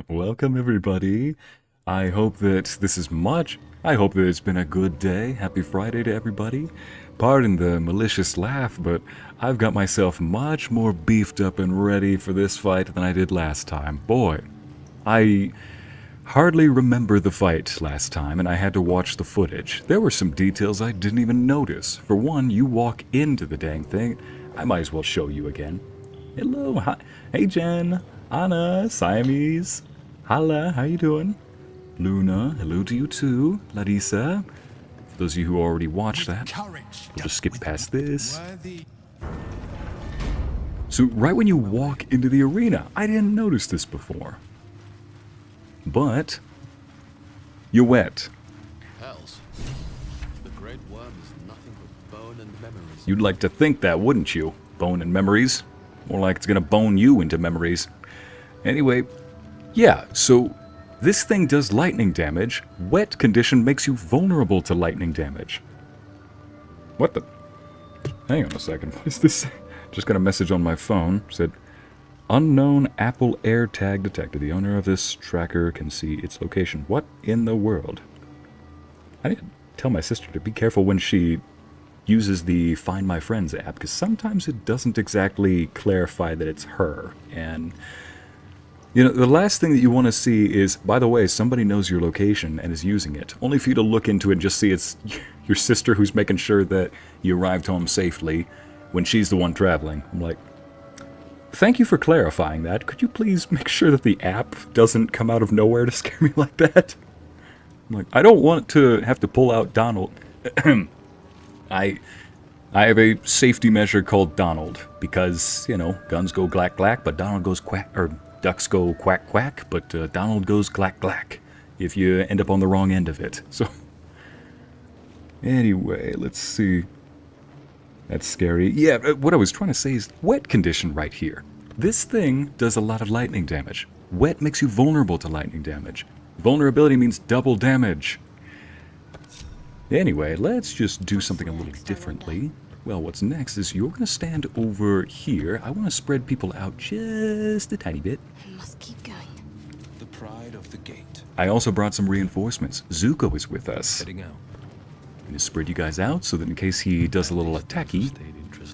Welcome, everybody. I hope that I hope that it's been a good day. Happy Friday to everybody. Pardon the malicious laugh, but I've got myself much more beefed up and ready for this fight than I did last time. Boy, I hardly remember the fight last time, and I had to watch the footage. There were some details I didn't even notice. For one, you walk into the dang thing. I might as well show you again. Hello, hi. Hey Jen, Anna, Siamese, Hala, how you doing? Luna, hello to you too. Larissa, for those of you who already watched that, we'll just skip past this. So right when you walk into the arena, I didn't notice this before. But you're wet. The great worm is nothing but bone and memories. You'd like to think that, wouldn't you? Bone and memories? More like it's gonna bone you into memories. Anyway, yeah, so this thing does lightning damage. Wet condition makes you vulnerable to lightning damage. What the? Hang on a second, what is this? Just got a message on my phone. Said, unknown Apple AirTag detected. The owner of this tracker can see its location. What in the world? I need to tell my sister to be careful when she uses the Find My Friends app, because sometimes it doesn't exactly clarify that it's her. And, you know, the last thing that you want to see is, by the way, somebody knows your location and is using it, only for you to look into it and just see it's your sister who's making sure that you arrived home safely when she's the one traveling. I'm like, thank you for clarifying that. Could you please make sure that the app doesn't come out of nowhere to scare me like that? I'm like, I don't want to have to pull out Donald. I have a safety measure called Donald, because, you know, guns go glack glack, but Donald goes quack, or ducks go quack quack, but Donald goes glack glack if you end up on the wrong end of it. So, anyway, let's see. That's scary. Yeah, what I was trying to say is wet condition right here. This thing does a lot of lightning damage. Wet makes you vulnerable to lightning damage. Vulnerability means double damage. Anyway, let's just do something a little differently. Well, what's next is you're going to stand over here. I want to spread people out just a tiny bit. I must keep going. The pride of the gate. I also brought some reinforcements. Zuko is with us. Heading out. I'm going to spread you guys out so that in case he does a little attacky,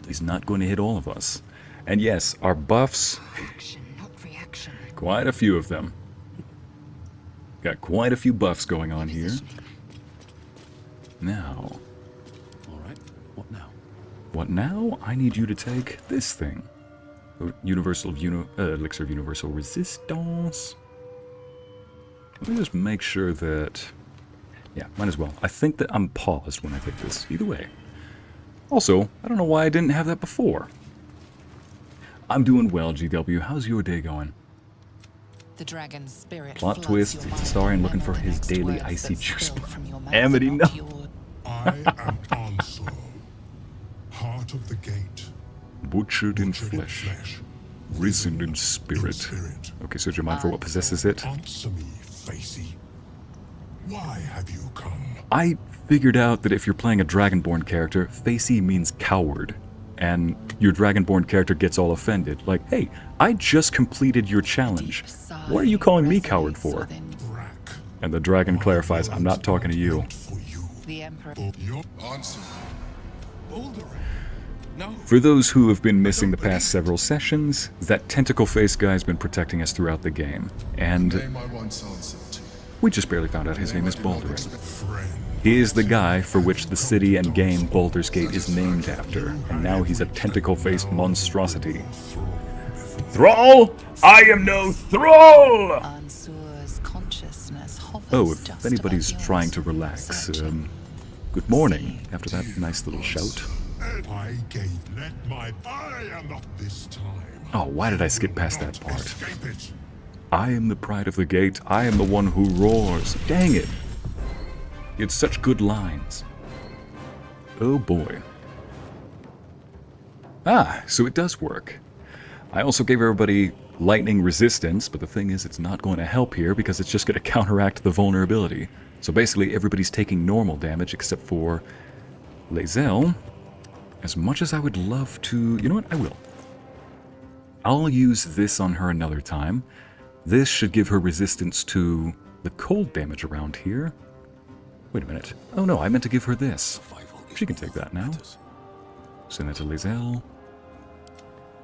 he's not going to hit all of us. And yes, our buffs, Action, not reaction. quite a few of them. Got quite a few buffs going on here. Now, All right. What now? what now? I need you to take this thing. Elixir of Universal Resistance. Let me just make sure that... Yeah, might as well. I think that I'm paused when I take this. Either way. Also, I don't know why I didn't have that before. I'm doing well, GW. How's your day going? The dragon's spirit. Plot floods twist, your it's mind, Astarion looking for never the his next daily words icy that juice. spill from your mouth Amity, are no. pure. I am Ansel, heart of the gate, Butchered in butchered in flesh, flesh, risen in spirit. Okay, search your mind for what possesses it. Answer me, Facey. Why have you come? I figured out that if you're playing a Dragonborn character, Facey means coward. And your Dragonborn character gets all offended. Like, hey, I just completed your challenge. What are you calling me coward for? Brack. And the dragon clarifies, I'm not talking to you. For you. The emperor. Your answer. Bouldering. No. For those who have been missing the past several sessions, that tentacle face guy's been protecting us throughout the game. And Name I once answered. we just barely found out his name is Baldwin. Friend. He is the guy for which the city and game Baldur's Gate is named after, and now he's a tentacle-faced monstrosity. Thrall! I am no thrall! Ansur's consciousness hovers Oh, if just anybody's above trying to yours, relax, searching. good morning, after that nice little shout. I gave. Let my. I am not this time. Oh, why did I skip past that part? Escape it. I am the pride of the gate, I am the one who roars. Dang it! It's such good lines. Oh boy. Ah, so it does work. I also gave everybody lightning resistance, but the thing is it's not going to help here because it's just going to counteract the vulnerability. So basically everybody's taking normal damage except for Lae'zel. As much as I would love to... You know what? I will. I'll use this on her another time. This should give her resistance to the cold damage around here. Wait a minute. Oh no, I meant to give her this. Survival is She can take that now. matters. Send that to Lae'zel.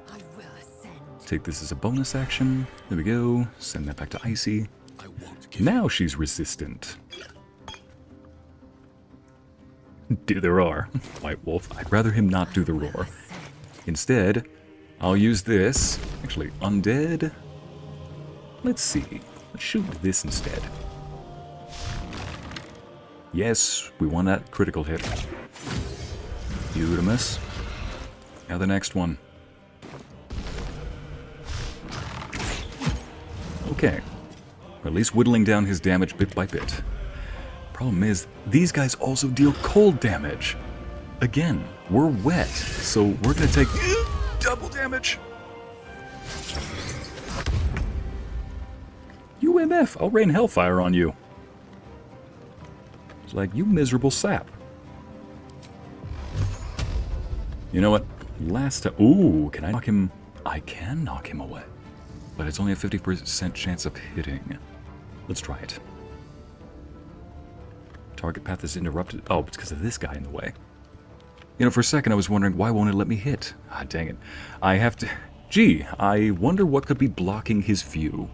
I will ascend. Take this as a bonus action. There we go. Send that back to Icy. I won't give Now she's resistant. Do the roar. White Wolf. I'd rather him not do the roar. Instead, I'll use this. Actually, undead. Let's see. Let's shoot this instead. Yes, we won that critical hit. Beautimous. Now the next one. Okay. Or at least whittling down his damage bit by bit. Problem is, these guys also deal cold damage. Again, we're wet, so we're gonna take double damage. UMF, I'll rain hellfire on you. It's like, you miserable sap. You know what? Last time... Ooh, can I knock him... I can knock him away. But it's only a 50% chance of hitting. Let's try it. Target path is interrupted. Oh, it's because of this guy in the way. You know, for a second I was wondering, why won't it let me hit? Ah, dang it. I have to... Gee, I wonder what could be blocking his view.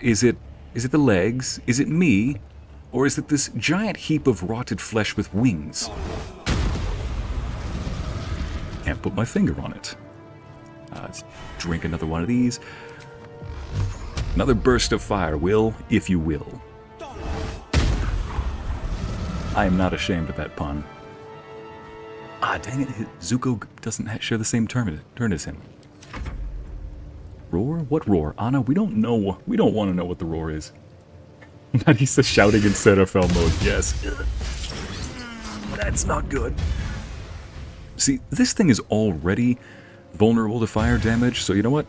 Is it the legs? Is it me? Or is it this giant heap of rotted flesh with wings? Can't put my finger on it. Let's drink another one of these. Another burst of fire, Wyll, if you will. I am not ashamed of that pun. Ah, dang it, Zuko doesn't share the same turn as him. Roar? What roar? Anna, we don't know. We don't want to know what the roar is. He's shouting in Seraphel mode, yes. That's not good. See, this thing is already vulnerable to fire damage, so you know what?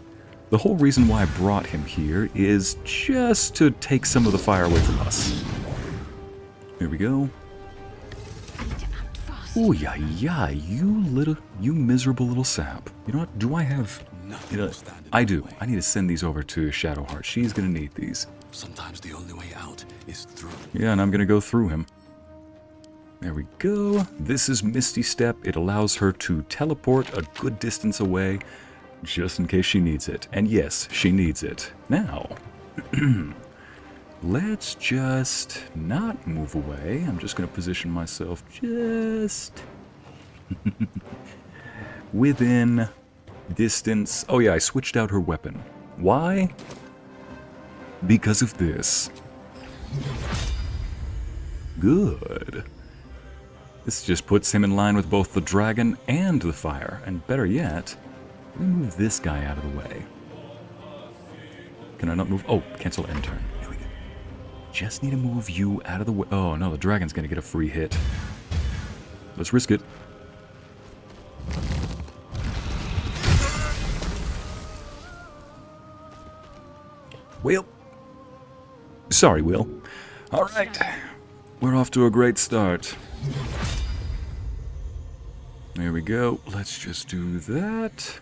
The whole reason why I brought him here is just to take some of the fire away from us. Here we go. Oh yeah, you miserable little sap. You know what? Do I have... nothing You know, will stand in I my do. way. I need to send these over to Shadowheart. She's gonna need these. Sometimes the only way out is through. Yeah, and I'm gonna go through him. There we go. This is Misty Step. It allows her to teleport a good distance away, just in case she needs it. And yes, she needs it. Now, let's just not move away. I'm just gonna position myself just within distance. Oh yeah, I switched out her weapon. Why? Because of this. Good. This just puts him in line with both the dragon and the fire. And better yet, let me move this guy out of the way. Can I not move? Oh, cancel end turn. There we go. Just need to move you out of the way. Oh no, the dragon's gonna get a free hit. Let's risk it. Wyll. Sorry, Wyll. Alright. We're off to a great start. There we go. Let's just do that.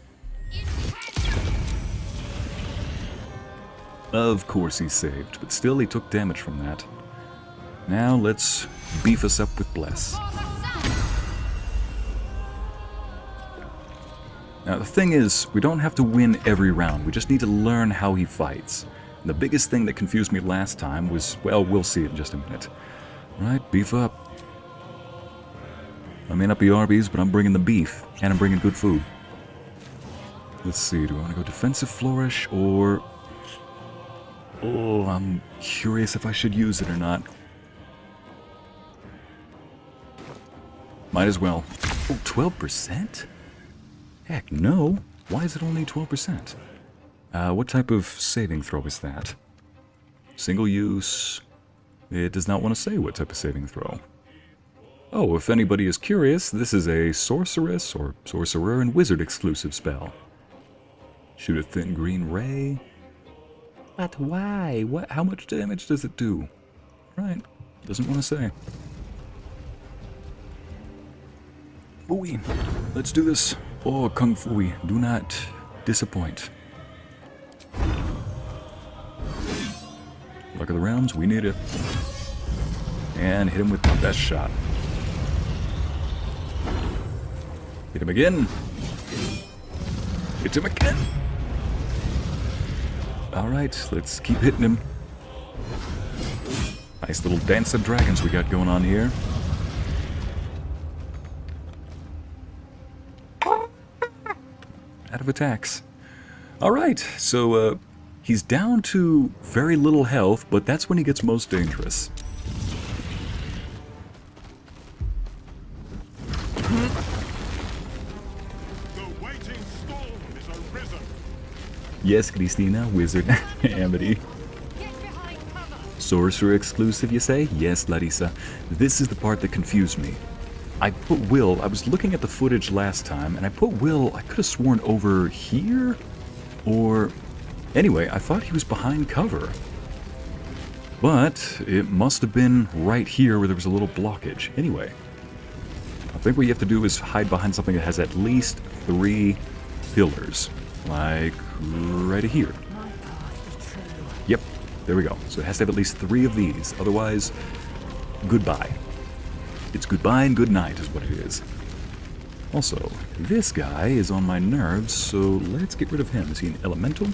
Of course he saved, but still he took damage from that. Now let's beef us up with Bless. Now the thing is, we don't have to win every round, we just need to learn how he fights. And the biggest thing that confused me last time was, well, we'll see it in just a minute. Alright, beef up. I may not be Arby's, but I'm bringing the beef, and I'm bringing good food. Let's see, do I want to go defensive flourish, or... Oh, I'm curious if I should use it or not. Might as well. Oh, 12%? Heck no. Why is it only 12%? What type of saving throw is that? Single use. It does not want to say what type of saving throw. Oh, if anybody is curious, this is a sorceress or sorcerer and wizard exclusive spell. Shoot a thin green ray. But why? What? How much damage does it do? Right. Doesn't want to say. Fooey. Let's do this. Oh, Kung Fooey. Do not disappoint. Luck of the rounds, we need it. And hit him with my best shot. Hit him again. Hit him again. Alright, let's keep hitting him. Nice little dance of dragons we got going on here. Out of attacks. Alright, so he's down to very little health, but that's when he gets most dangerous. The waiting storm is arisen. Yes, Christina, wizard, Amity. Get behind cover. Sorcerer exclusive, you say? Yes, Larissa. This is the part that confused me. I put Wyll, I was looking at the footage last time, and I put Wyll, I could have sworn over here, or... Anyway, I thought he was behind cover. But it must have been right here where there was a little blockage. Anyway, I think what you have to do is hide behind something that has at least 3 pillars. Like right here. My path is true. Yep, there we go. So it has to have at least 3 of these. Otherwise, goodbye. It's goodbye and good night is what it is. Also, this guy is on my nerves, so let's get rid of him. Is he an elemental?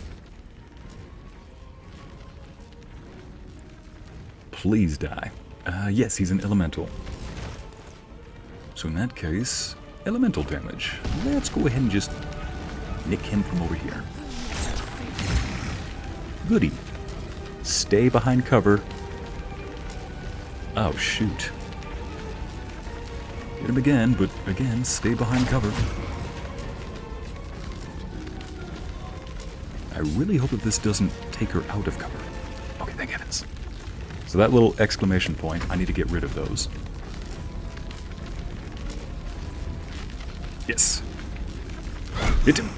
Please die. Yes, he's an elemental. So in that case, elemental damage. Let's go ahead and just nick him from over here. Goody. Stay behind cover. Oh, shoot. Hit him again, but again, stay behind cover. I really hope that this doesn't take her out of cover. Okay, thank heavens. So that little exclamation point, I need to get rid of those. Yes. Hit him.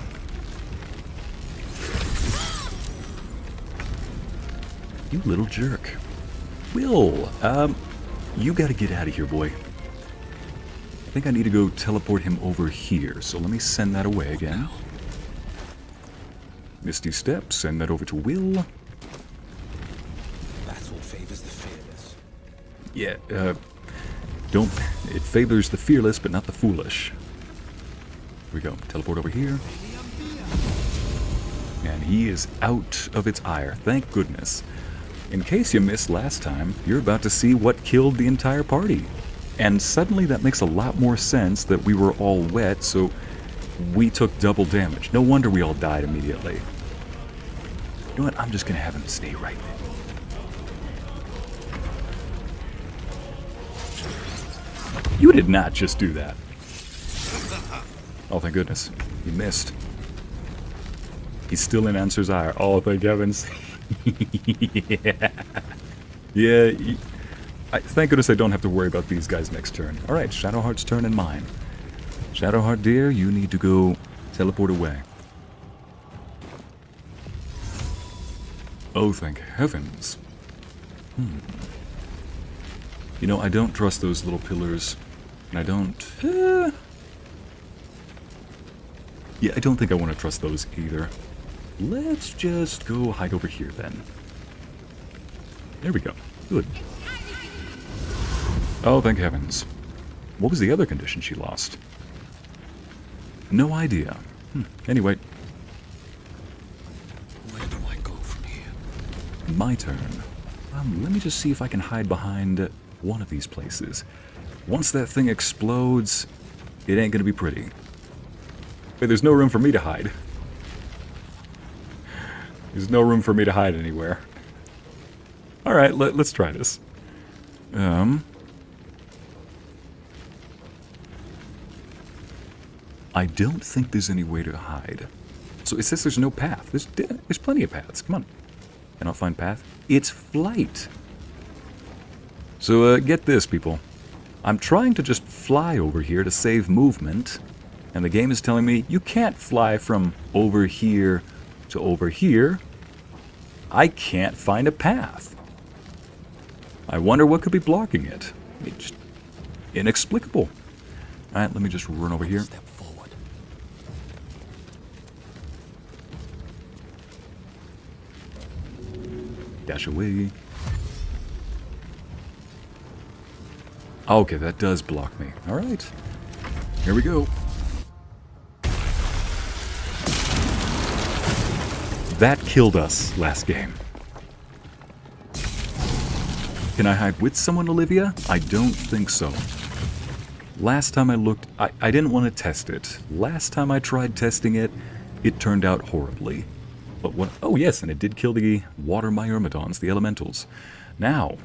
You little jerk. Wyll, you gotta get out of here, boy. I think I need to go teleport him over here, so let me send that away again. Misty Step, send that over to Wyll. Battle favors the fearless. Yeah, it favors the fearless, but not the foolish. Here we go, teleport over here. And he is out of its ire, thank goodness. In case you missed last time, you're about to see what killed the entire party. And suddenly that makes a lot more sense that we were all wet, so we took double damage. No wonder we all died immediately. You know what? I'm just gonna have him stay right there. You did not just do that. Oh, thank goodness. He missed. He's still in Answer's Ire. Oh, thank heavens. Yeah. Yeah. Thank goodness I don't have to worry about these guys next turn. Alright, Shadowheart's turn and mine. Shadowheart, dear, you need to go teleport away. Oh, thank heavens. You know, I don't trust those little pillars. And I don't... Yeah, I don't think I want to trust those either. Let's just go hide over here, then. There we go. Good. Oh, thank heavens. What was the other condition she lost? No idea. Anyway. Where do I go from here? My turn. Let me just see if I can hide behind one of these places. Once that thing explodes, it ain't gonna be pretty. Wait, there's no room for me to hide. There's no room for me to hide anywhere. Alright, let's try this. I don't think there's any way to hide. So it says there's no path. There's plenty of paths. Come on. Cannot find path. It's flight. So get this, people. I'm trying to just fly over here to save movement. And the game is telling me you can't fly from over here to over here. I can't find a path. I wonder what could be blocking it. It's just inexplicable. Alright, let me just run over here. Step forward. Dash away. Okay, that does block me. Alright. Here we go. That killed us last game. Can I hide with someone, Olivia? I don't think so. Last time I looked, I didn't want to test it. Last time I tried testing it, it turned out horribly. But what? Oh yes, and it did kill the water myrmidons, the elementals. Now,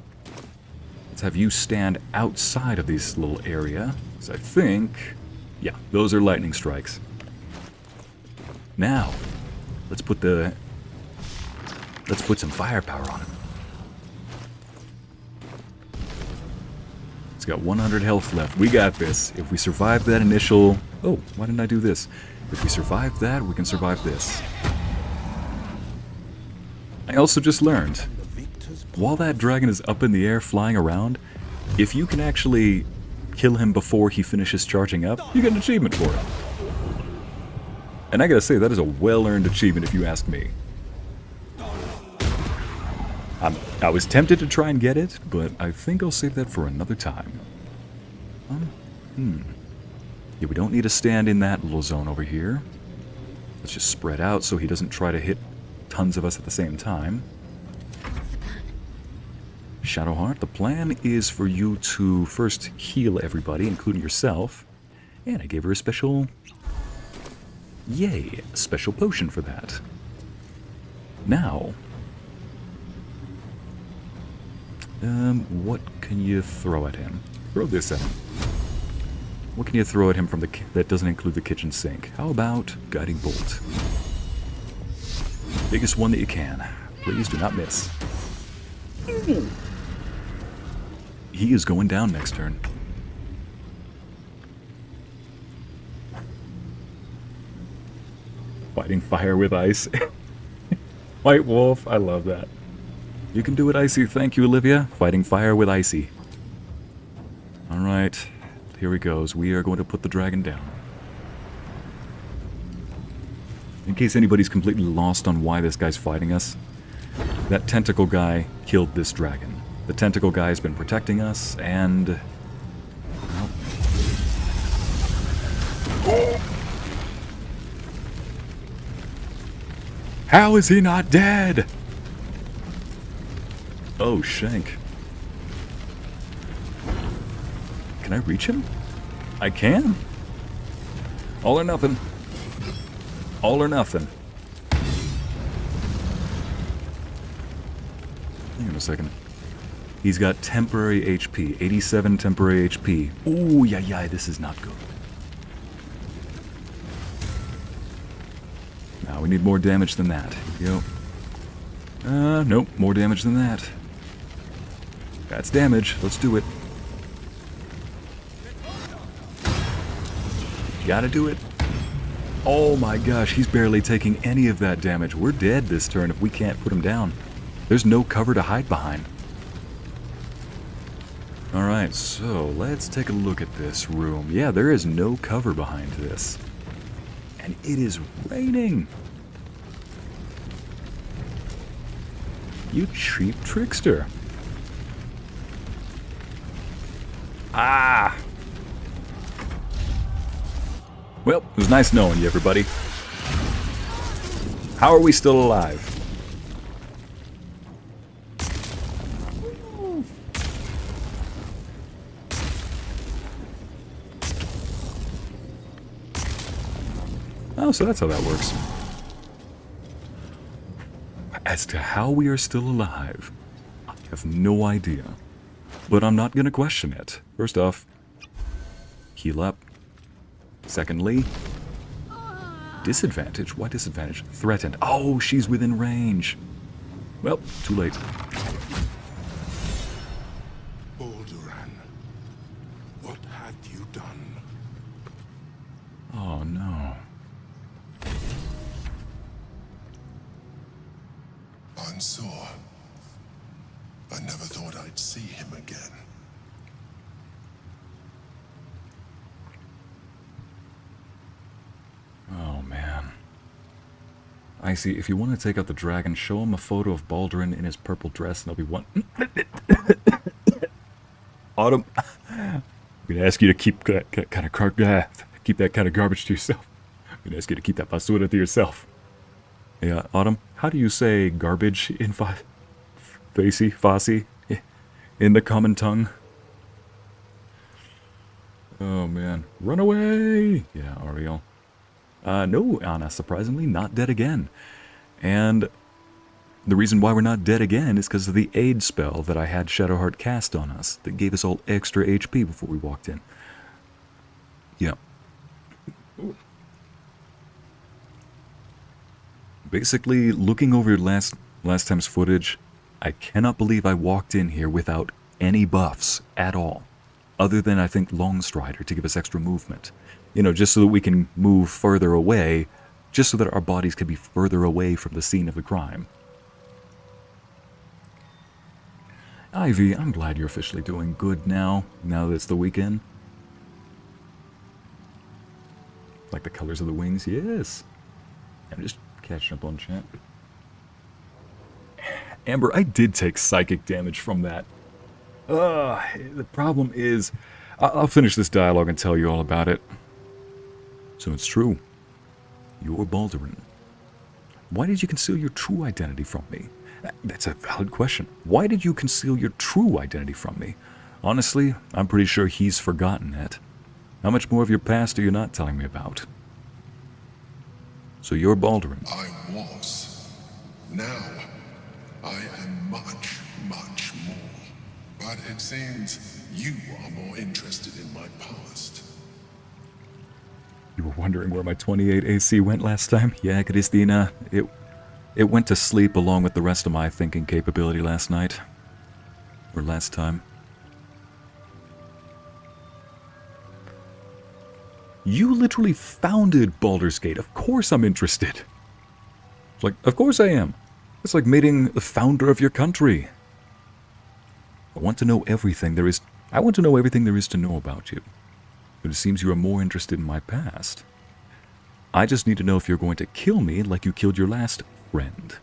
let's have you stand outside of this little area. So I think, yeah, those are lightning strikes. Now, let's put some firepower on him. It's got 100 health left. We got this. If we survive that initial... Oh, why didn't I do this? If we survive that, we can survive this. I also just learned, while that dragon is up in the air flying around, if you can actually kill him before he finishes charging up, you get an achievement for it. And I gotta say, that is a well-earned achievement if you ask me. I was tempted to try and get it, but I think I'll save that for another time. Yeah, we don't need to stand in that little zone over here. Let's just spread out so he doesn't try to hit tons of us at the same time. Shadowheart, the plan is for you to first heal everybody, including yourself. And I gave her a special... Yay, a special potion for that. Now... what can you throw at him? Throw this at him. What can you throw at him from that doesn't include the kitchen sink? How about Guiding Bolt? Biggest one that you can. Please do not miss. He is going down next turn. Fighting fire with ice. White Wolf, I love that. You can do it, Icy. Thank you, Olivia. Fighting fire with Icy. Alright, here he goes. We are going to put the dragon down. In case anybody's completely lost on why this guy's fighting us, that tentacle guy killed this dragon. The tentacle guy has been protecting us, and... well, how is he not dead? Oh, Shank. Can I reach him? I can. All or nothing. All or nothing. Hang on a second. He's got temporary HP. 87 temporary HP. Ooh, yeah, this is not good. Now we need more damage than that. Here we go. Nope, more damage than that. That's damage. Let's do it. Gotta do it. Oh my gosh, he's barely taking any of that damage. We're dead this turn if we can't put him down. There's no cover to hide behind. Alright, so let's take a look at this room. Yeah, there is no cover behind this. And it is raining. You cheap trickster. Ah! Well, it was nice knowing you, everybody. How are we still alive? Oh, so that's how that works. As to how we are still alive, I have no idea. But I'm not going to question it. First off, heal up. Secondly, disadvantage? Why disadvantage? Threatened. Oh, she's within range. Well, too late. Alderaan, what had you done? Oh, no. I'm sore. I never thought I'd see him again. Oh, man. Icy, if you want to take out the dragon, show him a photo of Balduran in his purple dress and I'll be one... I'm gonna ask you to keep that kind of garbage to yourself. I'm gonna ask you to keep that basura to yourself. Yeah, Autumn, how do you say garbage in Fosse? In the common tongue? Oh man. Run away! Yeah, Ariel. No, Anna, surprisingly, not dead again. And the reason why we're not dead again is because of the aid spell that I had Shadowheart cast on us that gave us all extra HP before we walked in. Yeah. Basically, looking over last time's footage, I cannot believe I walked in here without any buffs at all. Other than, I think, Longstrider to give us extra movement. You know, just so that we can move further away, just so that our bodies can be further away from the scene of the crime. Ivy, I'm glad you're officially doing good now that it's the weekend. Like the colors of the wings? Yes. I'm just catching up on chat. Amber, I did take psychic damage from that. The problem is, I'll finish this dialogue and tell you all about it. So it's true. You're Baldurin. Why did you conceal your true identity from me? That's a valid question. Why did you conceal your true identity from me? Honestly, I'm pretty sure he's forgotten it. How much more of your past are you not telling me about? So you're Baldurin. I was. Now, I am much, much more. But it seems you are more interested in my past. You were wondering where my 28 AC went last time? Yeah, Cristina, it went to sleep along with the rest of my thinking capability last night. Or last time. You literally founded Baldur's Gate. Of course I'm interested. It's like, of course I am. It's like meeting the founder of your country. I want to know everything there is. I want to know everything there is to know about you. But it seems you are more interested in my past. I just need to know if you're going to kill me like you killed your last friend.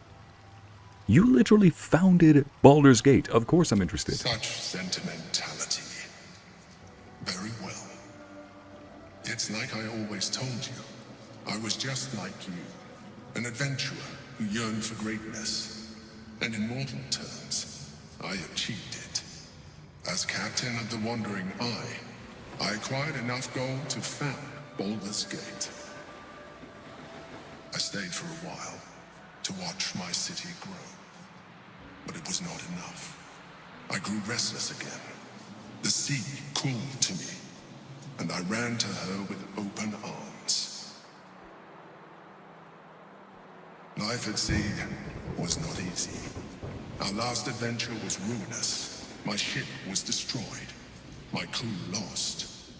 You literally founded Baldur's Gate. Of course I'm interested. Such sentimentality. Very well. It's like I always told you. I was just like you. An adventurer who yearned for greatness. And in mortal terms, I achieved it. As captain of the Wandering Eye, I acquired enough gold to found Baldur's Gate. I stayed for a while to watch my city grow. But it was not enough. I grew restless again. The sea called to me, and I ran to her with open arms. Life at sea was not easy. Our last adventure was ruinous. My ship was destroyed. My crew lost.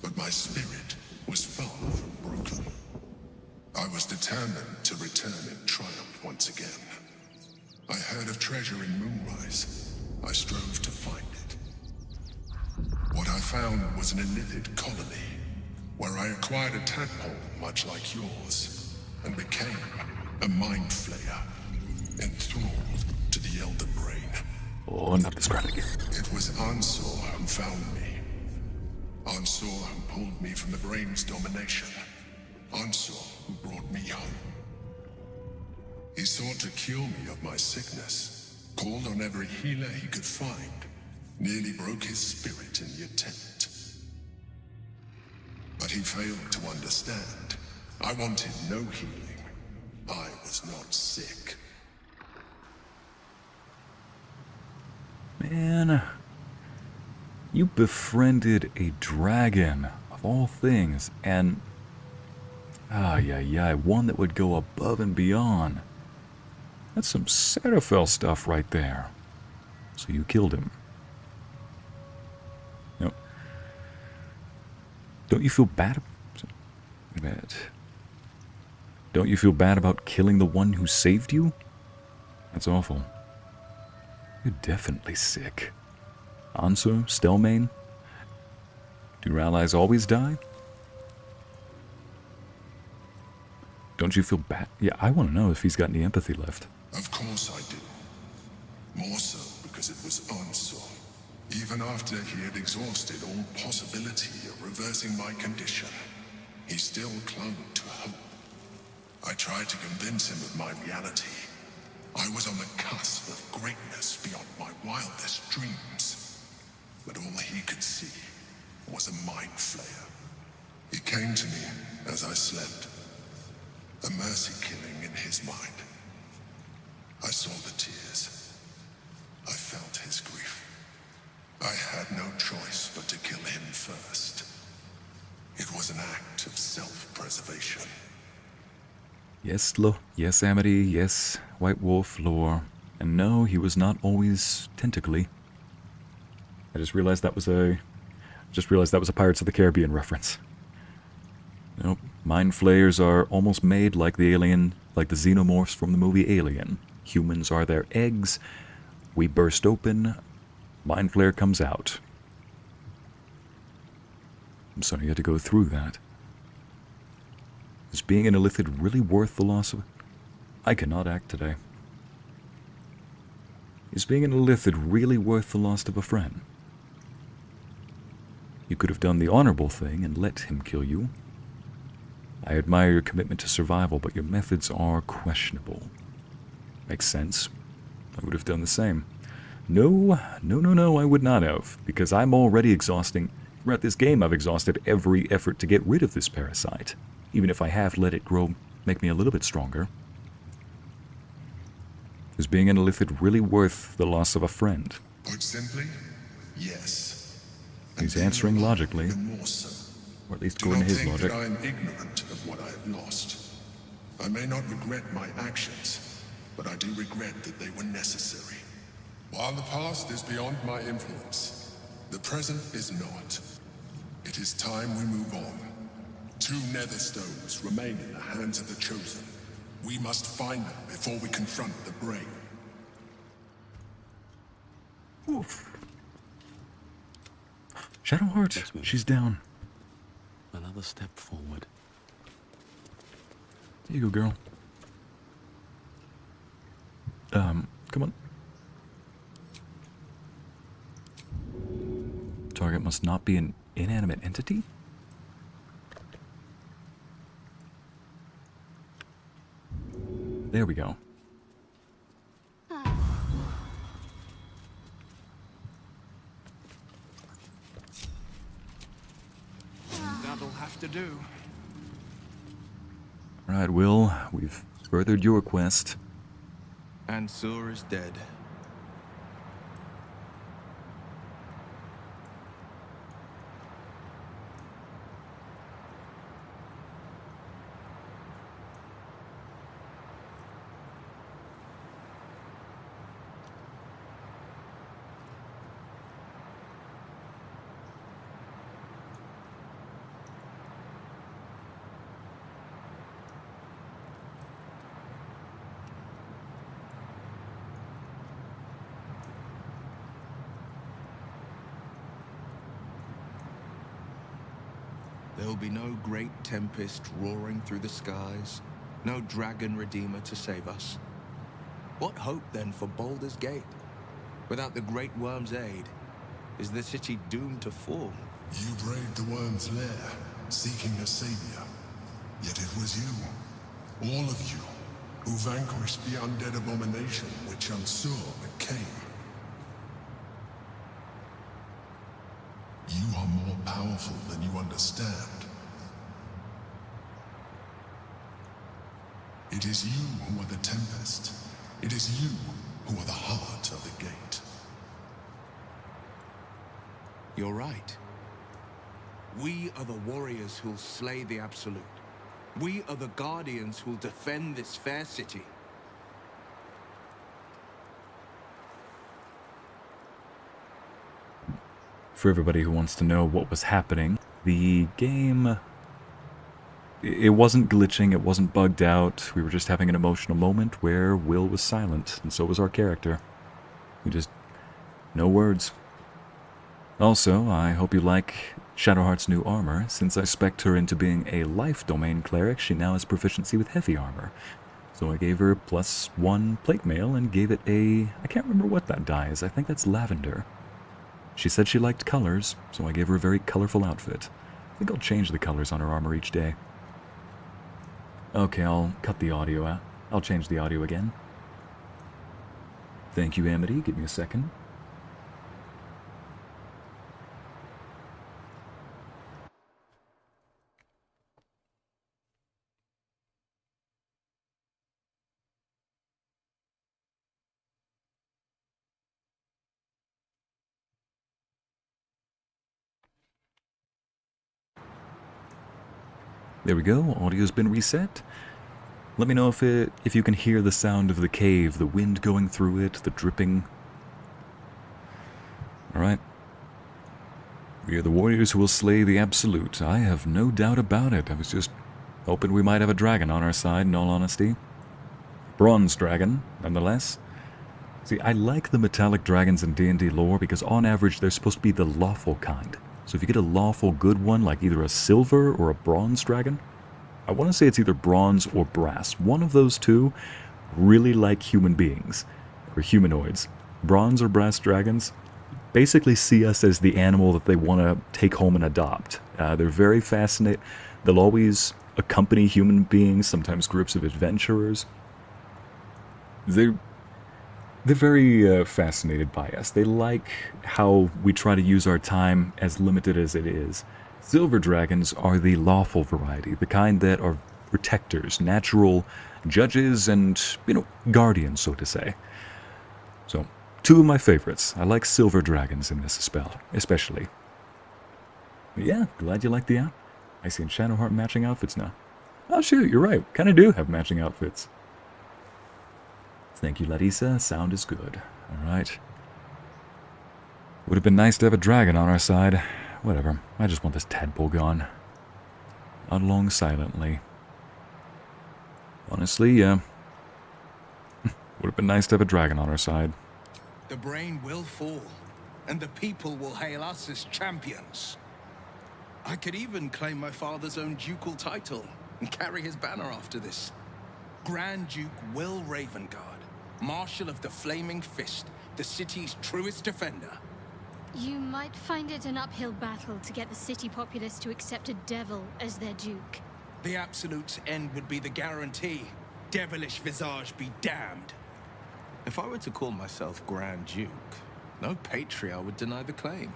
But my spirit was far from broken. I was determined to return in triumph once again. I heard of treasure in Moonrise. I strove to find it. What I found was an illithid colony, where I acquired a tadpole much like yours, and became a mind flayer, enthralled to the Elder Brain. Oh, not describing it. It was Ansor who found me. Ansor who pulled me from the Brain's domination. Ansor who brought me home. He sought to cure me of my sickness, called on every healer he could find, nearly broke his spirit in the attempt. But he failed to understand. I wanted no healing. I was not sick. Man, you befriended a dragon, of all things, and one that would go above and beyond. That's some Cetaphil stuff right there. So you killed him. No. Don't you feel bad? Don't you feel bad about killing the one who saved you? That's awful. You're definitely sick. Ansur, Stelmane? Do your allies always die? Don't you feel bad? Yeah, I want to know if he's got any empathy left. Of course I do. More so because it was Ansur. Even after he had exhausted all possibility of reversing my condition, he still clung to hope. I tried to convince him of my reality. I was on the cusp of greatness beyond my wildest dreams. But all he could see was a mind flayer. It came to me as I slept. A mercy killing in his mind. I saw the tears. I felt his grief. I had no choice but to kill him first. It was an act of self-preservation. Yes, yes, Amity, yes, White Wolf lore. And no, he was not always tentacly. I just realized that was a Pirates of the Caribbean reference. Nope. Mind flayers are almost made like the xenomorphs from the movie Alien. Humans are their eggs. We burst open. Mind flare comes out. I'm sorry you had to go through that. Is being an illithid really worth the loss of... I cannot act today. Is being an illithid really worth the loss of a friend? You could have done the honorable thing and let him kill you. I admire your commitment to survival, but your methods are questionable. Makes sense. I would have done the same. No, I would not have, because I'm already exhausting... Throughout this game, I've exhausted every effort to get rid of this parasite. Even if I have let it grow, make me a little bit stronger. Is being an illithid really worth the loss of a friend? Put simply, yes. He's answering logically. Even more so. Or at least Do according not to his think logic. that I am ignorant of what I have lost. I may not regret my actions, but I do regret that they were necessary. While the past is beyond my influence, the present is not. It is time we move on. 2 nether stones remain in the hands of the Chosen. We must find them before we confront the brain. Oof. Shadowheart, she's down. Another step forward. There you go, girl. Come on. Target must not be an inanimate entity? There we go. That'll have to do. Alright, Wyll, we've furthered your quest. And Sur is dead. There'll be no great tempest roaring through the skies, no dragon redeemer to save us. What hope then for Baldur's Gate? Without the Great Worm's aid, is the city doomed to fall? You braved the Worm's lair, seeking a savior. Yet it was you, all of you, who vanquished the undead abomination which Sur became. You are more powerful than you understand. It is you who are the Tempest. It is you who are the heart of the gate. You're right. We are the warriors who'll slay the Absolute. We are the guardians who'll defend this fair city. For everybody who wants to know what was happening, the game... It wasn't glitching, it wasn't bugged out. We were just having an emotional moment where Wyll was silent, and so was our character. We just... no words. Also, I hope you like Shadowheart's new armor. Since I spec'd her into being a life domain cleric, she now has proficiency with heavy armor. So I gave her +1 plate mail and gave it a... I can't remember what that dye is. I think that's lavender. She said she liked colors, so I gave her a very colorful outfit. I think I'll change the colors on her armor each day. Okay, I'll cut the audio out. I'll change the audio again. Thank you, Amity. Give me a second. There we go. Audio's been reset. Let me know if you can hear the sound of the cave, the wind going through it, the dripping. Alright. We are the warriors who will slay the Absolute. I have no doubt about it. I was just hoping we might have a dragon on our side, in all honesty. Bronze dragon, nonetheless. See, I like the metallic dragons in D&D lore because on average they're supposed to be the lawful kind. So if you get a lawful good one, like either a silver or a bronze dragon, I want to say it's either bronze or brass. One of those two really like human beings, or humanoids. Bronze or brass dragons basically see us as the animal that they want to take home and adopt. They're very fascinated. They'll always accompany human beings, sometimes groups of adventurers. They're very fascinated by us. They like how we try to use our time as limited as it is. Silver dragons are the lawful variety, the kind that are protectors, natural judges, and, guardians, so to say. So, two of my favorites. I like silver dragons in this spell, especially. But yeah, glad you like the outfit. I see in Shadowheart matching outfits now. Oh shoot, you're right. Kind of do have matching outfits. Thank you, Larissa. Sound is good. Alright. Would have been nice to have a dragon on our side. Whatever. I just want this tadpole gone. Nod along silently. Honestly, would have been nice to have a dragon on our side. The brain will fall, and the people will hail us as champions. I could even claim my father's own ducal title and carry his banner after this. Grand Duke Wyll Ravengard, Marshal of the Flaming Fist, the city's truest defender. You might find it an uphill battle to get the city populace to accept a devil as their duke. The Absolute's end would be the guarantee. Devilish visage be damned. If I were to call myself Grand Duke, no patriarch would deny the claim.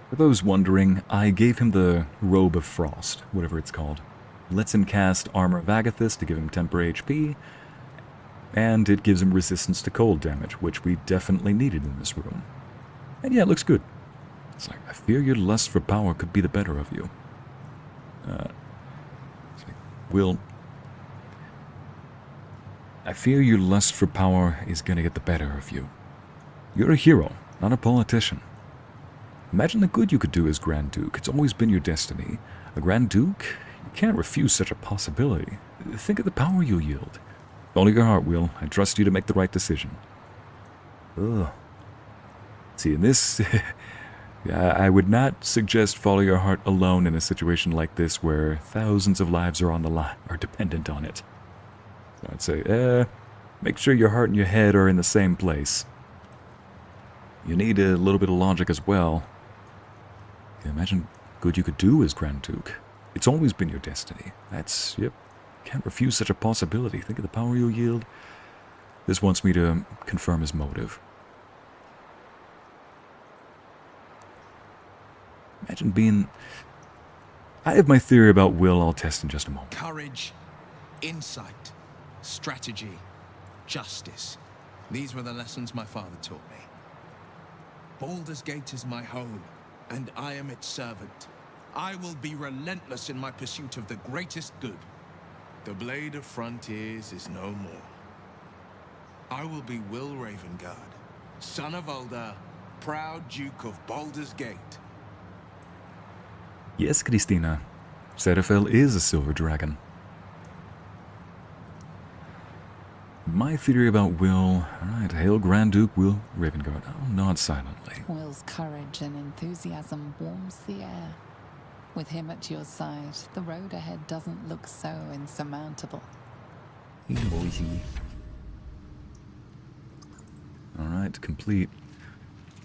For those wondering, I gave him the Robe of Frost, whatever it's called. Lets him cast Armor of Agathis to give him temporary HP, and it gives him resistance to cold damage, which we definitely needed in this room. And yeah, it looks good. It's like, I fear your lust for power could be the better of you. Wyll, I fear your lust for power is gonna get the better of you. You're a hero, not a politician. Imagine the good you could do as Grand Duke. It's always been your destiny. A Grand Duke? You can't refuse such a possibility. Think of the power you'll yield. Follow your heart, Wyll. I trust you to make the right decision. Ugh. See, in this... I would not suggest follow your heart alone in a situation like this where thousands of lives are on the line, are dependent on it. So I'd say, make sure your heart and your head are in the same place. You need a little bit of logic as well. Imagine good you could do as Grand Duke. It's always been your destiny. That's, yep. Can't refuse such a possibility. Think of the power you'll yield. This wants me to confirm his motive. Imagine being... I have my theory about Wyll I'll test in just a moment. Courage, insight, strategy, justice. These were the lessons my father taught me. Baldur's Gate is my home, and I am its servant. I will be relentless in my pursuit of the greatest good. The Blade of Frontiers is no more. I will be Wyll Ravengard, son of Ulder, proud Duke of Baldur's Gate. Yes, Christina. Cetaphil is a silver dragon. My theory about Wyll... Alright, hail Grand Duke Wyll Ravengard. I'll nod silently. Wyll's courage and enthusiasm warms the air. With him at your side, the road ahead doesn't look so insurmountable. Alright, complete.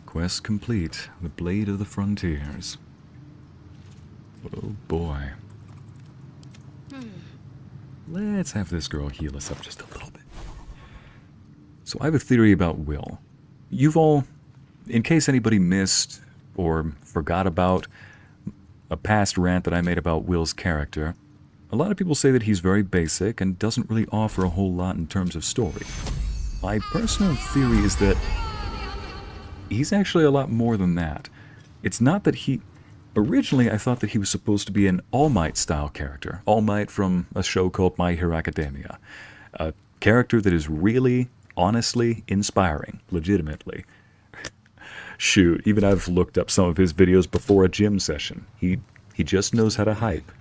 Quest complete. The Blade of the Frontiers. Oh boy. Let's have this girl heal us up just a little bit. So I have a theory about Wyll. You've all, in case anybody missed or forgot about a past rant that I made about Wyll's character, a lot of people say that he's very basic and doesn't really offer a whole lot in terms of story. My personal theory is that he's actually a lot more than that. It's not that he... Originally, I thought that he was supposed to be an All Might-style character. All Might from a show called My Hero Academia. A character that is really, honestly inspiring. Legitimately. Shoot, even I've looked up some of his videos before a gym session. He just knows how to hype.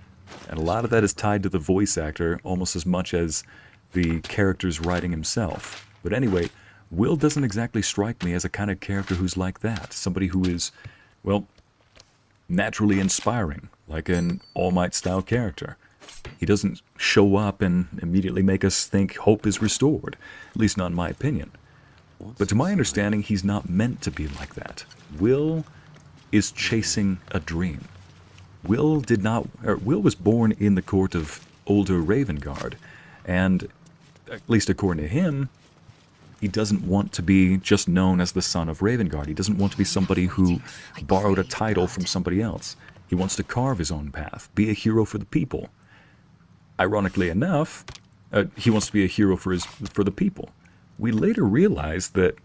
And a lot of that is tied to the voice actor almost as much as the character's writing himself. But anyway, Wyll doesn't exactly strike me as a kind of character who's like that. Somebody who is, well, naturally inspiring, like an All Might-style character. He doesn't show up and immediately make us think hope is restored, at least not in my opinion. But to my understanding, he's not meant to be like that. Wyll is chasing a dream. Wyll was born in the court of older Ravengard, and at least according to him, he doesn't want to be just known as the son of Ravengard. He doesn't want to be somebody who borrowed a title from somebody else. He wants to carve his own path, be a hero for the people. Ironically enough, he wants to be a hero for the people. We later realize that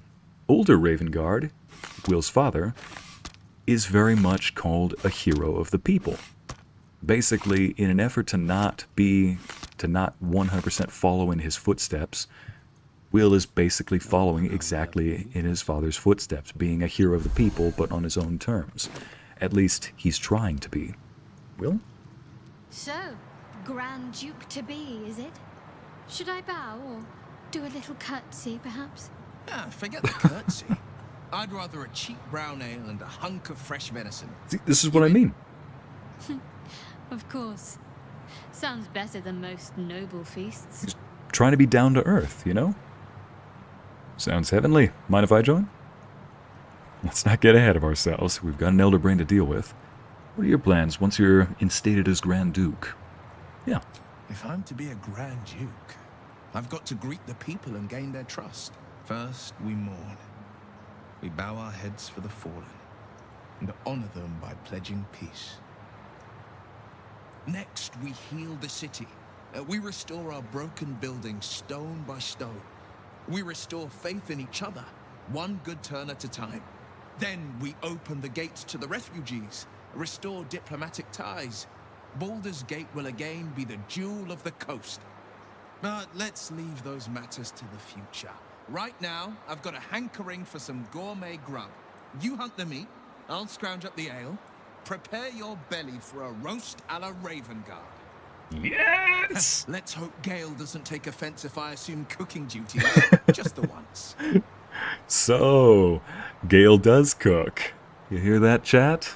older Ravengard, Wyll's father, is very much called a hero of the people. Basically, in an effort to not 100% follow in his footsteps, Wyll is basically following exactly in his father's footsteps, being a hero of the people, but on his own terms. At least, he's trying to be. Wyll? So, Grand Duke to be, is it? Should I bow or do a little curtsy, perhaps? Ah, forget the curtsy. I'd rather a cheap brown ale and a hunk of fresh venison. See, this is what I mean. Of course. Sounds better than most noble feasts. He's trying to be down to earth, you know? Sounds heavenly. Mind if I join? Let's not get ahead of ourselves. We've got an elder brain to deal with. What are your plans once you're instated as Grand Duke? Yeah. If I'm to be a Grand Duke, I've got to greet the people and gain their trust. First, we mourn. We bow our heads for the fallen and honor them by pledging peace. Next, we heal the city. We restore our broken buildings stone by stone. We restore faith in each other, one good turn at a time. Then we open the gates to the refugees, restore diplomatic ties. Baldur's Gate will again be the jewel of the coast. But let's leave those matters to the future. Right now, I've got a hankering for some gourmet grub. You hunt the meat, I'll scrounge up the ale. Prepare your belly for a roast a la Ravengard. Yes! Let's hope Gale doesn't take offense if I assume cooking duties. Just the once. So, Gale does cook. You hear that, chat?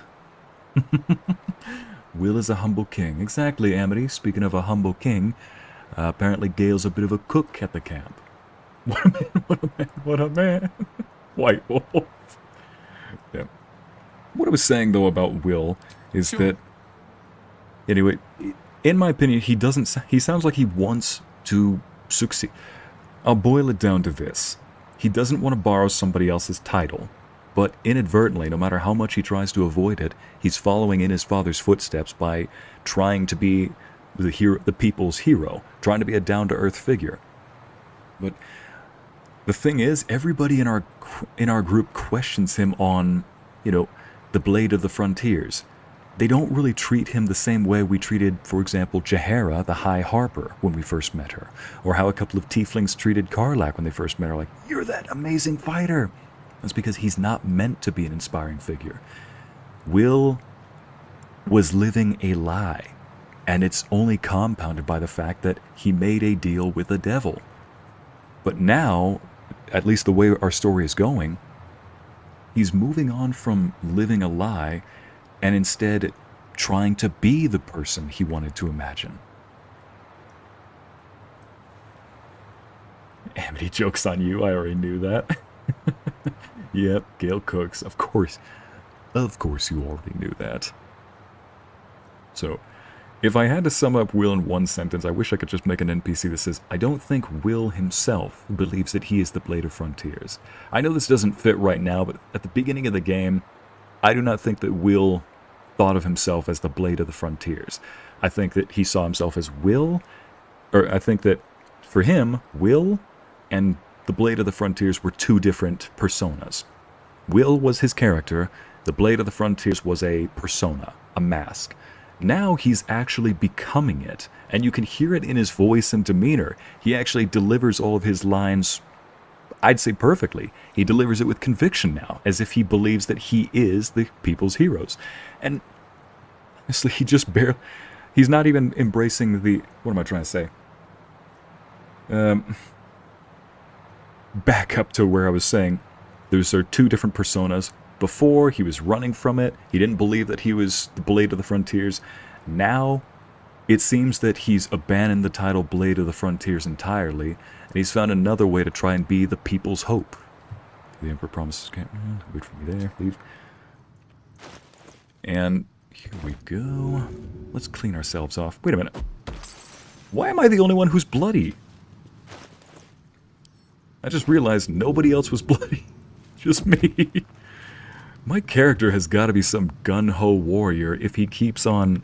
Wyll is a humble king. Exactly, Amity. Speaking of a humble king, apparently Gale's a bit of a cook at the camp. What a man, what a man, what a man. White Wolf. Yeah. What I was saying, though, about Wyll is that... Anyway, in my opinion, he sounds like he wants to succeed. I'll boil it down to this. He doesn't want to borrow somebody else's title, but inadvertently, no matter how much he tries to avoid it, he's following in his father's footsteps by trying to be the people's hero, trying to be a down-to-earth figure. But the thing is, everybody in our group questions him on, you know, the Blade of the Frontiers. They don't really treat him the same way we treated, for example, Jaheira, the High Harper, when we first met her. Or how a couple of tieflings treated Karlach when they first met her, like, "You're that amazing fighter!" That's because he's not meant to be an inspiring figure. Wyll was living a lie, and it's only compounded by the fact that he made a deal with the devil. But now, at least the way our story is going, he's moving on from living a lie and instead trying to be the person he wanted to imagine. Amity, joke's on you, I already knew that. Yep, Gale cooks. Of course. Of course you already knew that. So, if I had to sum up Wyll in one sentence, I wish I could just make an NPC that says, I don't think Wyll himself believes that he is the Blade of Frontiers. I know this doesn't fit right now, but at the beginning of the game, I do not think that Wyll thought of himself as the Blade of the Frontiers. I think that he saw himself as Wyll, or I think that for him, Wyll and the Blade of the Frontiers were two different personas. Wyll was his character, the Blade of the Frontiers was a persona, a mask. Now he's actually becoming it, and you can hear it in his voice and demeanor. He actually delivers all of his lines, I'd say perfectly. He delivers it with conviction now, as if he believes that he is the people's heroes. And honestly, he's not even embracing the, what am I trying to say? Back up to where I was saying, those are two different personas. Before, he was running from it. He didn't believe that he was the Blade of the Frontiers. Now, it seems that he's abandoned the title Blade of the Frontiers entirely, and he's found another way to try and be the people's hope. The Emperor promises campground. Wait for me there. Leave. And here we go. Let's clean ourselves off. Wait a minute. Why am I the only one who's bloody? I just realized nobody else was bloody. Just me. My character has got to be some gun-ho warrior if he keeps on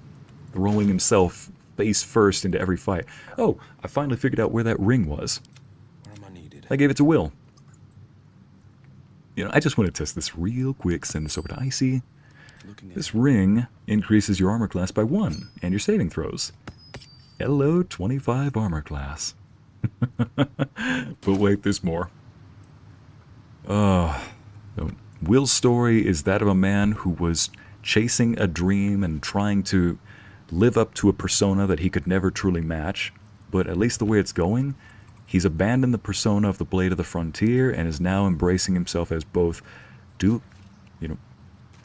throwing himself face first into every fight. Oh, I finally figured out where that ring was. Where am I needed? I gave it to Wyll. You know, I just want to test this real quick. Send this over to Icy. This ring increases your armor class by 1 and your saving throws. Hello, 25 armor class. But wait, there's more. Wyll's story is that of a man who was chasing a dream and trying to live up to a persona that he could never truly match. But at least the way it's going, he's abandoned the persona of the Blade of the Frontier and is now embracing himself as both Wyll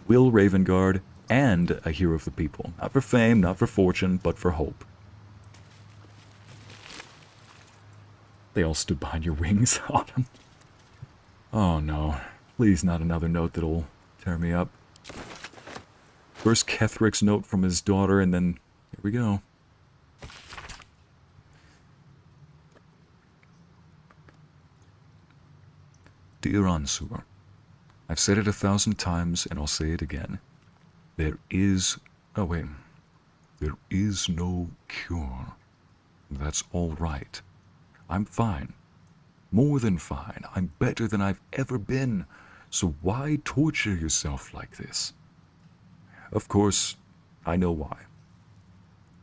Ravengard and a hero of the people. Not for fame, not for fortune, but for hope. They all stood behind your wings, Autumn. Oh no. Please not another note that'll tear me up. First Kethric's note from his daughter, and then here we go. Dear Ansur, I've said it 1,000 times, and I'll say it again. There is no cure. That's all right. I'm fine. More than fine. I'm better than I've ever been. So why torture yourself like this? Of course, I know why.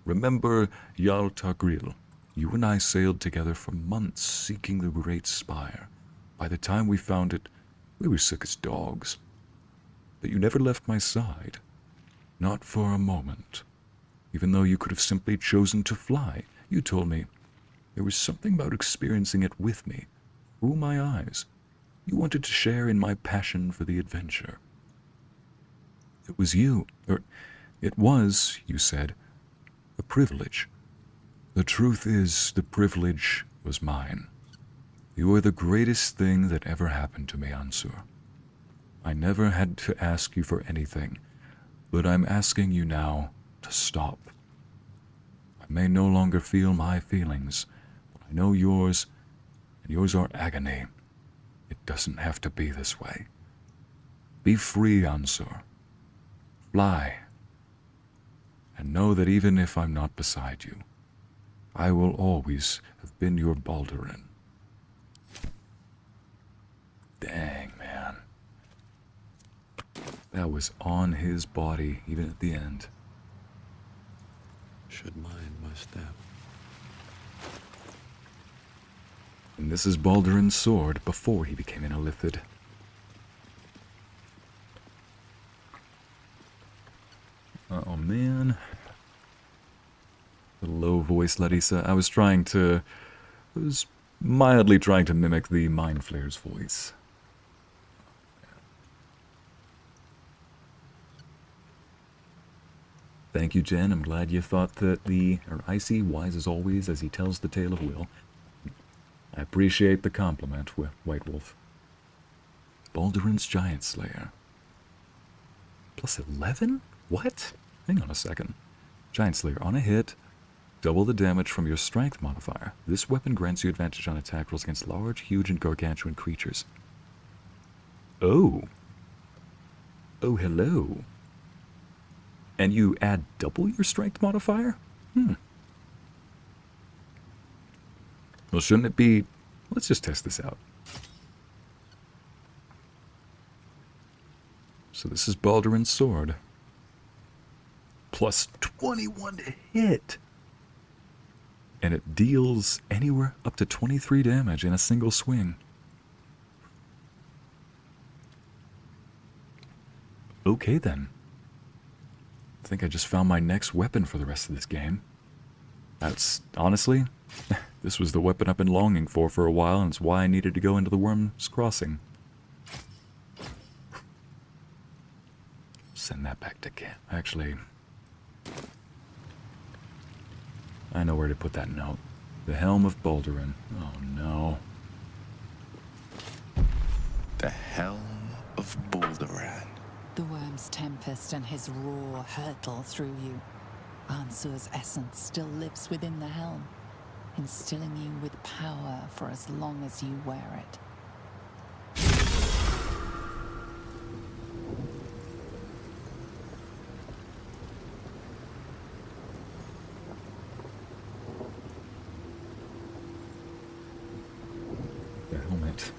Remember Jarl Tagril. You and I sailed together for months seeking the Great Spire. By the time we found it, we were sick as dogs. But you never left my side. Not for a moment. Even though you could have simply chosen to fly, you told me there was something about experiencing it with me, through my eyes. You wanted to share in my passion for the adventure. It was, you said, a privilege. The truth is, the privilege was mine. You are the greatest thing that ever happened to me, Ansur. I never had to ask you for anything, but I'm asking you now to stop. I may no longer feel my feelings, but I know yours, and yours are agony. It doesn't have to be this way. Be free, Ansur. Fly. And know that even if I'm not beside you, I will always have been your Baldurin. Dang, man. That was on his body, even at the end. Should mind my step. And this is Baldurin's sword before he became an Illithid. Oh man. The low voice, Larissa. I was mildly trying to mimic the Mind Flayer's voice. Thank you, Jen. I'm glad you thought that Icy, wise as always, as he tells the tale of Wyll. I appreciate the compliment, White Wolf. Balduran's Giant Slayer. Plus 11? What? Hang on a second. Giant Slayer, on a hit, double the damage from your strength modifier. This weapon grants you advantage on attack rolls against large, huge, and gargantuan creatures. Oh. Oh, hello. And you add double your strength modifier? Well, shouldn't it be... Let's just test this out. So this is Balduran's sword. Plus 21 to hit. And it deals anywhere up to 23 damage in a single swing. Okay then. I think I just found my next weapon for the rest of this game. That's, honestly, this was the weapon I've been longing for a while, and it's why I needed to go into the Worm's Crossing. Send that back to camp. Actually, I know where to put that note. The Helm of Balduran. Oh no. The Helm of Balduran. The worm's tempest and his roar hurtle through you. Ansur's essence still lives within the helm, instilling you with power for as long as you wear it. The helmet.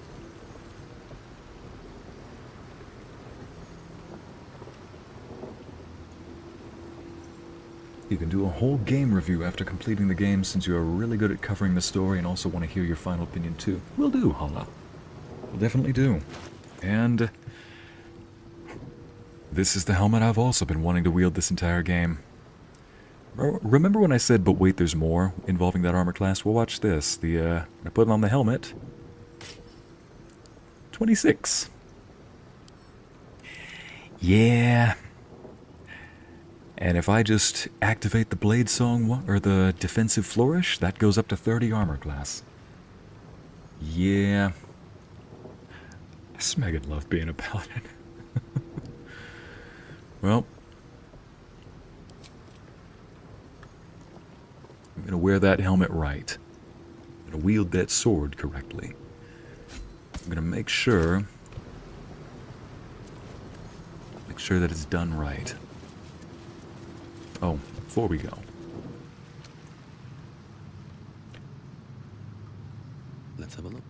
You can do a whole game review after completing the game since you are really good at covering the story and also want to hear your final opinion too. Will do, Hala. Will definitely do. And this is the helmet I've also been wanting to wield this entire game. Remember when I said, but wait, there's more involving that armor class? Well, watch this. I put on the helmet. 26. Yeah. And if I just activate the Blade Song, or the Defensive Flourish, that goes up to 30 armor class. Yeah. Smegad loved being a paladin. Well. I'm gonna wear that helmet right. I'm gonna wield that sword correctly. I'm gonna make sure that it's done right. Oh, before we go. Let's have a look.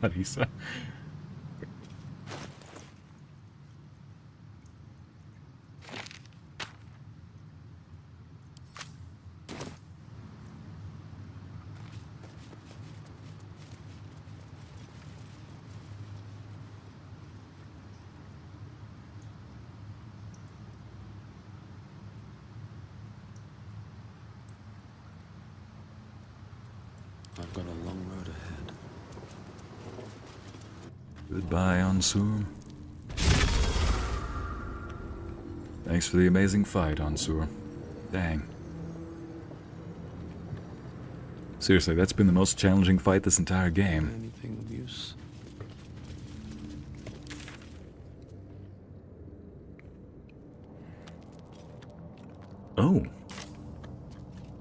Larissa. I've got a long road ahead. Goodbye, Ansur. Thanks for the amazing fight, Ansur. Dang. Seriously, that's been the most challenging fight this entire game. Anything of use? Oh.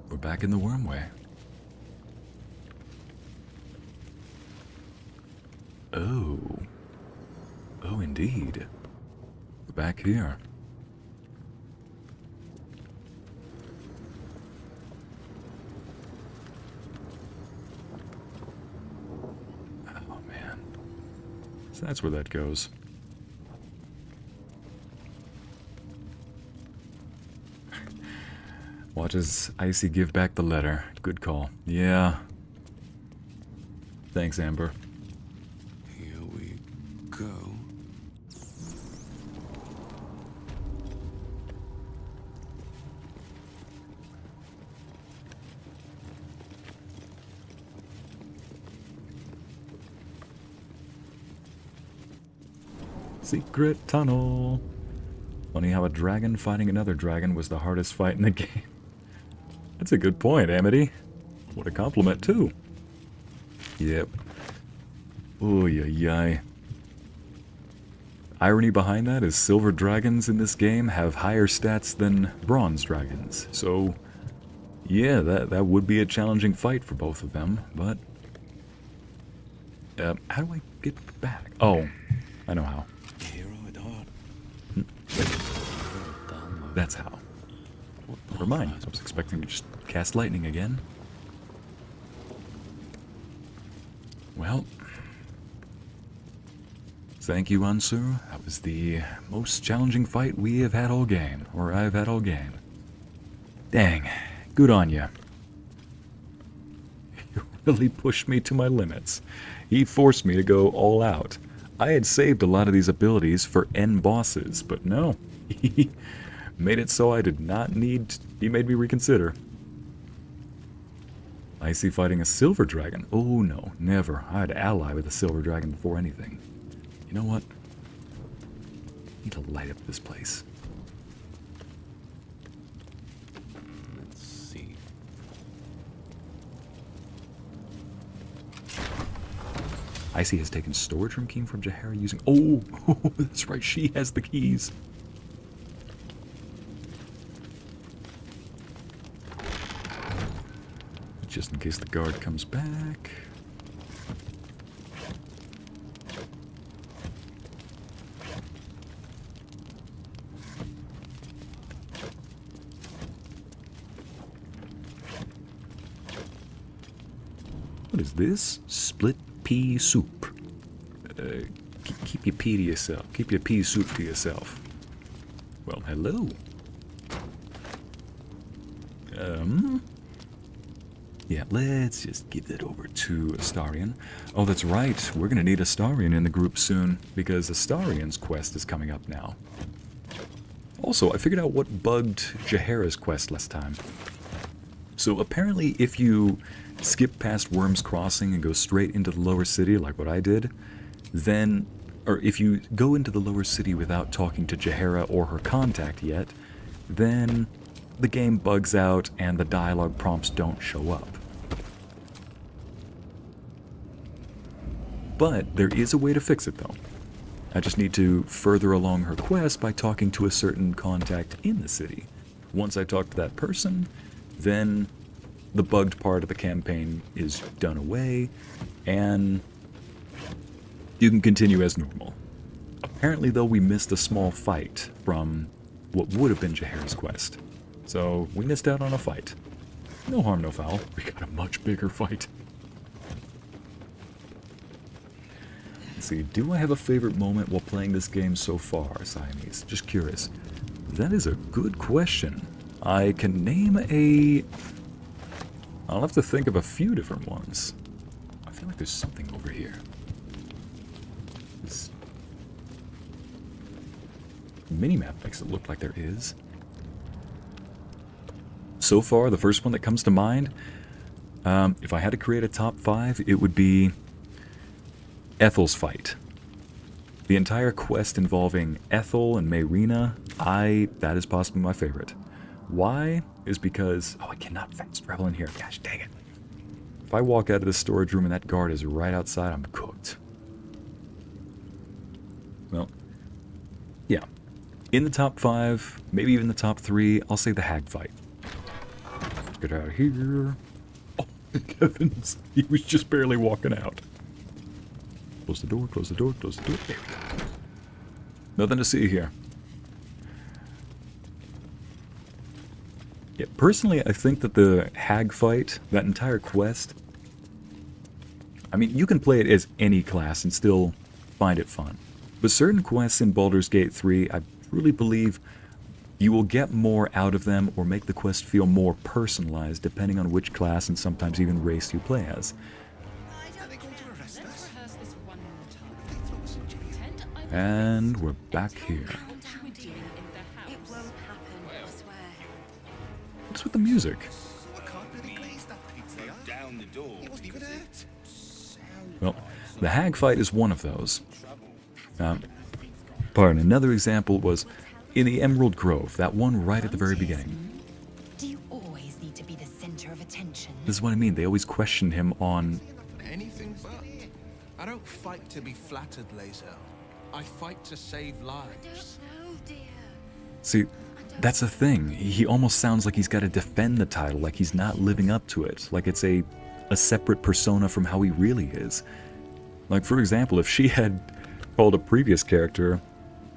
We're back in the Wormway. Oh. Oh, indeed. We're back here. Oh, man. So that's where that goes. Watch as Icy give back the letter. Good call. Yeah. Thanks, Amber. Here we go. Secret tunnel. Funny how a dragon fighting another dragon was the hardest fight in the game. That's a good point, Amity. What a compliment, too. Yep. Oh, yay. Irony behind that is silver dragons in this game have higher stats than bronze dragons. So, yeah, that would be a challenging fight for both of them, but... how do I get back? Oh, I know how. That's how. Never mind. I was expecting to just cast lightning again. Well, thank you, Unsur. That was the most challenging fight we have had all game, or I've had all game. Dang, good on ya. You really pushed me to my limits. He forced me to go all out. I had saved a lot of these abilities for end bosses, but no. He made it so I did not need... He made me reconsider. I see fighting a silver dragon. Oh no, never. I'd ally with a silver dragon before anything. You know what? I need to light up this place. Let's see. Icy has taken storage room key from Jaheira using... Oh, that's right, she has the keys. Just in case the guard comes back. What is this? Split pea soup. Keep your pea to yourself. Keep your pea soup to yourself. Well, hello. Yeah, let's just give that over to Astarion. Oh, that's right. We're going to need Astarion in the group soon, because Astarion's quest is coming up now. Also, I figured out what bugged Jaheira's quest last time. So apparently if you skip past Worm's Crossing and go straight into the lower city, like what I did, then... Or if you go into the lower city without talking to Jaheira or her contact yet, then the game bugs out and the dialogue prompts don't show up. But there is a way to fix it, though. I just need to further along her quest by talking to a certain contact in the city. Once I talk to that person, then the bugged part of the campaign is done away, and you can continue as normal. Apparently, though, we missed a small fight from what would have been Jaheira's quest. So, we missed out on a fight. No harm, no foul. We got a much bigger fight. Let's see, do I have a favorite moment while playing this game so far, Siamese? Just curious. That is a good question. I can name a... I'll have to think of a few different ones. I feel like there's something over here. This minimap makes it look like there is. So far, the first one that comes to mind, if I had to create a top 5, it would be Ethel's fight. The entire quest involving Ethel and Mayrina, that is possibly my favorite. Why? Is because, I cannot fast travel in here. Gosh, dang it. If I walk out of this storage room and that guard is right outside, I'm cooked. Well, yeah. In the top 5, maybe even the top 3, I'll say the hag fight. Let's get out of here. Oh, heavens. He was just barely walking out. Close the door, close the door, close the door. There we go. Nothing to see here. Yeah, personally, I think that the hag fight, that entire quest, I mean, you can play it as any class and still find it fun. But certain quests in Baldur's Gate 3, I truly believe you will get more out of them or make the quest feel more personalized depending on which class and sometimes even race you play as. And we're back here. What's with the music? Well, the hag fight is one of those. Pardon, another example was in the Emerald Grove, that one right at the very beginning. Do you always need to be the center of attention? This is what I mean. They always question him on... Anything but. I don't fight to be flattered, Lae'zel. I fight to save lives. See, that's the thing. He almost sounds like he's got to defend the title, like he's not living up to it, like it's a separate persona from how he really is. Like, for example, if she had called a previous character,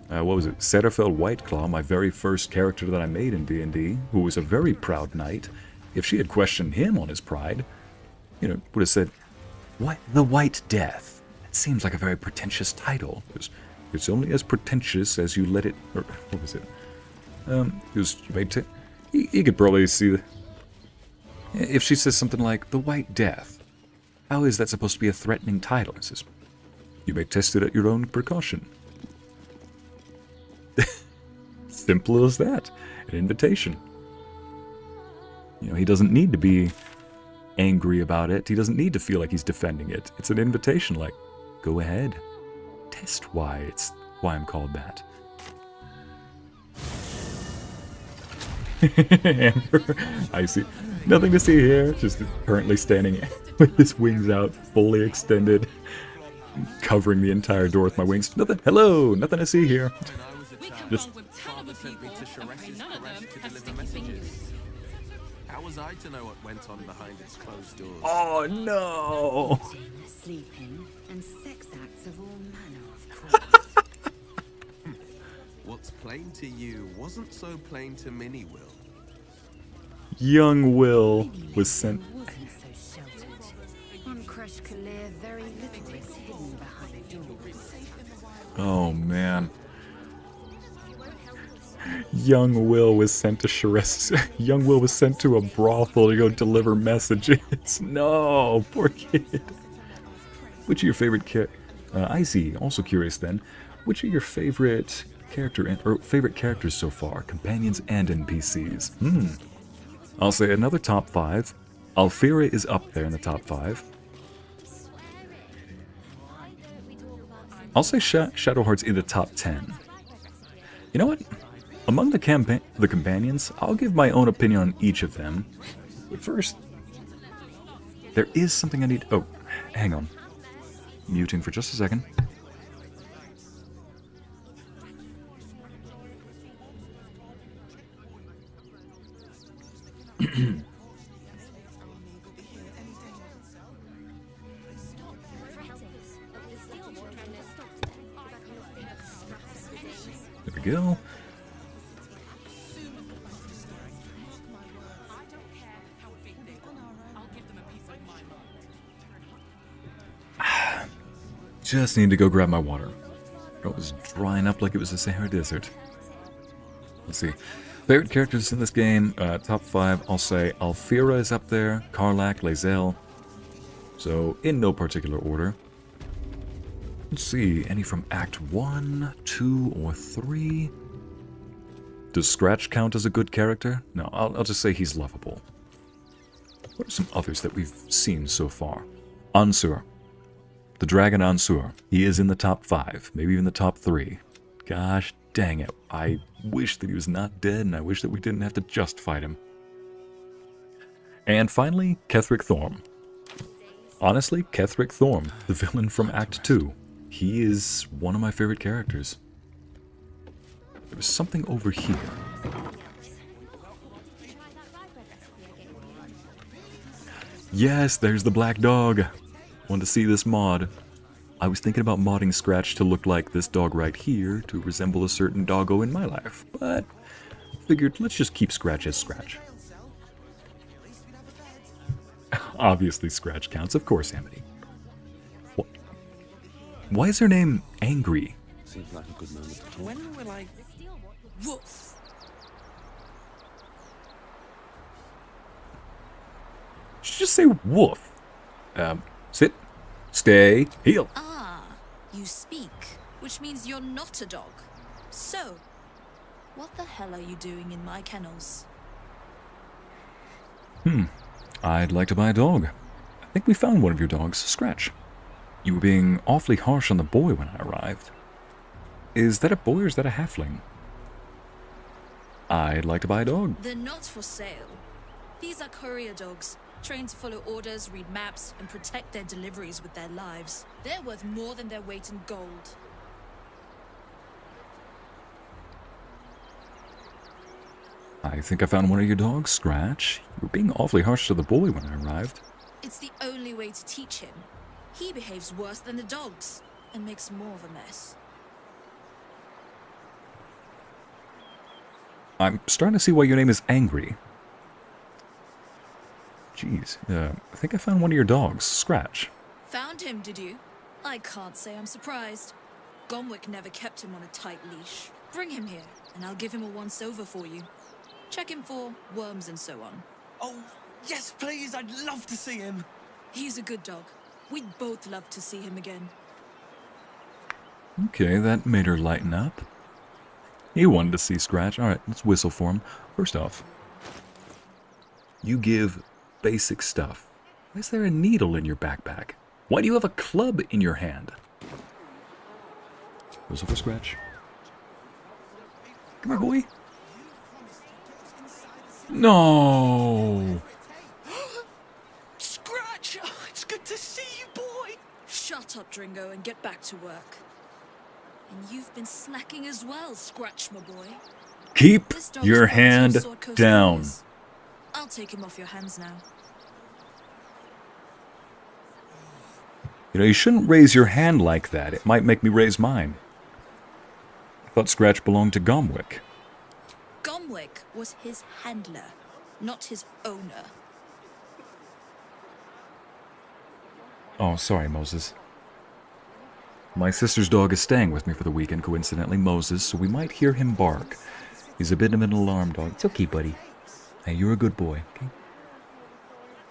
what was it, Setterfeld Whiteclaw, my very first character that I made in D&D, who was a very proud knight, if she had questioned him on his pride, you know, would have said, "What? The White Death? That seems like a very pretentious title. It's only as pretentious as you let it..." Or, what was it? You could probably see the... If she says something like, "The White Death," how is that supposed to be a threatening title? It says, "You may test it at your own precaution." Simple as that. An invitation. You know, he doesn't need to be angry about it. He doesn't need to feel like he's defending it. It's an invitation, like, go ahead. Test why I'm called that. Amber, I see. Nothing to see here. Just currently standing with his wings out, fully extended, covering the entire door with my wings. Nothing. Hello. Nothing to see here. Just. Father sent me to Sharesh's Caress to deliver messages. How was I to know what went on behind its closed doors? Oh no! Sleeping and sex acts of all manner, of course. What's plain to you wasn't so plain to Minnie, Wyll. Young Wyll was sent. Wasn't so sheltered. On Crush Kalir, very little is hidden behind doors. Oh man. Young Wyll was sent to Sharess. Young Wyll was sent to a brothel to go deliver messages. No, poor kid. Which are your favorite Icy, also curious then. Which are your favorite favorite characters so far? Companions and NPCs. I'll say another top 5. Alfira is up there in the top 5. I'll say Shadowheart's in the top 10. You know what? Among the companions, I'll give my own opinion on each of them. But first, there is something I need... Oh, hang on. Muting for just a second. There we go. Just need to go grab my water. It was drying up like it was a Sahara Desert. Let's see. Favorite characters in this game, top 5, I'll say Alfira is up there, Karlach, Lae'zel. So, in no particular order. Let's see, any from Act 1, 2, or 3? Does Scratch count as a good character? No, I'll just say he's lovable. What are some others that we've seen so far? Ansur. The Dragon Ansur. He is in the top 5, maybe even the top 3. Gosh dang it. I wish that he was not dead, and I wish that we didn't have to just fight him. And finally, Ketheric Thorm. Honestly, Ketheric Thorm, the villain from Act 2. He is one of my favorite characters. There was something over here. Yes, there's the black dog. Want to see this mod. I was thinking about modding Scratch to look like this dog right here to resemble a certain doggo in my life, but figured let's just keep Scratch as Scratch. Obviously Scratch counts, of course, Amity. What? Why is her name Angry? Seems like a good moment to talk. When will I... Woof! She just say woof. Sit, stay, heel. Ah, you speak, which means you're not a dog. So, what the hell are you doing in my kennels? I'd like to buy a dog. I think we found one of your dogs, Scratch. You were being awfully harsh on the boy when I arrived. Is that a boy or is that a halfling? I'd like to buy a dog. They're not for sale. These are courier dogs, trained to follow orders, read maps, and protect their deliveries with their lives. They're worth more than their weight in gold. I think I found one of your dogs, Scratch. You were being awfully harsh to the boy when I arrived. It's the only way to teach him. He behaves worse than the dogs, and makes more of a mess. I'm starting to see why your name is Angry. Jeez, I think I found one of your dogs, Scratch. Found him, did you? I can't say I'm surprised. Gomwick never kept him on a tight leash. Bring him here, and I'll give him a once-over for you. Check him for worms and so on. Oh, yes, please. I'd love to see him. He's a good dog. We'd both love to see him again. Okay, that made her lighten up. He wanted to see Scratch. Alright, let's whistle for him. First off, you give basic stuff. Why is there a needle in your backpack? Why do you have a club in your hand? Whistle for Scratch. Come here, boy. No! Scratch! Oh, it's good to see you, boy! Shut up, Dringo, and get back to work. And you've been slacking as well, Scratch, my boy. Keep This dog your is part of hand Sword Coast down. Warriors. I'll take him off your hands now. You know, you shouldn't raise your hand like that. It might make me raise mine. I thought Scratch belonged to Gomwick. Gomwick was his handler, not his owner. Oh, sorry, Moses. My sister's dog is staying with me for the weekend, coincidentally, Moses, so we might hear him bark. He's a bit of an alarm dog. It's okay, buddy. Hey, you're a good boy, okay?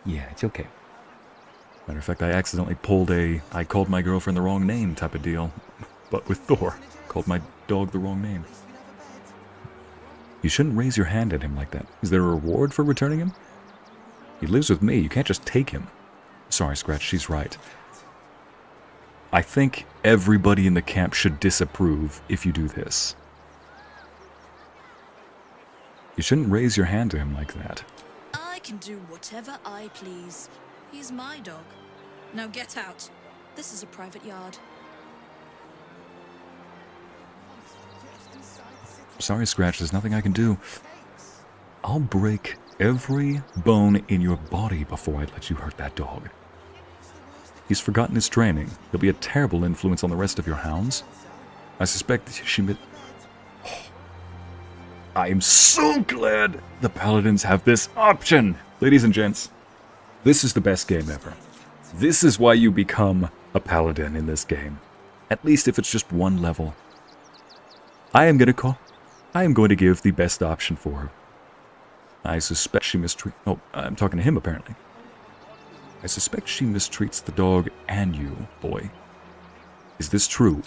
Yeah, it's okay. Matter of fact, I accidentally pulled I called my girlfriend the wrong name type of deal. But with Thor. Called my dog the wrong name. You shouldn't raise your hand at him like that. Is there a reward for returning him? He lives with me. You can't just take him. Sorry, Scratch, she's right. I think everybody in the camp should disapprove if you do this. You shouldn't raise your hand to him like that. I can do whatever I please. He's my dog. Now get out. This is a private yard. Sorry, Scratch, there's nothing I can do. I'll break every bone in your body before I let you hurt that dog. He's forgotten his training. He'll be a terrible influence on the rest of your hounds. I suspect she I am so glad the Paladins have this option. Ladies and gents, this is the best game ever. This is why you become a Paladin in this game. At least if it's just one level. I am going to give the best option for her. I suspect she mistreats... Oh, I'm talking to him, apparently. I suspect she mistreats the dog and you, boy. Is this true?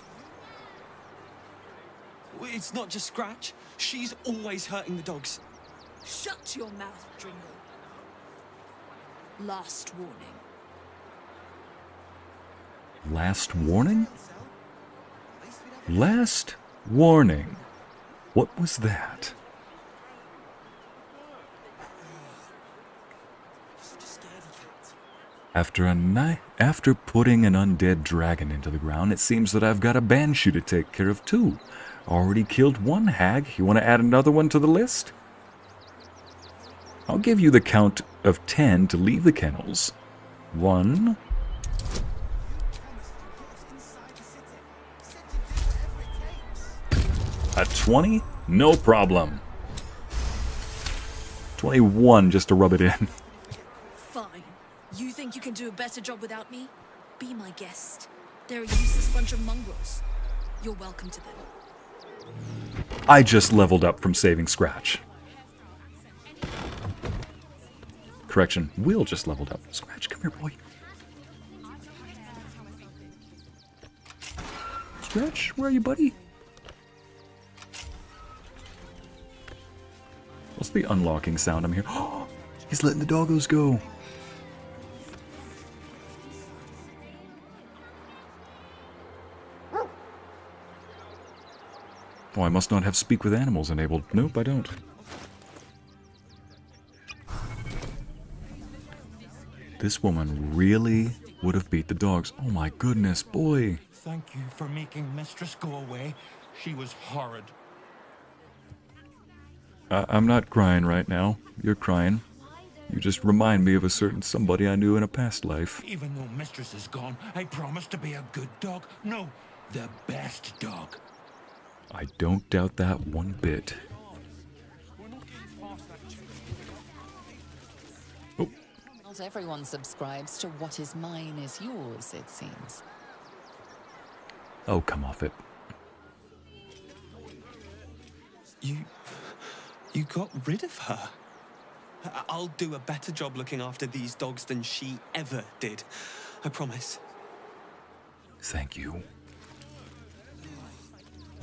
It's not just Scratch. She's always hurting the dogs. Shut your mouth, Dringo. Last warning. Last warning? Last warning. What was that? After putting an undead dragon into the ground, it seems that I've got a banshee to take care of too. Already killed one hag. You want to add another one to the list? I'll give you the count of 10 to leave the kennels. 1. A 20? No problem. 21 just to rub it in. Fine. You think you can do a better job without me? Be my guest. They're a useless bunch of mongrels. You're welcome to them. I just leveled up from saving Scratch. Correction, Wyll just leveled up. Scratch, come here, boy. Scratch, where are you, buddy? What's the unlocking sound I'm here? Oh, he's letting the doggos go. Oh, I must not have speak with animals enabled. Nope, I don't. This woman really would have beat the dogs. Oh my goodness, boy. Thank you for making Mistress go away. She was horrid. I'm not crying right now. You're crying. You just remind me of a certain somebody I knew in a past life. Even though Mistress is gone, I promise to be a good dog. No, the best dog. I don't doubt that one bit. Oh. Not everyone subscribes to what is mine is yours, it seems. Oh, come off it. You got rid of her. I'll do a better job looking after these dogs than she ever did. I promise. Thank you.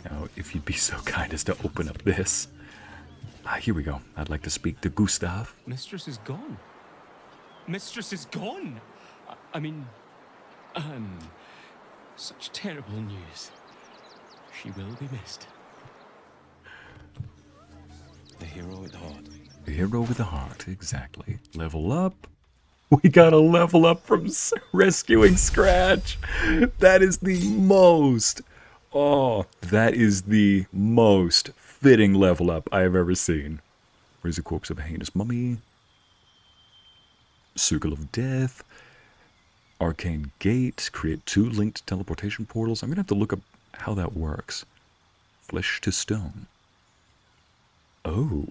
Now, if you'd be so kind as to open up this. Here we go. I'd like to speak to Gustav. Mistress is gone. Mistress is gone! I mean, such terrible news. She will be missed. The hero with heart. The hero with a heart, exactly. Level up. We got a level up from rescuing Scratch. That is the most... Oh, that is the most fitting level up I have ever seen. Raise the corpse of a heinous mummy. Circle of Death. Arcane Gate. Create 2 linked teleportation portals. I'm going to have to look up how that works. Flesh to stone. Oh.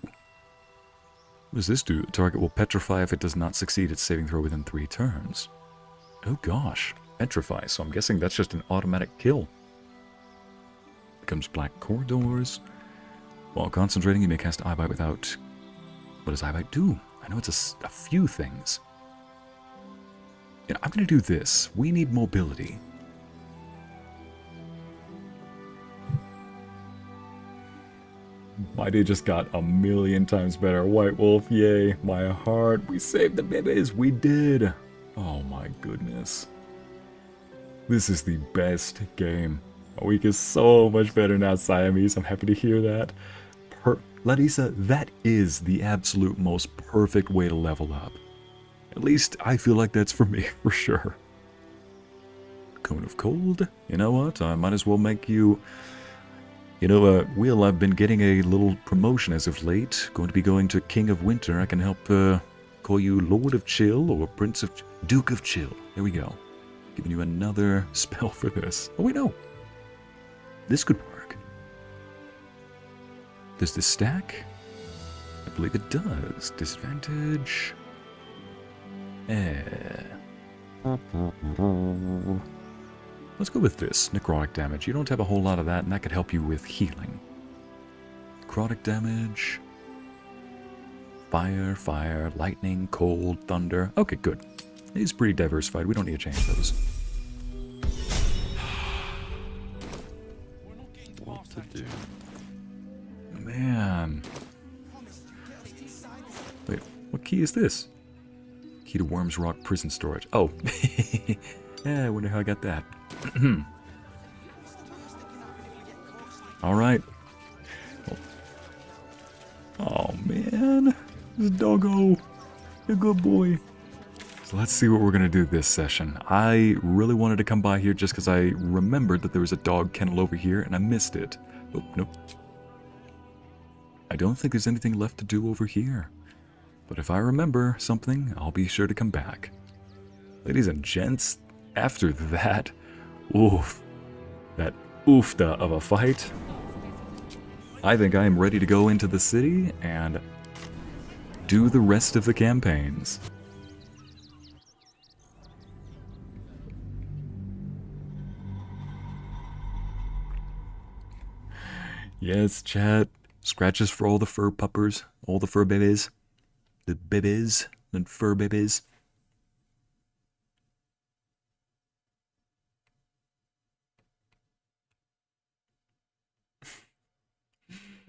What does this do? The target will petrify if it does not succeed its saving throw within 3 turns. Oh gosh. Petrify. So I'm guessing that's just an automatic kill. Becomes black corridors. While concentrating, you may cast Eyebite without... What does Eyebite do? I know it's a few things. Yeah, I'm going to do this. We need mobility. My day just got a million times better. White Wolf, yay. My heart. We saved the babies. We did. Oh my goodness. This is the best game. My week is so much better now, Siamese. I'm happy to hear that. Lae'zel, that is the absolute most perfect way to level up. At least I feel like that's for me, for sure. Cone of Cold. You know what? I might as well make you... You know, Wyll, I've been getting a little promotion as of late. Going to be going to King of Winter. I can help call you Lord of Chill or Prince of... Duke of Chill. There we go. Giving you another spell for this. Oh, wait, no. This could work. Does this stack? I believe it does. Disadvantage. Let's go with this. Necrotic damage. You don't have a whole lot of that, and that could help you with healing. Necrotic damage. Fire, fire, lightning, cold, thunder. Okay, good. It's pretty diversified. We don't need to change those. What to do? Man. Wait, what key is this? Key to Worms Rock Prison Storage. Oh. Yeah, I wonder how I got that. Alright. Oh, man. This doggo. A good boy. So let's see what we're going to do this session. I really wanted to come by here just because I remembered that there was a dog kennel over here and I missed it. Oh, nope. I don't think there's anything left to do over here. But if I remember something, I'll be sure to come back. Ladies and gents, after that, oof, that oofta of a fight, I think I am ready to go into the city and do the rest of the campaigns. Yes, chat. Scratches for all the fur puppers, all the fur babies. The babies and fur babies.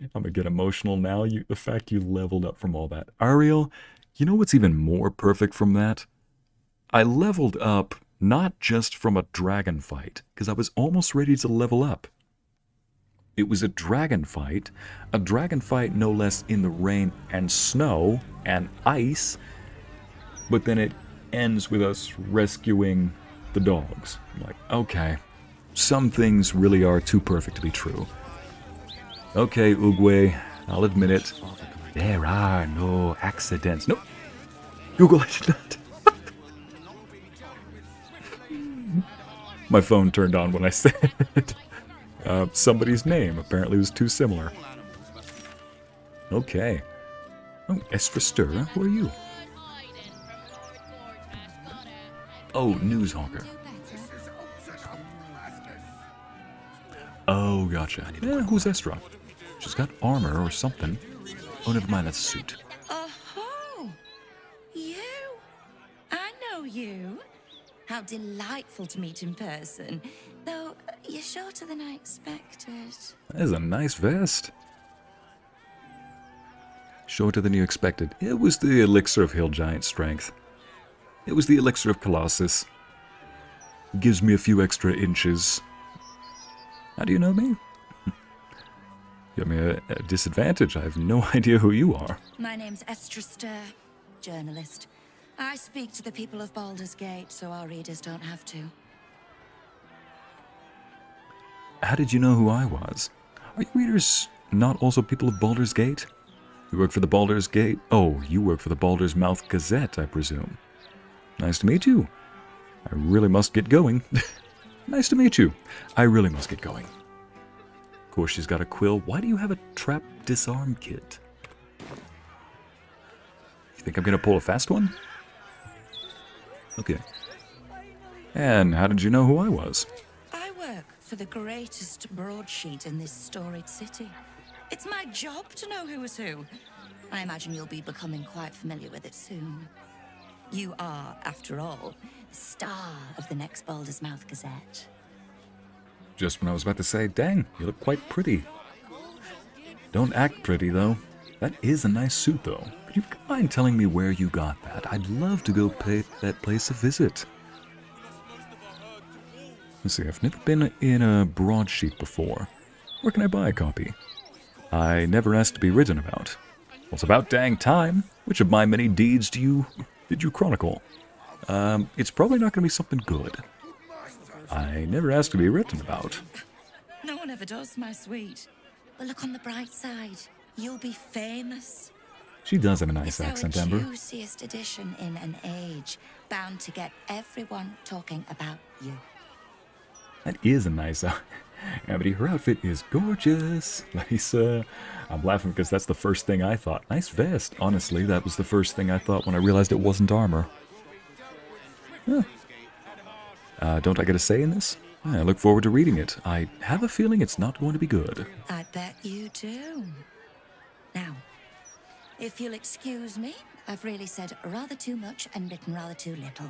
I'm gonna get emotional now. The fact you leveled up from all that. Ariel, you know what's even more perfect from that? I leveled up not just from a dragon fight, because I was almost ready to level up. It was a dragon fight no less in the rain and snow and ice, but then it ends with us rescuing the dogs. I'm like, okay, some things really are too perfect to be true. Okay, Oogway, I'll admit it. There are no accidents. Nope. Google, I did not. My phone turned on when I said somebody's name. Apparently it was too similar. Okay. Oh, Estrastura, who are you? Oh, Newshawker. Oh, gotcha. Yeah, who's Estra? She's got armor or something. Oh, never mind, that's a suit. Oh, you? I know you. How delightful to meet in person. Though, you're shorter than I expected. That is a nice vest. Shorter than you expected. It was the elixir of hill giant strength. It was the elixir of Colossus. Gives me a few extra inches. How do you know me? Got me a disadvantage. I have no idea who you are. My name's Estrastur, journalist. I speak to the people of Baldur's Gate, so our readers don't have to. How did you know who I was? Are your readers not also people of Baldur's Gate? You work for the Baldur's Gate? Oh, you work for the Baldur's Mouth Gazette, I presume. Nice to meet you. I really must get going. Nice to meet you. I really must get going. Of course, she's got a quill. Why do you have a trap disarm kit? You think I'm gonna pull a fast one? Okay. And how did you know who I was? I work for the greatest broadsheet in this storied city. It's my job to know who is who. I imagine you'll be becoming quite familiar with it soon. You are, after all, the star of the next Baldur's Mouth Gazette. Just when I was about to say, dang, you look quite pretty. Don't act pretty, though. That is a nice suit, though. Could you mind telling me where you got that? I'd love to go pay that place a visit. Let's see, I've never been in a broadsheet before. Where can I buy a copy? I never asked to be written about. Well, it's about dang time. Which of my many deeds did you chronicle? It's probably not going to be something good. I never asked to be written about. No one ever does, my sweet. But look on the bright side. You'll be famous. She does have a nice accent, It's our Amber. juiciest edition in an age bound to get everyone talking about you. That is a nice Amity, her outfit is gorgeous. Lisa. I'm laughing because that's the first thing I thought. Nice vest. Honestly, that was the first thing I thought when I realized it wasn't armor. Huh. Don't I get a say in this? I look forward to reading it. I have a feeling it's not going to be good. I bet you do. Now, if you'll excuse me, I've really said rather too much and written rather too little.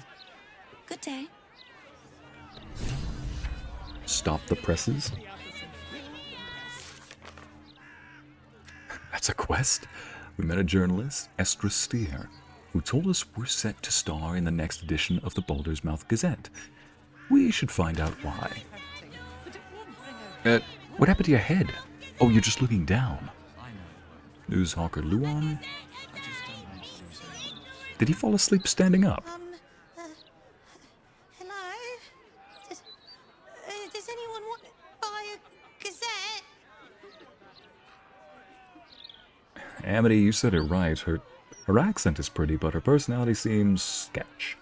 Good day. Stop the presses. That's a quest. We met a journalist, Estrastur, who told us we're set to star in the next edition of the Baldur's Mouth Gazette. We should find out why. What happened to your head? Oh, you're just looking down. Newshawker Luon? Did he fall asleep standing up? Hello? Does anyone want to buy a gazette? Amity, you said it right. Her accent is pretty, but her personality seems sketch.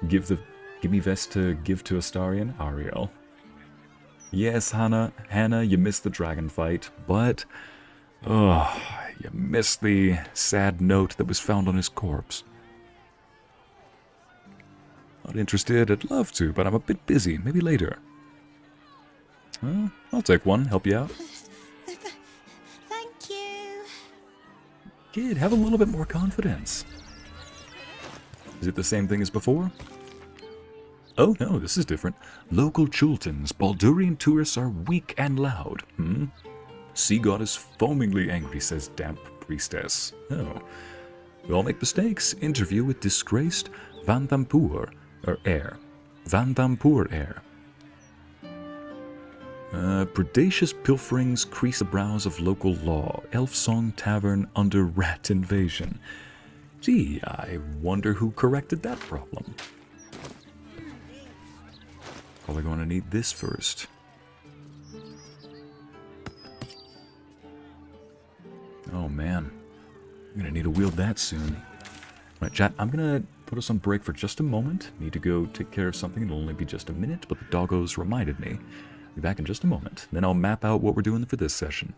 Give me vest to give to Astarion, Ariel. Yes, Hannah, you missed the dragon fight, but you missed the sad note that was found on his corpse. Not interested, I'd love to, but I'm a bit busy, maybe later. I'll take one, help you out. Thank you. Kid, have a little bit more confidence. Is it the same thing as before? Oh no, this is different. Local Chultans, Baldurian tourists are weak and loud. Sea goddess foamingly angry, says damp priestess. Oh. We all make mistakes. Interview with disgraced Vanthampur heir. Predacious pilferings crease the brows of local law. Elf Song Tavern under rat invasion. Gee, I wonder who corrected that problem. Probably going to need this first. Oh man, I'm going to need to wield that soon. Alright, chat, I'm going to put us on break for just a moment. Need to go take care of something. It'll only be just a minute, but the doggos reminded me. Be back in just a moment. Then I'll map out what we're doing for this session.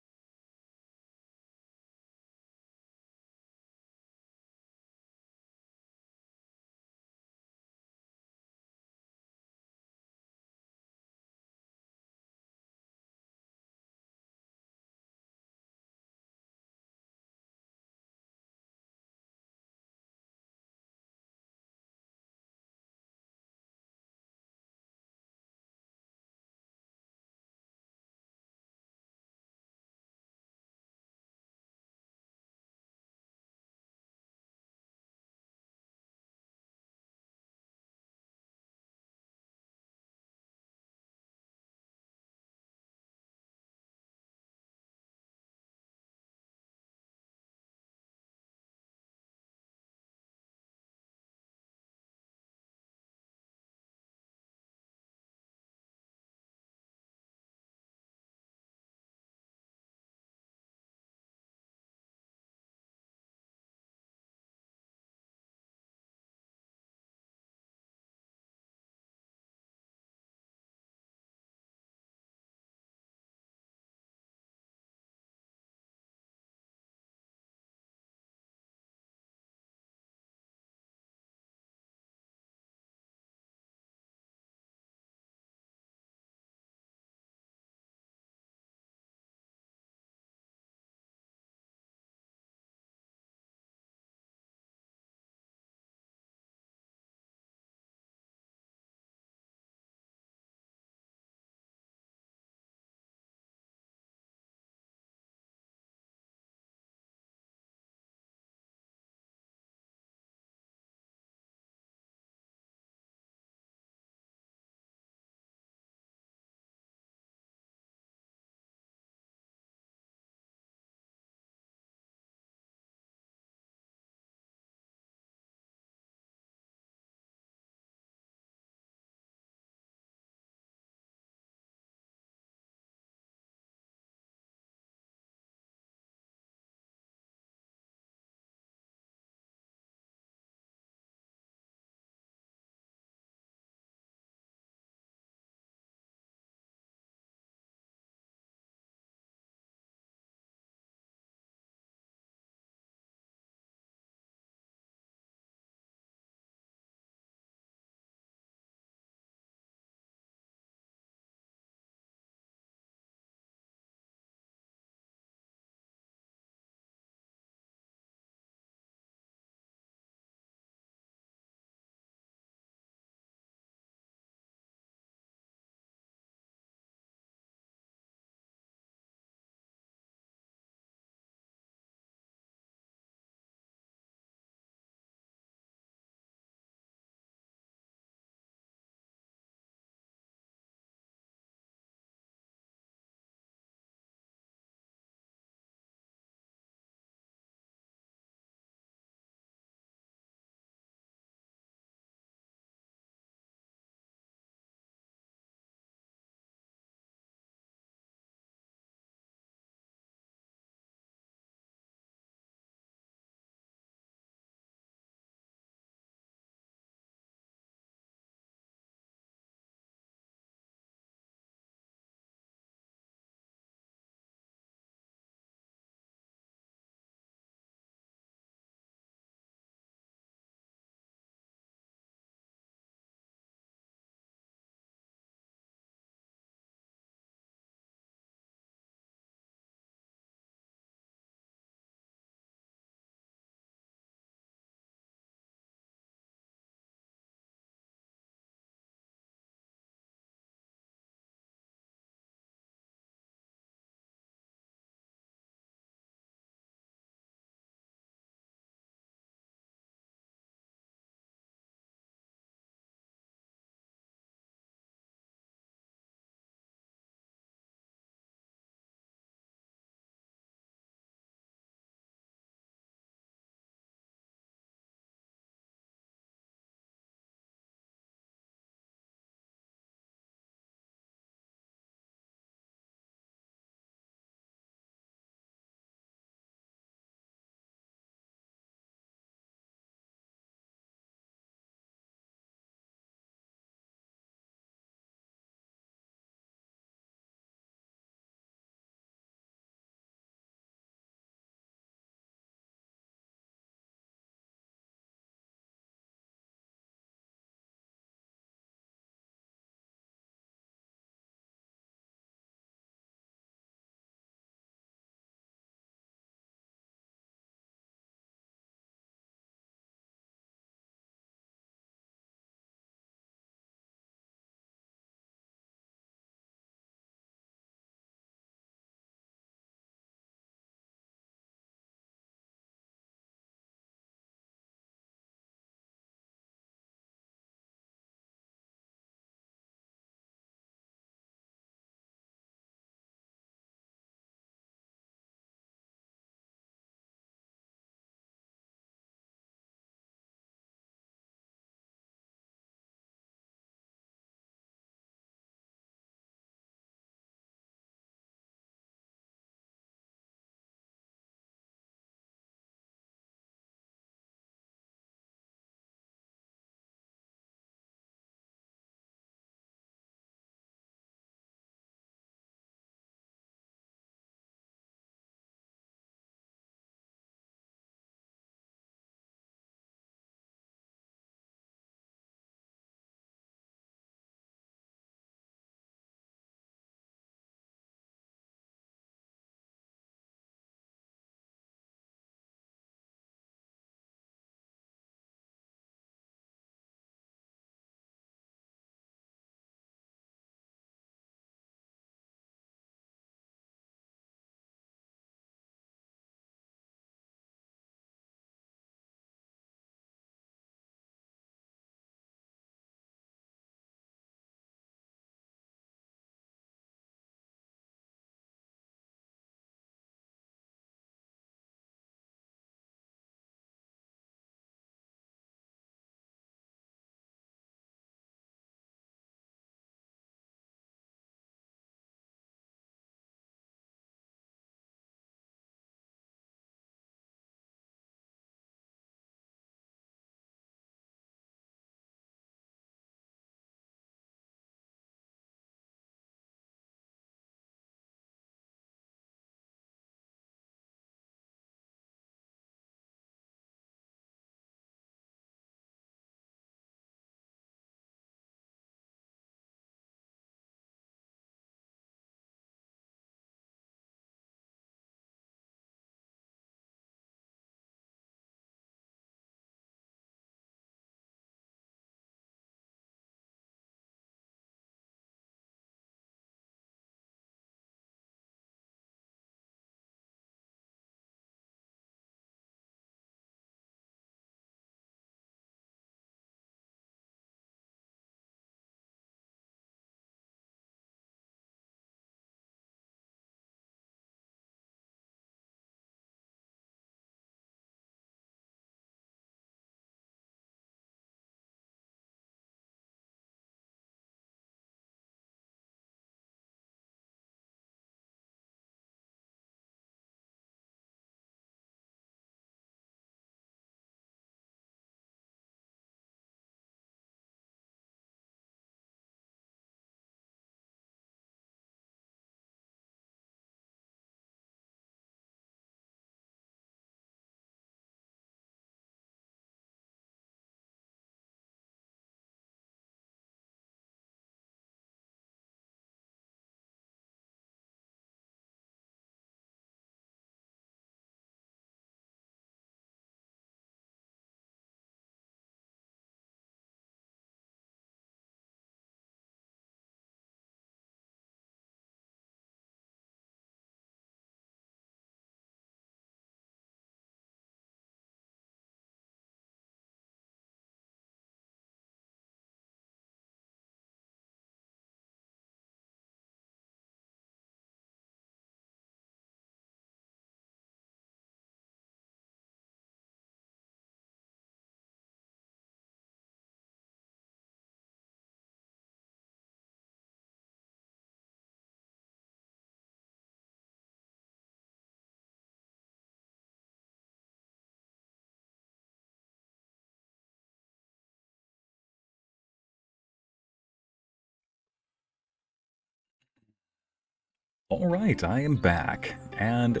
Alright, I am back, and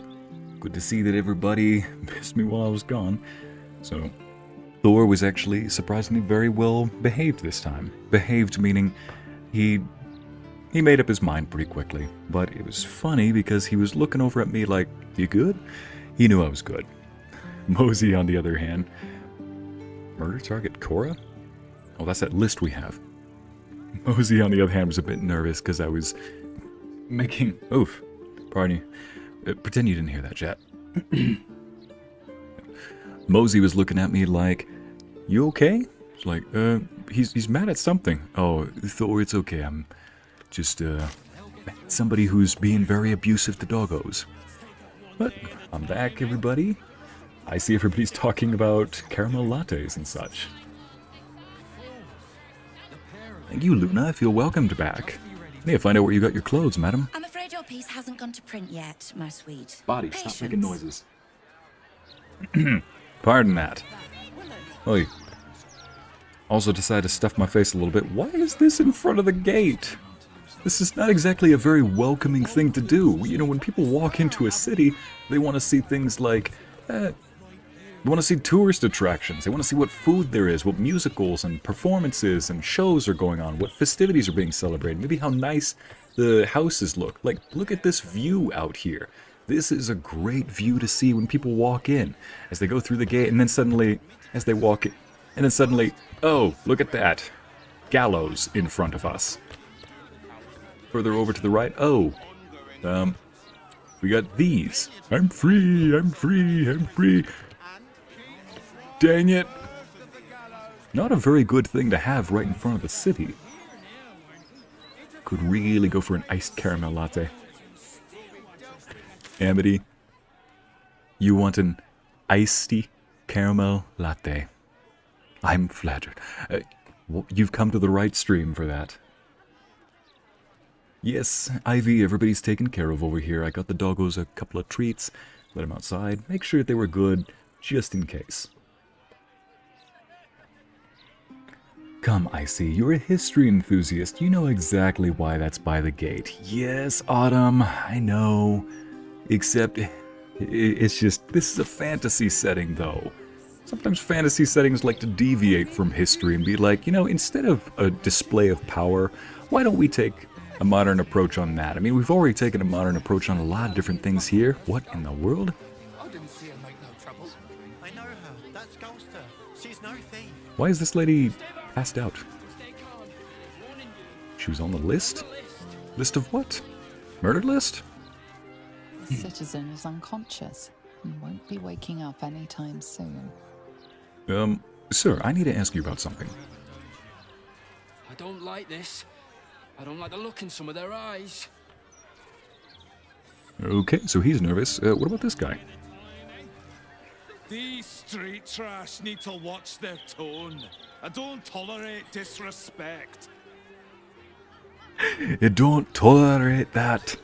good to see that everybody missed me while I was gone. So, Thor was actually surprisingly very well behaved this time. Behaved meaning he made up his mind pretty quickly, but it was funny because he was looking over at me like, "You good?" He knew I was good. Mosey, on the other hand, murder target Cora? Oh, that's that list we have. Mosey, on the other hand, was a bit nervous because I was making... Oof. Pardon you. Pretend you didn't hear that, chat. Mosey was looking at me like, "You okay?" It's like, he's mad at something. "Oh, Thor, it's okay. I'm just, somebody who's being very abusive to doggos." But I'm back, everybody. I see everybody's talking about caramel lattes and such. Thank you, Luna. I feel welcomed back. May I find out where you got your clothes, madam? I'm afraid your piece hasn't gone to print yet, my sweet. Body, stop making noises. Pardon that. Oi. Also decided to stuff my face a little bit. Why is this in front of the gate? This is not exactly a very welcoming thing to do. You know, when people walk into a city, they want to see things like... they want to see tourist attractions. They want to see what food there is, what musicals and performances and shows are going on, what festivities are being celebrated, maybe how nice the houses look. Like, look at this view out here. This is a great view to see when people walk in, as they go through the gate, and then suddenly, as they walk in, and then suddenly, oh, look at that. Gallows in front of us. Further over to the right, oh, we got these. I'm free, I'm free, I'm free. Dang it. Not a very good thing to have right in front of the city. Could really go for an iced caramel latte. Amity, you want an icedy caramel latte. I'm flattered. You've come to the right stream for that. Yes, Ivy, everybody's taken care of over here. I got the doggos a couple of treats. Let them outside. Make sure they were good, just in case. Come, Icy, you're a history enthusiast. You know exactly why that's by the gate. Yes, Autumn, I know. Except, it's just, this is a fantasy setting, though. Sometimes fantasy settings like to deviate from history and be like, you know, instead of a display of power, why don't we take a modern approach on that? I mean, we've already taken a modern approach on a lot of different things here. What in the world? I didn't see her make no trouble. I know her. That's Ghoster. She's no thief. Why is this lady passed out? She was on the list? List of what? Murdered list? The citizen is unconscious and won't be waking up anytime soon. Sir, I need to ask you about something. I don't like this. I don't like the look in some of their eyes. Okay, so he's nervous. What about this guy? These street trash need to watch their tone. I don't tolerate disrespect. You don't tolerate that.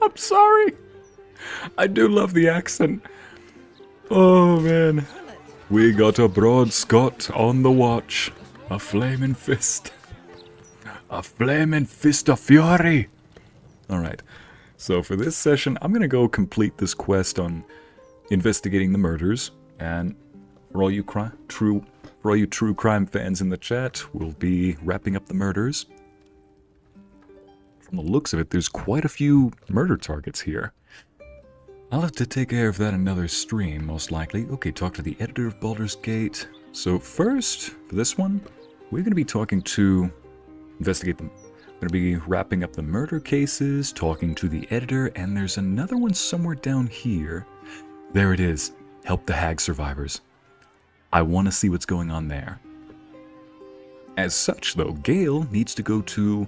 I'm sorry. I do love the accent. Oh, man. We got a broad Scot on the watch. A flaming fist. A flaming fist of fury. Alright. So for this session, I'm going to go complete this quest on investigating the murders. And for all you true crime fans in the chat, we'll be wrapping up the murders. From the looks of it, there's quite a few murder targets here. I'll have to take care of that another stream, most likely. Okay, talk to the editor of Baldur's Gate. So first, for this one, we're going to be talking to... investigate them. We're going to be wrapping up the murder cases, talking to the editor, and there's another one somewhere down here. There it is. Help the hag survivors. I want to see what's going on there. As such, though, Gale needs to go to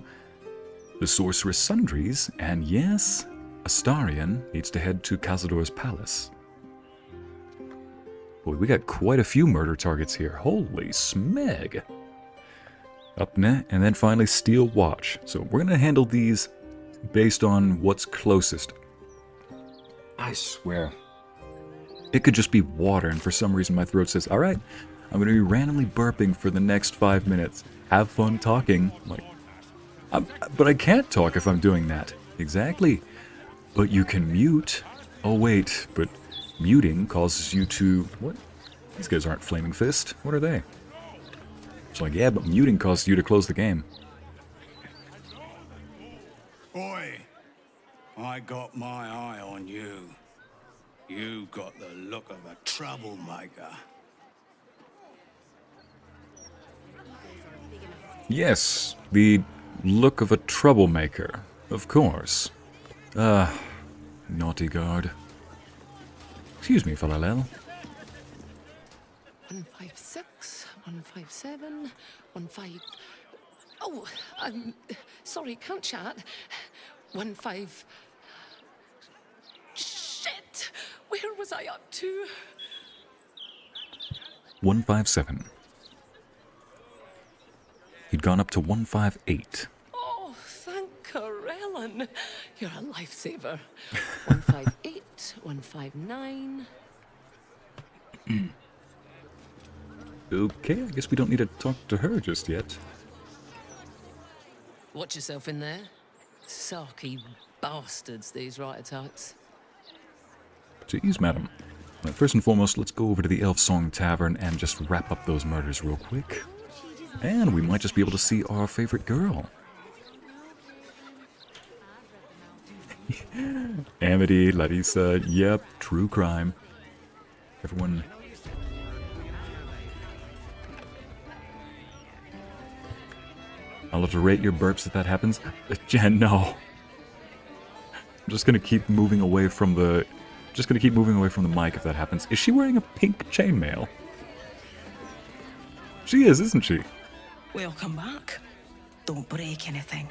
the Sorceress Sundries, and yes, Astarion needs to head to Cazador's palace. Boy, we got quite a few murder targets here. Holy smeg! Up next, and then finally Steel Watch. So we're going to handle these based on what's closest. I swear. It could just be water, and for some reason my throat says, alright, I'm going to be randomly burping for the next 5 minutes. Have fun talking. I'm like, But I can't talk if I'm doing that. Exactly. But you can mute. Oh, wait. But muting causes you to... What? These guys aren't Flaming Fist. What are they? It's like, yeah, but muting causes you to close the game. Boy, I got my eye on you. You got the look of a troublemaker. Yes, the look of a troublemaker. Of course. Naughty guard. Excuse me, fellow Lae'zel. 156, 157, 15... Oh, sorry, can't chat. 15... Shit! Where was I up to? 157. He'd gone up to 158. Oh, thank Karlach. You're a lifesaver. 158, 159... Okay, I guess we don't need to talk to her just yet. Watch yourself in there. Sarky bastards, these right-attacks. Jeez, madam. First and foremost, let's go over to the Elf Song Tavern and just wrap up those murders real quick. And we might just be able to see our favorite girl. Amity, Larissa, yep, true crime. Everyone... I'll have to rate your burps if that happens. Jen, no. I'm just gonna keep moving away from the... mic if that happens. Is she wearing a pink chainmail? She is, isn't she? Welcome back. Don't break anything.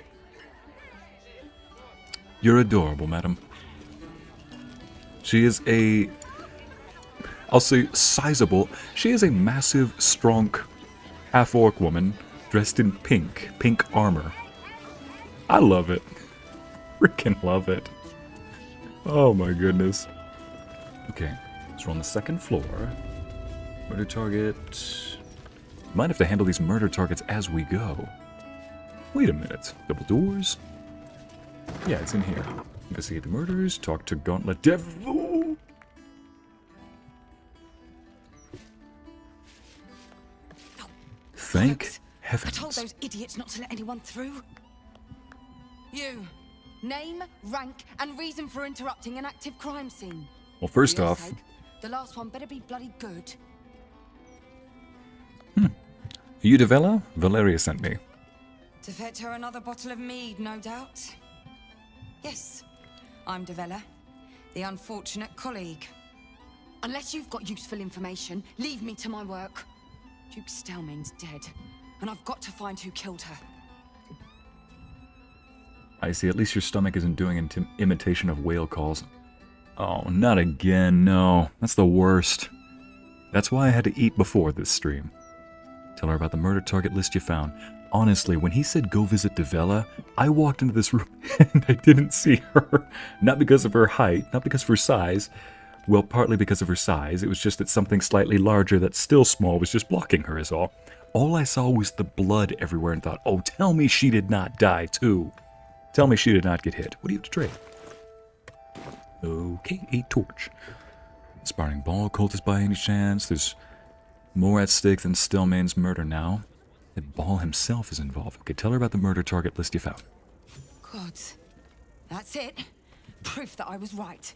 You're adorable, madam. She is a... I'll say sizable. She is a massive, strong, half-orc woman dressed in pink armor. I love it. Freaking love it. Oh my goodness. Okay, so we're on the second floor. Murder target. Might have to handle these murder targets as we go. Wait a minute. Double doors? Yeah, it's in here. Investigate the murders, talk to Gauntlet Devil. Thank heavens. I told those idiots not to let anyone through. You. Name, rank, and reason for interrupting an active crime scene. Well, first For your off... sake, the last one better be bloody good. Are you Devella? Valeria sent me. To fetch her another bottle of mead, no doubt. Yes, I'm Devella, the unfortunate colleague. Unless you've got useful information, leave me to my work. Duke Stelmane's dead, and I've got to find who killed her. I see, at least your stomach isn't doing an imitation of whale calls. Oh, not again, no. That's the worst. That's why I had to eat before this stream. Tell her about the murder target list you found. Honestly, when he said go visit Devella, I walked into this room and I didn't see her. Not because of her height, not because of her size. Well, partly because of her size. It was just that something slightly larger that's still small was just blocking her is all. All I saw was the blood everywhere and thought, oh, tell me she did not die too. Tell me she did not get hit. What do you have to trade? Okay, a torch. Sparring ball cultist by any chance? There's more at stake than Stelmane's murder now. The Ball himself is involved. Okay, tell her about the murder target list you found. God, that's it. Proof that I was right.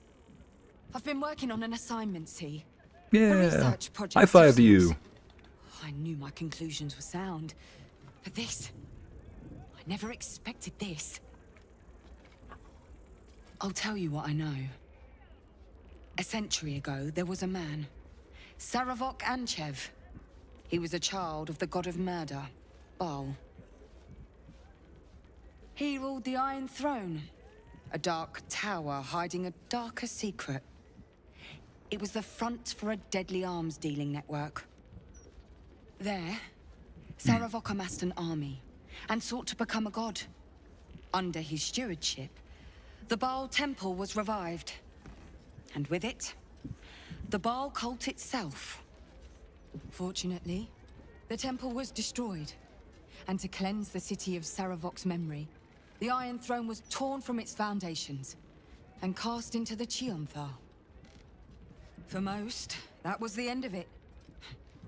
I've been working on an assignment, see? A Yeah. research project. High five of to you. sorts. I knew my conclusions were sound. But this... I never expected this. I'll tell you what I know. A century ago, there was a man. Saravok Anchev. He was a child of the god of murder, Baal. He ruled the Iron Throne, a dark tower hiding a darker secret. It was the front for a deadly arms dealing network. There, Saravok amassed an army and sought to become a god. Under his stewardship, the Baal temple was revived. And with it, the Baal cult itself. Fortunately, the temple was destroyed, and to cleanse the city of Saravok's memory, The Iron Throne was torn from its foundations and cast into the Chionthar. For most, that was the end of it.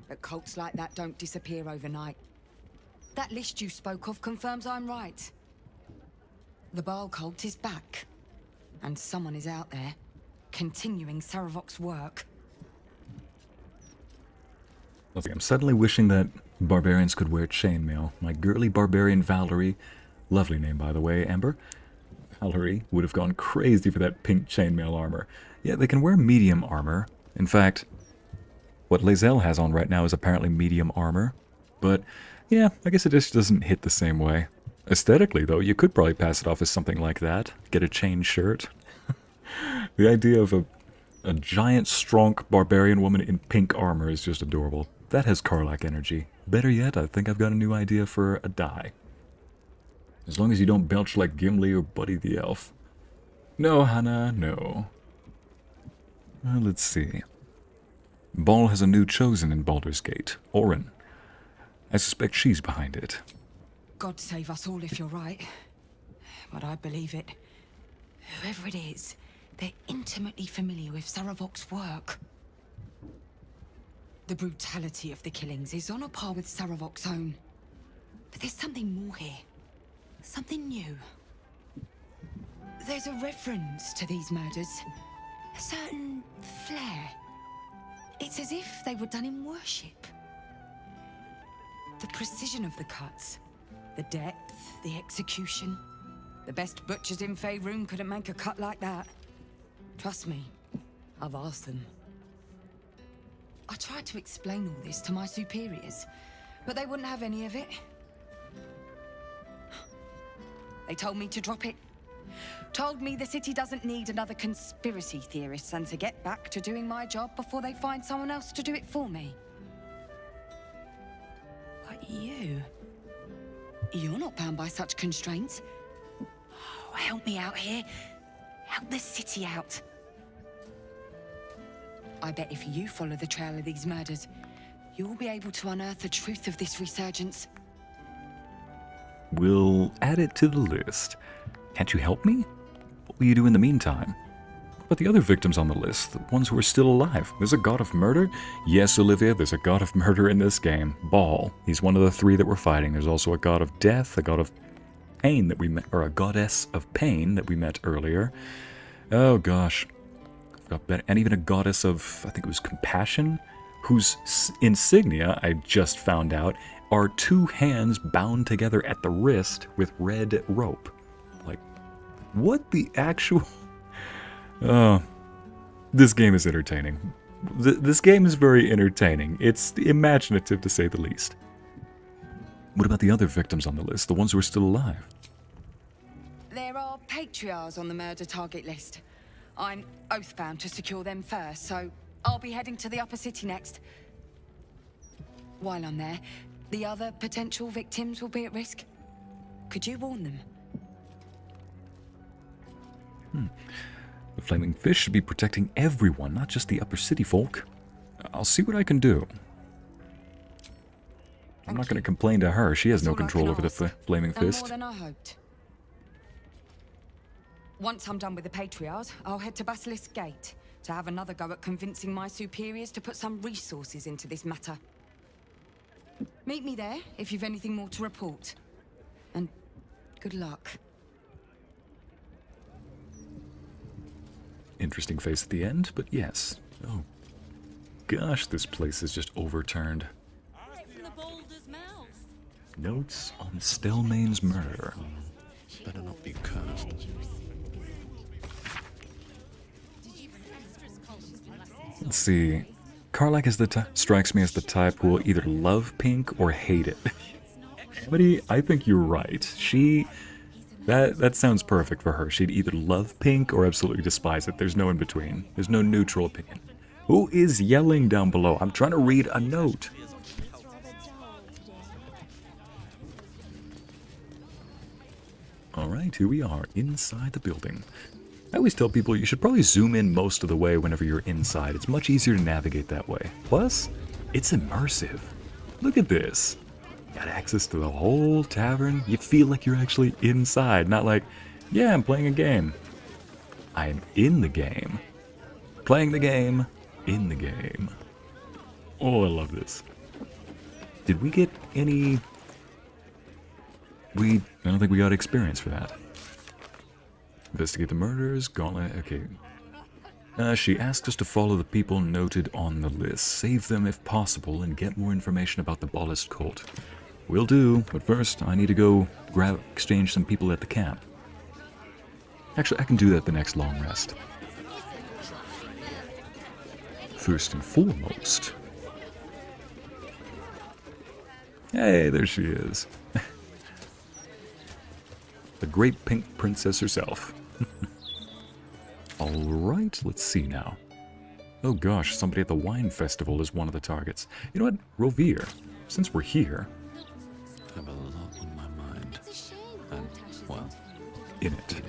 But cults like that don't disappear overnight. That list you spoke of confirms I'm right. The Baal cult is back, and someone is out there, continuing Saravok's work. I'm suddenly wishing that barbarians could wear chainmail. My girly barbarian Valerie, lovely name by the way, Amber, Valerie would have gone crazy for that pink chainmail armor. Yeah, they can wear medium armor. In fact, what Lae'zel has on right now is apparently medium armor. But, yeah, I guess it just doesn't hit the same way. Aesthetically, though, you could probably pass it off as something like that. Get a chain shirt. The idea of a giant, strong barbarian woman in pink armor is just adorable. That has Karlach energy. Better yet, I think I've got a new idea for a dye. As long as you don't belch like Gimli or Buddy the Elf. No, Hannah, no. Let's see. Baal has a new chosen in Baldur's Gate, Orin. I suspect she's behind it. God save us all if you're right. But I believe it. Whoever it is, they're intimately familiar with Saravok's work. The brutality of the killings is on a par with Saravok's own. But there's something more here. Something new. There's a reference to these murders. A certain flair. It's as if they were done in worship. The precision of the cuts. The depth, the execution. The best butchers in Faerun couldn't make a cut like that. Trust me, I've asked them. I tried to explain all this to my superiors, but they wouldn't have any of it. They told me to drop it. Told me the city doesn't need another conspiracy theorist and to get back to doing my job before they find someone else to do it for me. But you're not bound by such constraints. Oh, help me out here. Help the city out. I bet if you follow the trail of these murders, you'll be able to unearth the truth of this resurgence. We'll add it to the list. Can't you help me? What will you do in the meantime? What about the other victims on the list, the ones who are still alive? There's a god of murder? Yes, Olivia, there's a god of murder in this game. Baal. He's one of the three that we're fighting. There's also a god of death, a god of pain that we met, or a goddess of pain that we met earlier. Oh gosh. And even a goddess of, I think it was compassion, whose insignia, I just found out, are two hands bound together at the wrist with red rope. Like, what the actual... Oh, this game is entertaining. This game is very entertaining. It's imaginative to say the least. What about the other victims on the list, the ones who are still alive? There are patriarchs on the murder target list. I'm oathbound to secure them first, so I'll be heading to the upper city next. While I'm there, the other potential victims will be at risk. Could you warn them? The Flaming Fish should be protecting everyone, not just the upper city folk. I'll see what I can do. I'm not going to complain to her. She has no control over the Flaming Fist. More than I hoped. Once I'm done with the Patriarchs, I'll head to Basilisk Gate to have another go at convincing my superiors to put some resources into this matter. Meet me there if you've anything more to report. And good luck. Interesting face at the end, but yes. Oh, gosh, this place is just overturned. Notes on Stelmane's murder. Better not be cursed. Let's see. Karlach is strikes me as the type who will either love pink or hate it. Amity, I think you're right. That sounds perfect for her. She'd either love pink or absolutely despise it. There's no in between. There's no neutral opinion. Who is yelling down below? I'm trying to read a note. Alright, here we are, inside the building. I always tell people you should probably zoom in most of the way whenever you're inside. It's much easier to navigate that way. Plus, it's immersive. Look at this. Got access to the whole tavern. You feel like you're actually inside, not like, yeah, I'm playing a game. I'm in the game. Playing the game, in the game. Oh, I love this. Did we get any... I don't think we got experience for that. Investigate the murders, gauntlet, okay. She asked us to follow the people noted on the list, save them if possible, and get more information about the Ballast cult. Will do, but first I need to go exchange some people at the camp. Actually, I can do that the next long rest. First and foremost... Hey, there she is. The great pink princess herself. Alright, let's see now. Oh gosh, somebody at the wine festival is one of the targets. You know what, Rovere, since we're here... I have a lot on my mind. And, well... In it.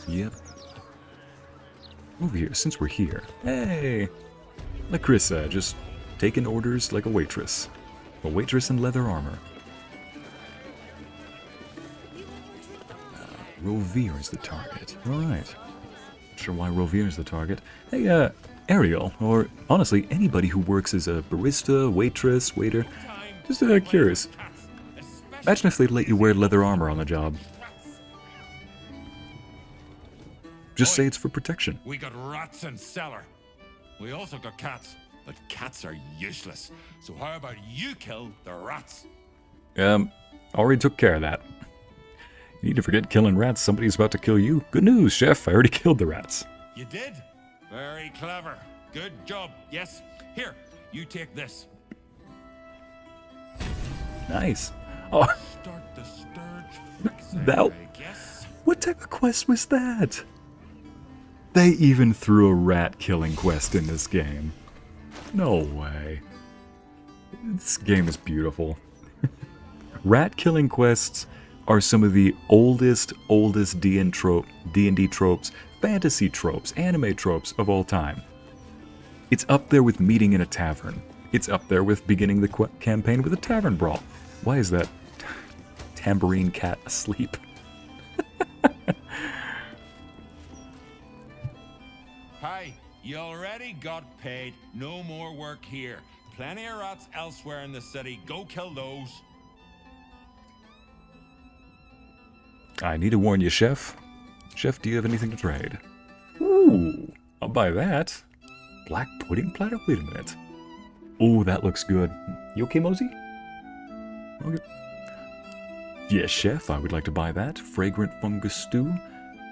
Yep. Rovere, since we're here... Hey! Lacrissa, just taking orders like a waitress. A waitress in leather armor. Rovere is the target. Alright. Not sure why Rovere is the target. Hey, Ariel, or honestly, anybody who works as a barista, waitress, waiter. Just curious. Imagine if they'd let you wear leather armor on the job. Just say it's for protection. We got rats in cellar. We also got cats, but cats are useless. So how about you kill the rats? Already took care of that. You need to forget killing rats. Somebody's about to kill you. Good news, chef. I already killed the rats. You did? Very clever. Good job. Yes. Here, you take this. Nice. Oh. Start the scourge fixing, That. I guess. What type of quest was that? They even threw a rat killing quest in this game. No way. This game is beautiful. Rat killing quests are some of the oldest D&D tropes, fantasy tropes, anime tropes of all time. It's up there with meeting in a tavern. It's up there with beginning the campaign with a tavern brawl. Why is that tambourine cat asleep? Hi, you already got paid. No more work here. Plenty of rats elsewhere in the city. Go kill those. I need to warn you, Chef. Chef, do you have anything to trade? Ooh, I'll buy that. Black pudding platter? Wait a minute. Ooh, that looks good. You okay, Mosey? Okay. Yes, Chef, I would like to buy that. Fragrant fungus stew.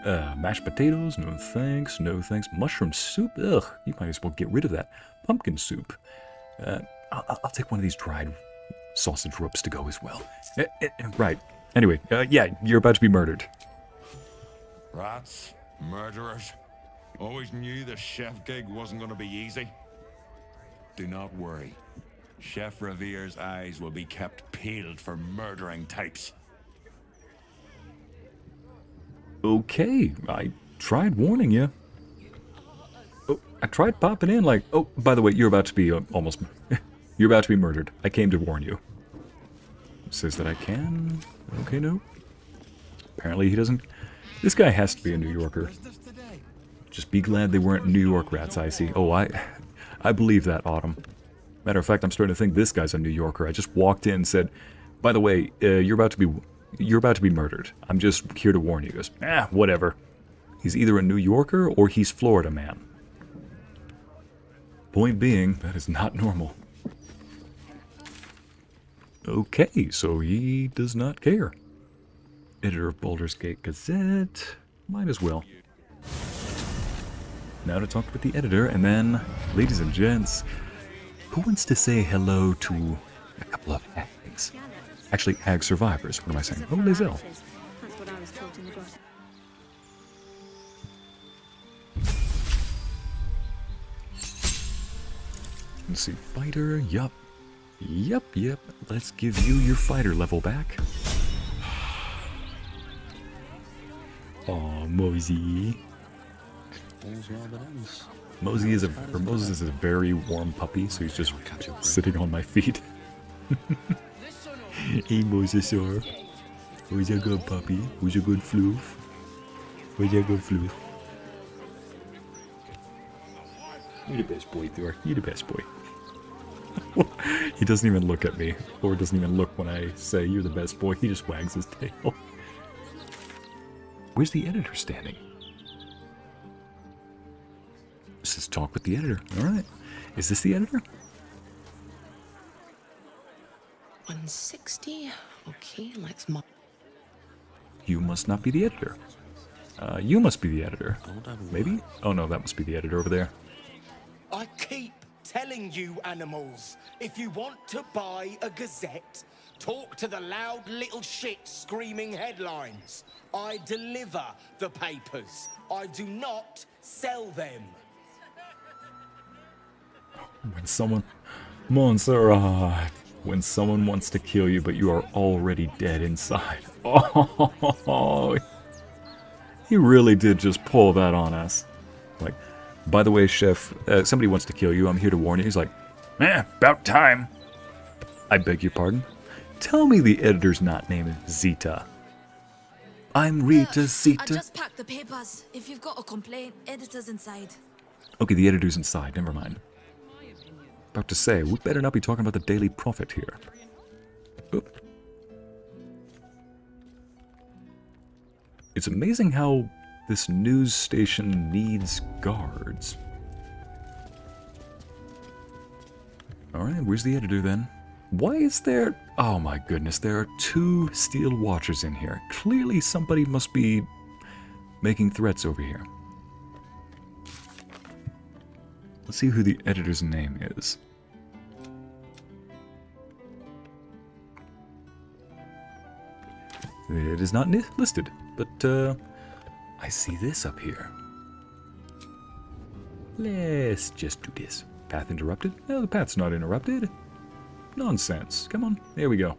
Mashed potatoes? No thanks, no thanks. Mushroom soup? Ugh, you might as well get rid of that. Pumpkin soup. I'll take one of these dried sausage ropes to go as well. Right. Anyway, yeah, you're about to be murdered. Rats, murderers. Always knew the chef gig wasn't going to be easy. Do not worry. Chef Revere's eyes will be kept peeled for murdering types. Okay, I tried warning you. Oh, I tried popping in like, oh, by the way, you're about to be almost... you're about to be murdered. I came to warn you. Says that I can... Okay, no. Apparently he doesn't... This guy has to be a New Yorker. Just be glad they weren't New York rats, I see. Oh, I believe that, Autumn. Matter of fact, I'm starting to think this guy's a New Yorker. I just walked in and said, by the way, you're about to be murdered. I'm just here to warn you. He goes, whatever. He's either a New Yorker or he's Florida man. Point being, that is not normal. Okay, so he does not care. Editor of Baldur's Gate Gazette. Might as well. Now to talk with the editor, and then, ladies and gents, who wants to say hello to a couple of hags? Actually, hag survivors. What am I saying? Oh, Lae'zel. That's what I was taught in the grotto. Let's see, fighter. Yup. Yep. Let's give you your fighter level back. Aw, Mosey. Moses is a very warm puppy, so he's just sitting on my feet. Hey, Mosasaur. Who's a good puppy? Who's a good floof? Who's a good floof? You're the best boy, Thor. You're the best boy. He doesn't even look at me, or doesn't even look when I say you're the best boy. He just wags his tail. Where's the editor standing? This is talk with the editor. Alright. Is this the editor? 160. Okay, let's mark. You must not be the editor. You must be the editor. Maybe? Oh no, that must be the editor over there. I keep telling you animals, if you want to buy a gazette, talk to the loud little shit screaming headlines. I deliver the papers. I do not sell them. When someone... Montserrat. When someone wants to kill you, but you are already dead inside. Oh, he really did just pull that on us. Like, by the way, Chef, somebody wants to kill you. I'm here to warn you. He's like, about time. I beg your pardon? Tell me the editor's not named Zeta. I'm Rita Zeta. I just packed the papers. If you've got a complaint, editor's inside. Okay, the editor's inside. Never mind. About to say, we better not be talking about the Daily Prophet here. Oop. It's amazing how this news station needs guards. Alright, where's the editor then? Why is there... Oh my goodness, there are 2 steel watchers in here. Clearly somebody must be making threats over here. Let's see who the editor's name is. It is not listed, but I see this up here. Let's just do this. Path interrupted? No, the path's not interrupted. Nonsense. Come on, there we go.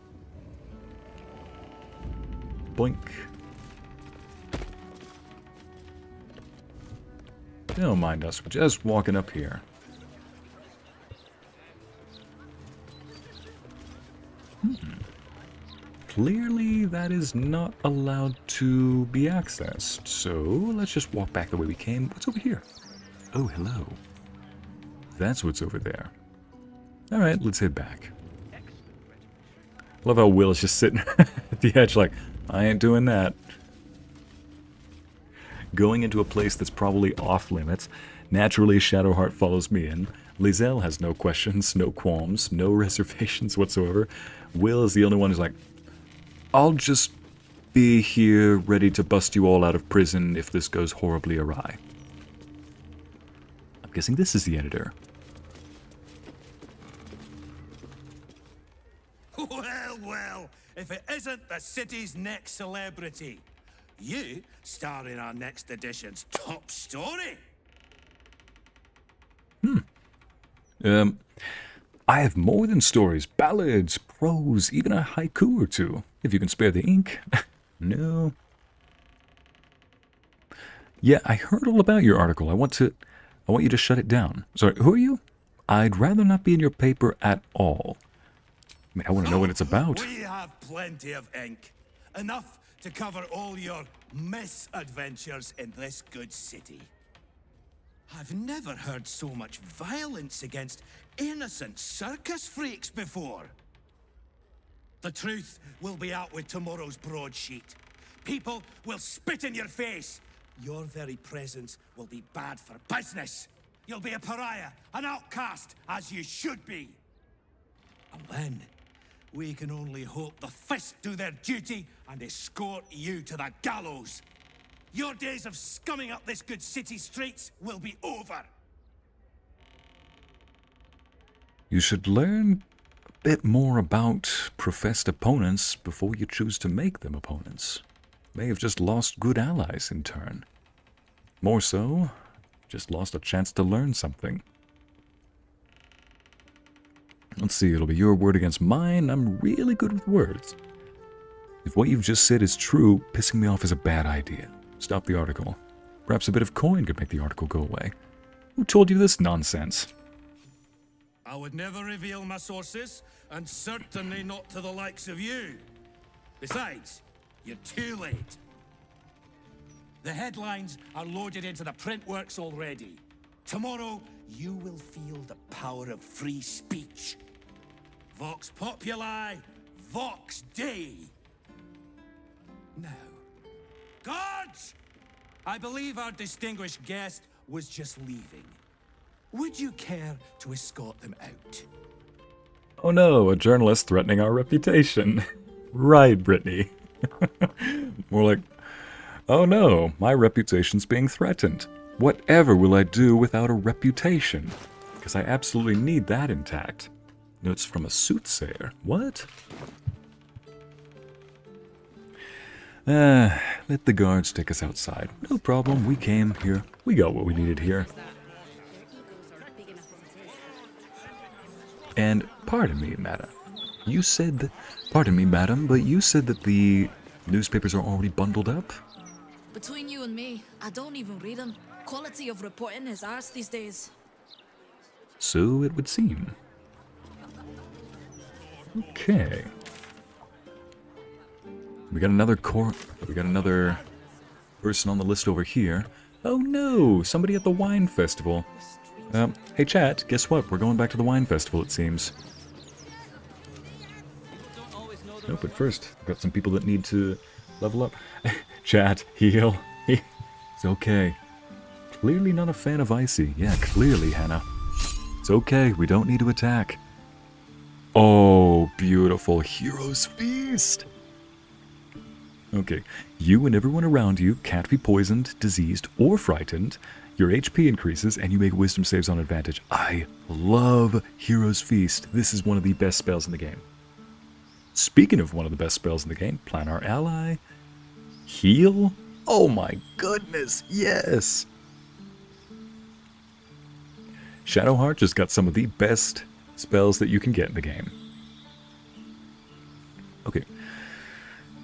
Boink. Don't mind us, we're just walking up here. Clearly that is not allowed to be accessed, so let's just walk back the way we came. What's over here? Oh, hello. That's what's over there. Alright, let's head back. Love how Wyll is just sitting at the edge like, I ain't doing that. Going into a place that's probably off limits. Naturally, Shadowheart follows me in. Lae'zel has no questions, no qualms, no reservations whatsoever. Wyll is the only one who's like, I'll just be here ready to bust you all out of prison if this goes horribly awry. I'm guessing this is the editor. Well, well, if it isn't the city's next celebrity. You star in our next edition's top story. I have more than stories, ballads, prose, even a haiku or two, if you can spare the ink. No. Yeah, I heard all about your article. I want you to shut it down. Sorry, who are you? I'd rather not be in your paper at all. I mean, I want to know what it's about. We have plenty of ink. Enough to cover all your misadventures in this good city. I've never heard so much violence against innocent circus freaks before. The truth will be out with tomorrow's broadsheet. People will spit in your face. Your very presence will be bad for business. You'll be a pariah, an outcast, as you should be. And then, we can only hope the fist do their duty and escort you to the gallows. Your days of scumming up this good city streets will be over. You should learn a bit more about professed opponents before you choose to make them opponents. May have just lost good allies in turn. More so, just lost a chance to learn something. Let's see, it'll be your word against mine. I'm really good with words. If what you've just said is true, pissing me off is a bad idea. Stop the article. Perhaps a bit of coin could make the article go away. Who told you this nonsense? I would never reveal my sources, and certainly not to the likes of you. Besides, you're too late. The headlines are loaded into the print works already. Tomorrow, you will feel the power of free speech. Vox Populi, Vox Dei. Now, guards! I believe our distinguished guest was just leaving. Would you care to escort them out? Oh no, a journalist threatening our reputation. Right, Brittany. More like, oh no, my reputation's being threatened. Whatever will I do without a reputation? Because I absolutely need that intact. Notes from a soothsayer. What? Let the guards take us outside. No problem, we came here. We got what we needed here. And pardon me, madam. You said that... Pardon me, madam, but you said that the newspapers are already bundled up? Between you and me, I don't even read them. Quality of reporting is ours these days. So it would seem. Okay. We got another person on the list over here. Oh no, somebody at the wine festival. Hey chat, guess what? We're going back to the wine festival, it seems. Nope, but first, I've got some people that need to level up. Chat, heal. It's okay. Clearly not a fan of Icy. Yeah, clearly, Hannah. It's okay, we don't need to attack. Oh, beautiful. Hero's Feast! Okay, you and everyone around you can't be poisoned, diseased, or frightened. Your HP increases, and you make wisdom saves on advantage. I love Hero's Feast. This is one of the best spells in the game. Speaking of one of the best spells in the game, plan our ally. Heal? Oh my goodness, yes! Shadowheart just got some of the best spells that you can get in the game. Okay.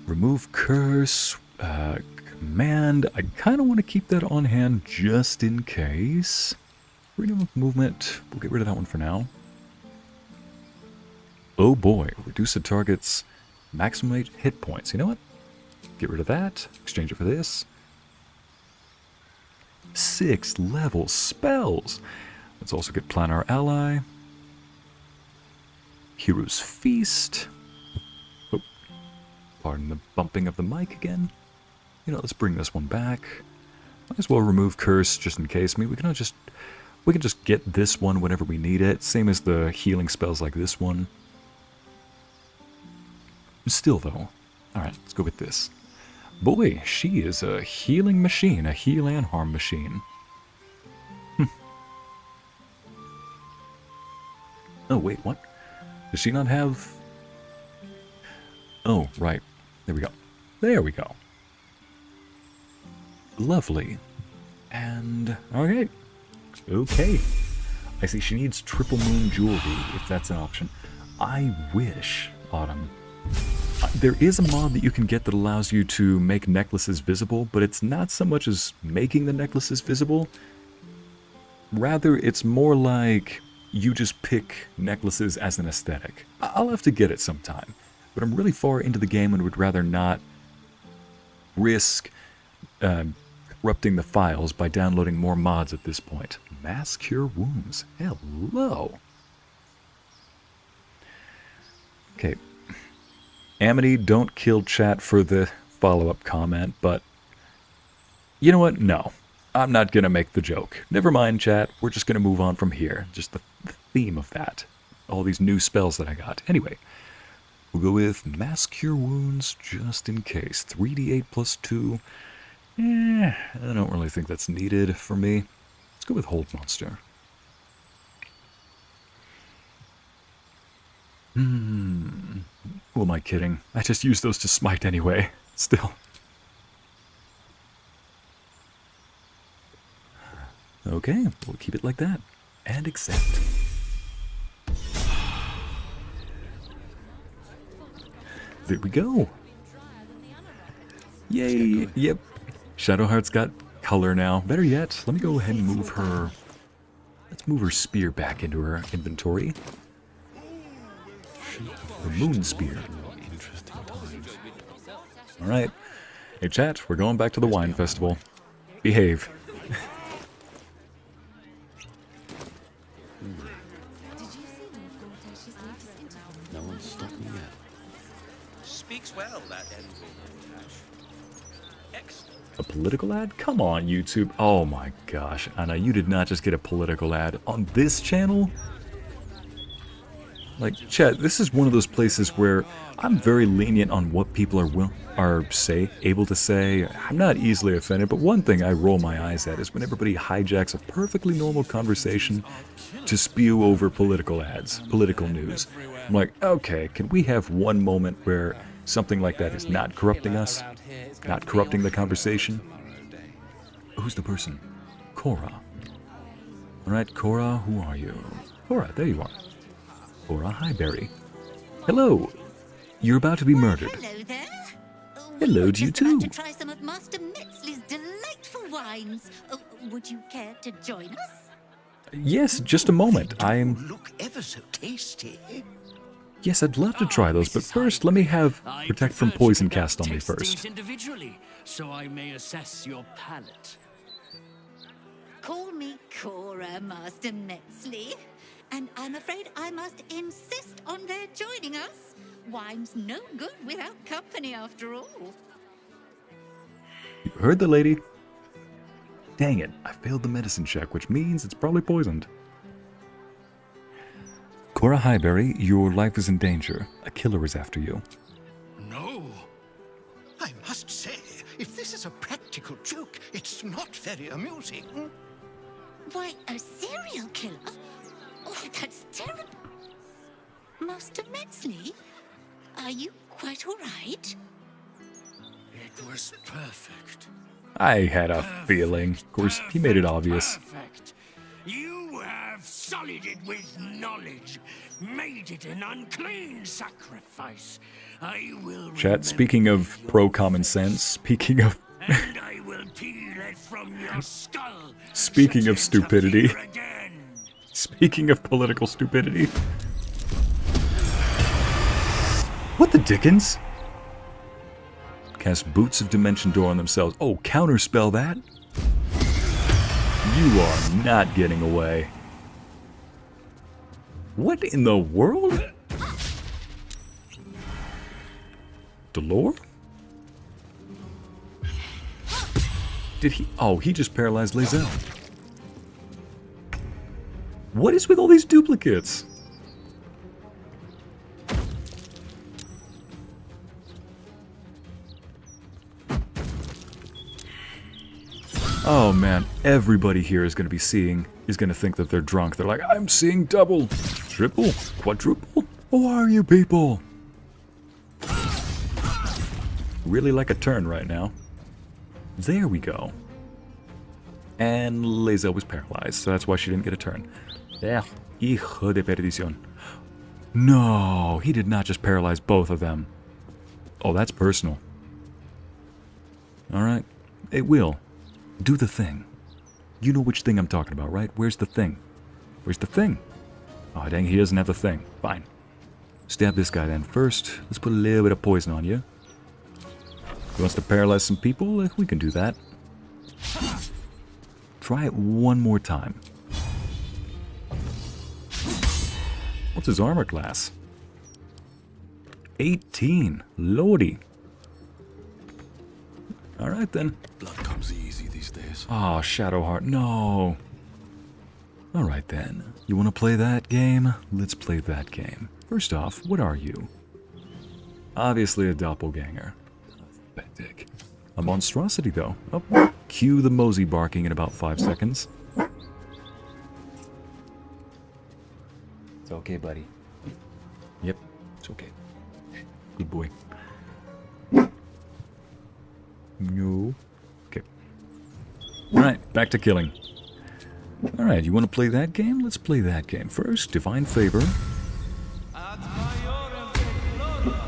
Remove curse. Command. I kind of want to keep that on hand just in case. Freedom of movement. We'll get rid of that one for now. Oh boy. Reduce a target's maximum hit points. You know what? Get rid of that. Exchange it for this. 6 level spells. Let's also get Plan Our Ally. Hero's Feast. Oh, pardon the bumping of the mic again. You know, let's bring this one back. Might as well remove Curse just in case. I mean, we can just get this one whenever we need it. Same as the healing spells like this one. Still though. Alright, let's go with this. Boy, she is a healing machine. A heal and harm machine. Oh, wait, what? Does she not have... Oh, right. There we go. There we go. Lovely. And... okay. Okay. I see she needs triple moon jewelry, if that's an option. I wish, Autumn. There is a mod that you can get that allows you to make necklaces visible, but it's not so much as making the necklaces visible. Rather, it's more like... you just pick necklaces as an aesthetic. I'll have to get it sometime, but I'm really far into the game and would rather not risk corrupting the files by downloading more mods at this point. Mass Cure Wounds. Hello. Okay. Amity, don't kill chat for the follow-up comment, but you know what? No. I'm not going to make the joke. Never mind, chat. We're just going to move on from here. Just the theme of that. All these new spells that I got. Anyway, we'll go with Mass Cure Wounds just in case. 3d8 plus 2. I don't really think that's needed for me. Let's go with Hold Monster. Who am I kidding? I just used those to smite anyway. Still. Okay, we'll keep it like that. And accept. There we go. Yay! Yep. Shadowheart's got color now. Better yet, let me go ahead and move her Let's move her spear back into her inventory. The moon spear. Alright. Hey chat, we're going back to the wine festival. Behave. No one's stopped me yet. Speaks well, that Envoy. Excellent. A political ad? Come on, YouTube. Oh my gosh, Anna, you did not just get a political ad on this channel? Like, chat, this is one of those places where I'm very lenient on what people are able to say. I'm not easily offended, but one thing I roll my eyes at is when everybody hijacks a perfectly normal conversation to spew over political ads, political news. I'm like, okay, can we have one moment where something like that is not corrupting us? Not corrupting the conversation? Who's the person? Cora. Alright, Cora, who are you? Cora, there you are. Cora Highberry. Hello! You're about to be murdered. Hello there. Hello to you too. To try some of Master Metzley's delightful wines. Would you care to join us? Yes, just a moment. Look ever so tasty. Yes, I'd love to try those, but first let me have Protect from Poison cast on me first. Individually, so I may assess your palate. Call me Cora, Master Metzley. And I'm afraid I must insist on their joining us. Wine's no good without company, after all. You heard the lady. Dang it, I failed the medicine check, which means it's probably poisoned. Cora Highberry, your life is in danger. A killer is after you. No. I must say, if this is a practical joke, it's not very amusing. Why, a serial killer? Oh, that's terrible. Master Metzley, are you quite all right? It was perfect. I had a feeling. Of course, he made it obvious. Perfect. You have sullied it with knowledge, made it an unclean sacrifice. I will Chat, speaking of pro-common sense, speaking of... and I will peel it from your skull. Speaking of stupidity. Speaking of political stupidity. What the dickens? Cast Boots of Dimension Door on themselves. Oh, counterspell that? You are not getting away. What in the world? Delore? Did he... Oh, he just paralyzed Lae'zel. What is with all these duplicates? Oh man, everybody here is going to think that they're drunk. They're like, I'm seeing double, triple, quadruple. Who are you people? Really like a turn right now. There we go. And Lae'zel was paralyzed, so that's why she didn't get a turn. Yeah, hijo de perdición. No, he did not just paralyze both of them. Oh, that's personal. Alright, it will. Do the thing. You know which thing I'm talking about, right? Where's the thing? Where's the thing? Oh, dang, he doesn't have the thing. Fine. Stab this guy then first. Let's put a little bit of poison on you. He wants to paralyze some people? We can do that. Try it one more time. What's his armor class? 18. Lordy. Alright then. Blood comes easy these days. Oh, Shadowheart, no. Alright then. You want to play that game? Let's play that game. First off, what are you? Obviously a doppelganger. Pathetic. A monstrosity though. Oh, cue the mosey barking in about 5 seconds. It's okay, buddy. Yep, it's okay. Good boy. No. Okay. Alright, back to killing. Alright, you want to play that game? Let's play that game. First, Divine Favor.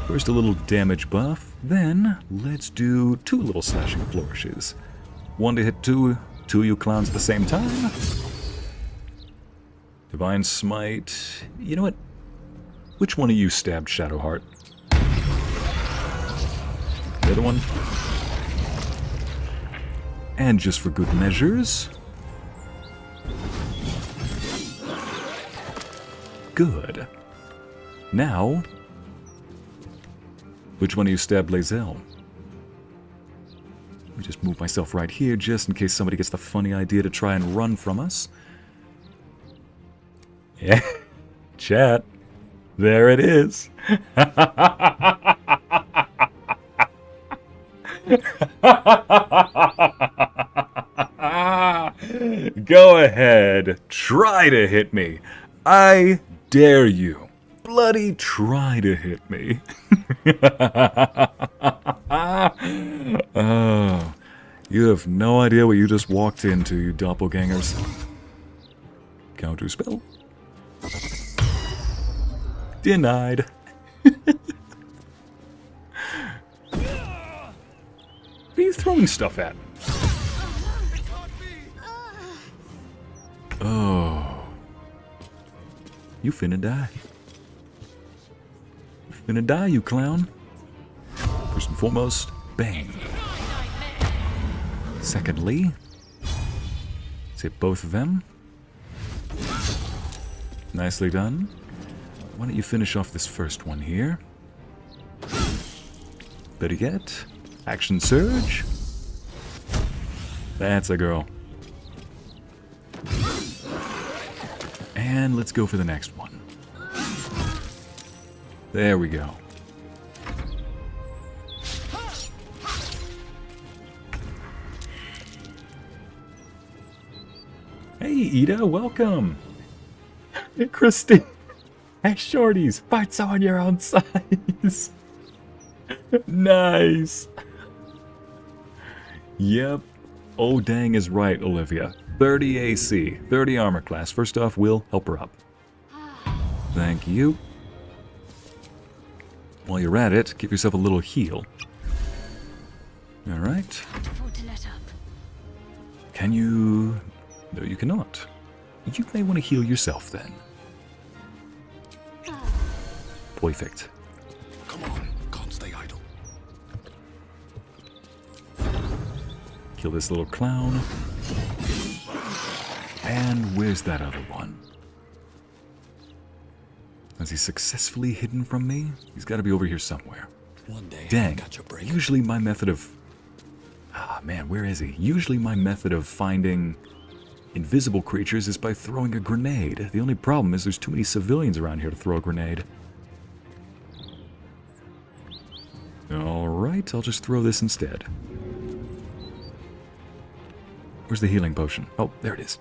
First a little damage buff. Then, let's do 2 little slashing flourishes. 1 to hit 2 you clowns at the same time. Divine Smite. You know what? Which one of you stabbed Shadowheart? The other one? And just for good measures. Good. Now, which one of you stabbed Lae'zel? Let me just move myself right here just in case somebody gets the funny idea to try and run from us. Yeah, chat. There it is. Go ahead. Try to hit me. I dare you. Bloody try to hit me. Oh, you have no idea what you just walked into, you doppelgangers. Counter spell. Denied. What are you throwing stuff at? Oh. You finna die. You finna die, you clown. First and foremost, bang. Secondly, let's hit both of them. Nicely done. Why don't you finish off this first one here? Better yet, action surge. That's a girl. And let's go for the next one. There we go. Hey, Ida, welcome. Hey, Christy. Hey, shorties, fights on your own size. Nice. Yep. Oh, dang is right, Olivia. 30 AC, 30 armor class. First off, Wyll, help her up. Thank you. While you're at it, give yourself a little heal. Alright. Can you... No, you cannot. You may want to heal yourself then. Perfect. Come on, can't stay idle. Kill this little clown. And where's that other one? Has he successfully hidden from me? He's got to be over here somewhere. One day, dang. Usually my method of... Ah, man, where is he? Usually my method of finding invisible creatures is by throwing a grenade. The only problem is there's too many civilians around here to throw a grenade. Alright, I'll just throw this instead. Where's the healing potion? Oh, there it is.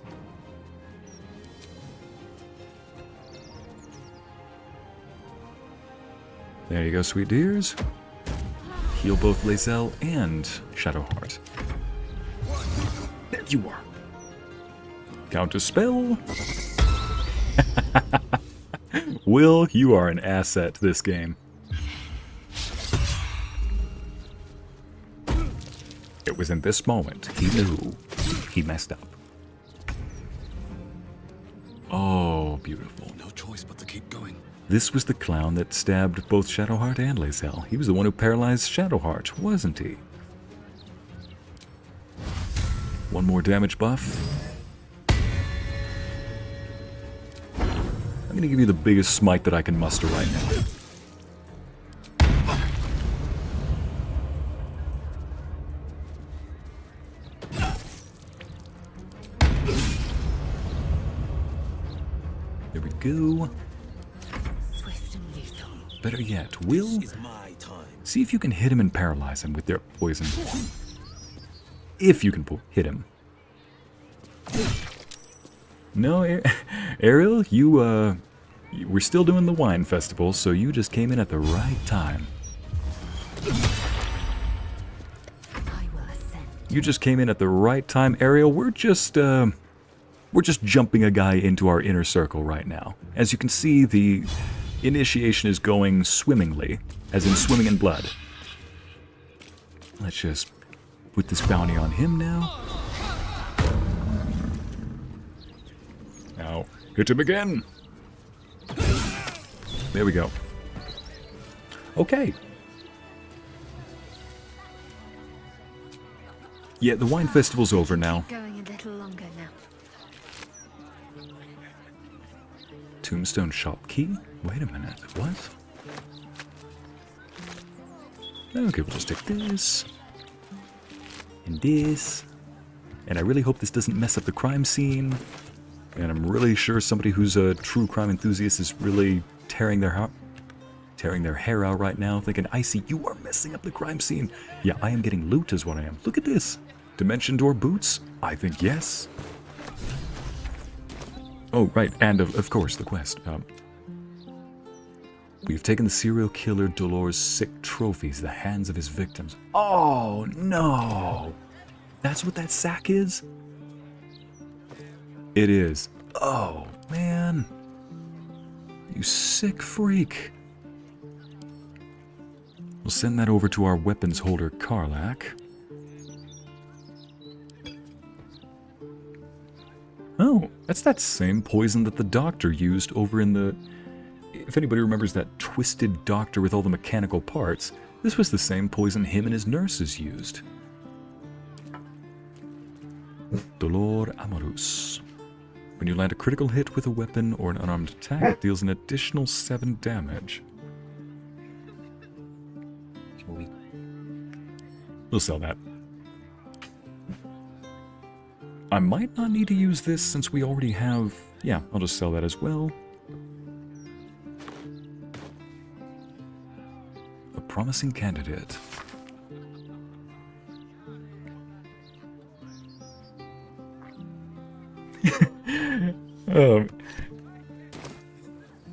There you go, sweet dears. Heal both Lae'zel and Shadowheart. There you are. Counter spell. Wyll, you are an asset to this game. It was in this moment he knew he messed up. Oh, beautiful. No choice but to keep going. This was the clown that stabbed both Shadowheart and Lae'zel. He was the one who paralyzed Shadowheart, wasn't he? One more damage buff. I'm gonna give you the biggest smite that I can muster right now. There we go. Better yet, Wyll, see if you can hit him and paralyze him with their poison. If you can hit him. No, Ariel, you we're still doing the wine festival, so you just came in at the right time. You just came in at the right time, Ariel. We're just jumping a guy into our inner circle right now. As you can see, the initiation is going swimmingly, as in swimming in blood. Let's just put this bounty on him now. Now, Hit him again. There we go. Okay. Yeah, the wine festival's over now. Going a little longer now. Tombstone shop key? Wait a minute, what? Okay, we'll just take this. And this. And I really hope this doesn't mess up the crime scene. And I'm really sure somebody who's a true crime enthusiast is really tearing their hair out right now, thinking, Icy, you are messing up the crime scene. Yeah, I am getting loot is what I am. Look at this. Dimension door boots? I think yes. Oh, right, and of course, the quest. We've taken the serial killer Dolores' sick trophies, the hands of his victims. Oh, no! That's what that sack is? It is. Oh, man. You sick freak. We'll send that over to our weapons holder, Karlach. Oh, that's that same poison that the doctor used over in the... If anybody remembers that twisted doctor with all the mechanical parts, this was the same poison him and his nurses used. Dolor Amorus. When you land a critical hit with a weapon or an unarmed attack, it deals an additional 7 damage. We'll sell that. I might not need to use this since we already have... Yeah, I'll just sell that as well. A promising candidate.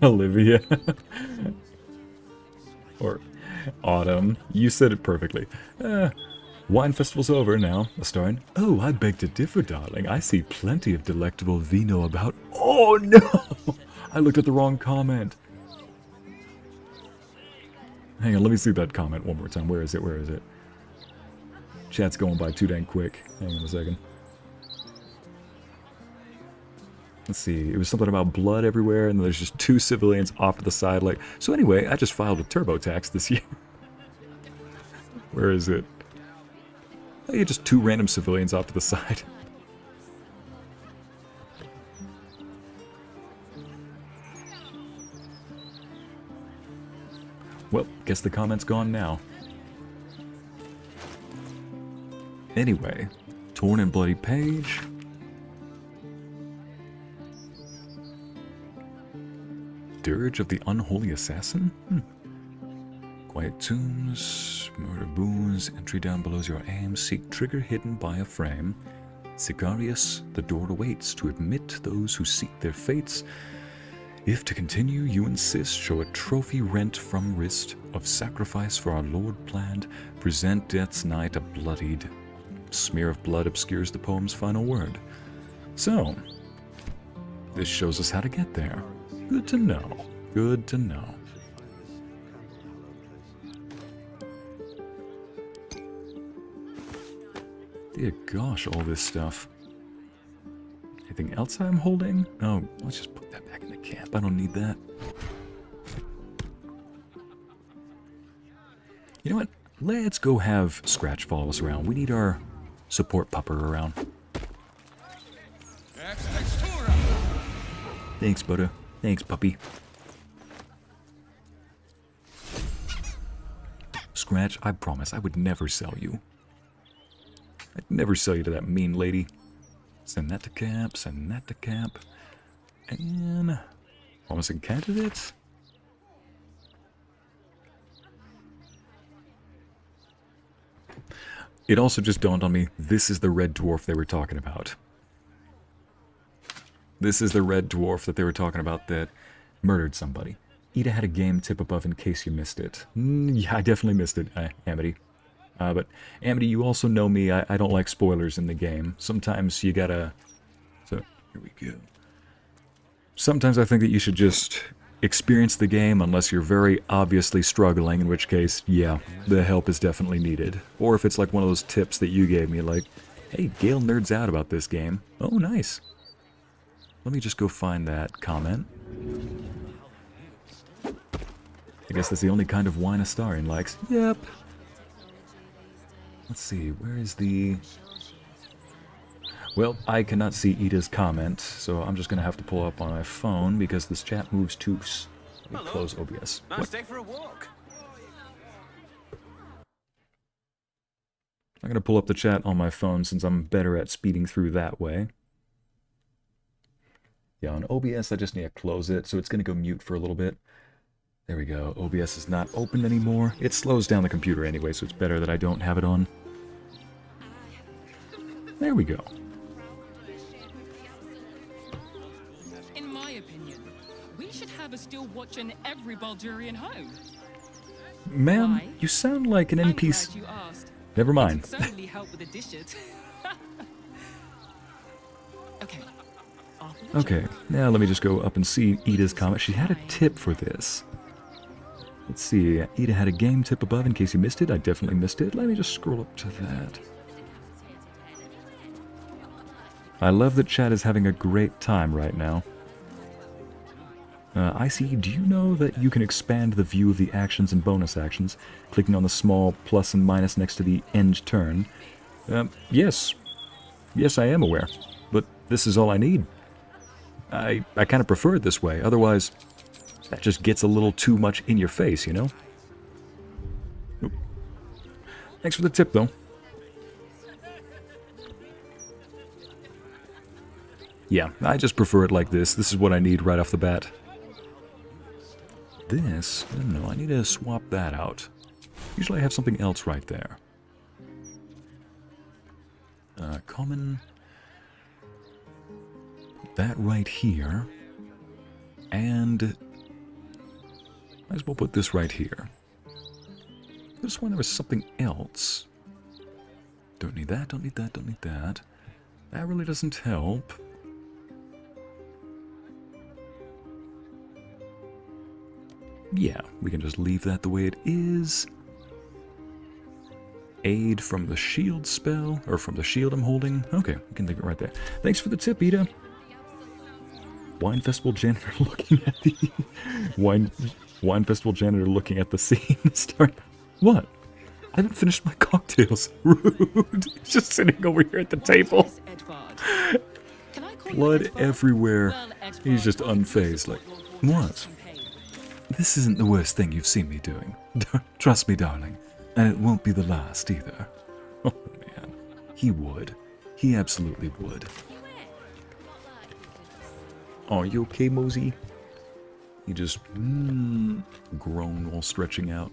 Olivia. Or Autumn. You said it perfectly. Wine festival's over now, Astarion. Oh, I beg to differ, darling. I see plenty of delectable vino about... Oh, no! I looked at the wrong comment. Hang on, let me see that comment one more time. Where is it? Where is it? Chat's going by too dang quick. Hang on a second. Let's see, it was something about blood everywhere, and there's just 2 civilians off to the side, like... So anyway, I just filed a TurboTax this year. Where is it? Oh, yeah, just 2 random civilians off to the side. Well, guess the comment's gone now. Anyway, torn and bloody page... Dirge of the Unholy Assassin? Quiet tombs, murder boons, entry down below your aim, seek trigger hidden by a frame. Sicarius, the door awaits to admit those who seek their fates. If to continue you insist, show a trophy rent from wrist, of sacrifice for our Lord planned, present death's night a bloodied. Smear of blood obscures the poem's final word. So, this shows us how to get there. Good to know. Good to know. Dear gosh, all this stuff. Anything else I'm holding? Oh, let's just put that back in the camp. I don't need that. You know what? Let's go have Scratch follow us around. We need our support pupper around. Thanks, Butter. Thanks, puppy. Scratch, I promise I would never sell you. I'd never sell you to that mean lady. Send that to camp, send that to camp. And... promising candidates? It also just dawned on me, this is the red dwarf they were talking about. This is the red dwarf that they were talking about that murdered somebody. Ida had a game tip above in case you missed it. Yeah, I definitely missed it, Amity. But Amity, you also know me, I don't like spoilers in the game. Sometimes you gotta... So, here we go. Sometimes I think that you should just experience the game unless you're very obviously struggling, in which case, yeah, the help is definitely needed. Or if it's like one of those tips that you gave me, like, hey, Gale nerds out about this game. Oh, nice. let me just go find that comment. I guess that's the only kind of wine Astarion likes. Yep. Let's see, where is the... Well, I cannot see Ida's comment, so I'm just going to have to pull up on my phone because this chat moves too... Let me close OBS. Nice day for a walk. I'm going to pull up the chat on my phone since I'm better at speeding through that way. Yeah, on OBS I just need to close it, so it's going to go mute for a little bit. There we go. OBS is not open anymore. It slows down the computer anyway, so it's better that I don't have it on. There we go. In my opinion, we should have a still watch in every Baldurian home. Ma'am, you sound like an NPC. Glad you asked. Never mind. It certainly help with the dishes. Okay. Okay, now let me just go up and see Ida's comment. She had a tip for this. Let's see, Ida had a game tip above in case you missed it. I definitely missed it. Let me just scroll up to that. I love that chat is having a great time right now. I see, do you know that you can expand the view of the actions and bonus actions, clicking on the small plus and minus next to the end turn? Yes. Yes, I am aware. But this is all I need. I kind of prefer it this way, otherwise that just gets a little too much in your face, you know? Oop. Thanks for the tip, though. Yeah, I just prefer it like this. This is what I need right off the bat. This? No, I need to swap that out. Usually I have something else right there. Common. That right here. And might as well put this right here. I just when there was something else. Don't need that, don't need that, don't need that. That really doesn't help. Yeah, we can just leave that the way it is. Aid from the shield spell, or from the shield I'm holding. Okay, we can leave it right there. Thanks for the tip, Ida. Wine Festival janitor looking at the... Wine Festival janitor looking at the scene. Start. What? I haven't finished my cocktails. Rude. He's just sitting over here at the table. Blood everywhere. He's just unfazed. Like, what? This isn't the worst thing you've seen me doing. Trust me, darling. And it won't be the last, either. Oh, man. He would. He absolutely would. Oh, you okay, Mosey? He just groaned while stretching out.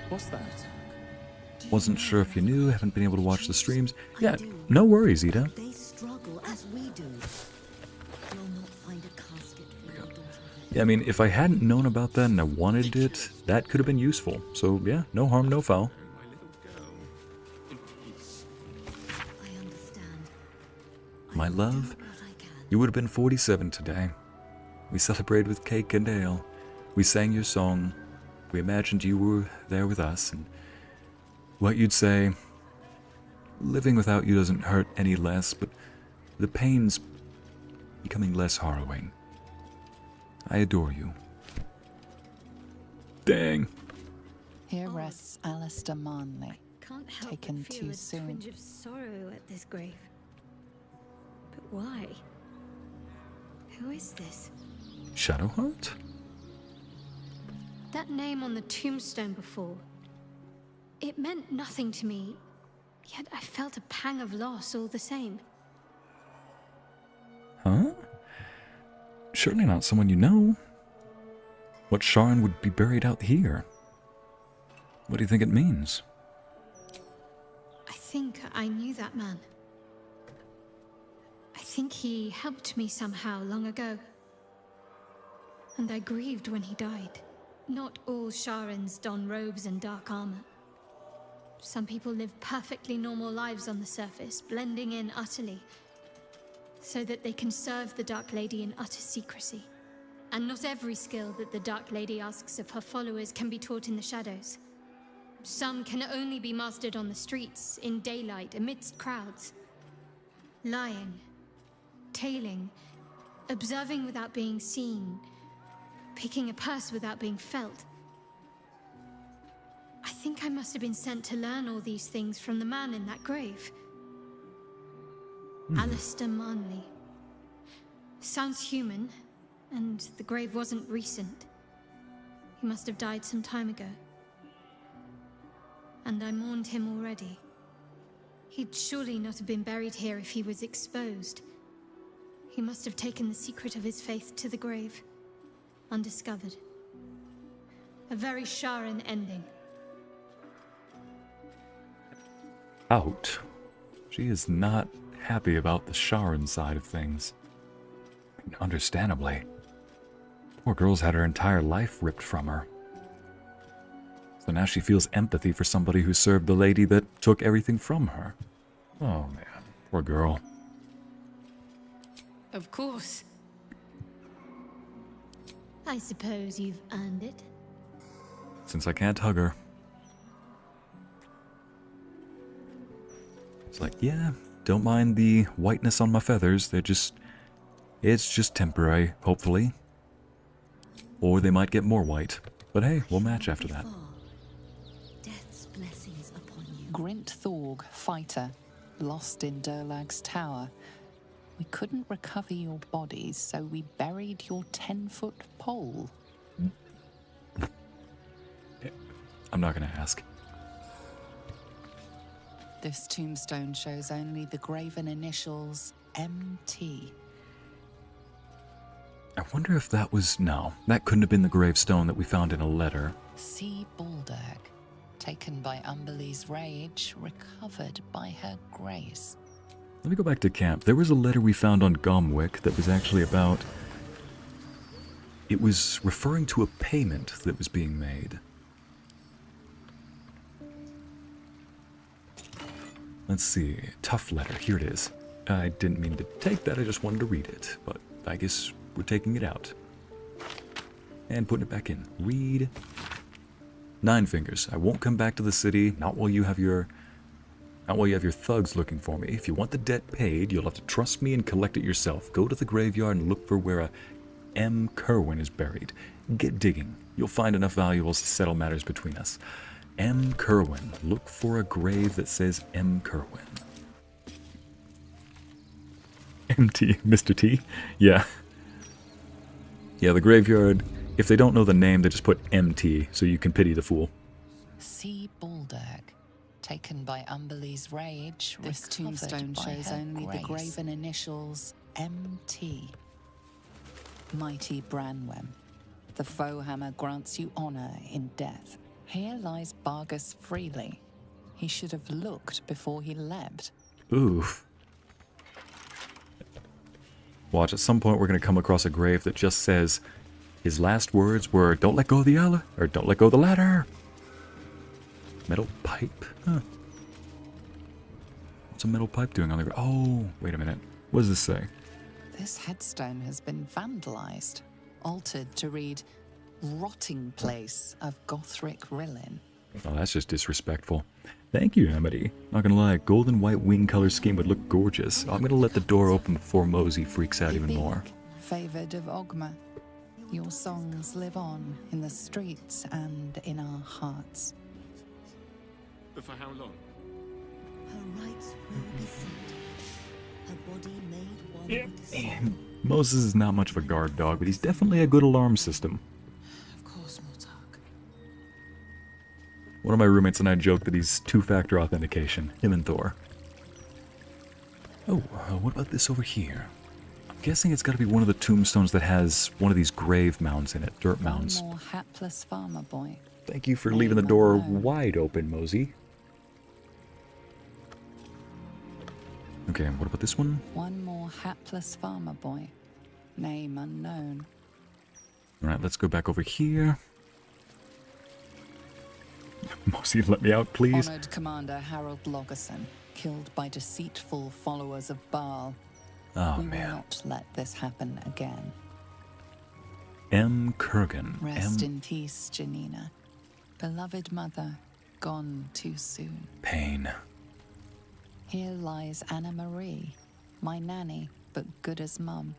What's that? Wasn't sure if you knew, haven't been able to watch the streams. Yeah, no worries, Ida. They struggle as we do. You'll not find a casket for your daughter. Yeah, I mean, if I hadn't known about that and I wanted it, that could have been useful. So, yeah, no harm, no foul. I understand. My love, you would have been 47 today. We celebrated with cake and ale. We sang your song. We imagined you were there with us, and what you'd say. Living without you doesn't hurt any less, but the pain's becoming less harrowing. I adore you. Dang. Here rests Alistair Manley, Can't help taken but feel too a soon. twinge of sorrow at this grave. But why? Who is this? Shadowheart? That name on the tombstone before. It meant nothing to me, yet I felt a pang of loss all the same. Huh? Surely not someone you know. What Sharon would be buried out here? What do you think it means? I think I knew that man. I think he helped me somehow long ago. And I grieved when he died. Not all Sharans don robes and dark armor. Some people live perfectly normal lives on the surface, blending in utterly, so that they can serve the Dark Lady in utter secrecy. And not every skill that the Dark Lady asks of her followers can be taught in the shadows. Some can only be mastered on the streets, in daylight, amidst crowds. Lying, tailing, observing without being seen, picking a purse without being felt. I think I must have been sent to learn all these things from the man in that grave. Alistair Manley. Sounds human, and the grave wasn't recent. He must have died some time ago. And I mourned him already. He'd surely not have been buried here if he was exposed. He must have taken the secret of his faith to the grave, undiscovered. A very Sharan ending. Out. She is not happy about the Sharan side of things. Understandably. Poor girl's had her entire life ripped from her. So now she feels empathy for somebody who served the lady that took everything from her. Oh man, poor girl. Of course. I suppose you've earned it. Since I can't hug her. It's like, yeah, don't mind the whiteness on my feathers. It's just temporary, hopefully. Or they might get more white. But hey, we'll match after that. Death's blessings upon you. Grint Thorg, fighter, lost in Durlag's tower. We couldn't recover your bodies, so we buried your 10-foot pole. I'm not gonna ask. This tombstone shows only the graven initials MT. I wonder if that was... No, that couldn't have been the gravestone that we found in a letter. C. Balderg, taken by Umberlee's rage, recovered by her grace. Let me go back to camp. There was a letter we found on Gomwick that was actually about... It was referring to a payment that was being made. Let's see. Tough letter. Here it is. I didn't mean to take that. I just wanted to read it. But I guess we're taking it out. And putting it back in. Read. 9 fingers. I won't come back to the city. Not while you have your thugs looking for me. If you want the debt paid, you'll have to trust me and collect it yourself. Go to the graveyard and look for where a M. Kerwin is buried. Get digging. You'll find enough valuables to settle matters between us. M. Kerwin. Look for a grave that says M. Kerwin. MT. Mr. T? Yeah. Yeah, the graveyard, if they don't know the name, they just put MT, so you can pity the fool. C. Balderg, taken by Umberlee's rage, this tombstone shows only the graven initials MT. Mighty Branwen, the foe hammer grants you honor in death. Here lies Bargus freely. He should have looked before he leapt. Oof. Watch, at some point we're going to come across a grave that just says his last words were, don't let go of the ladder, or don't let go of the ladder. Metal pipe? Huh. What's a metal pipe doing on the ground? Oh, wait a minute. What does this say? This headstone has been vandalized, altered to read, Rotting Place of Gothric Rillin. Oh, that's just disrespectful. Thank you, Amity. Not gonna lie, a golden white wing color scheme would look gorgeous. I'm gonna let the door open before Mosey freaks out even more. Favored of Ogma, your songs live on in the streets and in our hearts. But for how long? Her rights will be set. Her body made one with the sun. Moses is not much of a guard dog, but he's definitely a good alarm system. Of course, Mortark. One of my roommates and I joke that he's 2-factor authentication, him and Thor. Oh, what about this over here? I'm guessing it's got to be one of the tombstones that has one of these grave mounds in it, dirt mounds. One more hapless farmer boy. Thank you for leaving the door wide open, Mosey. Okay, what about this one? One more hapless farmer boy. Name unknown. Alright, let's go back over here. Mosey, let me out, please. Honored Commander Harold Logerson, killed by deceitful followers of Baal. Oh, we man. will not let this happen again. M. Kurgan. Rest in peace, Janina. Beloved mother, gone too soon. Pain. Here lies Anna Marie, my nanny, but good as mum.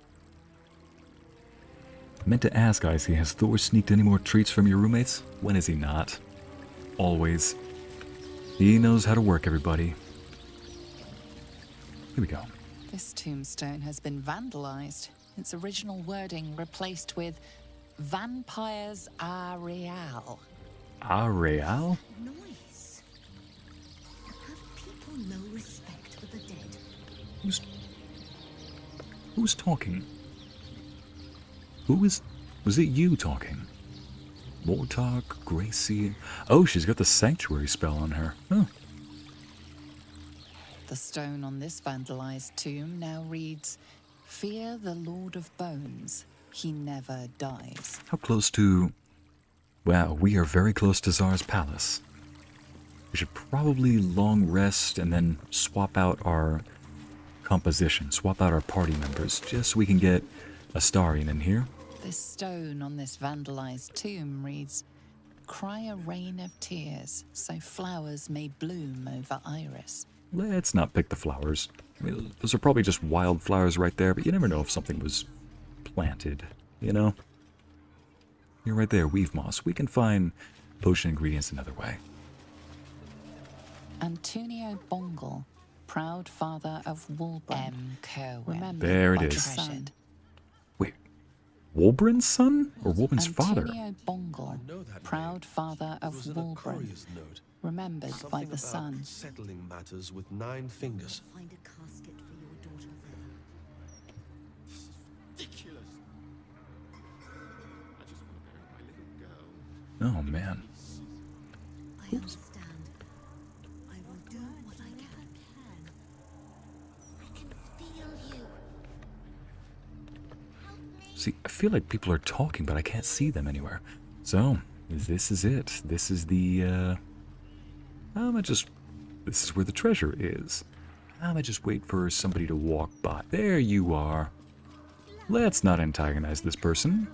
Meant to ask, Icy, has Thor sneaked any more treats from your roommates? When is he not? Always. He knows how to work everybody. Here we go. This tombstone has been vandalized. Its original wording replaced with Vampires are real. Real? Noise. Have people no respect for the dead? Who's talking? Was it you talking? Mortark, Gracie. Oh, she's got the sanctuary spell on her. Huh. The stone on this vandalized tomb now reads, "Fear the Lord of Bones. He never dies." How close to... Wow, we are very close to Zar's palace. We should probably long rest and then swap out our composition, swap out our party members, just so we can get Astarion in here. This stone on this vandalized tomb reads, "Cry a rain of tears, so flowers may bloom over Iris." Let's not pick the flowers. I mean, those are probably just wildflowers right there, but you never know if something was planted, you know? You're right there, weave moss. We can find potion ingredients another way. Antonio Bongal, proud father of Wulbren. Remember, There it by is. son. Wait, Wulbren's son? Or Wulbren's father? Antonio Bongal, proud father of Wulbren, remembered by the sun. Settling matters with 9 fingers. Find a casket for your daughter there. Ridiculous. Oh, man. I understand. I will do what I can. I can feel you. See, I feel like people are talking, but I can't see them anywhere. So, this is it. This is the, this is where the treasure is. I'ma just wait for somebody to walk by. There you are. Let's not antagonize this person.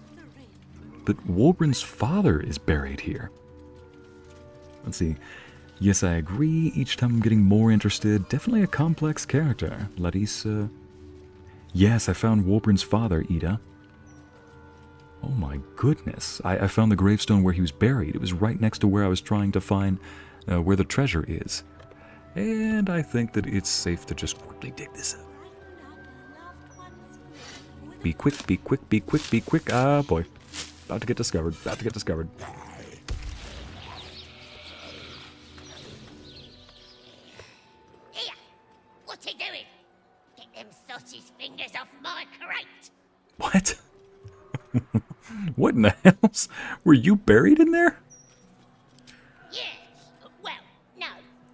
But Wulbren's father is buried here. Let's see. Yes, I agree. Each time I'm getting more interested. Definitely a complex character. Larissa. Yes, I found Wulbren's father, Ida. Oh my goodness. I found the gravestone where he was buried. It was right next to where I was trying to find where the treasure is. And I think that it's safe to just quickly dig this up. Be quick, be quick, be quick, be quick. Ah, boy. About to get discovered. About to get discovered. Here! What you doing? Get them sausage fingers off my crate! What? What in the hell? Were you buried in there? Yeah, well, no.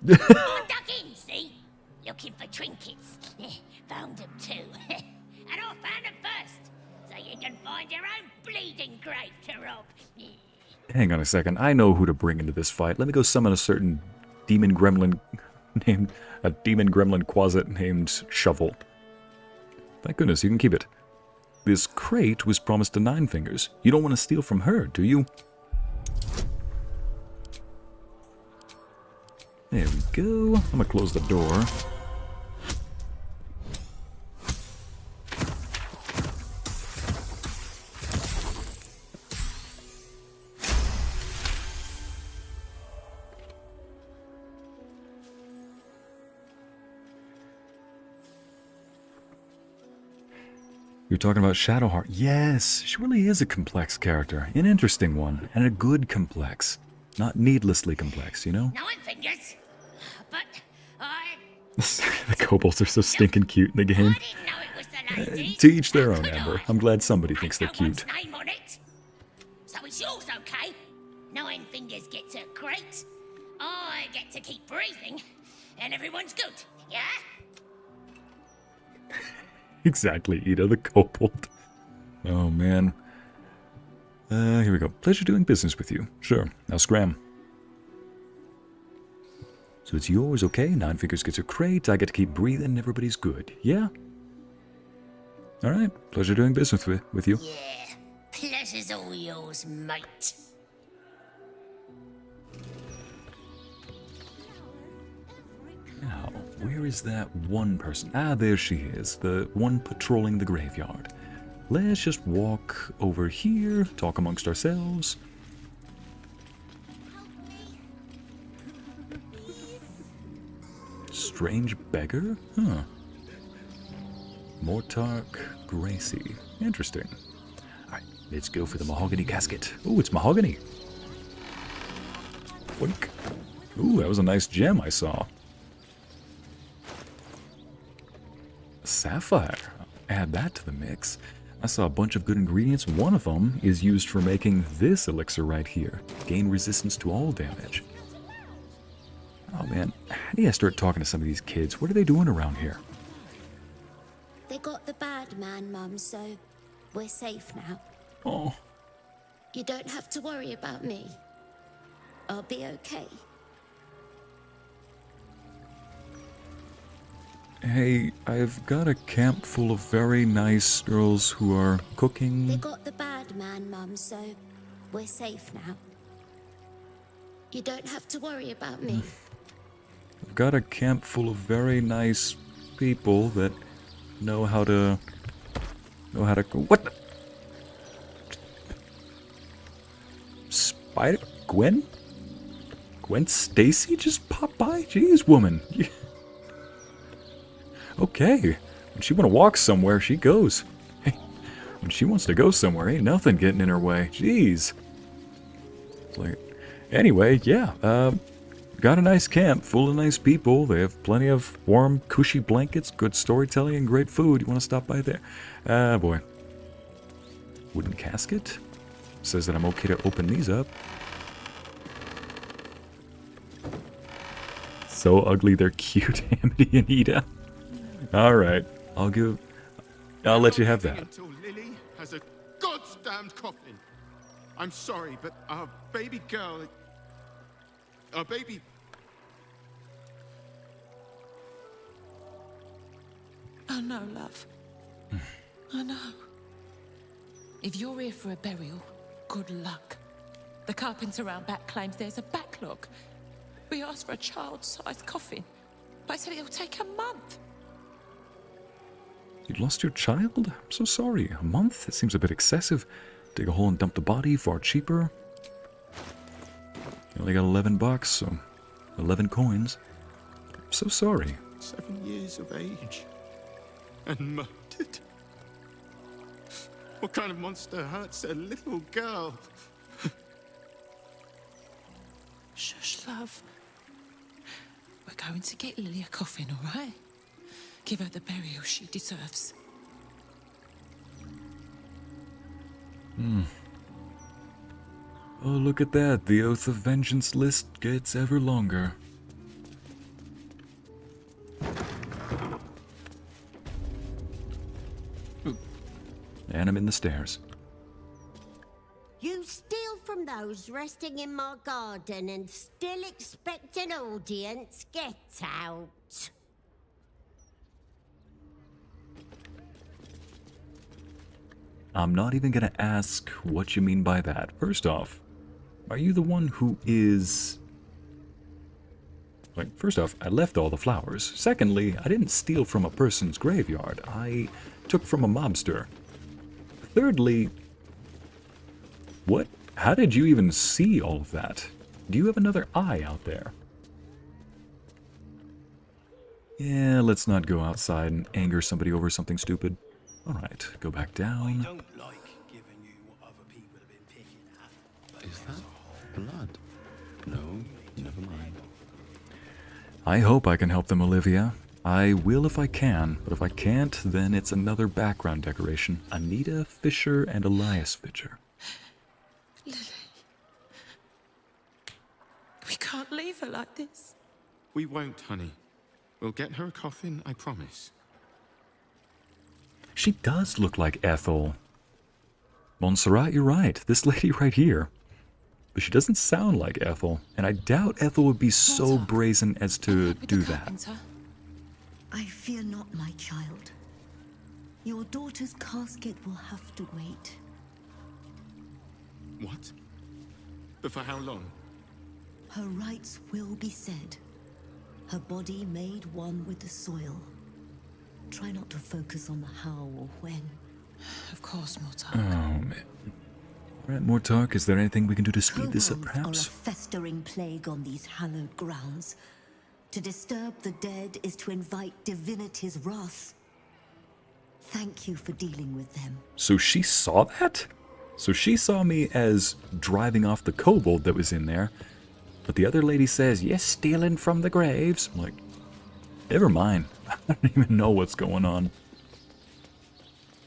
I dug in, see? Looking for trinkets. Found them too. And I found them first, so you can find your own bleeding grave to rob. Hang on a second. I know who to bring into this fight. Let me go summon a certain demon gremlin named... a demon gremlin quasit named Shovel. Thank goodness, you can keep it. This crate was promised to Nine Fingers. You don't want to steal from her, do you? There we go. I'm gonna close the door. You're talking about Shadowheart. Yes, she really is a complex character. An interesting one. And a good complex. Not needlessly complex, you know? Nine Fingers, but I... The kobolds are so stinking cute in the game. To each their own, Amber. I'm glad somebody thinks they're cute. name on it. So it's yours, okay? Nine Fingers gets a crate. I get to keep breathing. And everyone's good, yeah? Exactly, Ida, the kobold. Oh, man. Here we go. Pleasure doing business with you. Sure. Now scram. So it's yours, okay? Nine Fingers gets a crate. I get to keep breathing. Everybody's good. Yeah? All right. Pleasure doing business with you. Yeah. Pleasure's all yours, mate. Where is that one person? Ah, there she is, the one patrolling the graveyard. Let's just walk over here, talk amongst ourselves. Strange beggar? Huh. Mortark Gracie. Interesting. Alright, let's go for the mahogany casket. Oh, it's mahogany. Boink. Ooh, that was a nice gem I saw. Sapphire. Add that to the mix. I saw a bunch of good ingredients. One of them is used for making this elixir right here. Gain resistance to all damage. Oh man, how do I start talking to some of these kids? What are they doing around here? They got the bad man, Mum, so we're safe now. Oh. You don't have to worry about me. I'll be okay. Hey, I've got a camp full of very nice girls who are cooking. They got the bad man, Mum, so we're safe now. You don't have to worry about me. I've got a camp full of very nice people that know how to what the? Spider Gwen Stacy just popped by? Jeez, woman. Okay, when she want to walk somewhere, she goes. Hey, when she wants to go somewhere, ain't nothing getting in her way. Jeez. Like, anyway, yeah. Got a nice camp full of nice people. They have plenty of warm, cushy blankets, good storytelling, and great food. You want to stop by there? Ah, boy. Wooden casket? Says that I'm okay to open these up. So ugly, they're cute, Amity and Ida. Alright, I'll let you have that. Until Lily has a goddamned coffin. I'm sorry, but our baby girl... Our baby... Oh no, love. I know. If you're here for a burial, good luck. The carpenter around back claims there's a backlog. We asked for a child-sized coffin, but I said it'll take a month. You lost your child? I'm so sorry. A month? That seems a bit excessive. Dig a hole and dump the body, far cheaper. You only got $11, so 11 coins. I'm so sorry. 7 years of age. And murdered. What kind of monster hurts a little girl? Shush, love. We're going to get Lily a coffin, all right? Give her the burial she deserves. Oh, look at that. The Oath of Vengeance list gets ever longer. Ooh. And I'm in the stairs. You steal from those resting in my garden and still expect an audience? Get out. I'm not even gonna ask what you mean by that. First off, are you the one who is... Like, first off, I left all the flowers. Secondly, I didn't steal from a person's graveyard. I took from a mobster. Thirdly, what? How did you even see all of that? Do you have another eye out there? Yeah, let's not go outside and anger somebody over something stupid. Alright, go back down. Is that blood? No, never mind. I hope I can help them, Olivia. I will if I can, but if I can't, then it's another background decoration. Anita Fisher and Elias Fisher. Lily. We can't leave her like this. We won't, honey. We'll get her a coffin, I promise. She does look like Ethel. Montserrat, you're right. This lady right here. But she doesn't sound like Ethel, and I doubt Ethel would be so brazen as to do that. I fear not, my child. Your daughter's casket will have to wait. What? But for how long? Her rites will be said. her body made one with the soil. Try not to focus on the how or when. Of course, Mortark. Oh, man. Alright, Mortark, is there anything we can do to speed this up, Kobolds perhaps? are a festering plague on these hallowed grounds. To disturb the dead is to invite divinity's wrath. Thank you for dealing with them. So she saw that? So she saw me as driving off the kobold that was in there, but the other lady says, yes, stealing from the graves. I'm like, never mind. I don't even know what's going on.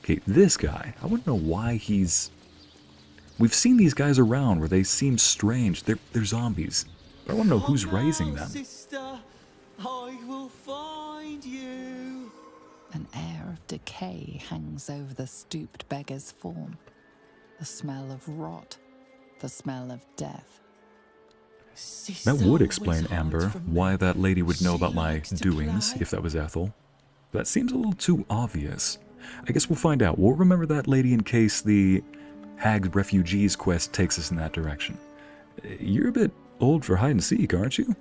Okay, this guy, I wouldn't know why he's... We've seen these guys around where they seem strange. They're zombies. But I want to know who's raising them. Sister, I will find you. An air of decay hangs over the stooped beggar's form. The smell of rot. The smell of death. That would explain, Amber, why that lady would know about my doings, if that was Ethel. That seems a little too obvious. I guess we'll find out. We'll remember that lady in case the Hag's Refugees quest takes us in that direction. You're a bit old for hide and seek, aren't you?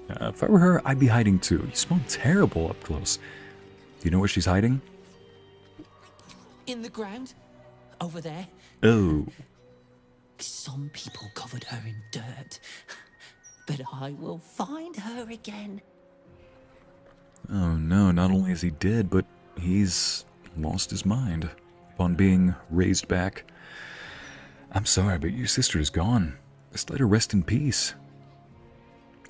If I were her, I'd be hiding too. You smell terrible up close. Do you know where she's hiding? In the ground. Over there. Oh. Some people covered her in dirt. But I will find her again. Oh no, not only is he dead, but he's lost his mind upon being raised back. I'm sorry, but your sister is gone. Just let her rest in peace.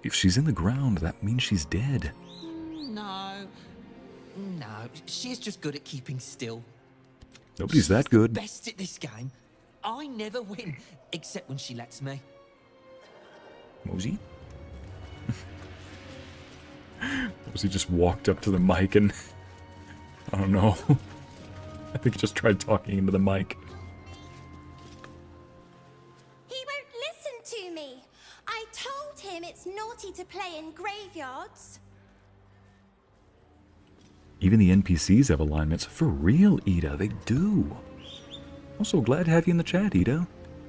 If she's in the ground, that means she's dead. No. No, she's just good at keeping still. Nobody's that good. Best at this game. I never win, except when she lets me. Mosey? Mosey just walked up to the mic and... I don't know. I think he just tried talking into the mic. He won't listen to me. I told him it's naughty to play in graveyards. Even the NPCs have alignments. For real, Ida, they do. Also, glad to have you in the chat, Ida.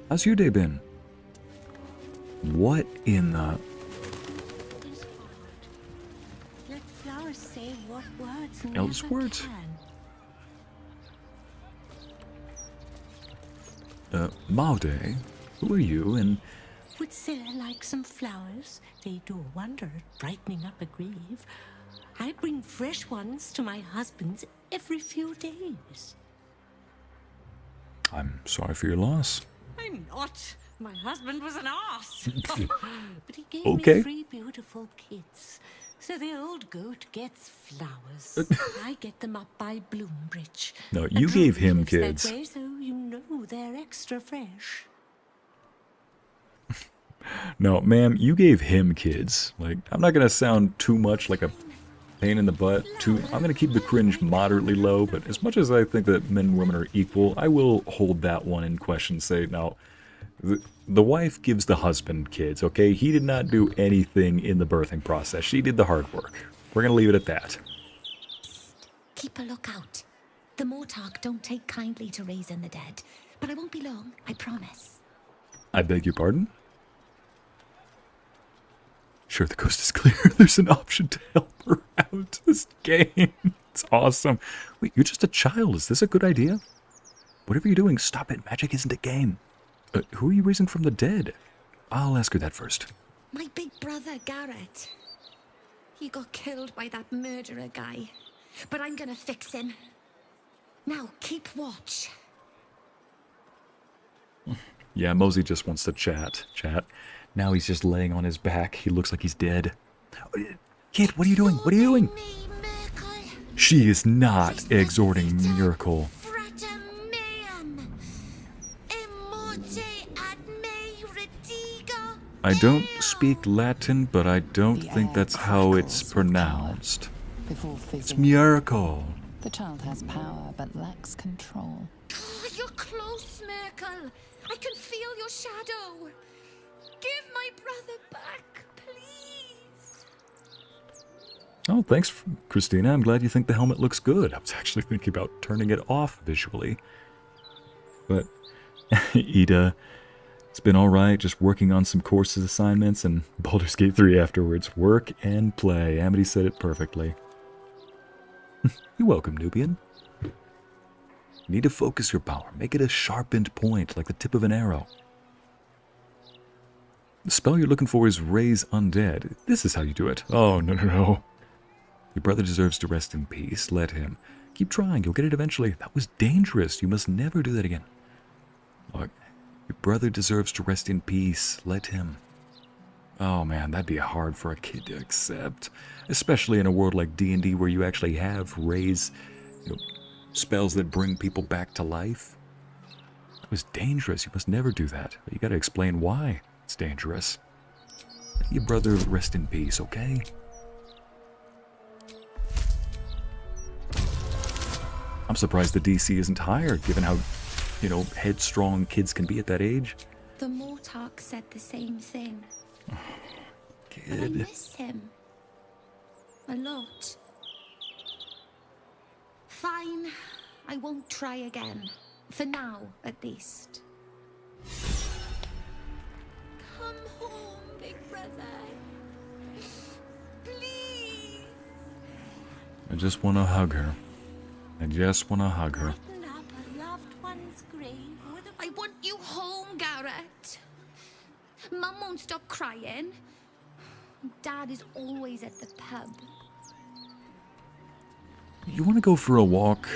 How's your day been? What in the... Let flowers say what words Elves never words? can. Maude, who are you, and... Would Sarah like some flowers? They do a wonder at brightening up a grave. I bring fresh ones to my husband's every few days. I'm sorry for your loss. I'm not. My husband was an arse. But he gave Okay. me 3 beautiful kids. So the old goat gets flowers. I get them up by Bloombridge. No, A you gave druid him lives kids. That way, so you know they're extra fresh. No, ma'am, you gave him kids. Like, I'm not gonna sound too much like a pain in the butt. I'm gonna keep the cringe moderately low, but as much as I think that men and women are equal, I will hold that one in question. Say, now, the wife gives the husband kids, okay? He did not do anything in the birthing process. She did the hard work. We're gonna leave it at that. Keep a lookout. The Mortark don't take kindly to raising the dead, but I won't be long, I promise. I beg your pardon? Sure, the coast is clear. There's an option to help her out. This game. It's awesome. Wait, you're just a child. Is this a good idea? Whatever you're doing, stop it. Magic isn't a game. Who are you raising from the dead? I'll ask her that first. My big brother, Garrett. He got killed by that murderer guy. But I'm gonna fix him. Now, keep watch. Yeah, Mosey just wants to chat. Now he's just laying on his back. He looks like he's dead. Kid, what are you doing? What are you doing? She is not exhorting miracle. I don't speak Latin, but I don't think that's how it's pronounced. It's miracle. The child has power but lacks control. You're close, Myrkle. I can feel your shadow. Give my brother back, please. Oh, thanks, Christina. I'm glad you think the helmet looks good. I was actually thinking about turning it off visually. But, Ida, It's been alright, just working on some courses assignments and Baldur's Gate 3 afterwards. Work and play. Amity said it perfectly. You're welcome, Nubian. You need to focus your power. Make it a sharpened point, like the tip of an arrow. The spell you're looking for is Raise Undead. This is how you do it. Oh, no. Your brother deserves to rest in peace. Let him. Keep trying. You'll get it eventually. That was dangerous. You must never do that again. Look, your brother deserves to rest in peace. Let him. Oh man, that'd be hard for a kid to accept. Especially in a world like D&D where you actually have raise, spells that bring people back to life. That was dangerous. You must never do that. But you gotta explain why it's dangerous. Let your brother rest in peace, okay? I'm surprised the DC isn't higher, given how, headstrong kids can be at that age. The Mortarch said the same thing. Kid. But I miss him. A lot. Fine. I won't try again. For now, at least. Come home, big brother. Please. I just want to hug her. I just want to hug her. I want you home, Garrett. Mum won't stop crying. Dad is always at the pub. You want to go for a walk?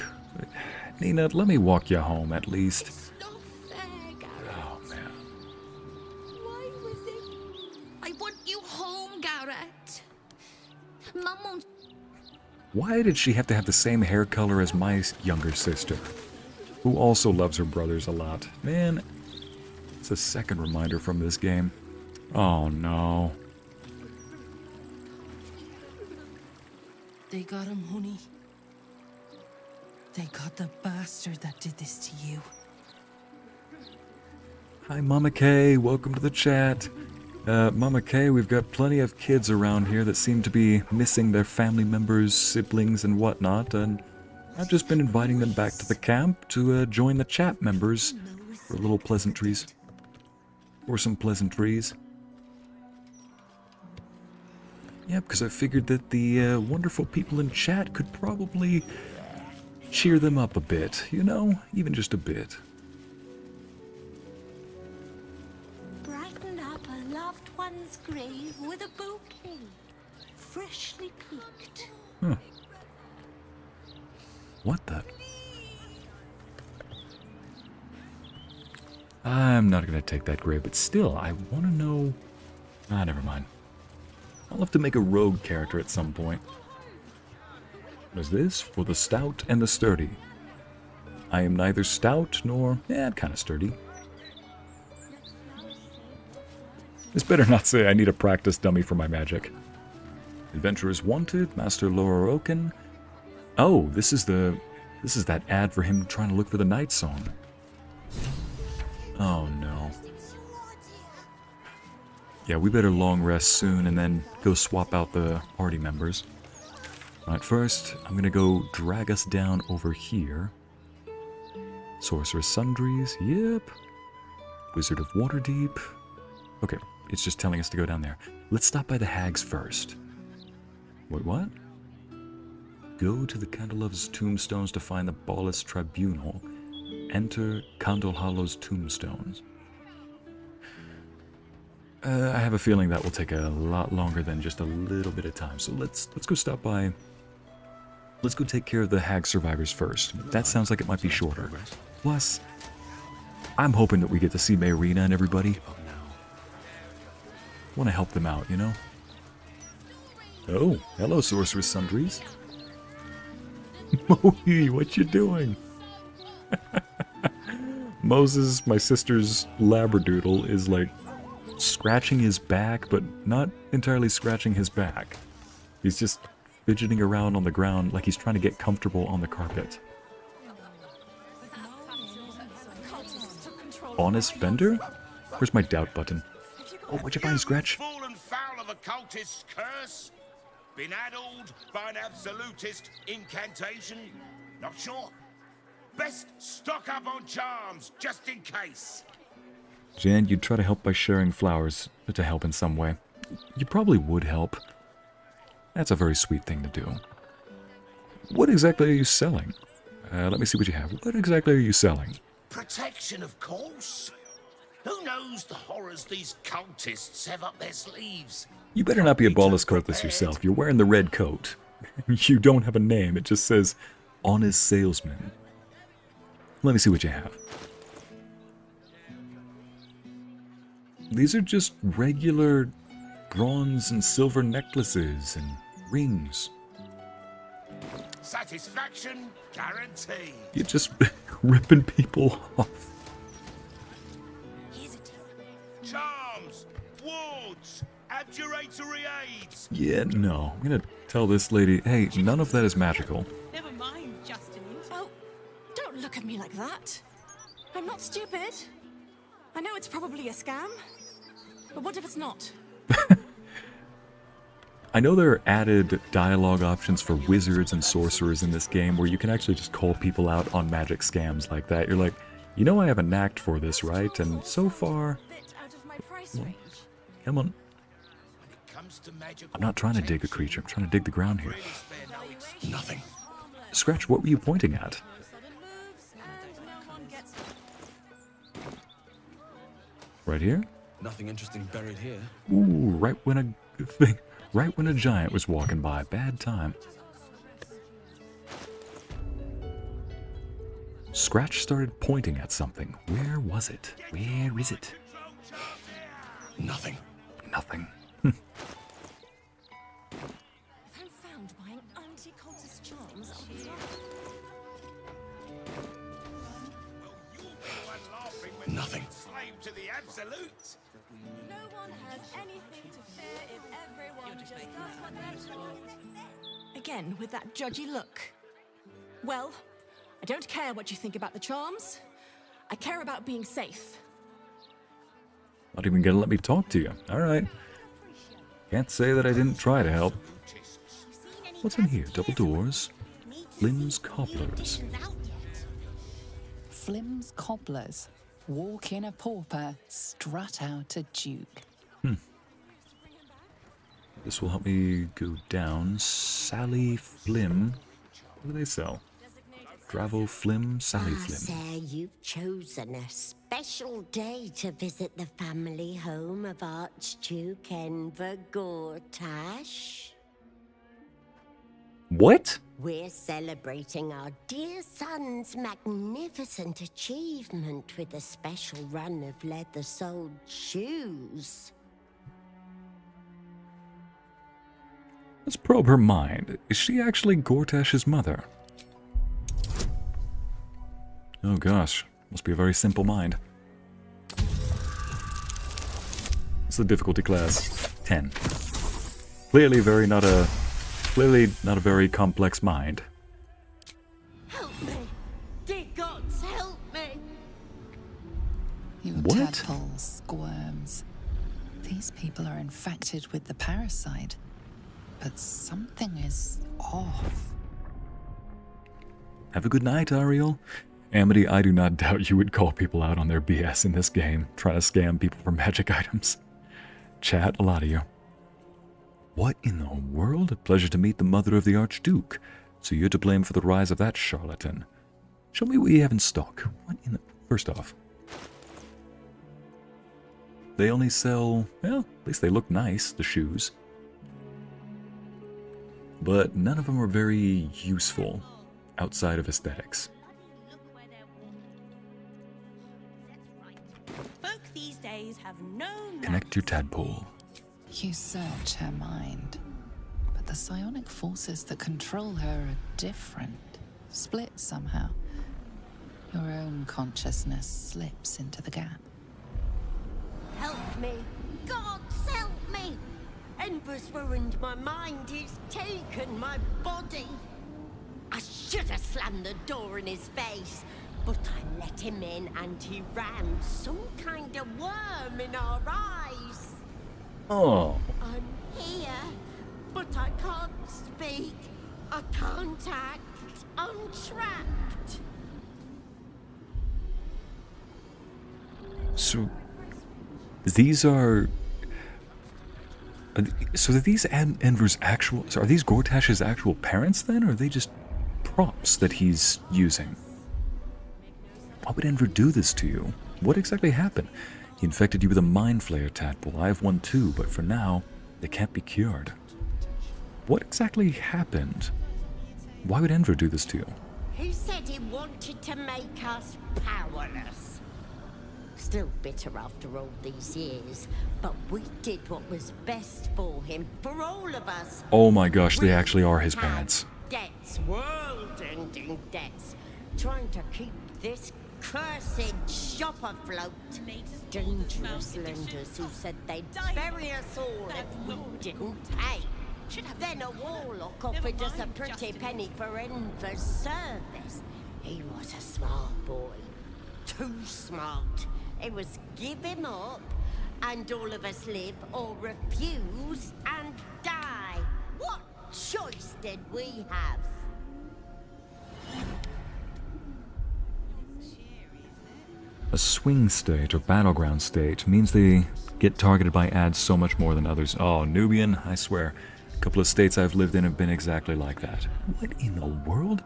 Nina, let me walk you home at least. It's not fair, Garrett. Oh, man. Why was it? I want you home, Garrett. Mum won't. Why did she have to have the same hair color as my younger sister, who also loves her brothers a lot? Man, it's a second reminder from this game. Oh, no. They got him, honey. They got the bastard that did this to you. Hi, Mama Kay. Welcome to the chat. Mama Kay, we've got plenty of kids around here that seem to be missing their family members, siblings, and whatnot, and I've just been inviting them back to the camp to join the chat members for little pleasantries. Or some pleasantries. Yeah, because I figured that the wonderful people in chat could probably cheer them up a bit, even just a bit. Brighten up a loved one's grave with a bouquet, freshly picked. Huh. What the? I'm not going to take that grave, but still, I want to know... never mind. I'll have to make a rogue character at some point. What is this? For the stout and the sturdy. I am neither stout nor... kind of sturdy. This better not say I need a practice dummy for my magic. Adventurers wanted, Master Laura Oaken. Oh, this is that ad for him trying to look for the night song. Oh no. Yeah, we better long rest soon and then go swap out the party members. Alright, first, I'm gonna go drag us down over here. Sorceress Sundries, yep. Wizard of Waterdeep. Okay, it's just telling us to go down there. Let's stop by the hags first. Wait, what? Go to the Candelove's tombstones to find the Ballast Tribunal. Enter Condal Hollow's tombstones. I have a feeling that will take a lot longer than just a little bit of time. So let's go stop by. Let's go take care of the hag survivors first. That sounds like it might be shorter. Plus, I'm hoping that we get to see Mayrina and everybody. Want to help them out, Oh, hello, Sorceress Sundries. Mohi, what you doing? Moses, my sister's labradoodle, is like scratching his back, but not entirely scratching his back. He's just fidgeting around on the ground like he's trying to get comfortable on the carpet. Honest vendor? Where's my doubt button? Oh, what'd you find, Scratch? Fallen foul of a cultist's curse? Been addled by an absolutist incantation? Not sure? Best stock up on charms, just in case. Jan, you'd try to help by sharing flowers to help in some way. You probably would help. That's a very sweet thing to do. What exactly are you selling? Let me see what you have. What exactly are you selling? Protection, of course. Who knows the horrors these cultists have up their sleeves? You better not be a ballless cultist yourself. You're wearing the red coat. You don't have a name. It just says, Honest Salesman. Let me see what you have. These are just regular bronze and silver necklaces and rings. Satisfaction guaranteed. You're just ripping people off. Charms, wards, abjuratory aids. Yeah, no. I'm gonna tell this lady, hey, none of that is magical. Never mind, Justin. Oh, don't look at me like that. I'm not stupid. I know it's probably a scam, but what if it's not? I know there are added dialogue options for wizards and sorcerers in this game where you can actually just call people out on magic scams like that. You're like, you know I have a knack for this, right? And so far... Well, come on. I'm not trying to dig a creature, I'm trying to dig the ground here. Nothing. Scratch, what were you pointing at? Right here? Nothing interesting buried here. Ooh, right when a giant was walking by. Bad time. Scratch started pointing at something. Where was it? Where is it? Nothing. Nothing. If I'm found buying anti-cultist charms, I'll be Nothing. slave to the absolute. No one has anything to fear if everyone just does what they're told. Again, with that judgy look. Well, I don't care what you think about the charms. I care about being safe. Not even gonna let me talk to you. Alright. Can't say that I didn't try to help. What's in here? Double doors. Flim's Cobblers. Flim's Cobblers. Walk in a pauper, strut out a duke. This will help me go down. Sally Flim. What do they sell? Dravo Flim, Sally Flim. Sir, you've chosen a special day to visit the family home of Archduke Enver Gortash. What? We're celebrating our dear son's magnificent achievement with a special run of leather-soled shoes. Let's probe her mind. Is she actually Gortash's mother? Oh gosh, must be a very simple mind. What's the difficulty class? 10. Clearly not a very complex mind. Help me! Dear gods, help me! Your What? tadpole squirms. These people are infected with the parasite, but something is off. Have a good night, Ariel. Amity, I do not doubt you would call people out on their BS in this game, trying to scam people for magic items. Chat, a lot of you. What in the world? A pleasure to meet the mother of the Archduke. So you're to blame for the rise of that charlatan. Show me what you have in stock. What in the... First off, they only sell... Well, at least they look nice, the shoes. But none of them are very useful outside of aesthetics. Folk these days have no Connect your tadpole. You search her mind, but the psionic forces that control her are different, split somehow. Your own consciousness slips into the gap. Help me! Gods, help me! Enver's ruined my mind, he's taken my body. I should have slammed the door in his face, but I let him in and he rammed some kind of worm in our eyes. Oh. I'm here, but I can't speak. I can't act. I'm trapped. So, These are... So are these Enver's actual... So are these Gortash's actual parents then? Or are they just props that he's using? Why would Enver do this to you? What exactly happened? He infected you with a mind flayer, tadpole. I have one too, but for now, they can't be cured. What exactly happened? Why would Enver do this to you? He said he wanted to make us powerless. Still bitter after all these years, but we did what was best for him, for all of us. Oh my gosh, they actually are his parents. Debts, world-ending debts, trying to keep this cursed shop afloat. Dangerous lenders who said they'd bury us all if we didn't pay. Then a warlock offered us a pretty penny for Enver's service. He was a smart boy. Too smart. It was give him up, and all of us live, or refuse and die. What choice did we have? A swing state or battleground state means they get targeted by ads so much more than others. Oh, Nubian, I swear. A couple of states I've lived in have been exactly like that. What in the world?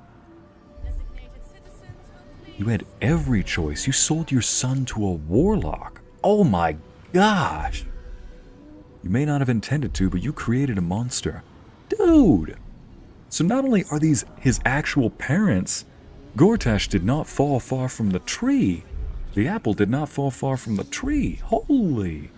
You had every choice. You sold your son to a warlock. Oh my gosh. You may not have intended to, but you created a monster. Dude! So not only are these his actual parents, Gortash did not fall far from the tree. The apple did not fall far from the tree. Holy!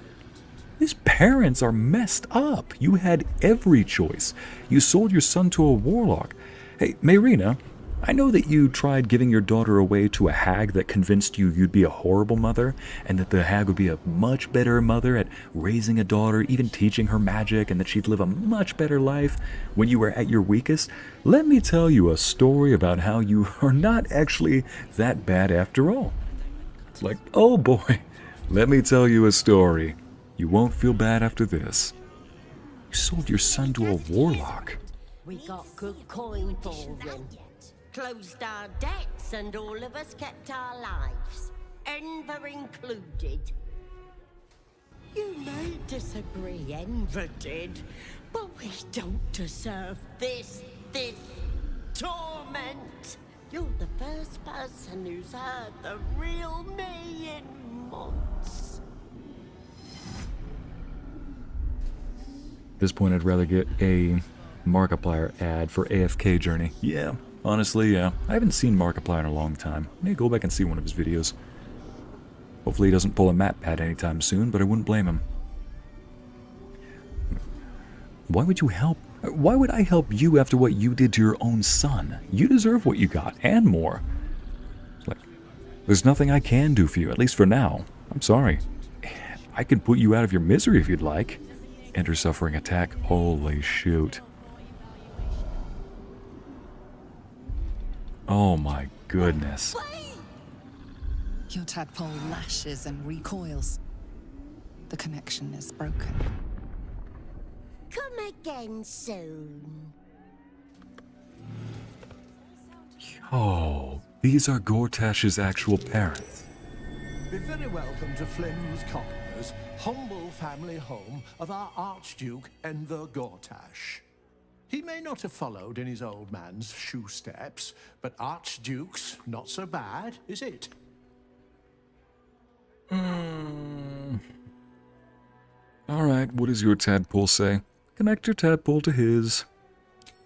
His parents are messed up. You had every choice. You sold your son to a warlock. Hey, Mayrina, I know that you tried giving your daughter away to a hag that convinced you you'd be a horrible mother, and that the hag would be a much better mother at raising a daughter, even teaching her magic, and that she'd live a much better life when you were at your weakest. Let me tell you a story about how you are not actually that bad after all. It's like, oh boy, let me tell you a story. You won't feel bad after this. You sold your son to a warlock. We got good coin for him. Closed our debts and all of us kept our lives. Enver included. You may disagree, Enver did, but we don't deserve this torment. You're the first person who's heard the real me in months. At this point, I'd rather get a Markiplier ad for AFK Journey. Yeah, honestly, yeah. I haven't seen Markiplier in a long time. Maybe go back and see one of his videos. Hopefully he doesn't pull a map pad anytime soon, but I wouldn't blame him. Why would you help? Why would I help you after what you did to your own son? You deserve what you got, and more. Like, there's nothing I can do for you, at least for now. I'm sorry. I can put you out of your misery if you'd like. Enter suffering attack. Holy shoot. Oh my goodness. Your tadpole lashes and recoils. The connection is broken. Come again soon. Oh, these are Gortash's actual parents. Be very welcome to Flynn's Coppers, humble family home of our Archduke Enver Gortash. He may not have followed in his old man's shoe steps, but Archduke's not so bad, is it? Alright, what does your tadpole say? Connect your tadpole to his.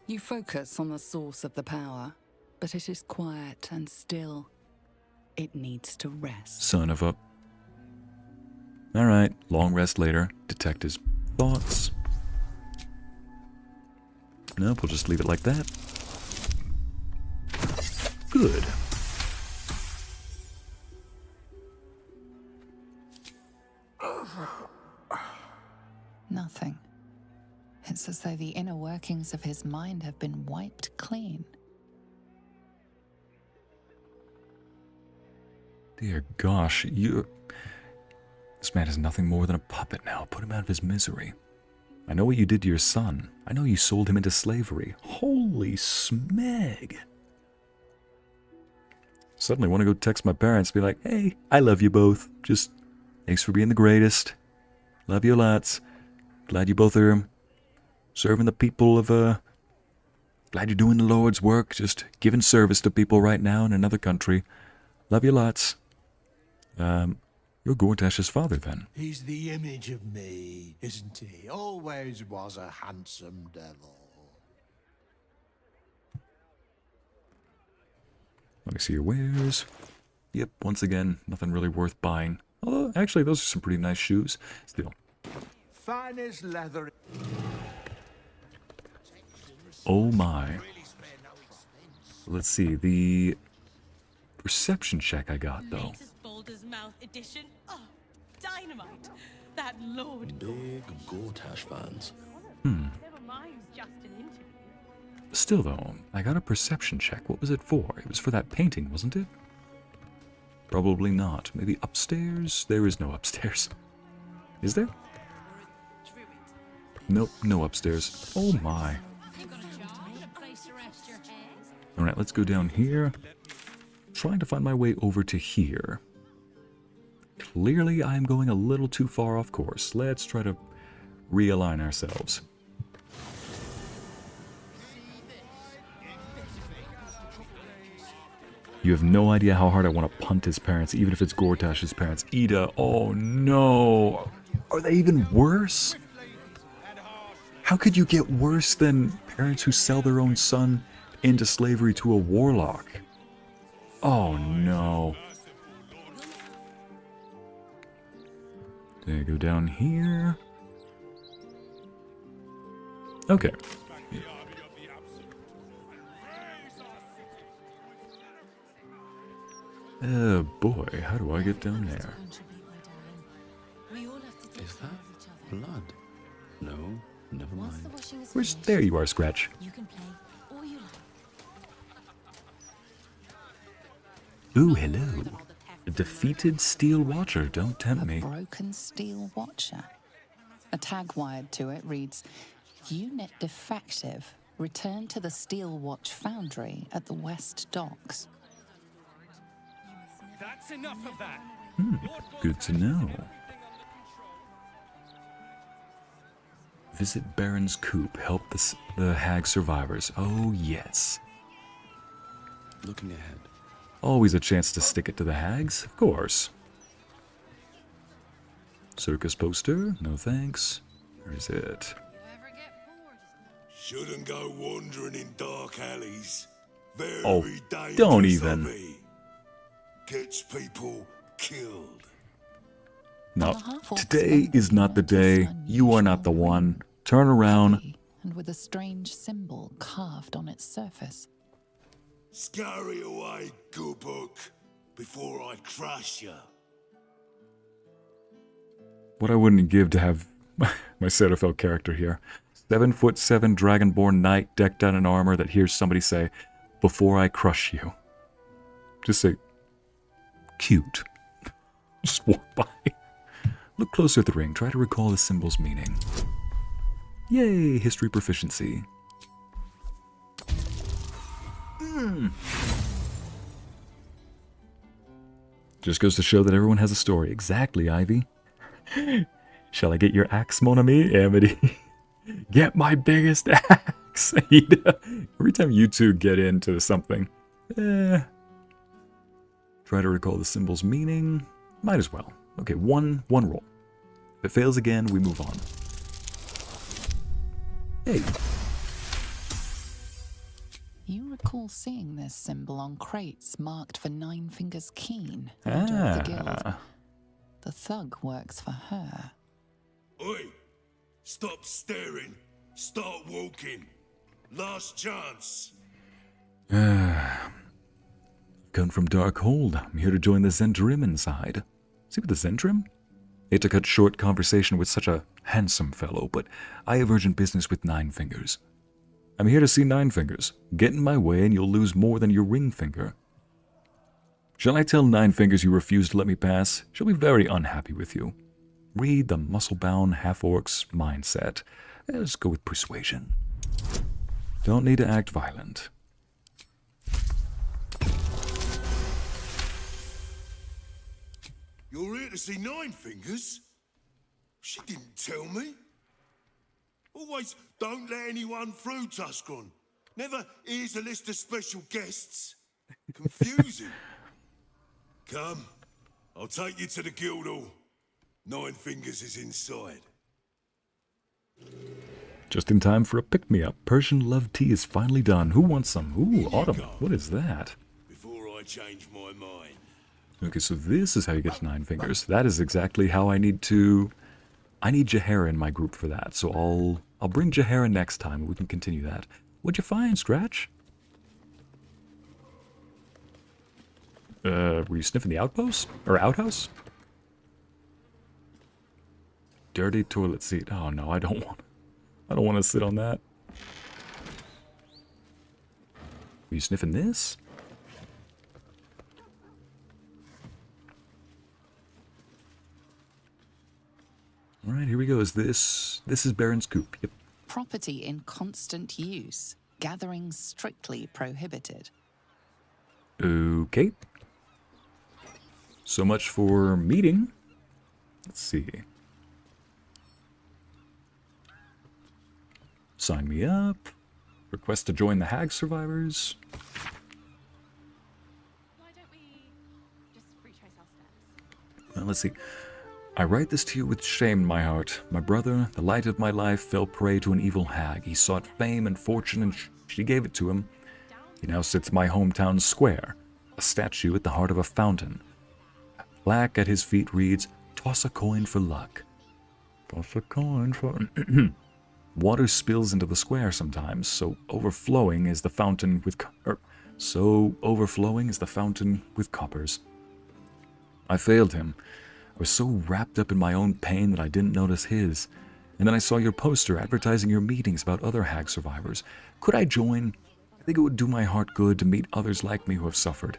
You focus on the source of the power, but it is quiet and still. It needs to rest. Son of a... Alright, long rest later. Detect his thoughts. Nope, we'll just leave it like that. Good. Nothing. It's as though the inner workings of his mind have been wiped clean. Dear gosh, you... This man is nothing more than a puppet now. Put him out of his misery. I know what you did to your son. I know you sold him into slavery. Holy smeg. Suddenly want to go text my parents and be like, hey, I love you both. Just, thanks for being the greatest. Love you lots. Glad you both are serving the people of, glad you're doing the Lord's work, just giving service to people right now in another country. Love you lots. You're Gortash's father, then. He's the image of me, isn't he? Always was a handsome devil. Let me see your wares. Yep, once again, nothing really worth buying. Although, actually, those are some pretty nice shoes. Still. Finest leather. Oh my. Let's see, the perception check I got, though. Baldur's Mouth edition. Oh, dynamite. That Lord. Big Gortash fans. Hmm. Never mind just an interview. Still, though, I got a perception check. What was it for? It was for that painting, wasn't it? Probably not. Maybe upstairs? There is no upstairs. Is there? Nope, no upstairs. Oh my. Alright, let's go down here. Trying to find my way over to here. Clearly, I'm going a little too far off course. Let's try to realign ourselves. You have no idea how hard I want to punt his parents, even if it's Gortash's parents. Ida, oh no! Are they even worse? How could you get worse than parents who sell their own son into slavery to a warlock? Oh no. There, go down here. Okay. Oh boy, how do I get down there? Is that blood? No, never mind. Where's... There you are, Scratch. Ooh, hello. A defeated Steel Watcher, don't tempt me. Broken Steel Watcher. A tag wired to it reads, Unit defective. Return to the Steel Watch Foundry at the West Docks. That's enough of that. Good to know. Visit Baron's Coop. Help the hag survivors. Oh, yes. Looking ahead. Always a chance to stick it to the hags, of course. Circus poster? No thanks. Where is it? Shouldn't go wandering in dark alleys. Very dangerous. Don't even. Gets people killed. No, today is not the day. You are not the one. Turn around. And with a strange symbol carved on its surface. Scurry away, good book, before I crush you. What I wouldn't give to have my Shadowfell character here. 7'7" Dragonborn knight decked out in armor that hears somebody say, "Before I crush you." Just say, cute. Just walk by. Look closer at the ring. Try to recall the symbol's meaning. Yay, history proficiency. Just goes to show that everyone has a story. Exactly, Ivy. Shall I get your axe, mon ami? Amity. Get my biggest axe. Every time you two get into something. Try to recall the symbol's meaning. Might as well. Okay, one roll. If it fails again, we move on. Hey. You recall seeing this symbol on crates marked for Nine Fingers Keen, leader of the guild. The thug works for her. Oi! Stop staring. Start walking. Last chance. Come from Darkhold. I'm here to join the Zendrim inside. See what the Zendrim? Hate to cut short conversation with such a handsome fellow, but I have urgent business with Nine Fingers. I'm here to see Nine Fingers. Get in my way and you'll lose more than your ring finger. Shall I tell Nine Fingers you refuse to let me pass? She'll be very unhappy with you. Read the muscle-bound half-orc's mindset. Let's go with persuasion. Don't need to act violent. You're here to see Nine Fingers? She didn't tell me. Always don't let anyone through, Tuscaron. Never here's a list of special guests. Confusing. Come, I'll take you to the guild hall. Nine Fingers is inside. Just in time for a pick-me-up. Persian love tea is finally done. Who wants some? Ooh, Autumn. What is that? Before I change my mind. Okay, so this is how you get to 9 Fingers. That is exactly how I need to... I need Jaheira in my group for that, so I'll bring Jaheira next time and we can continue that. What'd you find, Scratch? Were you sniffing the outpost? Or outhouse? Dirty toilet seat. Oh no, I don't want to sit on that. Were you sniffing this? Alright, here we go. This is Baron's Coop. Yep. Property in constant use. Gathering strictly prohibited. Okay. So much for meeting. Let's see. Sign me up. Request to join the Hag Survivors. Why don't we just retrace our steps? Let's see. I write this to you with shame in my heart. My brother, the light of my life, fell prey to an evil hag. He sought fame and fortune, and she gave it to him. He now sits in my hometown square, a statue at the heart of a fountain. A plaque at his feet reads, "Toss a coin for luck." Toss a coin for... Water spills into the square sometimes, so overflowing is the fountain with coppers. I failed him. I was so wrapped up in my own pain that I didn't notice his. And then I saw your poster advertising your meetings about other hag survivors. Could I join? I think it would do my heart good to meet others like me who have suffered.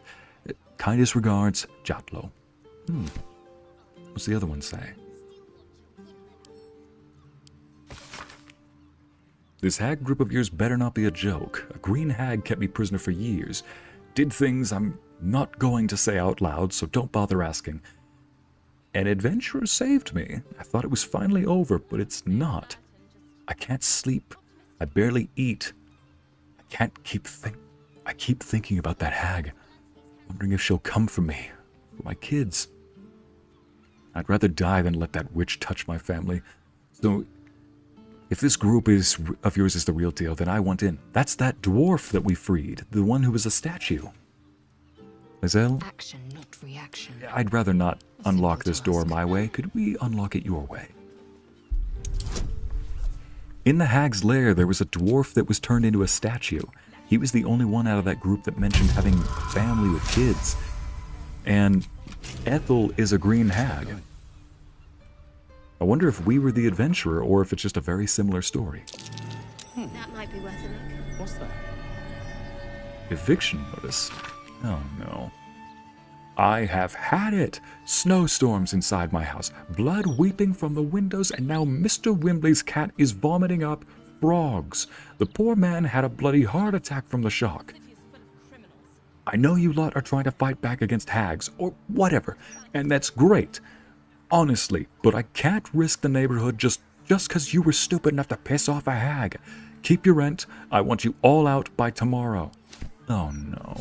Kindest regards, Jatlo. What's the other one say? This hag group of yours better not be a joke. A green hag kept me prisoner for years. Did things I'm not going to say out loud, so don't bother asking. An adventurer saved me. I thought it was finally over, but it's not. I can't sleep. I barely eat. I keep thinking about that hag, wondering if she'll come for me, for my kids. I'd rather die than let that witch touch my family. So, if this group of yours is the real deal, then I want in. That's that dwarf that we freed, the one who was a statue. Lae'zel? Action, not reaction. I'd rather not unlock this door my way. Could we unlock it your way? In the hag's lair, there was a dwarf that was turned into a statue. He was the only one out of that group that mentioned having a family with kids. And Ethel is a green hag. I wonder if we were the adventurer or if it's just a very similar story. That might be worth a look. What's that? Eviction notice. Oh no. I have had it! Snowstorms inside my house, blood weeping from the windows, and now Mr. Wimbley's cat is vomiting up frogs. The poor man had a bloody heart attack from the shock. I know you lot are trying to fight back against hags, or whatever, and that's great. Honestly, but I can't risk the neighborhood just because you were stupid enough to piss off a hag. Keep your rent. I want you all out by tomorrow. Oh no.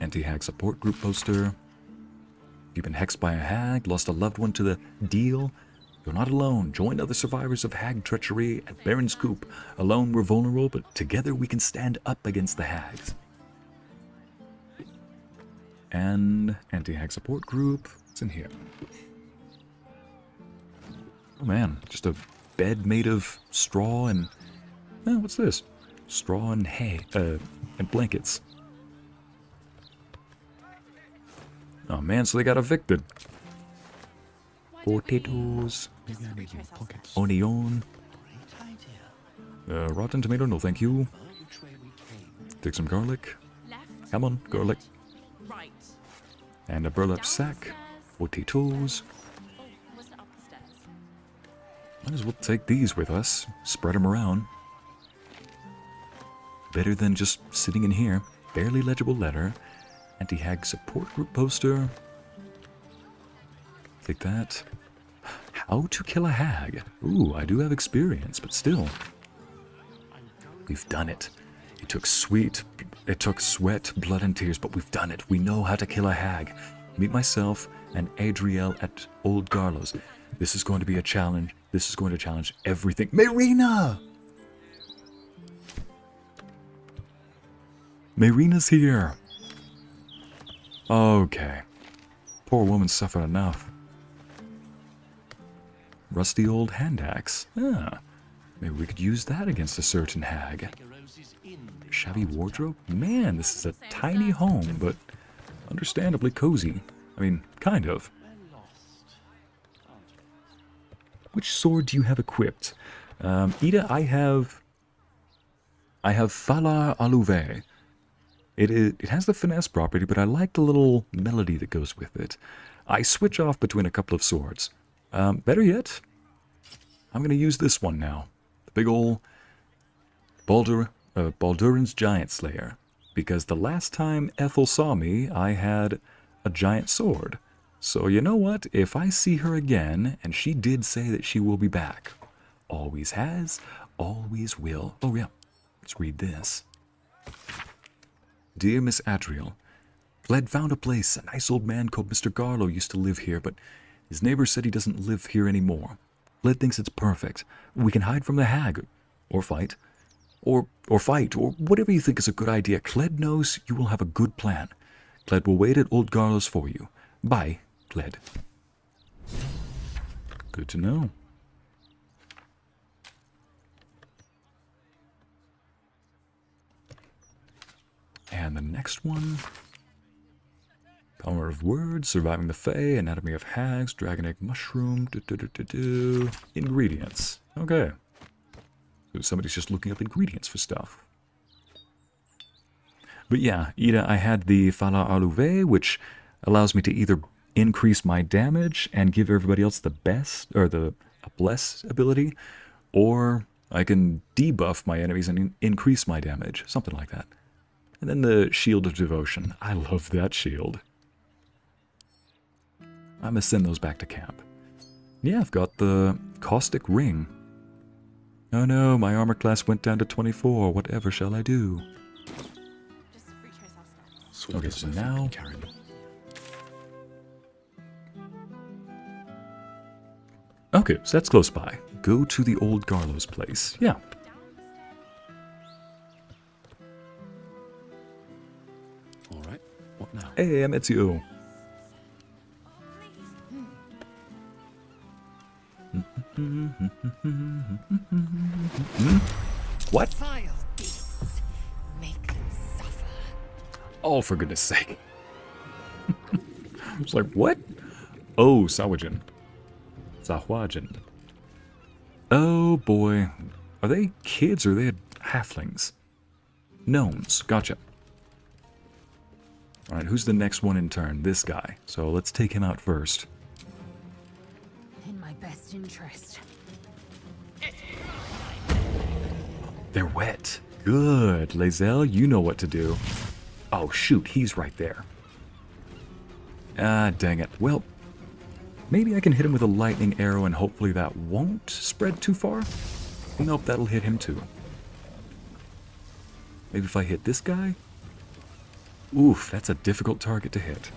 Anti-hag support group poster. You've been hexed by a hag, lost a loved one to the deal. You're not alone. Join other survivors of hag treachery at Baron's Coop. Alone we're vulnerable, but together we can stand up against the hags. And anti-hag support group. What's in here? Oh man, just a bed made of straw and... what's this? Straw and hay, and blankets. Oh man, so they got evicted. Potatoes. Onion. Rotten tomato, no thank you. Take some garlic. Come on, garlic. And a burlap sack. Potatoes. Might as well take these with us. Spread them around. Better than just sitting in here. Barely legible letter. Anti-hag support group poster. Take that. How to kill a hag. Ooh, I do have experience, but still. We've done it. It took sweat, blood, and tears, but we've done it. We know how to kill a hag. Meet myself and Adriel at Old Garlos. This is going to be a challenge. This is going to challenge everything. Marina! Marina's here. Okay. Poor woman suffered enough. Rusty old hand axe. Ah, maybe we could use that against a certain hag. Shabby wardrobe? Man, this is a tiny home, but understandably cozy. I mean, kind of. Which sword do you have equipped? Ida, I have Falar Aluve. It has the finesse property, but I like the little melody that goes with it. I switch off between a couple of swords. Better yet, I'm going to use this one now. The big ol' Balduran's Giant Slayer. Because the last time Ethel saw me, I had a giant sword. So you know what? If I see her again, and she did say that she will be back. Always has, always will. Oh yeah, let's read this. Dear Miss Adriel, Fled found a place. A nice old man called Mr. Garlo used to live here, but his neighbor said he doesn't live here anymore. Fled thinks it's perfect. We can hide from the hag, or fight, or fight, or whatever you think is a good idea. Cled knows you will have a good plan. Cled will wait at Old Garlo's for you. Bye, Cled. Good to know. And the next one. Power of Words, Surviving the Fae, Anatomy of Hags, Dragon Egg Mushroom, Ingredients. Okay. So somebody's just looking up ingredients for stuff. But yeah, Ida, I had the Fala Aluve, which allows me to either increase my damage and give everybody else the best, or the bless ability, or I can debuff my enemies and increase my damage, something like that. And then the Shield of Devotion. I love that shield. I'm going to send those back to camp. Yeah, I've got the Caustic Ring. Oh no, my armor class went down to 24. Whatever shall I do? Okay, so now... Okay, so that's close by. Go to the Old Garlo's place. Yeah. Alright, what now? Hey, I'm Ezio. What? Oh, for goodness sake. I was like, what? Oh, Sawajin. Sahwajin. Oh boy. Are they kids or are they halflings? Gnomes. Gotcha. Alright, who's the next one in turn? This guy. So let's take him out first. In my best interest. They're wet. Good. Lae'zel, you know what to do. Oh shoot, he's right there. Ah, dang it. Well, maybe I can hit him with a lightning arrow and hopefully that won't spread too far? Nope, that'll hit him too. Maybe if I hit this guy? Oof, that's a difficult target to hit.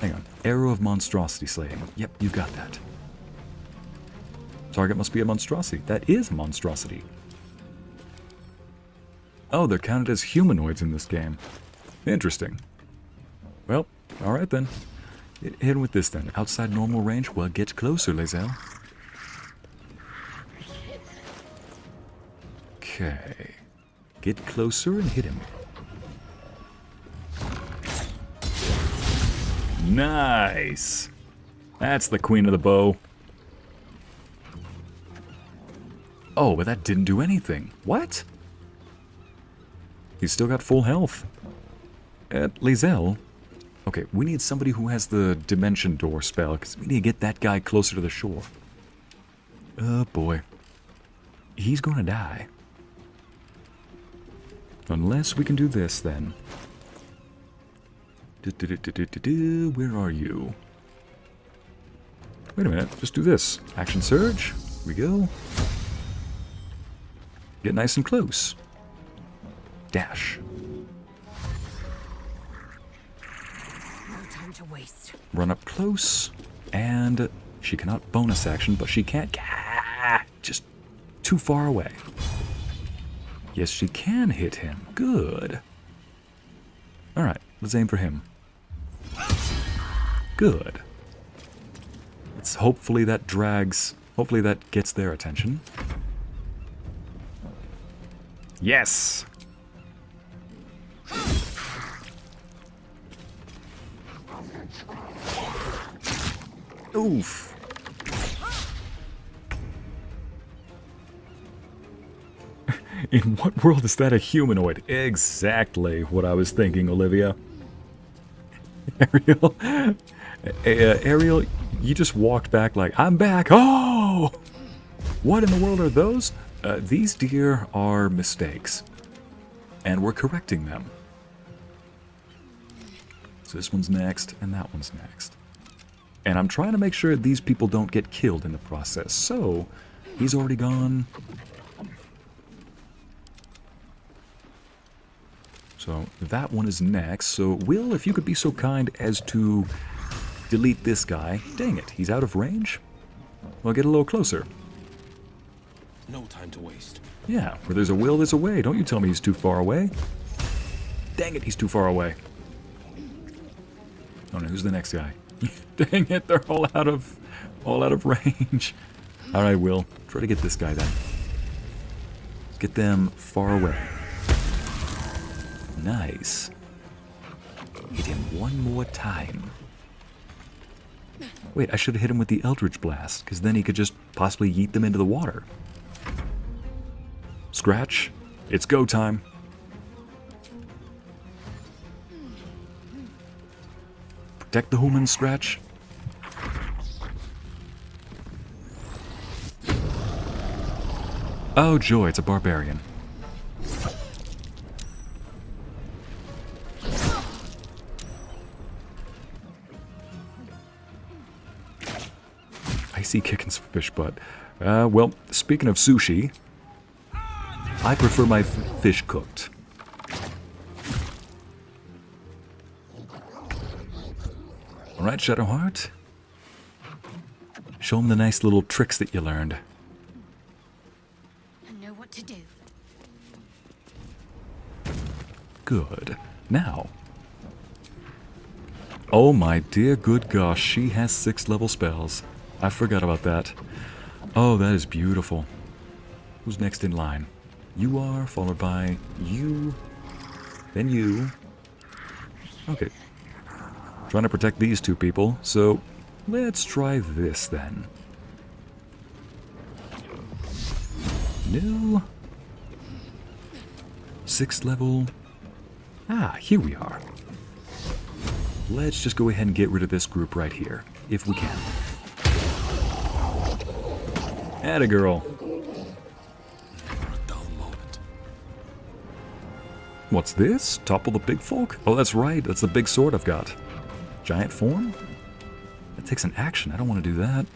Hang on. Arrow of Monstrosity Slaying. Yep, you got that. Target must be a monstrosity. That is a monstrosity. Oh, they're counted as humanoids in this game. Interesting. Well, alright then. Hit him with this then. Outside normal range? Well, get closer, Lae'zel. Okay. Get closer and hit him. Nice! That's the queen of the bow. Oh, but that didn't do anything. What? He's still got full health. Lae'zel. Okay, we need somebody who has the Dimension Door spell, because we need to get that guy closer to the shore. Oh boy. He's gonna die. Unless we can do this, then. Where are you? Wait a minute, just do this. Action surge. Here we go. Get nice and close. Dash. No time to waste. Run up close. And she cannot bonus action, but she can't. Just too far away. Yes, she can hit him. Good. Alright, let's aim for him. Good. Let's hopefully that drags. Hopefully that gets their attention. Yes! Oof. In what world is that a humanoid? Exactly what I was thinking, Olivia. Ariel, Ariel, you just walked back like, I'm back. Oh! What in the world are those? These deer are mistakes. And we're correcting them. So this one's next, and that one's next. And I'm trying to make sure these people don't get killed in the process. So, he's already gone. So that one is next. So Wyll, if you could be so kind as to delete this guy. Dang it, he's out of range? Well, get a little closer. No time to waste. Yeah, where there's a will, there's a way. Don't you tell me he's too far away. Dang it, he's too far away. Oh no, who's the next guy? Dang it, they're all out of range. All right, Wyll, try to get this guy then. Get them far away. Nice. Hit him one more time. Wait, I should have hit him with the Eldritch Blast, because then he could just possibly yeet them into the water. Scratch. It's go time. Protect the humans, Scratch. Oh joy, it's a barbarian. Icy kicking some fish butt. Well, speaking of sushi, I prefer my fish cooked. Alright, Shadowheart. Show him the nice little tricks that you learned. I know what to do. Good. Now. Oh my dear good gosh, she has 6 level spells. I forgot about that. Oh, that is beautiful. Who's next in line? You are, followed by you, then you. Okay. Trying to protect these two people, so let's try this then. No. 6th level. Ah, here we are. Let's just go ahead and get rid of this group right here, if we can. Atta girl. What's this? Topple the big folk? Oh, that's right. That's the big sword I've got. Giant form? That takes an action. I don't want to do that.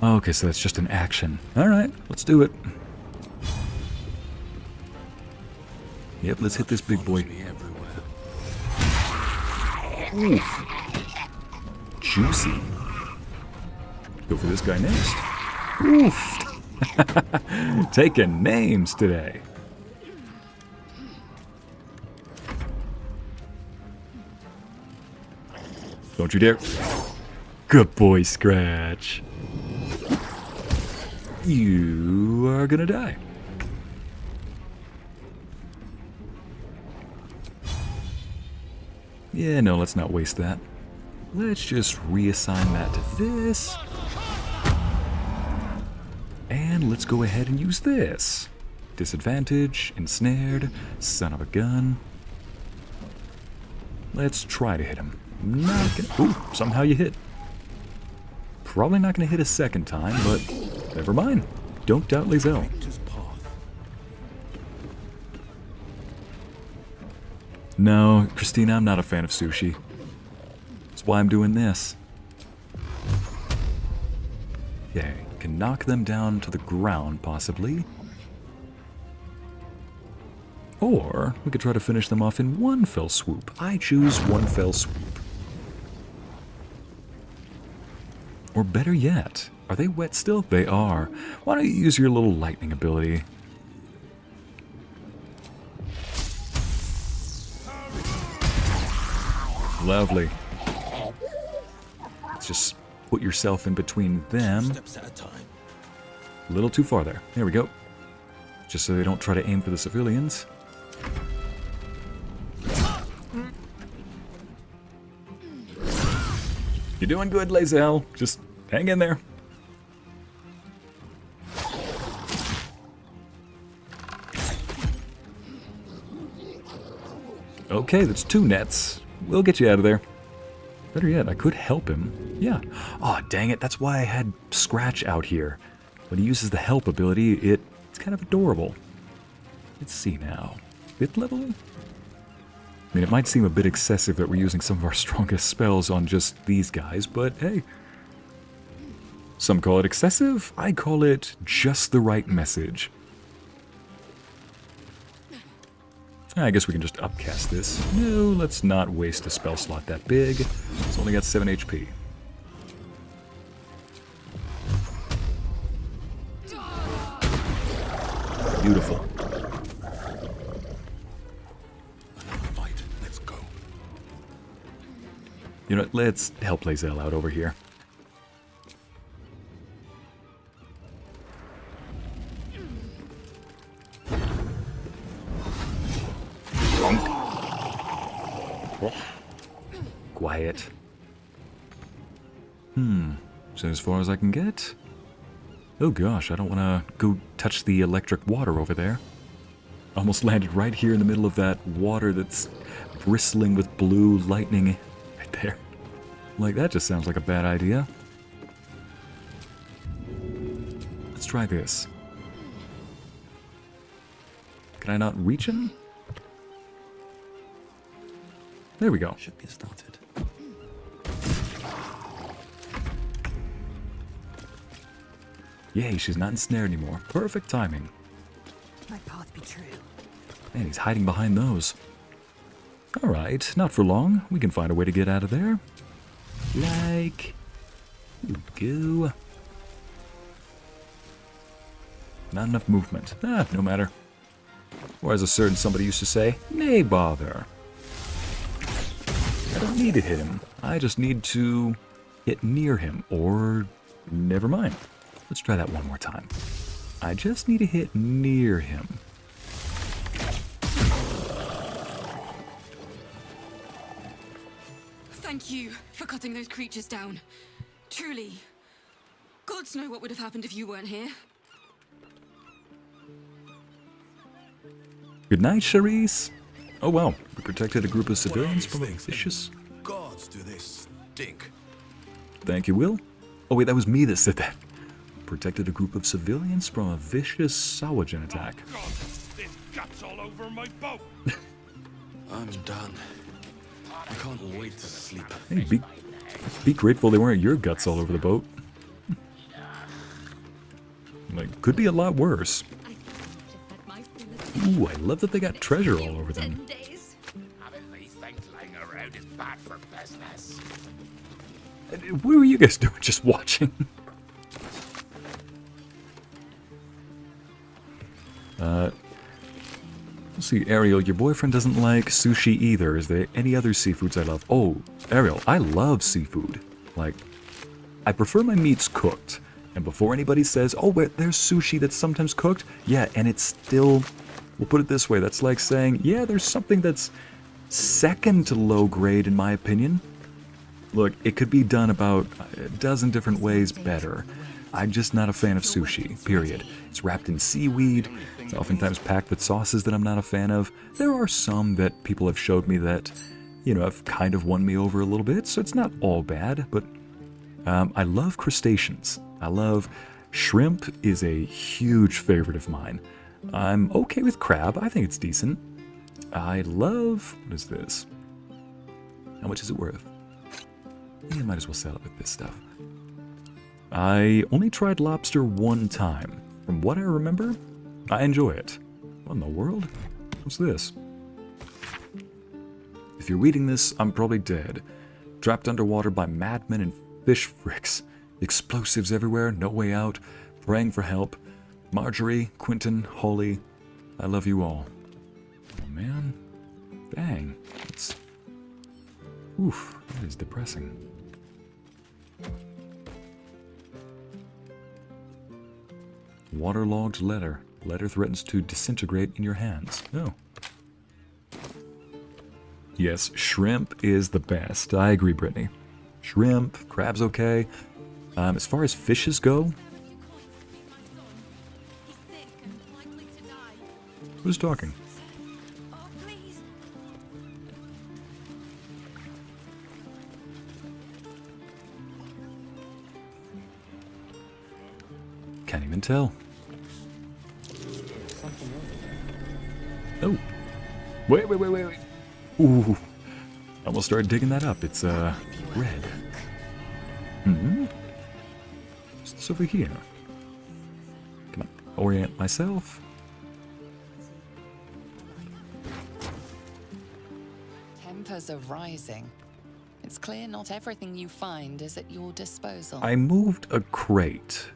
Okay, so that's just an action. Alright, let's do it. Yep, let's hit this big boy. Oof. Juicy. Go for this guy next. Oof. Taking names today. Don't you dare. Good boy, Scratch. You are gonna die. Yeah, no, let's not waste that. Let's just reassign that to this. And let's go ahead and use this. Disadvantage, ensnared, son of a gun. Let's try to hit him. Not gonna. Ooh, somehow you hit. Probably not gonna hit a second time, but never mind. Don't doubt Lae'zel. No, Christina, I'm not a fan of sushi. That's why I'm doing this. Okay, can knock them down to the ground, possibly. Or we could try to finish them off in one fell swoop. I choose one fell swoop. Or better yet, are they wet still? They are. Why don't you use your little lightning ability? Lovely. Let's just put yourself in between them. Steps at a time. A little too far there. There we go. Just so they don't try to aim for the civilians. You're doing good, Lae'zel. Just hang in there. Okay, that's 2 nets. We'll get you out of there. Better yet, I could help him. Yeah. Aw, oh, dang it. That's why I had Scratch out here. When he uses the help ability, it's kind of adorable. Let's see now. 5th level? I mean, it might seem a bit excessive that we're using some of our strongest spells on just these guys, but hey. Some call it excessive. I call it just the right message. I guess we can just upcast this. No, let's not waste a spell slot that big. It's only got 7 HP. Beautiful. Fight. Let's go. You know what? Let's help Lae'zel out over here. Quiet. So as far as I can get. Oh gosh, I don't want to go touch the electric water over there. Almost landed right here in the middle of that water that's bristling with blue lightning right there. Like, that just sounds like a bad idea. Let's try this. Can I not reach him? There we go. Should get started. Yay, she's not ensnared anymore. Perfect timing. My path be true. Man, he's hiding behind those. Alright, not for long. We can find a way to get out of there. Like... Here we go. Not enough movement. Ah, no matter. Or as a certain somebody used to say, nay bother. I don't need to hit him. I just need to get near him. Or, never mind. Let's try that one more time. I just need to hit near him. Thank you for cutting those creatures down. Truly, gods know what would have happened if you weren't here. Good night, Charisse. Oh well, we protected a group of civilians from a vicious... Gods do this stink. Thank you, Wyll. Oh wait, that was me that said that. Protected a group of civilians from a vicious Sawagen attack. God, there's guts all over my boat. I'm done. I can't wait to sleep. Hey, be grateful they weren't your guts all over the boat. Like, could be a lot worse. Ooh, I love that they got treasure all over them. Having these things lying around is bad for business. What were you guys doing, just watching? Let's see, Ariel, your boyfriend doesn't like sushi either. Is there any other seafoods I love? Oh, Ariel, I love seafood. Like, I prefer my meats cooked. And before anybody says, oh, but there's sushi that's sometimes cooked, yeah, and it's still, we'll put it this way, that's like saying, yeah, there's something that's second to low grade in my opinion. Look, it could be done about a dozen different ways better. I'm just not a fan of sushi, period. It's wrapped in seaweed, it's oftentimes packed with sauces that I'm not a fan of. There are some that people have showed me that, you know, have kind of won me over a little bit, so it's not all bad, but I love crustaceans. I love shrimp is a huge favorite of mine. I'm okay with crab, I think it's decent. I love... What is this? How much is it worth? I might as well sell it with this stuff. I only tried lobster one time. From what I remember, I enjoy it. What in the world? What's this? If you're reading this, I'm probably dead. Trapped underwater by madmen and fish fricks. Explosives everywhere, no way out. Praying for help. Marjorie, Quentin, Holly, I love you all. Oh man. Dang. That's... Oof, that is depressing. Waterlogged letter. Letter threatens to disintegrate in your hands. Oh. Yes, shrimp is the best. I agree, Brittany. Shrimp, crab's okay. As far as fishes go... Who's talking? Can't even tell. Oh. Wait. Ooh. Almost started digging that up. It's, red. What's this over here? Come on. Orient myself. Tempers are rising. It's clear not everything you find is at your disposal. I moved a crate.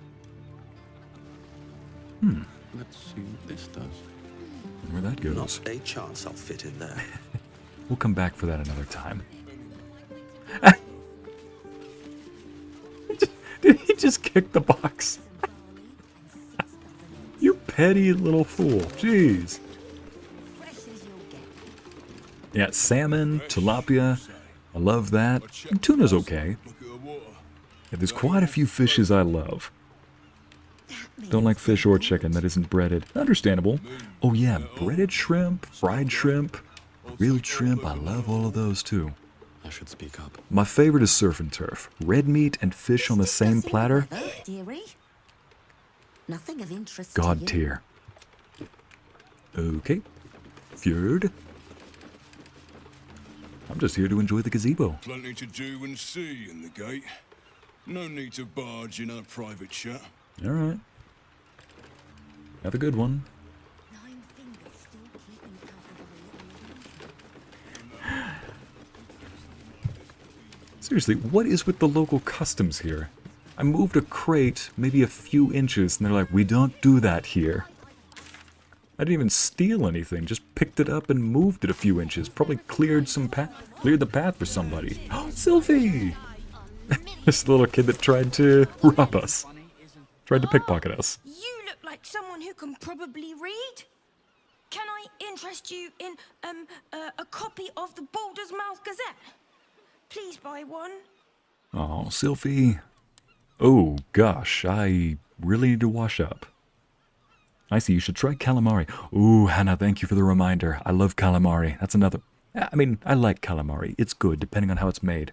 Let's see what this does. Where that goes. Not a chance I'll fit in there. We'll come back for that another time. Did he just kick the box? You petty little fool. Jeez. Yeah, salmon, tilapia. I love that. And tuna's okay. Yeah, there's quite a few fishes I love. Don't like fish or chicken that isn't breaded. Understandable. Oh yeah, breaded shrimp, fried shrimp, grilled shrimp. I love all of those too. I should speak up. My favorite is surf and turf. Red meat and fish on the same platter. Dearie. Nothing of interest God to you. tier. Okay. Fjord. I'm just here to enjoy the gazebo. Plenty to do and see in the gate. No need to barge in our private chat. Alright. Have a good one. Seriously, what is with the local customs here? I moved a crate maybe a few inches and they're like, we don't do that here. I didn't even steal anything, just picked it up and moved it a few inches. Probably cleared the path for somebody. Oh, Sylvie! This little kid that tried to rob us. Tried to pickpocket us. You look like someone who can probably read. Can I interest you in a copy of the Baldur's Mouth Gazette? Please buy one. Oh, Sylvie. Oh, gosh, I really need to wash up. I see, you should try calamari. Ooh, Hannah, thank you for the reminder. I love calamari. That's another... I mean, I like calamari. It's good, depending on how it's made.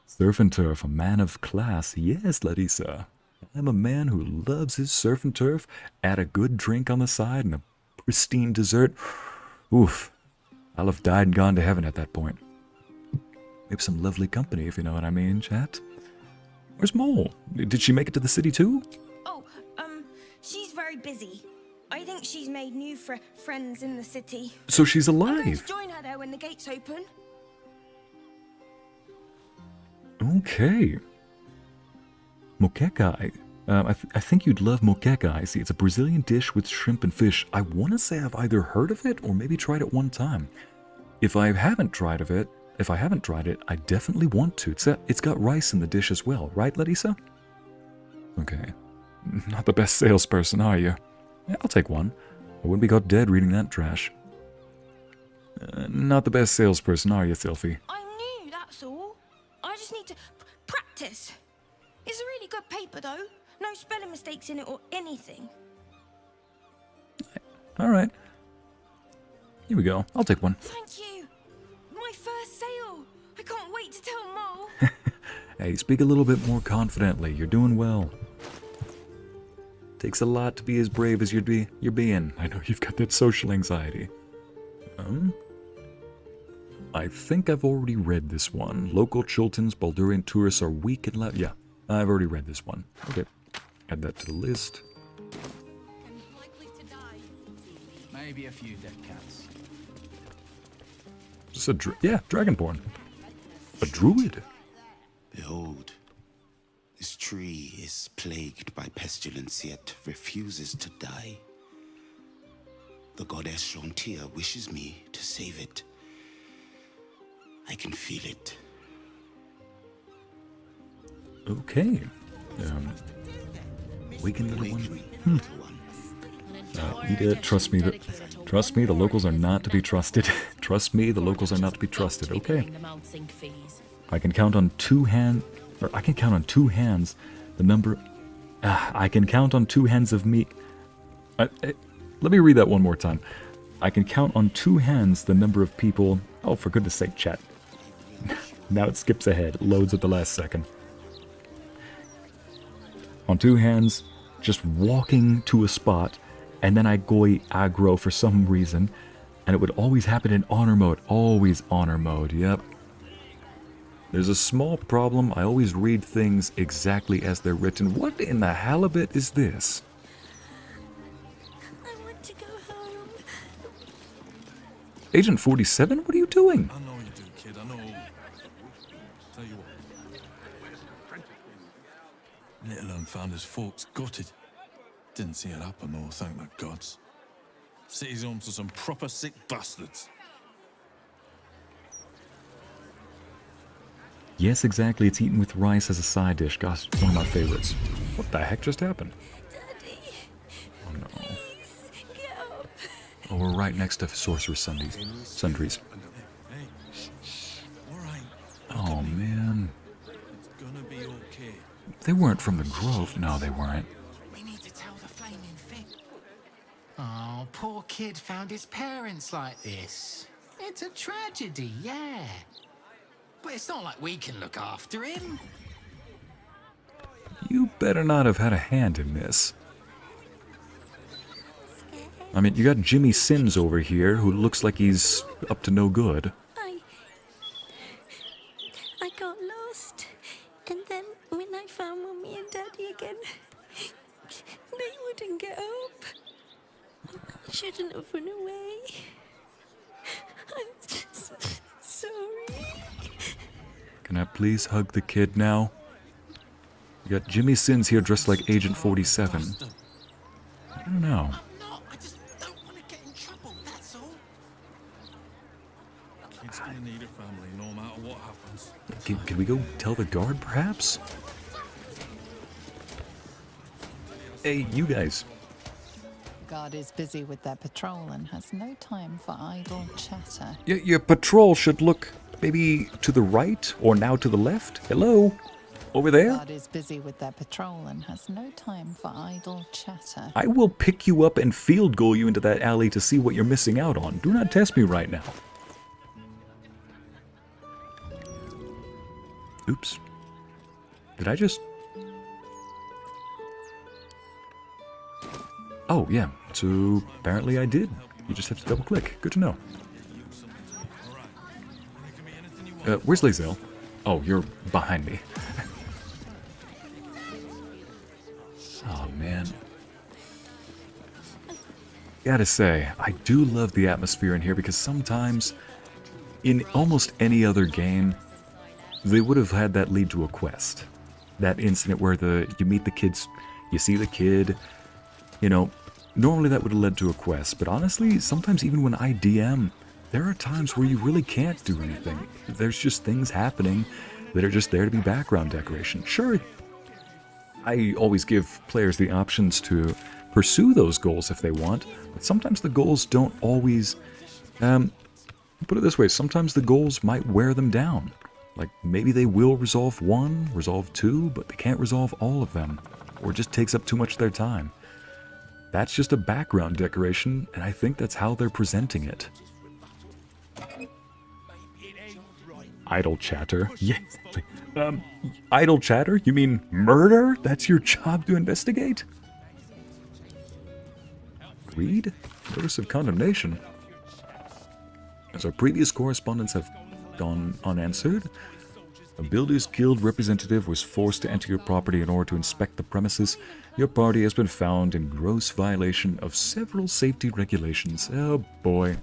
Surf and turf, a man of class. Yes, Larissa. I'm a man who loves his surf and turf. Add a good drink on the side and a pristine dessert. Oof. I'll have died and gone to heaven at that point. Maybe some lovely company, if you know what I mean, chat. Where's Mole? Did she make it to the city too? Oh, she's very busy. I think she's made new friends in the city. So she's I'm going alive. to join her there when the gates open. Okay. Moqueca. I think you'd love moqueca. See, it's a Brazilian dish with shrimp and fish. I want to say I've either heard of it or maybe tried it one time. If I haven't tried it, I definitely want to. It's got rice in the dish as well, right, Larissa? Okay. Not the best salesperson, are you? Yeah, I'll take one. I wouldn't be got dead reading that trash. Not the best salesperson, are you, Sylphie? I'm new, that's all. I just need to practice. It's a really good paper, though. No spelling mistakes in it or anything. Alright. Here we go. I'll take one. Thank you. My first sale. I can't wait to tell Mole. Hey, speak a little bit more confidently. You're doing well. Takes a lot to be as brave as you're being. I know you've got that social anxiety. I think I've already read this one. Local Chultans, Baldurian tourists are weak and loud. Yeah, I've already read this one. Okay, add that to the list. Maybe a few dead cats. Just a Dragonborn. A druid. Behold, this tree is plagued by pestilence, yet refuses to die. The goddess Shontia wishes me to save it. I can feel it. Okay. Weaken little one. Eat it. Trust me, the locals are not to be trusted. Trust me, the locals are not to be trusted. Okay. I can count on two hands the number. I can count on two hands of meat. Let me read that one more time. I can count on two hands the number of people. Oh, for goodness sake, chat. Now it skips ahead. Loads at the last second. On two hands, just walking to a spot, and then I go aggro for some reason, and it would always happen in honor mode. Always honor mode, yep. There's a small problem. I always read things exactly as they're written. What in the halibut is this? I want to go home. Agent 47, what are you doing? I know you do, kid. I know. Tell you what. Little un found his folks gutted. Didn't see it happen, though, thank the gods. City's home to some proper sick bastards. Yes, exactly. It's eaten with rice as a side dish. Gosh, one of my favorites. What the heck just happened? Daddy, oh no. Please, go. Oh, we're right next to Sorcerer's Sundries. Oh man. It's gonna be okay. They weren't from the Grove. No, they weren't. We need to tell the flaming thing. Oh, poor kid found his parents like this. It's a tragedy, yeah. But it's not like we can look after him. You better not have had a hand in this. I mean, you got Jimmy Sims over here, who looks like he's up to no good. I got lost, and then when I found Mommy and Daddy again, they wouldn't get up. I shouldn't have run away. I'm just sorry. Can I please hug the kid now? You got Jimmy Sins here dressed like Agent 47. I don't know. Kid's gonna need a family no matter what happens. Can we go tell the guard, perhaps? Hey, you guys. Guard is busy with their patrol and has no time for idle chatter. Your patrol should look maybe to the right or now to the left. Hello? Over there? Guard is busy with their patrol and has no time for idle chatter. I will pick you up and field goal you into that alley to see what you're missing out on. Do not test me right now. Oops. Did I just... Oh, yeah. So, apparently I did. You just have to double click. Good to know. Where's Lae'zel? Oh, you're behind me. Oh, man. Gotta say, I do love the atmosphere in here because sometimes, in almost any other game, they would have had that lead to a quest. That incident where you meet the kids, you see the kid, you know, normally that would have led to a quest, but honestly, sometimes even when I DM, there are times where you really can't do anything. There's just things happening that are just there to be background decoration. Sure, I always give players the options to pursue those goals if they want, but sometimes the goals don't always, put it this way, sometimes the goals might wear them down. Like, maybe they will resolve one, resolve two, but they can't resolve all of them, or it just takes up too much of their time. That's just a background decoration, and I think that's how they're presenting it. Idle chatter? Yeah. Idle chatter? You mean murder? That's your job to investigate? Read? Notice of condemnation. as our previous correspondence have gone unanswered. A Builders Guild representative was forced to enter your property in order to inspect the premises. Your party has been found in gross violation of several safety regulations. Oh boy.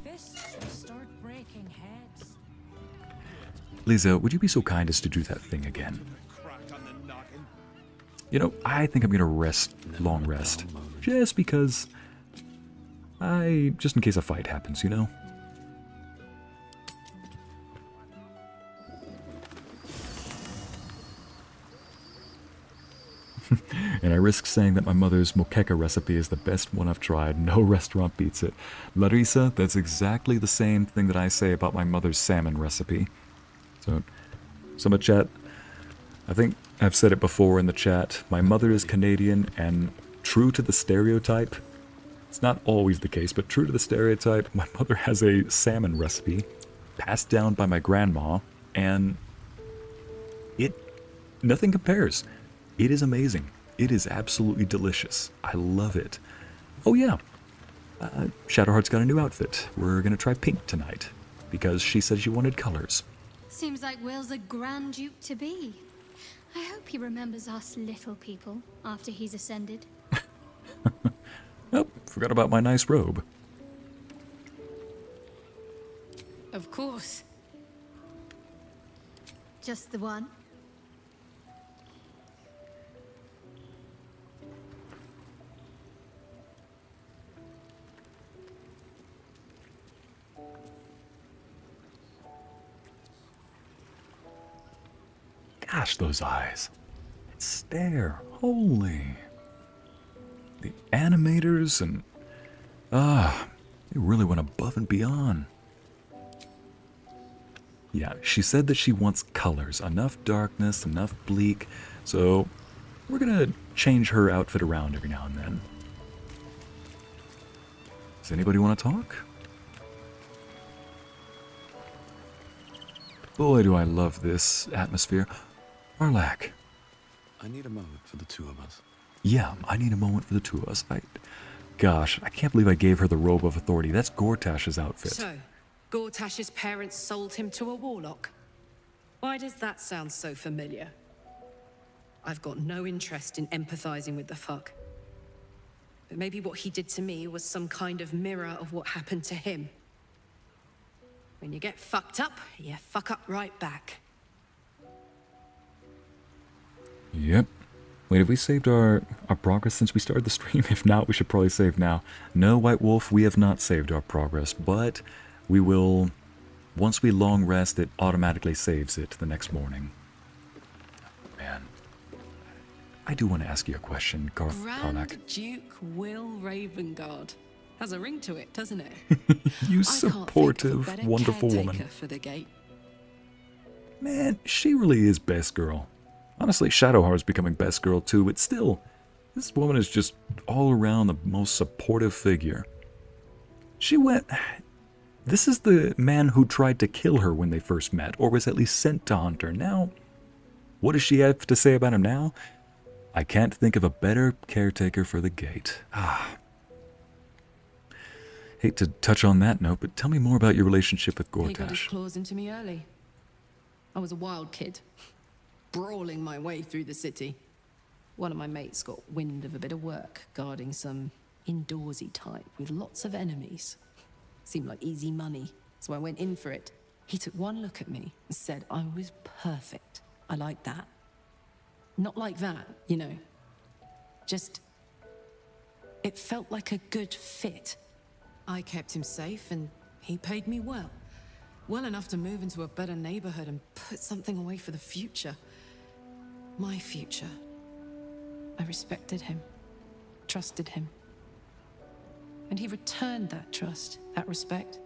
Lae'zel, would you be so kind as to do that thing again? You know, I think I'm gonna rest, long rest. Just because just in case a fight happens, you know? And I risk saying that my mother's moqueca recipe is the best one I've tried. No restaurant beats it. Larissa, that's exactly the same thing that I say about my mother's salmon recipe. So, some chat, I think I've said it before in the chat, my mother is Canadian, and true to the stereotype, it's not always the case, but true to the stereotype, my mother has a salmon recipe passed down by my grandma, and nothing compares. It is amazing. It is absolutely delicious. I love it. Oh yeah, Shadowheart's got a new outfit. We're gonna try pink tonight, because she said she wanted colors. Seems like Wyll's a grand duke to be. I hope he remembers us little people after he's ascended. Oh, forgot about my nice robe. Of course. Just the one? Gosh, those eyes. That stare. Holy. The animators and... they really went above and beyond. Yeah, she said that she wants colors. Enough darkness, enough bleak. So, we're gonna change her outfit around every now and then. Does anybody want to talk? Boy, do I love this atmosphere. Karlach. I need a moment for the two of us. Yeah, I need a moment for the two of us. Gosh, I can't believe I gave her the robe of authority. That's Gortash's outfit. So, Gortash's parents sold him to a warlock. Why does that sound so familiar? I've got no interest in empathizing with the fuck. But maybe what he did to me was some kind of mirror of what happened to him. When you get fucked up, you fuck up right back. Yep. Wait, have we saved our progress since we started the stream? If not, we should probably save now. No, White Wolf, we have not saved our progress, but we will... Once we long rest, it automatically saves it the next morning. Man. I do want to ask you a question, Karlach. Grand Duke Wyll Ravengard. Has a ring to it, doesn't it? You supportive, wonderful woman. For the gate. Man, she really is best girl. Honestly, Shadowheart's becoming best girl too, but still, this woman is just all around the most supportive figure. She went... This is the man who tried to kill her when they first met, or was at least sent to hunt her. Now, what does she have to say about him now? I can't think of a better caretaker for the gate. Hate to touch on that note, but tell me more about your relationship with Gortash. He got his claws into me early. I was a wild kid, brawling my way through the city. One of my mates got wind of a bit of work guarding some indoorsy type with lots of enemies. Seemed like easy money, so I went in for it. He took one look at me and said I was perfect. I like that. Not like that, you know. Just... it felt like a good fit. I kept him safe and he paid me well. Well enough to move into a better neighborhood and put something away for the future. My future. I respected him, trusted him. And he returned that trust, that respect.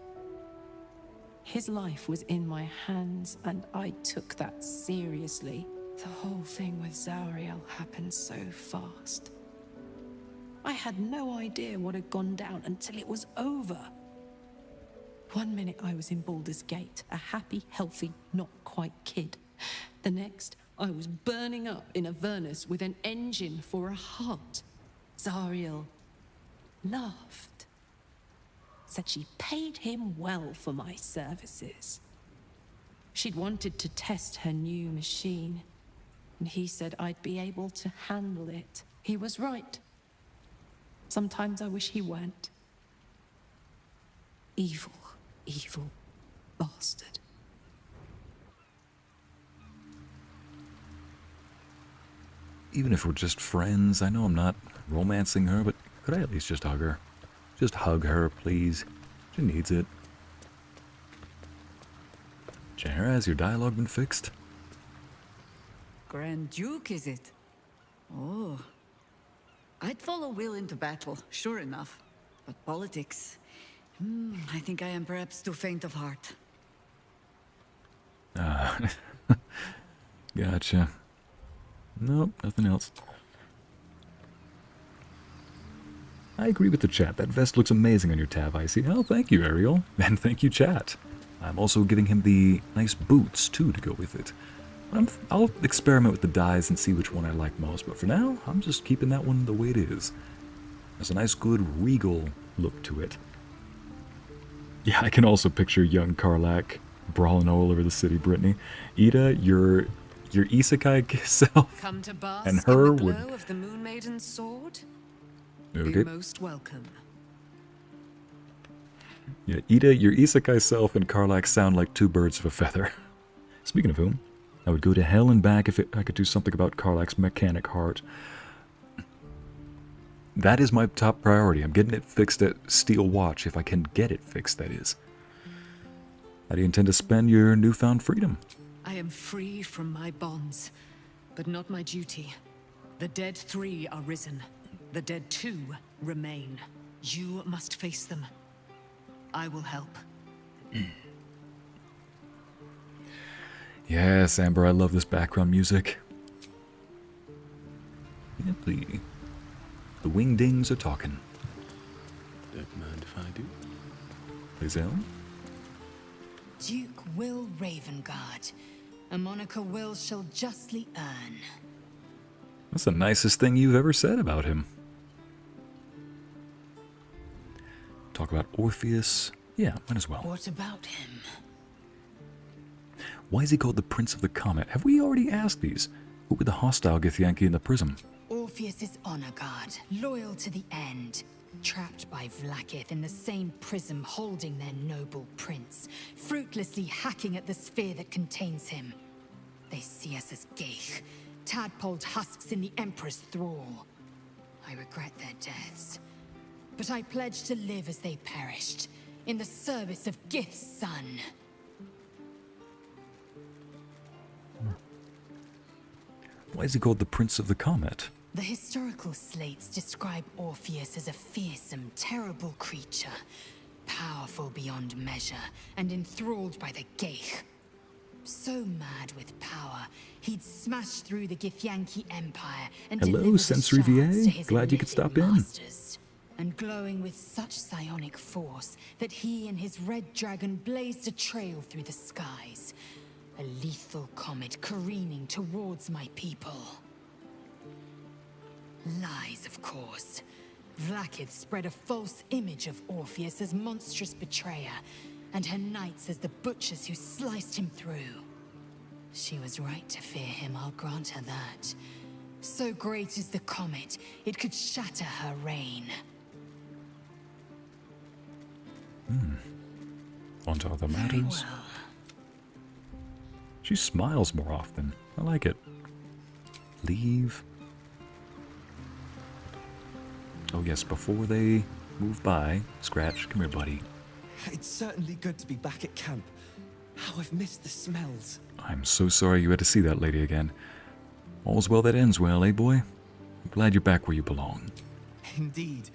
His life was in my hands, and I took that seriously. The whole thing with Zariel happened so fast. I had no idea what had gone down until it was over. One minute I was in Baldur's Gate, a happy, healthy, not quite kid. The next, I was burning up in Avernus with an engine for a heart. Zariel laughed. said she paid him well for my services. She'd wanted to test her new machine, and he said I'd be able to handle it. He was right. Sometimes I wish he weren't. Evil, evil bastard. Even if we're just friends, I know I'm not romancing her, but could I at least just hug her? Just hug her, please. She needs it. Jaheira, has your dialogue been fixed? Grand Duke, is it? Oh. I'd follow Wyll into battle, sure enough. But politics... I think I am perhaps too faint of heart. Ah. Gotcha. Nope, nothing else. I agree with the chat. That vest looks amazing on your tab, I see. Oh, thank you, Ariel. And thank you, chat. I'm also giving him the nice boots, too, to go with it. I'll experiment with the dyes and see which one I like most, but for now, I'm just keeping that one the way it is. There's a nice, good, regal look to it. Yeah, I can also picture young Karlach brawling all over the city, Brittany. Ida, your isekai self Come to bask and her in the would... glow of the Moon Maiden's sword? Okay. Be most welcome. Yeah, Ida, your isekai self and Karlach sound like two birds of a feather. Speaking of whom, I would go to hell and back if I could do something about Karlach's mechanic heart. That is my top priority. I'm getting it fixed at Steel Watch, if I can get it fixed, that is. How do you intend to spend your newfound freedom? I am free from my bonds, but not my duty. The dead 3 are risen. The dead 2 remain. You must face them. I will help. Yes, Amber, I love this background music. Yep, the wingdings are talking. Don't mind if I do. Lae'zel? Duke Wyll Ravengard, a Monica Wyll shall justly earn. That's the nicest thing you've ever said about him. Talk about Orpheus. Yeah, might as well. What about him? Why is he called the Prince of the Comet? Have we already asked these? Who were the hostile Githyanki in the prism? Orpheus is honor guard, loyal to the end. Trapped by Vlaakith in the same prism holding their noble prince, fruitlessly hacking at the sphere that contains him. They see us as Gale, tadpoled husks in the Emperor's thrall. I regret their deaths, but I pledge to live as they perished, in the service of Gith's son. Why is he called the Prince of the Comet? The historical slates describe Orpheus as a fearsome, terrible creature, powerful beyond measure, and enthralled by the Gale. So mad with power, he'd smash through the Githyanki Empire and Hello, deliver the Sensory shards to VA. his Glad you could illicit stop in. masters. And glowing with such psionic force that he and his red dragon blazed a trail through the skies. A lethal comet careening towards my people. Lies, of course. Vlaakith spread a false image of Orpheus as monstrous betrayer, and her knights as the butchers who sliced him through. She was right to fear him, I'll grant her that. So great is the comet, it could shatter her reign. On to other Very matters. well. She smiles more often. I like it. Leave. Oh yes, before they move by, Scratch, come here, buddy. It's certainly good to be back at camp. How I've missed the smells. I'm so sorry you had to see that lady again. All's well that ends well, eh, boy? I'm glad you're back where you belong. Indeed.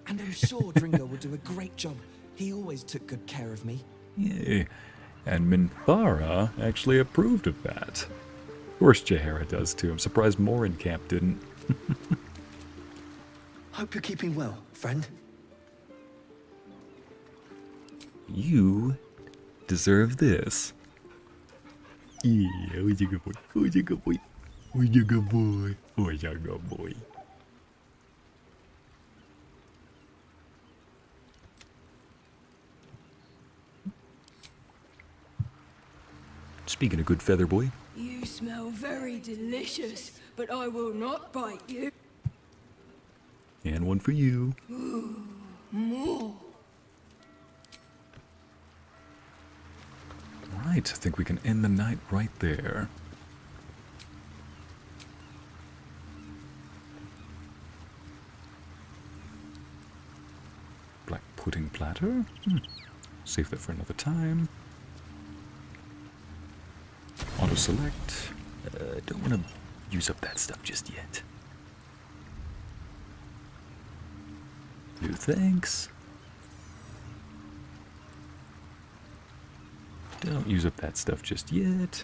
And I'm sure Dringo will do a great job. He always took good care of me. Yeah, and Minthara actually approved of that. Of course Jaheira does too. I'm surprised Morin Camp didn't. Hope you're keeping well, friend. You deserve this. Yeah, who's a good boy? Who's a good boy? Who's a good boy? Who's a good boy? Speaking of good feather boy. You smell very delicious, but I will not bite you. And one for you. Ooh, more. Right, I think we can end the night right there. Black pudding platter. Save that for another time. Auto select. Don't want to use up that stuff just yet. Do thanks. Don't use up that stuff just yet.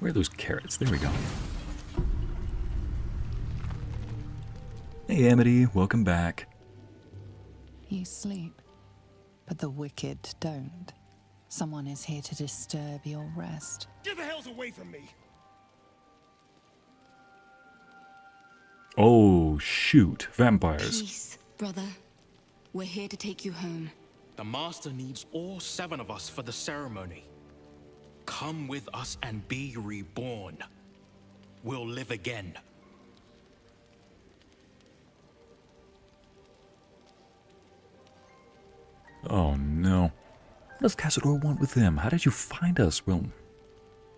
Where are those carrots? There we go. Hey Amity, welcome back. You sleep, but the wicked don't. Someone is here to disturb your rest. Get the hells away from me! Oh, shoot. Vampires. Peace, brother. We're here to take you home. The Master needs all 7 of us for the ceremony. Come with us and be reborn. We'll live again. Oh no. What does Cazador want with him? How did you find us? Well,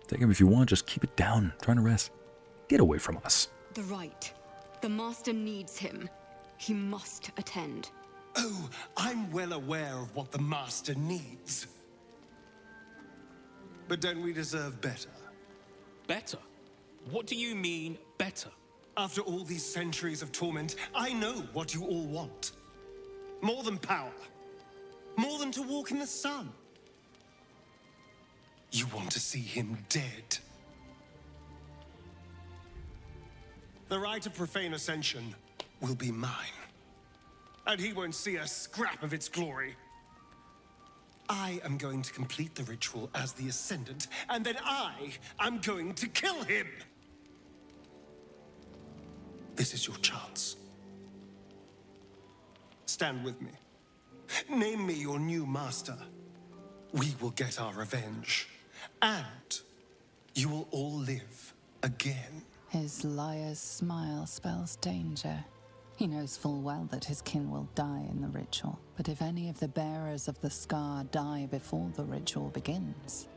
take him if you want, just keep it down. I'm trying to rest. Get away from us. The right. The Master needs him. He must attend. Oh, I'm well aware of what the Master needs. But don't we deserve better? Better? What do you mean, better? After all these centuries of torment, I know what you all want. More than power. More than to walk in the sun. You want to see him dead. The right of profane ascension will be mine. And he won't see a scrap of its glory. I am going to complete the ritual as the Ascendant, and then I am going to kill him! This is your chance. Stand with me. Name me your new master. We will get our revenge. And you will all live again. His liar's smile spells danger. He knows full well that his kin will die in the ritual. But if any of the bearers of the scar die before the ritual begins,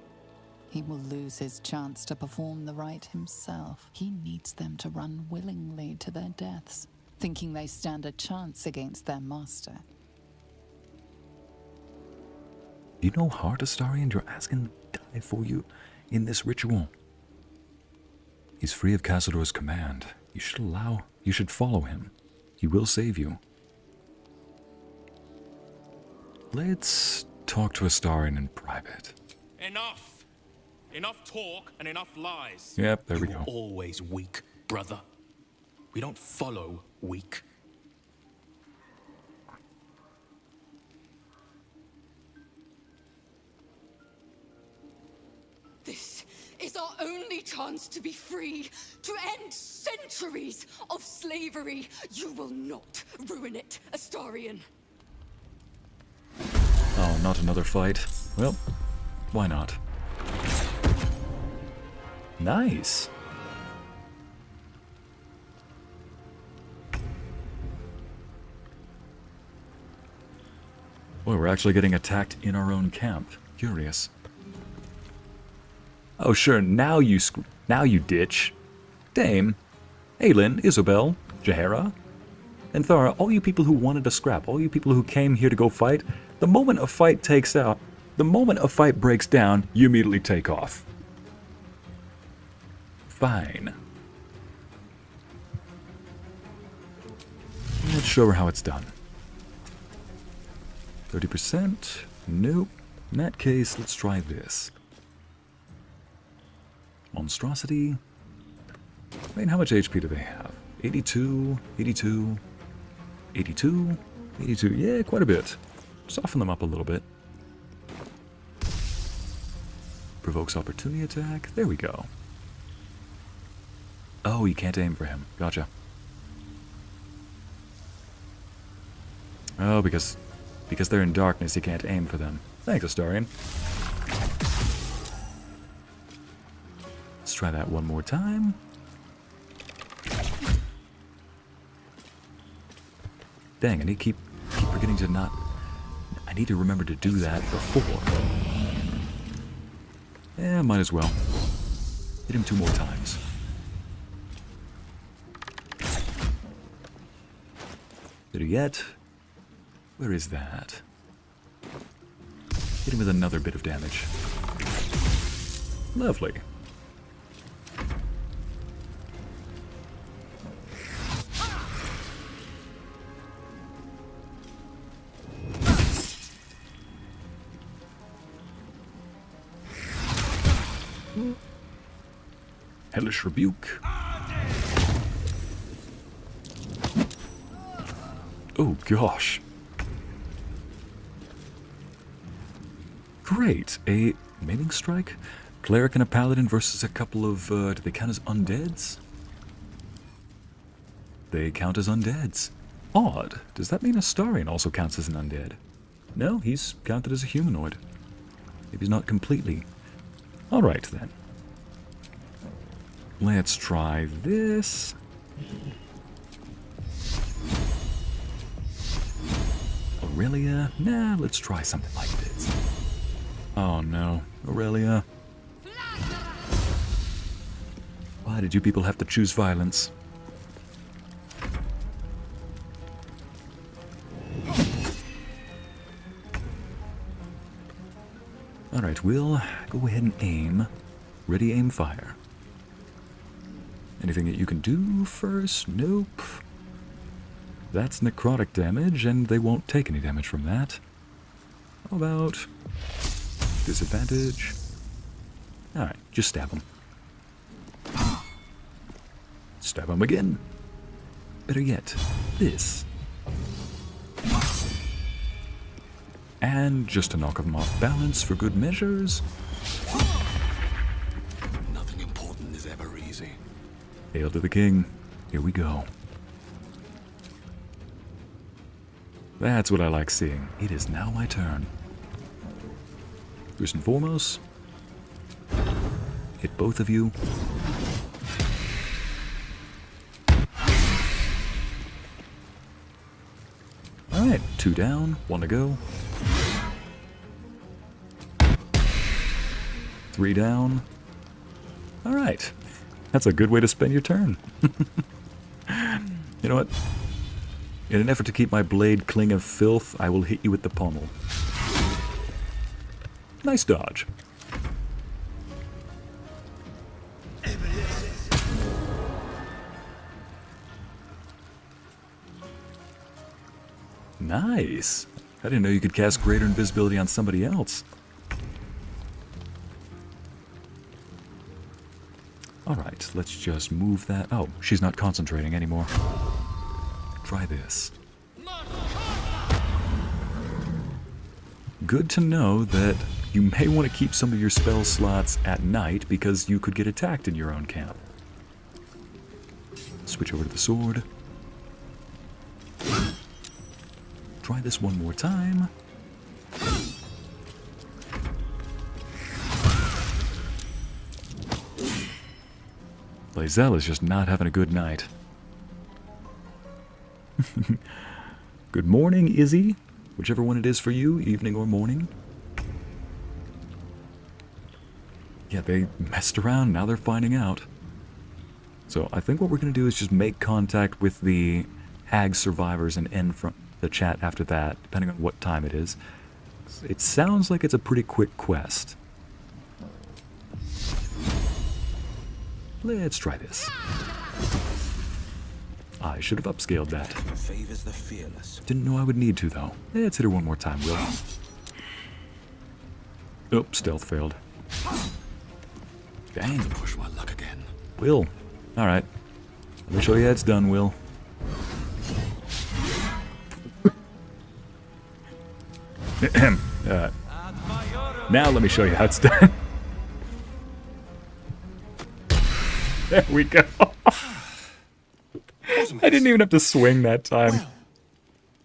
he will lose his chance to perform the rite himself. He needs them to run willingly to their deaths, thinking they stand a chance against their master. You know hard, Astarion, you're asking him to die for you in this ritual. He's free of Cazador's command. You should follow him. He will save you. Let's talk to Astarion in private. Enough! Enough talk and enough lies. Yep, there we go. You're always weak, brother. We don't follow weak. This is our only chance to be free, to end centuries of slavery. You will not ruin it, Astarion. Oh, not another fight. Well, why not? Nice. Boy, we're actually getting attacked in our own camp. Curious. Oh, sure, now you ditch. Dame, Aelin, Isobel, Jaheira, and Thara, all you people who wanted to scrap, all you people who came here to go fight, the moment a fight breaks down, you immediately take off. Fine. Let's show her how it's done. 30%? Nope. In that case, let's try this. Monstrosity. Wait, how much HP do they have? 82, 82, 82, 82. Yeah, quite a bit. Soften them up a little bit. Provokes opportunity attack. There we go. Oh, you can't aim for him. Gotcha. Oh, because they're in darkness, you can't aim for them. Thanks, Astarion. Let's try that one more time. Dang, I need to keep forgetting to not... I need to remember to do that before. Yeah, might as well. Hit him 2 more times. Did he yet? Where is that? Hit him with another bit of damage. Lovely. Hellish Rebuke. Oh gosh. Great. A maiming strike? Cleric and a paladin versus a couple of, do they count as undeads? They count as undeads. Odd. Does that mean Astarion also counts as an undead? No, he's counted as a humanoid. Maybe he's not completely. Alright then. Let's try this. Aurelia? Nah, let's try something like this. Oh no, Aurelia. Why did you people have to choose violence? Alright, Wyll, go ahead and aim. Ready, aim, fire. Anything that you can do first? Nope. That's necrotic damage, and they won't take any damage from that. How about disadvantage? Alright, just stab him. Stab him again. Better yet, this. And just to knock him off balance for good measures. Nothing important is ever easy. Hail to the king. Here we go. That's what I like seeing. It is now my turn. First and foremost, hit both of you. Alright, 2 down, 1 to go. 3 down. Alright. That's a good way to spend your turn. You know what? In an effort to keep my blade cling of filth, I will hit you with the pommel. Nice dodge. Nice. I didn't know you could cast greater invisibility on somebody else. Alright, let's just move that. Oh, she's not concentrating anymore. Try this. Good to know that you may want to keep some of your spell slots at night because you could get attacked in your own camp. Switch over to the sword. Try this one more time. Lae'zel is just not having a good night. Good morning, Izzy. Whichever one it is for you, evening or morning. Yeah, they messed around, now they're finding out. So I think what we're going to do is just make contact with the hag survivors and end from the chat after that, depending on what time it is. It sounds like it's a pretty quick quest. Let's try this. I should have upscaled that. Favors the fearless. Didn't know I would need to, though. Let's hit her one more time, Wyll. Oh, stealth failed. Dang. To push my luck again. Wyll. Alright. Let me show you how it's done, Wyll. Now let me show you how it's done. There we go. I didn't even have to swing that time. Well,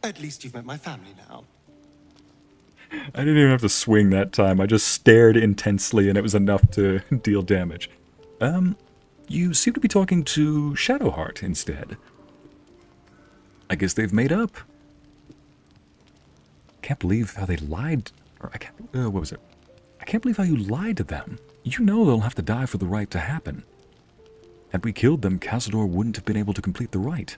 At least you've met my family now. I didn't even have to swing that time. I just stared intensely and it was enough to deal damage. You seem to be talking to Shadowheart instead. I guess they've made up. Can't believe how they lied. Or I can't. What was it? I can't believe how you lied to them. You know they'll have to die for the rite to happen. Had we killed them, Cazador wouldn't have been able to complete the rite.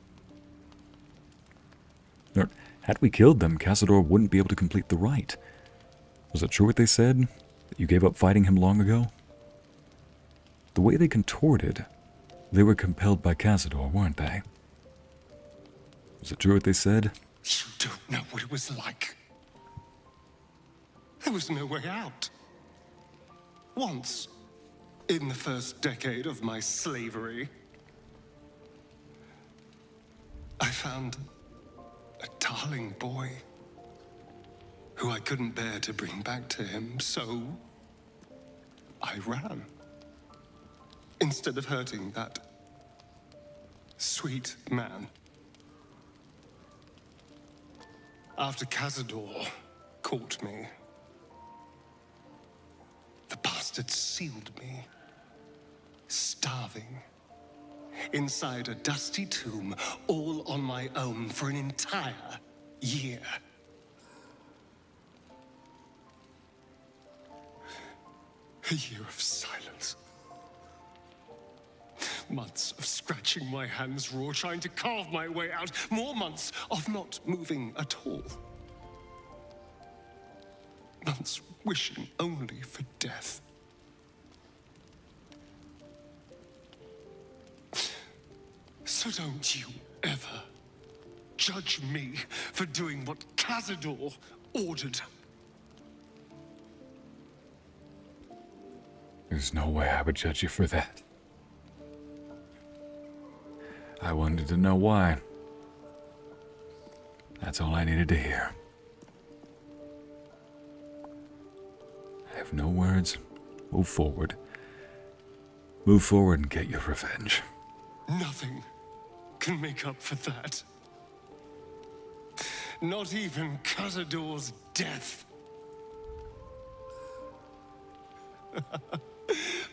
Or, had we killed them, Cazador wouldn't be able to complete the rite. Was it true what they said? That you gave up fighting him long ago? The way they contorted, they were compelled by Cazador, weren't they? Was it true what they said? You don't know what it was like. There was no way out. Once, in the first decade of my slavery, I found a darling boy who I couldn't bear to bring back to him, so I ran. Instead of hurting that sweet man. After Cazador caught me, the bastard sealed me, starving, inside a dusty tomb, all on my own for an entire year. A year of silence. Months of scratching my hands raw, trying to carve my way out. More months of not moving at all. Months wishing only for death. So don't you ever judge me for doing what Cazador ordered. There's no way I would judge you for that. I wanted to know why. That's all I needed to hear. I have no words. Move forward. Move forward and get your revenge. Nothing can make up for that. Not even Cazador's death.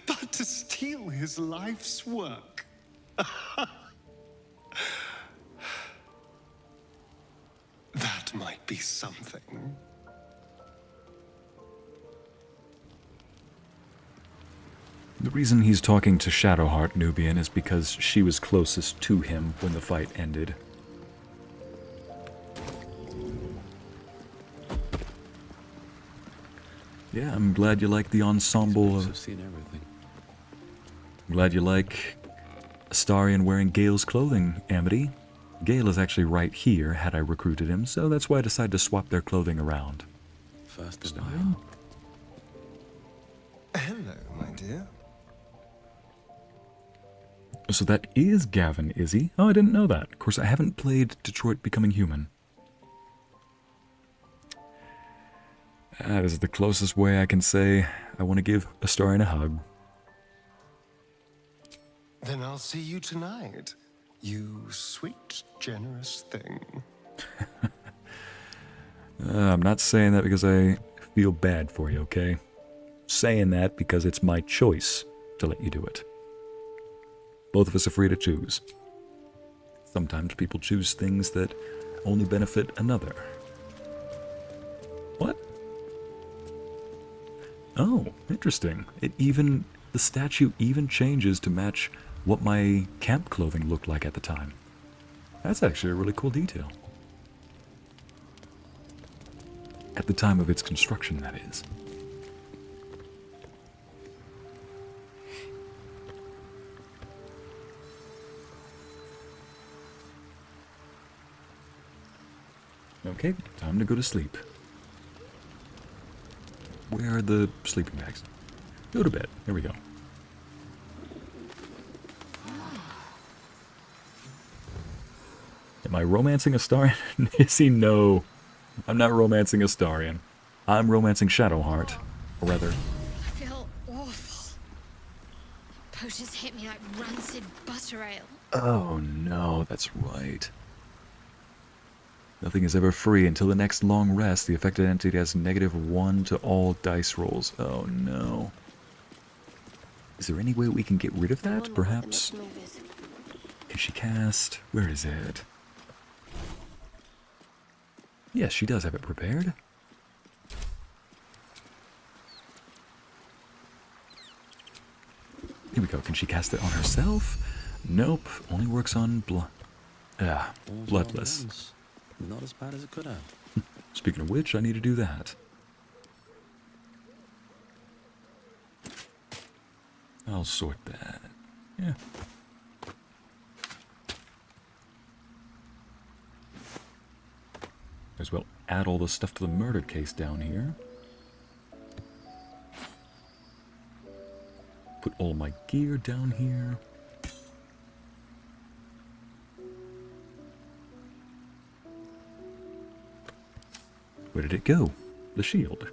But to steal his life's work. That might be something. The reason he's talking to Shadowheart, Nubian, is because she was closest to him when the fight ended. Yeah, I'm glad you like the ensemble of... I've seen everything. I'm glad you like Astarion wearing Gale's clothing, Amity. Gale is actually right here, had I recruited him, so that's why I decided to swap their clothing around. First Astarion? Hello, my dear. So that is Gavin, is he? Oh, I didn't know that. Of course, I haven't played Detroit Becoming Human. That is the closest way I can say I want to give Astarion a hug. Then I'll see you tonight. You sweet, generous thing. I'm not saying that because I feel bad for you, okay? Saying that because it's my choice to let you do it. Both of us are free to choose. Sometimes people choose things that only benefit another. What? Oh, interesting. The statue even changes to match what my camp clothing looked like at the time. That's actually a really cool detail. At the time of its construction, that is. Okay, time to go to sleep. Where are the sleeping bags? Go to bed. There we go. Am I romancing Astarion? Is he? No. I'm not romancing Astarion. I'm romancing Shadowheart. Or rather... I feel awful. Potions hit me like rancid butter ale. Oh no, that's right. Nothing is ever free until the next long rest. The affected entity has -1 to all dice rolls. Oh no. Is there any way we can get rid of that, perhaps? Can she cast? Where is it? Yes, she does have it prepared. Here we go. Can she cast it on herself? Nope. Only works on bloodless. Not as bad as it could have. Speaking of which, I need to do that. I'll sort that. Yeah. Might as well add all the stuff to the murder case down here. Put all my gear down here. Where did it go? The shield.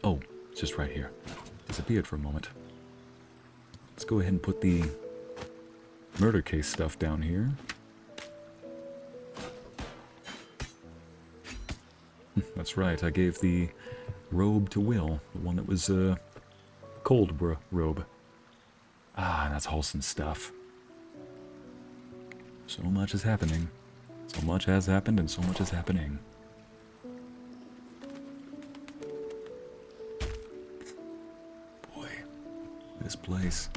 Oh, it's just right here. Disappeared for a moment. Let's go ahead and put the murder case stuff down here. That's right, I gave the robe to Wyll, the one that was cold robe. Ah, and that's Halsin's stuff. So much is happening. So much has happened and so much is happening. Boy, this place.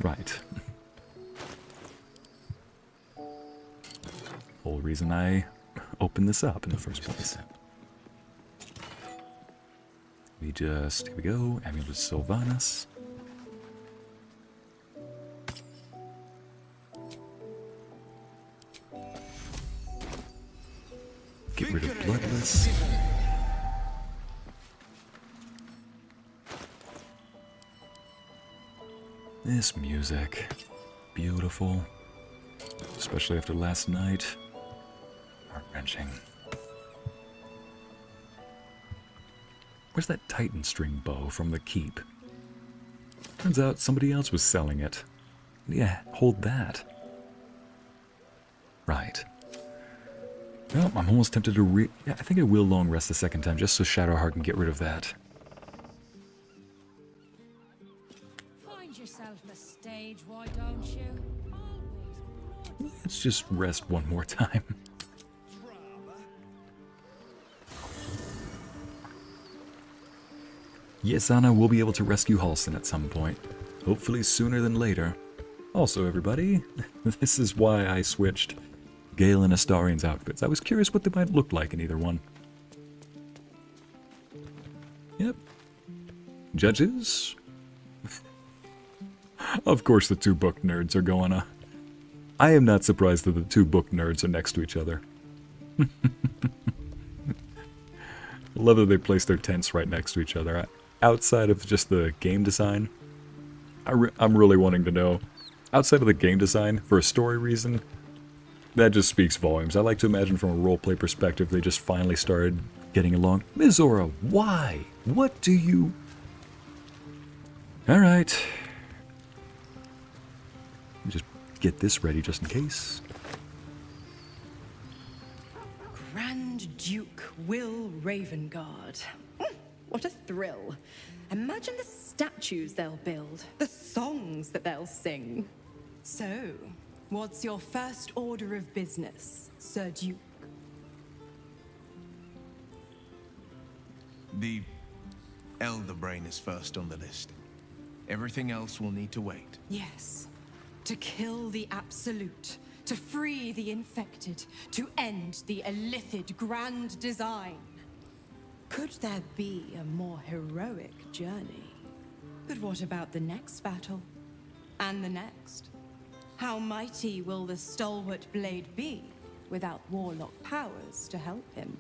Right. Whole reason I opened this up in the first place. Here we go, Amulet Sylvanas. Get rid of Bloodless. This music, beautiful, especially after last night. Heart-wrenching. Where's that Titan string bow from the keep? Turns out somebody else was selling it. Yeah, hold that. Right. Well, I'm almost tempted to yeah, I think I will long rest the second time just so Shadowheart can get rid of that. Find yourself a stage, why don't you? Let's just rest one more time. Yes, Anna will be able to rescue Halsin at some point. Hopefully sooner than later. Also, everybody, this is why I switched Gale and Astarion's outfits. I was curious what they might look like in either one. Yep. Judges? Of course the two book nerds are going on. I am not surprised that the two book nerds are next to each other. I love that they place their tents right next to each other. Outside of just the game design, I'm really wanting to know, outside of the game design, for a story reason, that just speaks volumes. I like to imagine from a roleplay perspective, they just finally started getting along. Mizora, why? What do you... Alright. Just get this ready just in case. Grand Duke Wyll Ravengard. What a thrill. Imagine the statues they'll build, the songs that they'll sing. So, what's your first order of business, Sir Duke? The Elder Brain is first on the list. Everything else will need to wait. Yes. To kill the Absolute, to free the infected, to end the Illithid Grand Design. Could there be a more heroic journey? But what about the next battle? And the next? How mighty will the stalwart blade be without warlock powers to help him?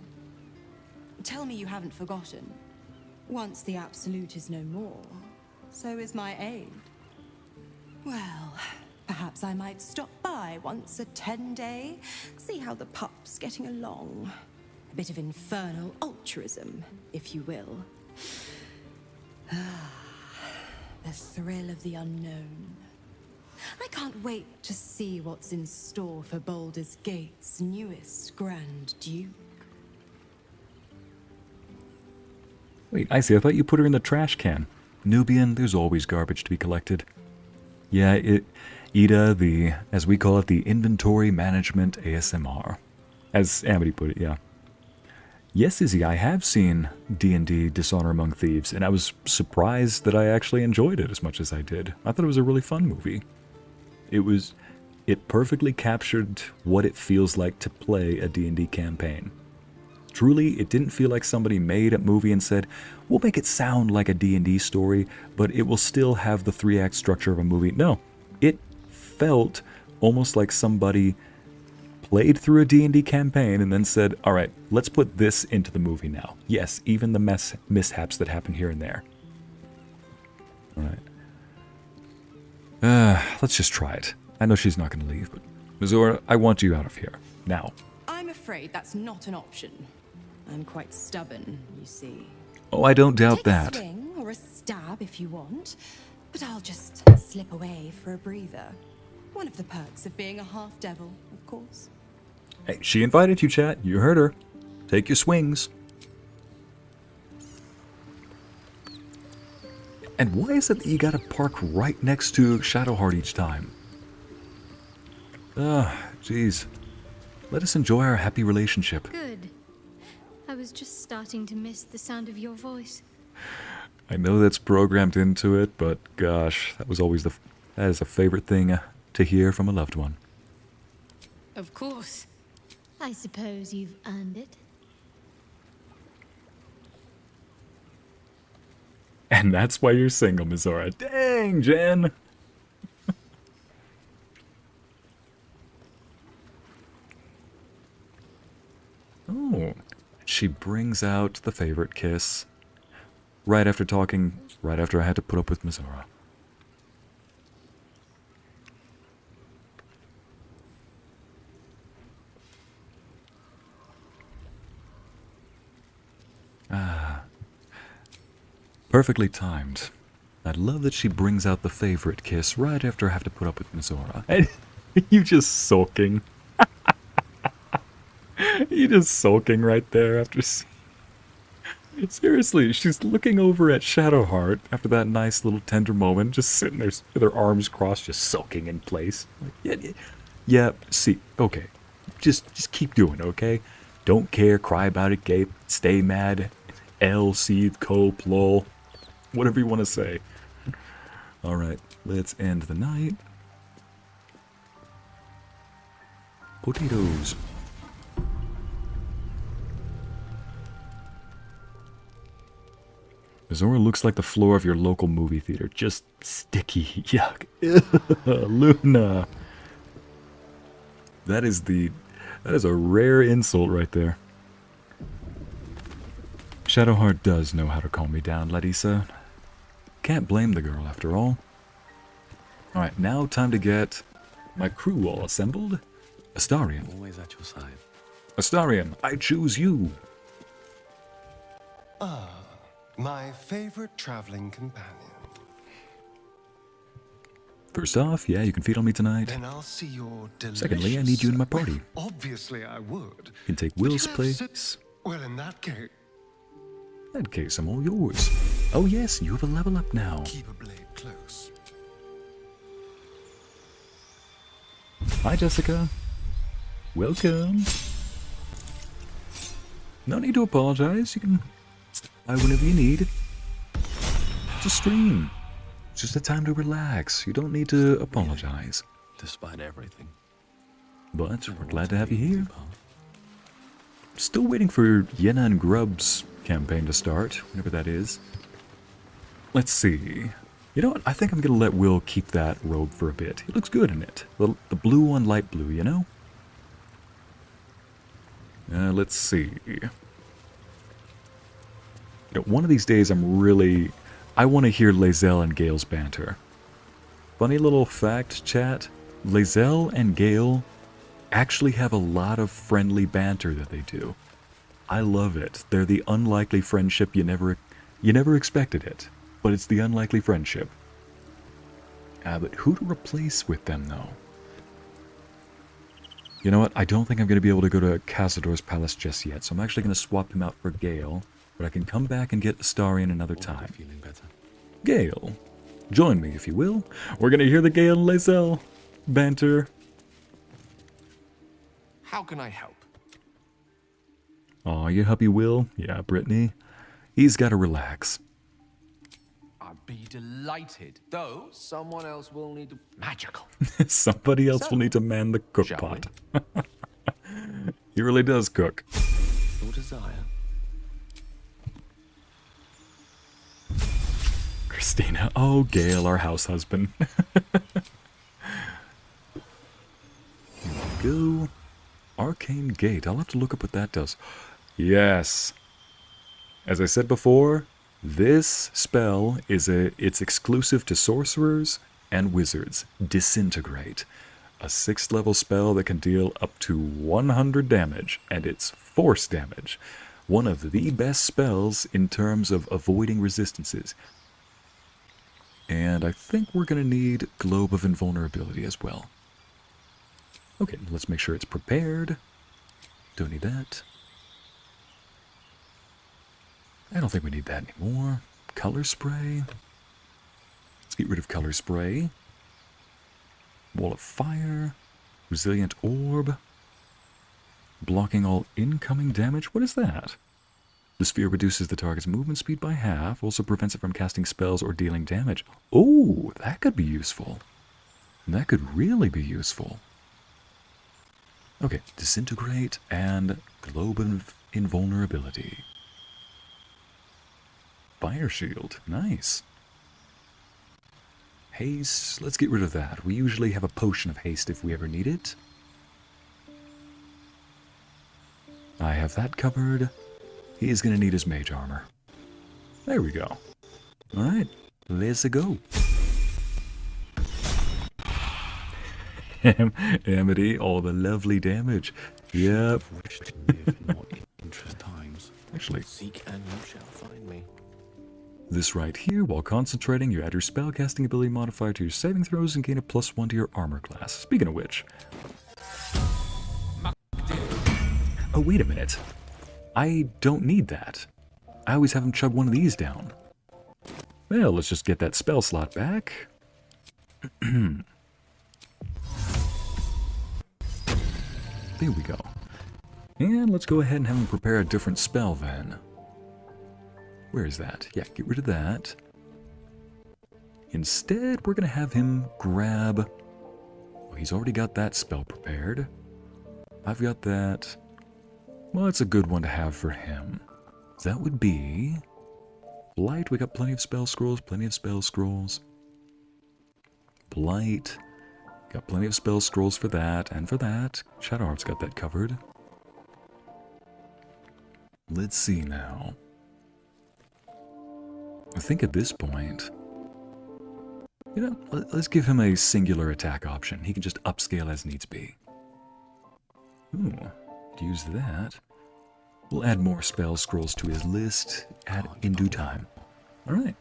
Tell me you haven't forgotten. Once the Absolute is no more, so is my aid. Well, perhaps I might stop by once a 10-day, see how the pup's getting along. A bit of infernal altruism, if you will. The thrill of the unknown. I can't wait to see what's in store for Baldur's Gate's newest Grand Duke. Wait, I see. I thought you put her in the trash can. Nubian, there's always garbage to be collected. Yeah, Ida, as we call it, the inventory management ASMR. As Amity put it, yeah. Yes, Izzy, I have seen D&D Dishonor Among Thieves, and I was surprised that I actually enjoyed it as much as I did. I thought it was a really fun movie. It perfectly captured what it feels like to play a D&D campaign. Truly, it didn't feel like somebody made a movie and said, we'll make it sound like a D&D story, but it will still have the 3-act structure of a movie. No, it felt almost like somebody played through a D&D campaign and then said, all right, let's put this into the movie now. Yes, even the mishaps that happen here and there. All right. Let's just try it. I know she's not going to leave, but Mizora, I want you out of here. Now. I'm afraid that's not an option. I'm quite stubborn, you see. Oh, I don't doubt that. Take a swing or a stab if you want, but I'll just slip away for a breather. One of the perks of being a half-devil, of course. Hey, she invited you, chat. You heard her. Take your swings. And why is it that you gotta park right next to Shadowheart each time? Jeez. Let us enjoy our happy relationship. Good. I was just starting to miss the sound of your voice. I know that's programmed into it, but gosh, that was always that is a favorite thing to hear from a loved one. Of course. I suppose you've earned it. And that's why you're single, Mizora. Dang, Jen! Oh, she brings out the favorite kiss. Right after I had to put up with Mizora. Perfectly timed. I love that she brings out the favorite kiss right after I have to put up with Mizora. And you just sulking. You just sulking right there after... Seriously, she's looking over at Shadowheart after that nice little tender moment, just sitting there with her arms crossed, just sulking in place. Yeah, see, okay. Just keep doing it, okay? Don't care, cry about it, gape, stay mad, L, seethe, cope, lol. Whatever you want to say. Alright, let's end the night. Potatoes. Mizora looks like the floor of your local movie theater. Just sticky. Yuck. Luna. That is a rare insult right there. Shadowheart does know how to calm me down, Ladisa. Can't blame the girl, after all. Alright, now time to get my crew all assembled. Astarion. Always at your side. Astarion, I choose you. My favorite traveling companion. First off, yeah, you can feed on me tonight. Then I'll see your delicious... Secondly, I need you in my party. Obviously I would. You can take Wyll's place. Well, in that case... In that case, I'm all yours. Oh yes, you have a level up now. Keep a blade close. Hi, Jessica. Welcome. No need to apologize. You can stop by whenever you need. It's a stream. It's just a time to relax. You don't need to apologize. Despite everything. But we're glad to have you here. Still waiting for Yenna and Grub's campaign to start, whenever that is. Let's see. You know what? I think I'm going to let Wyll keep that robe for a bit. He looks good in it. The blue on light blue, you know? Let's see. You know, one of these days I want to hear Lae'zel and Gale's banter. Funny little fact, chat. Lae'zel and Gale actually have a lot of friendly banter that they do. I love it. They're the unlikely friendship you never You never expected it, but it's the unlikely friendship. But who to replace with them, though? You know what? I don't think I'm going to be able to go to Cazador's palace just yet, so I'm actually going to swap him out for Gale, but I can come back and get Astarion another time. Feeling better. Gale, join me if you will. We're going to hear the Gale and Lae'zel banter. How can I help? Aw, you hubby Wyll? Yeah, Brittany. He's got to relax. I'd be delighted, though someone else will need to... Magical. Somebody else will need to man the cook pot. He really does cook. Your desire. Christina. Oh, Gale, our house husband. Here we go. Arcane Gate. I'll have to look up what that does. Yes. As I said before, this spell it's exclusive to sorcerers and wizards. Disintegrate. A 6th level spell that can deal up to 100 damage, and it's force damage. One of the best spells in terms of avoiding resistances. And I think we're going to need Globe of Invulnerability as well. Okay, let's make sure it's prepared. Don't need that. I don't think we need that anymore. Color spray. Let's get rid of color spray. Wall of fire. Resilient orb. Blocking all incoming damage. What is that? The sphere reduces the target's movement speed by half. Also prevents it from casting spells or dealing damage. Oh, that could be useful. That could really be useful. Okay, disintegrate and globe of invulnerability. Fire shield, nice. Haste, let's get rid of that. We usually have a potion of haste if we ever need it. I have that covered. He is going to need his mage armor. There we go. Alright, let's go. Amity, all the lovely damage. Yep. Wish to live in more interest times. Actually, seek and you shall find me. This right here, while concentrating, you add your spellcasting ability modifier to your saving throws and gain a +1 to your armor class. Speaking of which... Oh, wait a minute. I don't need that. I always have him chug one of these down. Well, let's just get that spell slot back. There we go. And let's go ahead and have him prepare a different spell then. Where is that? Yeah, get rid of that. Instead, we're going to have him grab... Oh, he's already got that spell prepared. I've got that. Well, it's a good one to have for him. That would be... Blight, we got plenty of spell scrolls, plenty of spell scrolls. Blight, got plenty of spell scrolls for that, and for that. Shadowheart's got that covered. Let's see now. I think at this point, you know, let's give him a singular attack option. He can just upscale as needs be. Ooh, use that. We'll add more spell scrolls to his list in due time. Alright.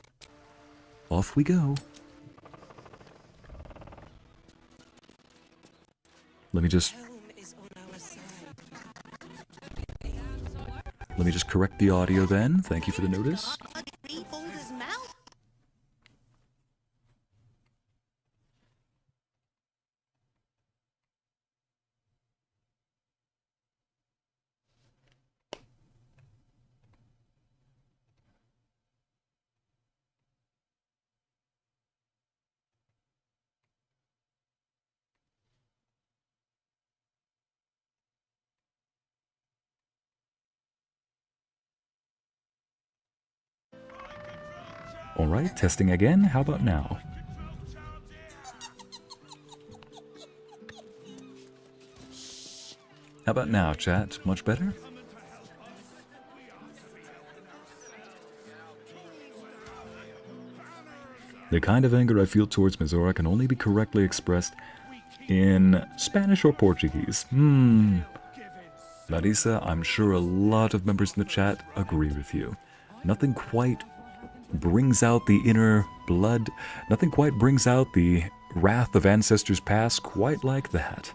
Off we go. Let me just correct the audio then. Thank you for the notice. Alright, testing again. How about now? How about now, chat? Much better? The kind of anger I feel towards Minthara can only be correctly expressed in Spanish or Portuguese. Larissa, I'm sure a lot of members in the chat agree with you. Nothing quite brings out the inner blood. Nothing quite brings out the wrath of ancestors past quite like that.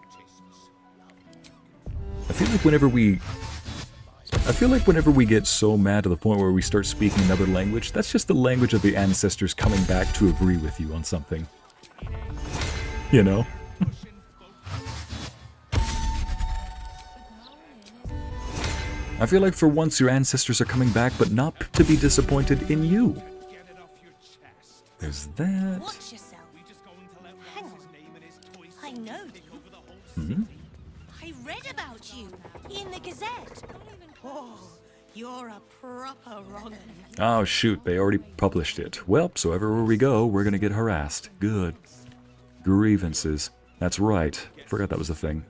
I feel like whenever we get so mad to the point where we start speaking another language, that's just the language of the ancestors coming back to agree with you on something. You know? I feel like for once your ancestors are coming back, but not to be disappointed in you. There's that. Watch yourself. Hang on. I know you. Hmm? I read about you in the Gazette. Oh, you're a proper wrong 'un. Oh shoot, they already published it. Well, so everywhere we go, we're gonna get harassed. Good. Grievances. That's right. Forgot that was a thing.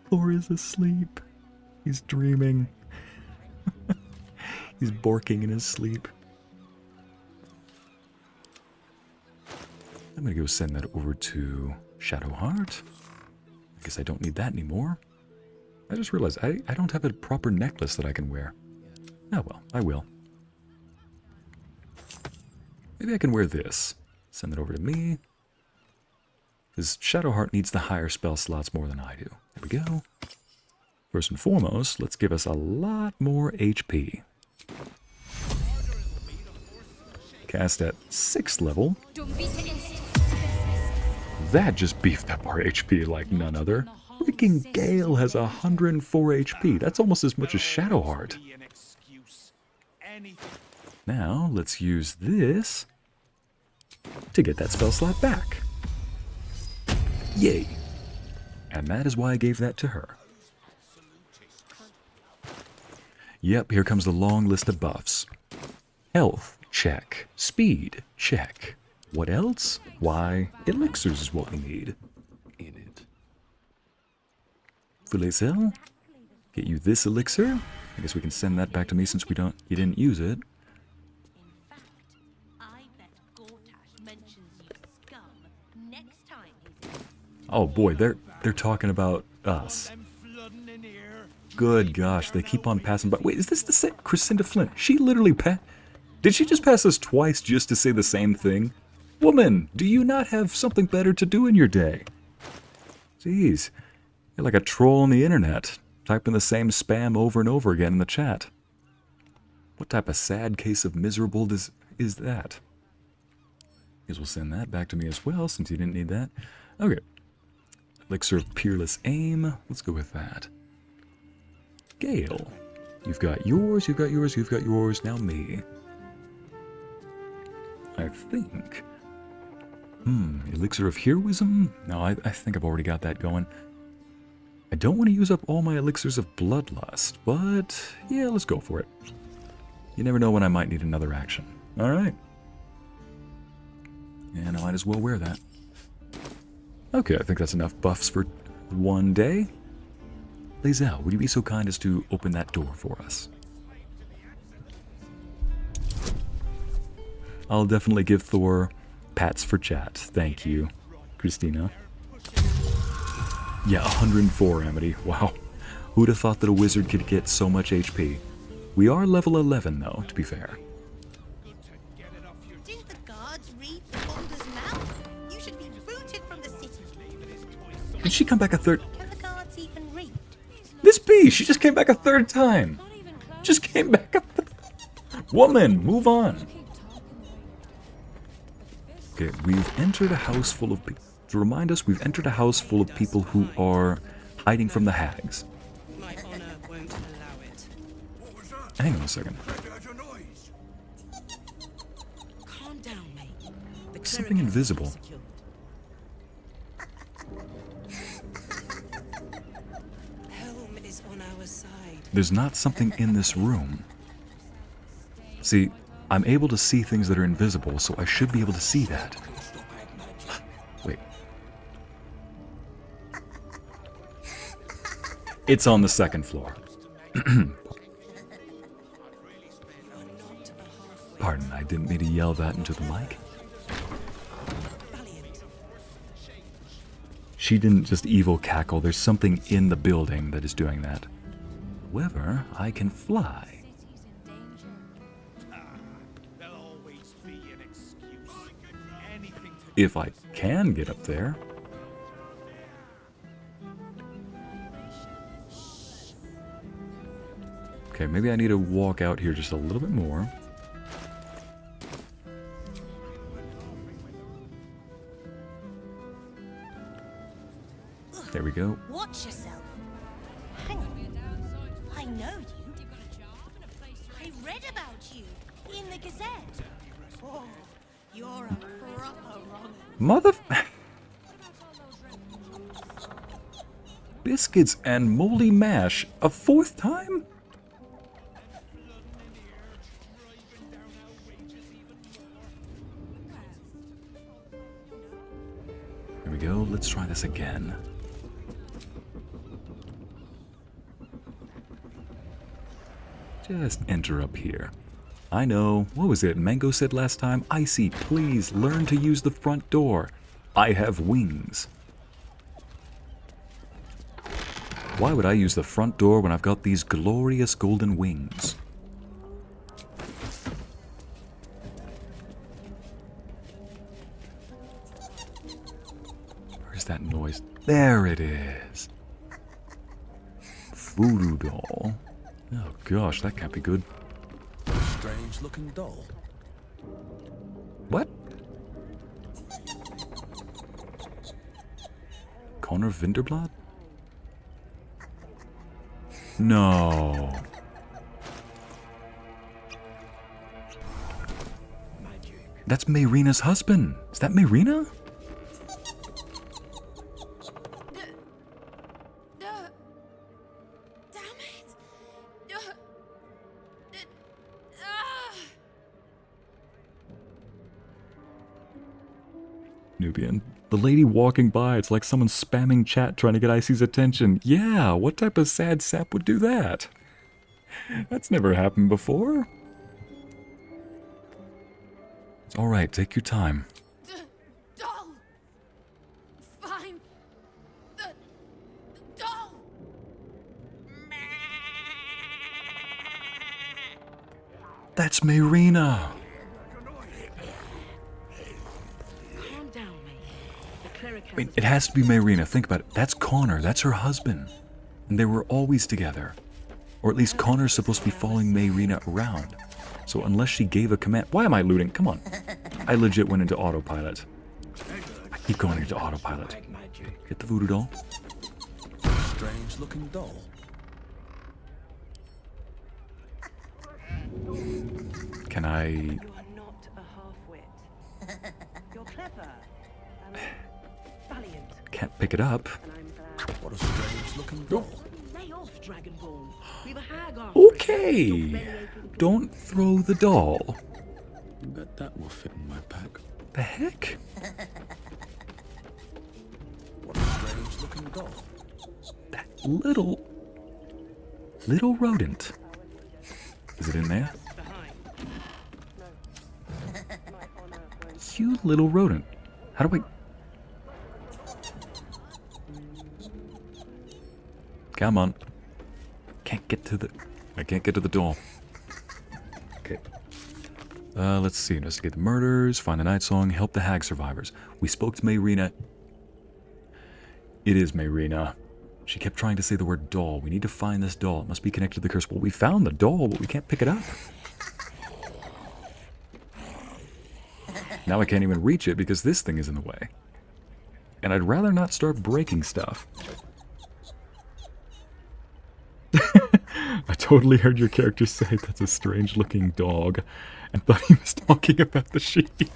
Thor is asleep. He's dreaming. He's borking in his sleep. I'm gonna go send that over to Shadowheart. I guess I don't need that anymore. I just realized I don't have a proper necklace that I can wear. Oh well, I will. Maybe I can wear this. Send it over to me. Because Shadowheart needs the higher spell slots more than I do. There we go. First and foremost, let's give us a lot more HP. Cast at 6th level. That just beefed up our HP like none other. Freaking Gale has 104 HP. That's almost as much as Shadowheart. Now, let's use this to get that spell slot back. Yay. And that is why I gave that to her. Yep, here comes the long list of buffs. Health, check. Speed, check. What else? Why, elixirs is what we need. In it. For Lae'zel, get you this elixir. I guess we can send that back to me since you didn't use it. Oh boy, they're talking about us. Good gosh, they keep on passing by. Wait, is this the same Crescinda Flint? She literally did she just pass us twice just to say the same thing? Woman, do you not have something better to do in your day? Jeez, you're like a troll on the internet, typing the same spam over and over again in the chat. What type of sad case of miserable is that? Guess we'll send that back to me as well, since you didn't need that. Okay. Elixir of Peerless Aim. Let's go with that. Gale. You've got yours, you've got yours, you've got yours. Now me. I think. Elixir of Heroism? No, I think I've already got that going. I don't want to use up all my elixirs of Bloodlust, but yeah, let's go for it. You never know when I might need another action. Alright. And I might as well wear that. Okay, I think that's enough buffs for one day. Lae'zel, would you be so kind as to open that door for us? I'll definitely give Thor pats for chat. Thank you, Christina. Yeah, 104, Amity. Wow. Who'd have thought that a wizard could get so much HP? We are level 11, though, to be fair. Didn't the guards read the Boulder's mouth? You should be booted from the city. Did she come back a third? Can the guards even read? This bee! She just came back a third time! Just came back a Woman, move on! Okay, we've entered a house full of people. To remind us, we've entered a house full of people who are hiding from the hags. My honor won't allow it. Hang on a second. Calm down, mate. Something invisible. Helm is on our side. There's not something in this room. See, I'm able to see things that are invisible, so I should be able to see that. Wait. It's on the second floor. Pardon, I didn't mean to yell that into the mic. She didn't just evil cackle. There's something in the building that is doing that. However, I can fly. If I can get up there. Okay, maybe I need to walk out here just a little bit more. There we go. Watch yourself. Hang on. I know you. I read about you in the Gazette. Oh, you're a proper wrong. Mother... Biscuits and moldy mash a 4th time? Here we go. Let's try this again. Just enter up here. I know. What was it? Mango said last time? Icy, please learn to use the front door. I have wings. Why would I use the front door when I've got these glorious golden wings? Where's that noise? There it is. Voodoo doll. Oh gosh, that can't be good. Strange looking doll. What? Connor Vinderblad? No. That's Mayrina's husband. Is that Mayrina? Nubian. The lady walking by, it's like someone spamming chat trying to get Icy's attention. Yeah, what type of sad sap would do that? That's never happened before. It's alright, take your time. Doll! Find the doll! That's Mayrina! I mean, it has to be Mayrina. Think about it. That's Connor. That's her husband. And they were always together. Or at least Connor's supposed to be following Mayrina around. So unless she gave a command... Why am I looting? Come on. I legit went into autopilot. I keep going into autopilot. Get the voodoo doll. Strange looking doll. Can I... You are not a half-wit. You're clever. Valiant. Can't pick it up. What a strange looking doll. Lay off, Dragonborn. We've a hag after Okay. Don't throw the doll. Bet that will fit in my pack. The heck? What a strange looking doll. That little rodent. Is it in there? You little rodent. How do I... Come on. Can't get to the... I can't get to the door. Okay. Let's see. Investigate the murders, find the night song, help the hag survivors. We spoke to Mayrina. It is Mayrina. She kept trying to say the word doll. We need to find this doll. It must be connected to the curse. Well, we found the doll, but we can't pick it up. Now I can't even reach it because this thing is in the way. And I'd rather not start breaking stuff. I totally heard your character say that's a strange looking dog and thought he was talking about the sheep.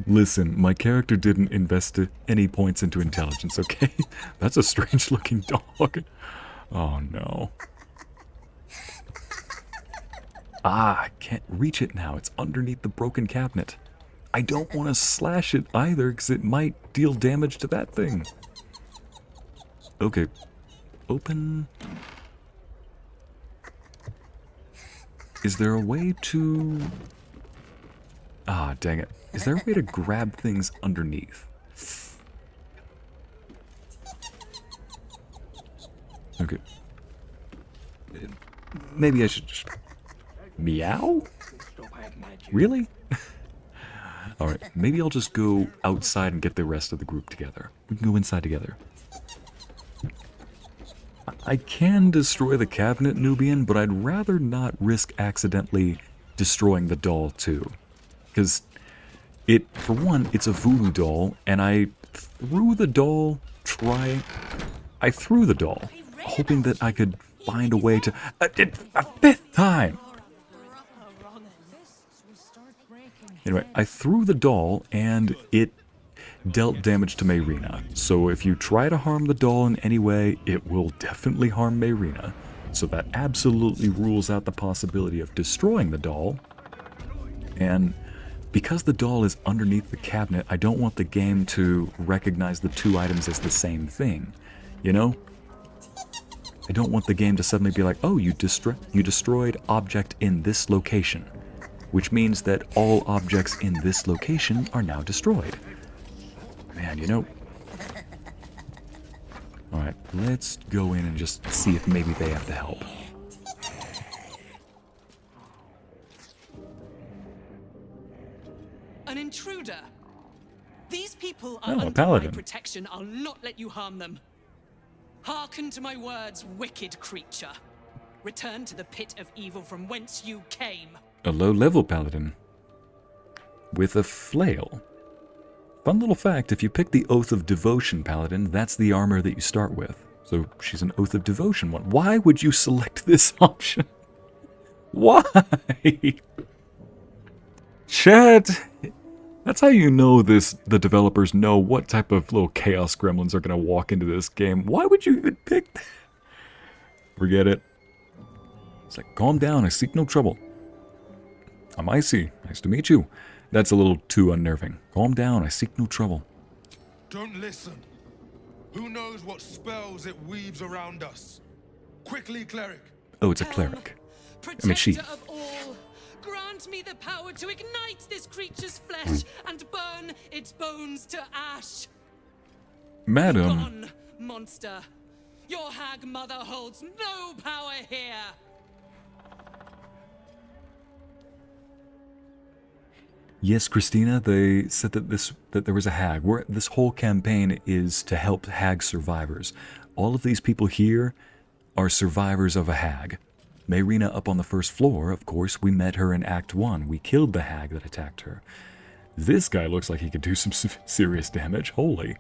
Listen, my character didn't invest any points into intelligence, okay? That's a strange looking dog. Oh no. Ah, I can't reach it now. It's underneath the broken cabinet. I don't want to slash it either because it might deal damage to that thing. Okay. Open. Is there a way to... Ah, dang it. Is there a way to grab things underneath? Okay. Maybe I should just... Meow? Really? Alright, maybe I'll just go outside and get the rest of the group together. We can go inside together. I can destroy the cabinet, Nubian, but I'd rather not risk accidentally destroying the doll too. Because for one, it's a voodoo doll, and I threw the doll, hoping that I could find a way to... a fifth time! Anyway, I threw the doll, and it dealt damage to Mayrina. So if you try to harm the doll in any way, it will definitely harm Mayrina. So that absolutely rules out the possibility of destroying the doll. And because the doll is underneath the cabinet, I don't want the game to recognize the two items as the same thing. You know? I don't want the game to suddenly be like, oh, you destroyed object in this location. Which means that all objects in this location are now destroyed. Man, you know... Alright, let's go in and just see if maybe they have to help. An intruder! These people are Oh, a under paladin. my protection. I'll not let you harm them. Hearken to my words, wicked creature. Return to the pit of evil from whence you came. A low-level paladin. With a flail. Fun little fact, if you pick the Oath of Devotion paladin, that's the armor that you start with. So she's an Oath of Devotion one. Why would you select this option? Why? Chat! That's how you know the developers know what type of little chaos gremlins are going to walk into this game. Why would you even pick that? Forget it. It's like, calm down, I seek no trouble. I'm Icy. Nice to meet you. That's a little too unnerving. Calm down, I seek no trouble. Don't listen. Who knows what spells it weaves around us? Quickly, cleric. Oh, it's a cleric. I mean, she. Of all, grant me the power to ignite this creature's flesh and burn its bones to ash. Madam. Gone, monster. Your hag mother holds no power here. Yes, Christina, they said that there was a hag. This whole campaign is to help hag survivors. All of these people here are survivors of a hag. Mayrina up on the first floor, of course, we met her in Act 1. We killed the hag that attacked her. This guy looks like he could do some serious damage. Holy.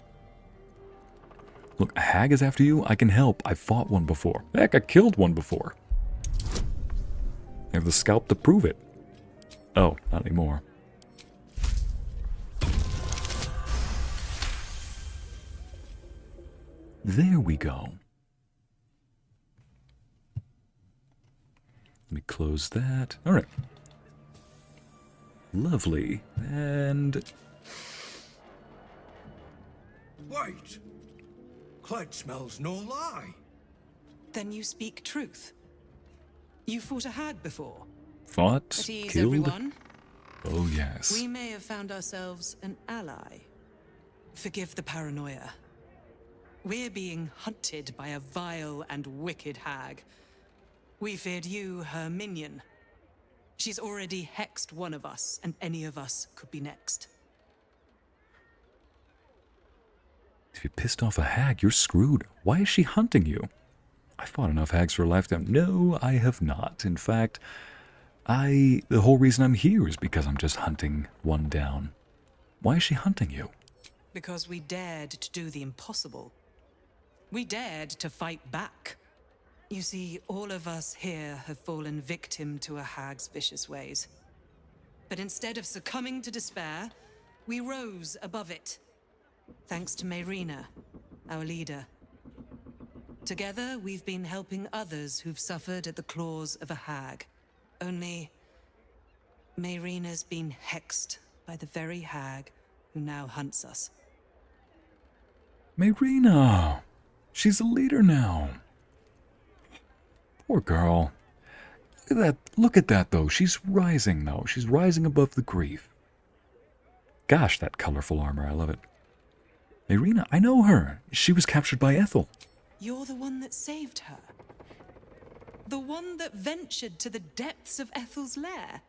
Look, a hag is after you? I can help. I fought one before. Heck, I killed one before. I have the scalp to prove it. Oh, not anymore. There we go. Let me close that. All right. Lovely. And... Wait! Clyde smells no lie. Then you speak truth. You fought a hag before. Fought, At ease, killed. everyone. Oh, yes. We may have found ourselves an ally. Forgive the paranoia. We're being hunted by a vile and wicked hag. We feared you, her minion. She's already hexed one of us, and any of us could be next. If you pissed off a hag, you're screwed. Why is she hunting you? I fought enough hags for a lifetime. No, I have not. In fact, the whole reason I'm here is because I'm just hunting one down. Why is she hunting you? Because we dared to do the impossible. We dared to fight back. You see, all of us here have fallen victim to a hag's vicious ways. But instead of succumbing to despair, we rose above it. Thanks to Mayrina, our leader. Together, we've been helping others who've suffered at the claws of a hag. Only, Mayrina's been hexed by the very hag who now hunts us. Mayrina! She's a leader now. Poor girl. Look at that, though. She's rising, though. She's rising above the grief. Gosh, that colorful armor. I love it. Mayrina, I know her. She was captured by Ethel. You're the one that saved her. The one that ventured to the depths of Ethel's lair.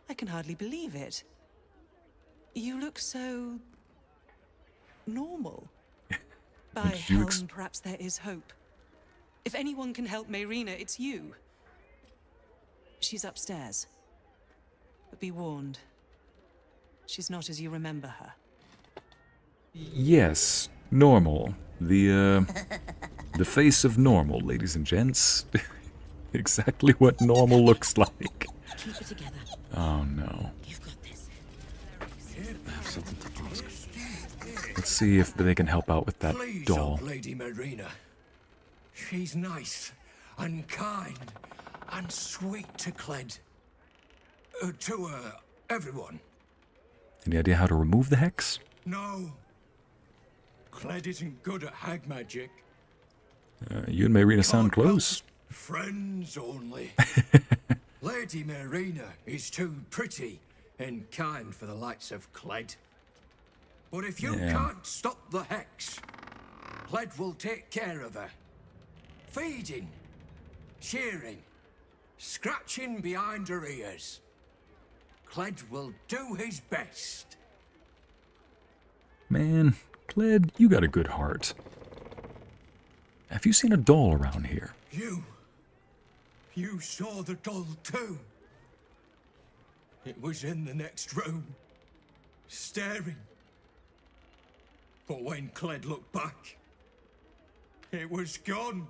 I can hardly believe it. You look so... normal. By Helm, perhaps there is hope. If anyone can help Mayrina, it's you. She's upstairs. But be warned. She's not as you remember her. Yes, normal. The face of normal, ladies and gents. Exactly what normal looks like. Keep it together. Oh no. You've got this. I have something to ask. Let's see if they can help out with that Please doll. help Lady Mayrina. She's nice and kind and sweet to Cled. To everyone. Any idea how to remove the hex? No. Cled isn't good at hag magic. You and Mayrina sound close. Friends only. Lady Mayrina is too pretty and kind for the likes of Cled. But if you can't stop the hex, Cled will take care of her. Feeding, shearing, scratching behind her ears. Cled will do his best. Man, Cled, you got a good heart. Have you seen a doll around here? You saw the doll too. It was in the next room, staring. But when Cled looked back, it was gone.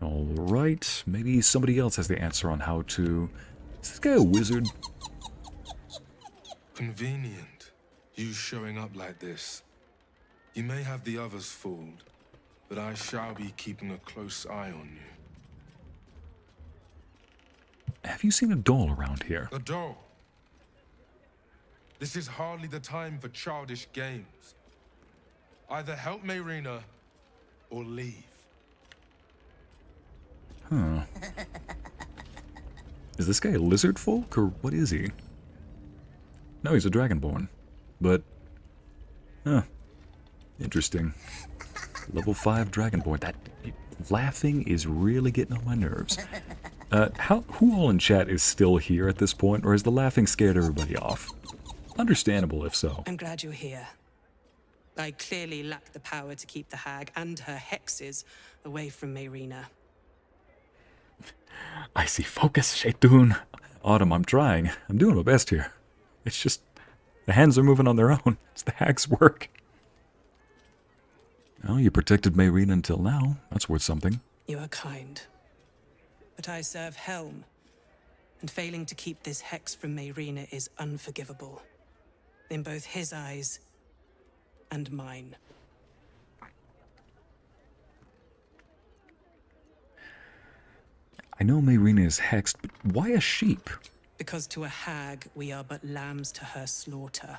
Alright, maybe somebody else has the answer on how to... Is this guy a wizard? Convenient, you showing up like this. You may have the others fooled, but I shall be keeping a close eye on you. Have you seen a doll around here? A doll? This is hardly the time for childish games. Either help Mayrina or leave. Huh. Is this guy a lizard folk, or what is he? No, he's a dragonborn. But... Huh. Interesting. Level 5 dragonborn. That laughing is really getting on my nerves. Who all in chat is still here at this point, or has the laughing scared everybody off? Understandable if so. I'm glad you're here. I clearly lack the power to keep the hag and her hexes away from Mayrina. I see focus, Shaitun. Autumn, I'm trying. I'm doing my best here. It's just... the hands are moving on their own. It's the hag's work. Well, you protected Mayrina until now. That's worth something. You are kind. But I serve Helm, and failing to keep this hex from Mayrina is unforgivable. In both his eyes and mine. I know Mayrina is hexed, but why a sheep? Because to a hag, we are but lambs to her slaughter.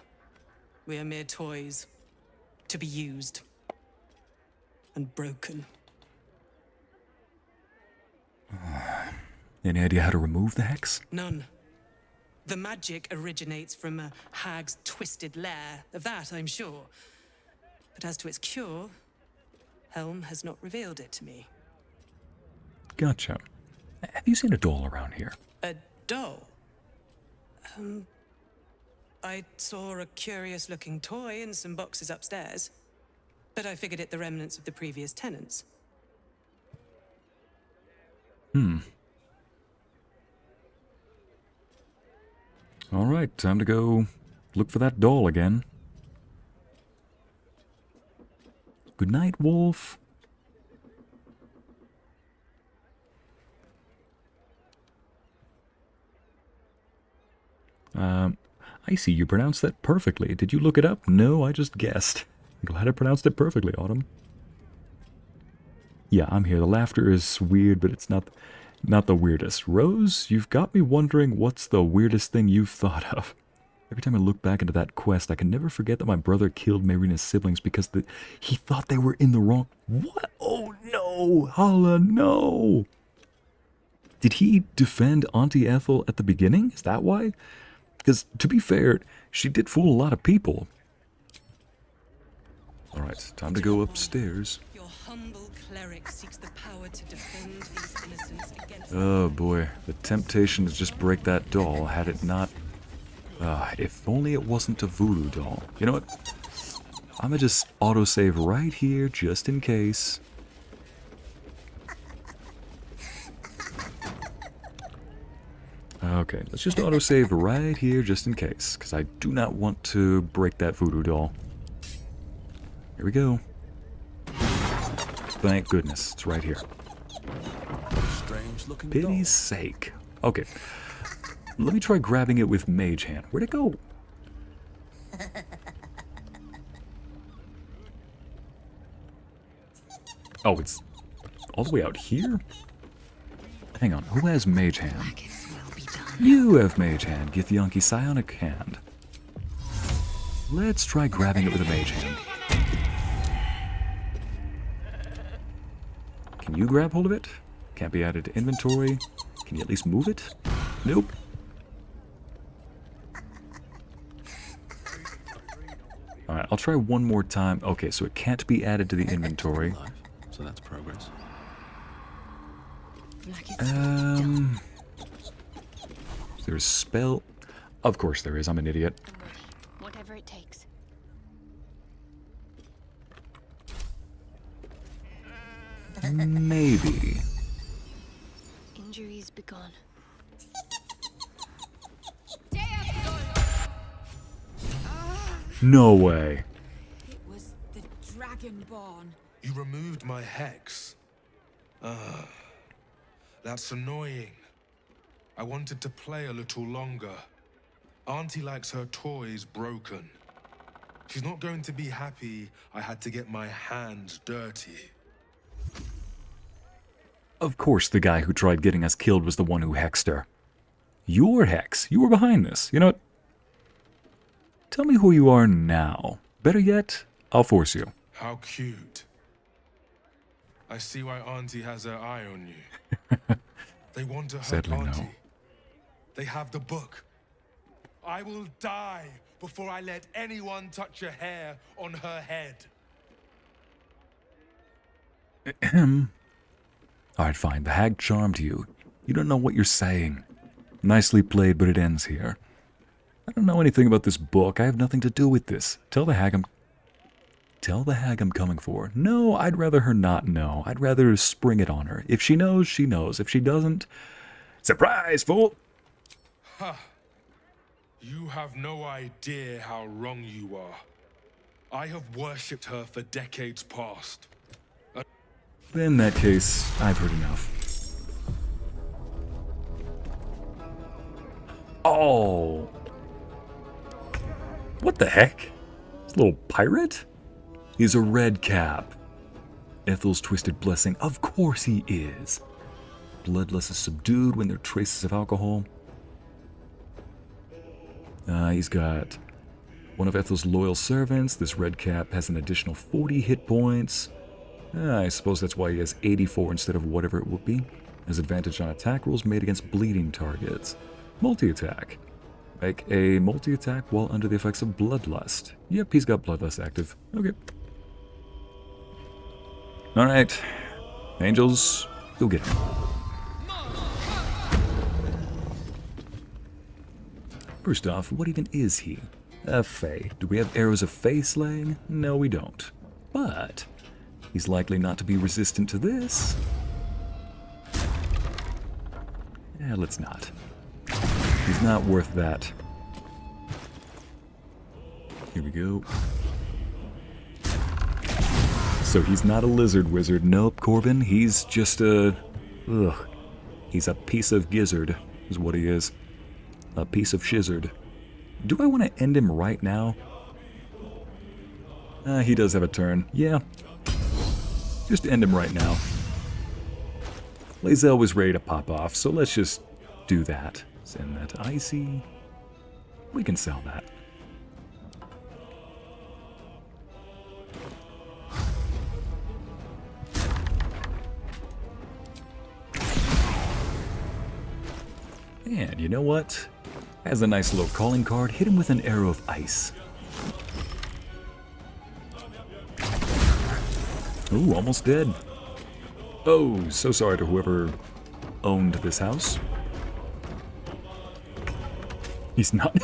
We are mere toys, to be used and broken. Any idea how to remove the hex? None. The magic originates from a hag's twisted lair. Of that, I'm sure. But as to its cure, Helm has not revealed it to me. Gotcha. Have you seen a doll around here? A doll? I saw a curious-looking toy in some boxes upstairs. But I figured it the remnants of the previous tenants. Alright, time to go look for that doll again. Good night, wolf. I see you pronounced that perfectly. Did you look it up? No, I just guessed. I'm glad I pronounced it perfectly, Autumn. Yeah, I'm here. The laughter is weird, but it's not the weirdest. Rose, you've got me wondering what's the weirdest thing you've thought of. Every time I look back into that quest, I can never forget that my brother killed Mayrina's siblings because he thought they were in the wrong... What? Oh no! Hala, no! Did he defend Auntie Ethel at the beginning? Is that why? Because, to be fair, she did fool a lot of people. Alright, time to go upstairs. Your humble cleric seeks the power to defend these Oh boy, the temptation to just break that doll had it not... if only it wasn't a voodoo doll. You know what? I'm gonna just autosave right here, just in case. Okay, let's just autosave right here, just in case, because I do not want to break that voodoo doll. Here we go. Thank goodness, it's right here. Strange-looking Pity's sake. Okay, let me try grabbing it with Mage Hand. Where'd it go? Oh, it's all the way out here? Hang on, who has Mage Hand? You have Mage Hand. Githyanki Psionic Hand. Let's try grabbing it with a Mage Hand. Can you grab hold of it? Can't be added to inventory. Can you at least move it? Nope. Alright, I'll try one more time. Okay, so it can't be added to the inventory. So that's progress. Is there a spell? Of course there is, I'm an idiot. Whatever it takes. Maybe. Injuries begone. No way. It was the Dragonborn. You removed my hex. That's annoying. I wanted to play a little longer. Auntie likes her toys broken. She's not going to be happy I had to get my hands dirty. Of course the guy who tried getting us killed was the one who hexed her. Your hex. You were behind this. You know what? Tell me who you are now. Better yet, I'll force you. How cute. I see why Auntie has her eye on you. They want to hurt Sadly, Auntie. no. They have the book. I will die before I let anyone touch a hair on her head. Alright, fine. The hag charmed you. You don't know what you're saying. Nicely played, but it ends here. I don't know anything about this book. I have nothing to do with this. Tell the hag I'm coming for. No, I'd rather her not know. I'd rather spring it on her. If she knows, she knows. If she doesn't, surprise, fool! Ha! You have no idea how wrong you are. I have worshipped her for decades past. In that case, I've heard enough. Oh! What the heck? This little pirate? He's a red cap. Ethel's twisted blessing. Of course he is. Bloodlust is subdued when there are traces of alcohol. He's got one of Ethel's loyal servants. This red cap has an additional 40 hit points. I suppose that's why he has 84 instead of whatever it would be. Has advantage on attack rolls made against bleeding targets. Multi-attack. Make a multi-attack while under the effects of bloodlust. Yep, he's got bloodlust active. Okay. Alright. Angels, go get him. First off, what even is he? A Fae. Do we have arrows of Fae slaying? No, we don't. But he's likely not to be resistant to this. Yeah, let's not. He's not worth that. Here we go. So he's not a lizard wizard. Nope, Corbin. He's just a... Ugh. He's a piece of gizzard, is what he is. A piece of shizzard. Do I want to end him right now? He does have a turn. Yeah. Just end him right now. Lae'zel was ready to pop off, so let's just do that. Send that to Icy. We can sell that. And you know what? Has a nice little calling card. Hit him with an arrow of ice. Ooh, almost dead. Oh, so sorry to whoever owned this house. He's not.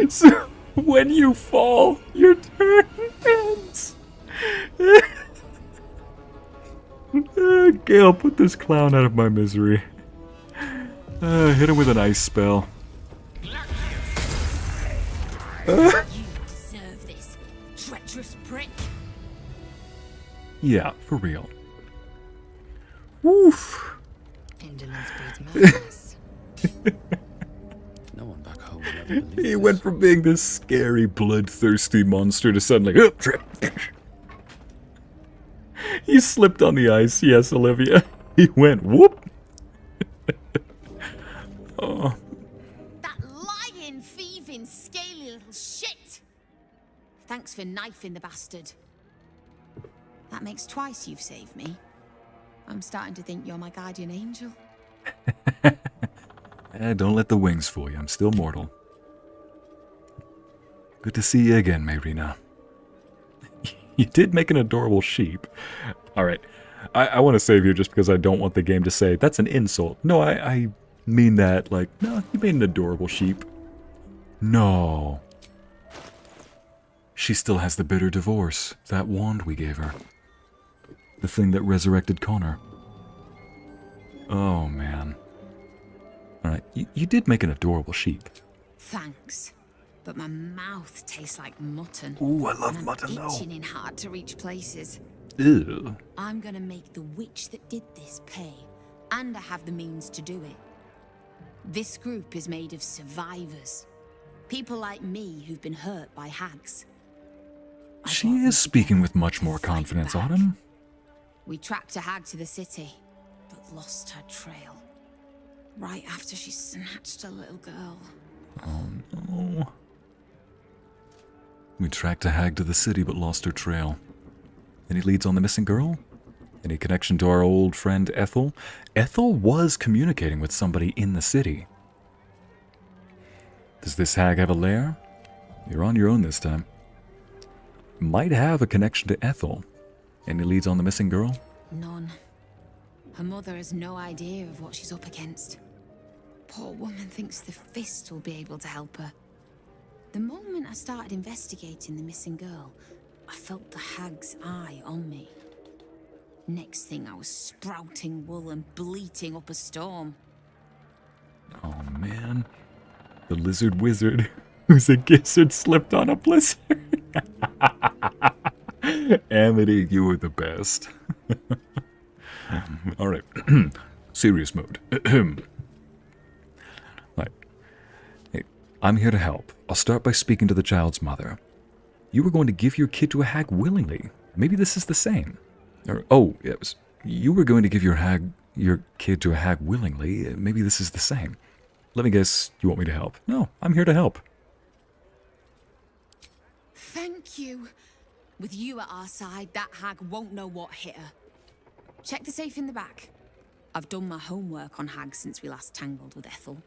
So, when you fall, your turn ends. Gale, put this clown out of my misery. Hit him with an ice spell. You deserve this, treacherous prick. Yeah, for real. Woof. Indolence breeds madness. No one back home would ever believe He went from being this scary, bloodthirsty monster to suddenly, oh, trip. He slipped on the ice, yes, Olivia. He went, whoop. Oh. That lying, thieving, scaly little shit. Thanks for knifing the bastard. That makes twice you've saved me. I'm starting to think you're my guardian angel. Don't let the wings fool you. I'm still mortal. Good to see you again, Mayrina. You did make an adorable sheep. Alright. I want to save you just because I don't want the game to say, that's an insult. No, I mean that like, no, you made an adorable sheep. No. She still has the bitter divorce. That wand we gave her. The thing that resurrected Connor. Oh, man. Alright, you did make an adorable sheep. Thanks. But my mouth tastes like mutton. Ooh, I love and I'm mutton, though. itching in hard to reach places. Ew. I'm gonna make the witch that did this pay, and I have the means to do it. This group is made of survivors. People like me who've been hurt by hags. She is speaking with much more confidence, Autumn. We tracked a hag to the city, but lost her trail. Right after she snatched a little girl. Oh no. We tracked a hag to the city but lost her trail. Any leads on the missing girl? Any connection to our old friend Ethel? Ethel was communicating with somebody in the city. Does this hag have a lair? You're on your own this time. Might have a connection to Ethel. Any leads on the missing girl? None. Her mother has no idea of what she's up against. Poor woman thinks the Fist will be able to help her. The moment I started investigating the missing girl, I felt the hag's eye on me. Next thing, I was sprouting wool and bleating up a storm. Oh man. The lizard wizard who's a gizzard slipped on a blizzard. Amity, you were the best. Alright. Serious mode. Right. Hey, I'm here to help. I'll start by speaking to the child's mother. You were going to give your kid to a hag willingly. Maybe this is the same. Or, oh, it was, you were going to give your kid to a hag willingly. Maybe this is the same. Let me guess, you want me to help? No, I'm here to help. Thank you. With you at our side, that hag won't know what hit her. Check the safe in the back. I've done my homework on hags since we last tangled with Ethel.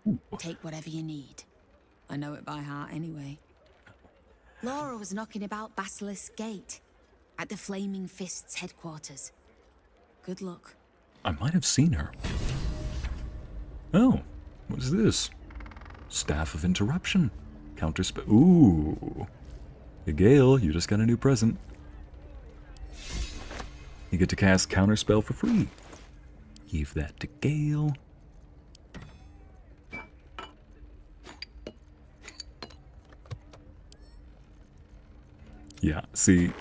Ooh. Take whatever you need. I know it by heart anyway. Laura was knocking about Basilisk Gate, at the Flaming Fist's headquarters. Good luck. I might have seen her. Oh, what is this? Staff of Interruption. Counterspell. Ooh. Hey, Gale, you just got a new present. You get to cast Counterspell for free. Give that to Gale. Yeah, see,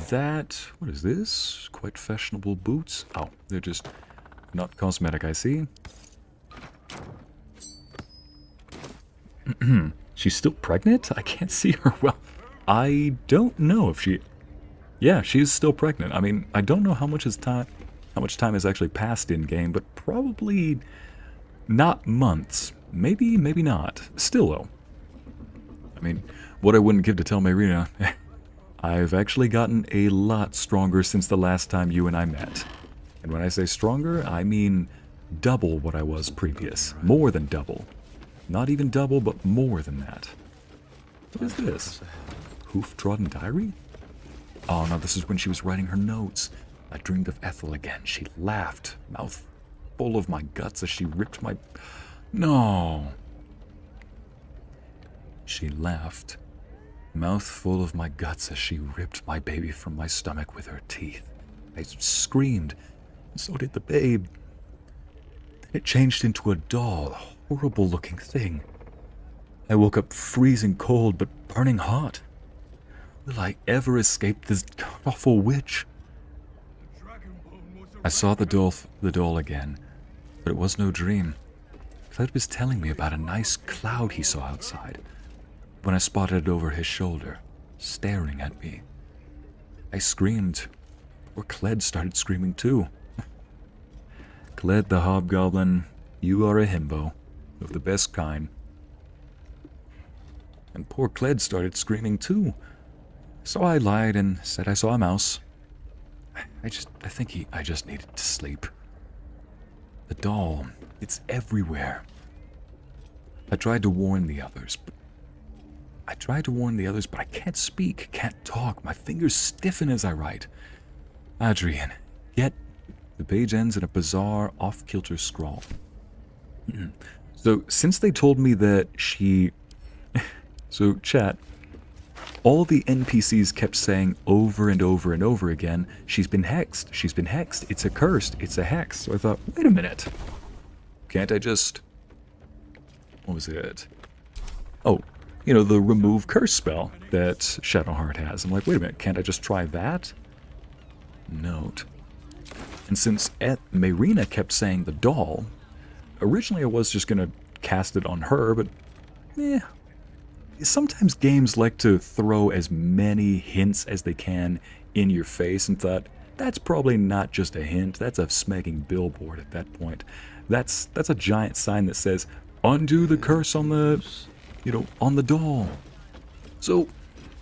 that... What is this? Quite fashionable boots. Oh, they're just not cosmetic, I see. She's still pregnant? I can't see her well. I don't know if she... Yeah, she's still pregnant. I mean, I don't know how much time has actually passed in-game, but probably not months. Maybe, maybe not. Still, though. I mean, what I wouldn't give to tell Mayrina... I've actually gotten a lot stronger since the last time you and I met. And when I say stronger, I mean double what I was previous. More than double. Not even double, but more than that. What is this? Hoof-trodden diary? Oh no, this is when she was writing her notes. I dreamed of Ethel again. She laughed, mouth full of my guts as she ripped my... No. She laughed, mouth full of my guts as she ripped my baby from my stomach with her teeth. I screamed, and so did the babe. Then it changed into a doll, a horrible-looking thing. I woke up freezing cold but burning hot. Will I ever escape this awful witch? I saw the doll again, but it was no dream. Cled was telling me about a nice cloud he saw outside, when I spotted it over his shoulder, staring at me. I screamed, or Cled started screaming too. Cled the hobgoblin, you are a himbo, of the best kind. And poor Cled started screaming too. So I lied and said I saw a mouse. I just needed to sleep. The doll, it's everywhere. I tried to warn the others, but I can't speak, can't talk. My fingers stiffen as I write. Adrian, yet the page ends in a bizarre, off-kilter scrawl. So, since they told me that she... So, chat, all the NPCs kept saying over and over and over again, she's been hexed, it's a cursed, it's a hex. So I thought, wait a minute. Can't I just... What was it? Oh, you know, the remove curse spell that Shadowheart has. I'm like, wait a minute, can't I just try that? Note. And since Marina kept saying the doll, originally I was just gonna cast it on her, but sometimes games like to throw as many hints as they can in your face, and thought, that's probably not just a hint, that's a smacking billboard at that point. That's a giant sign that says, undo the curse on the, on the doll. So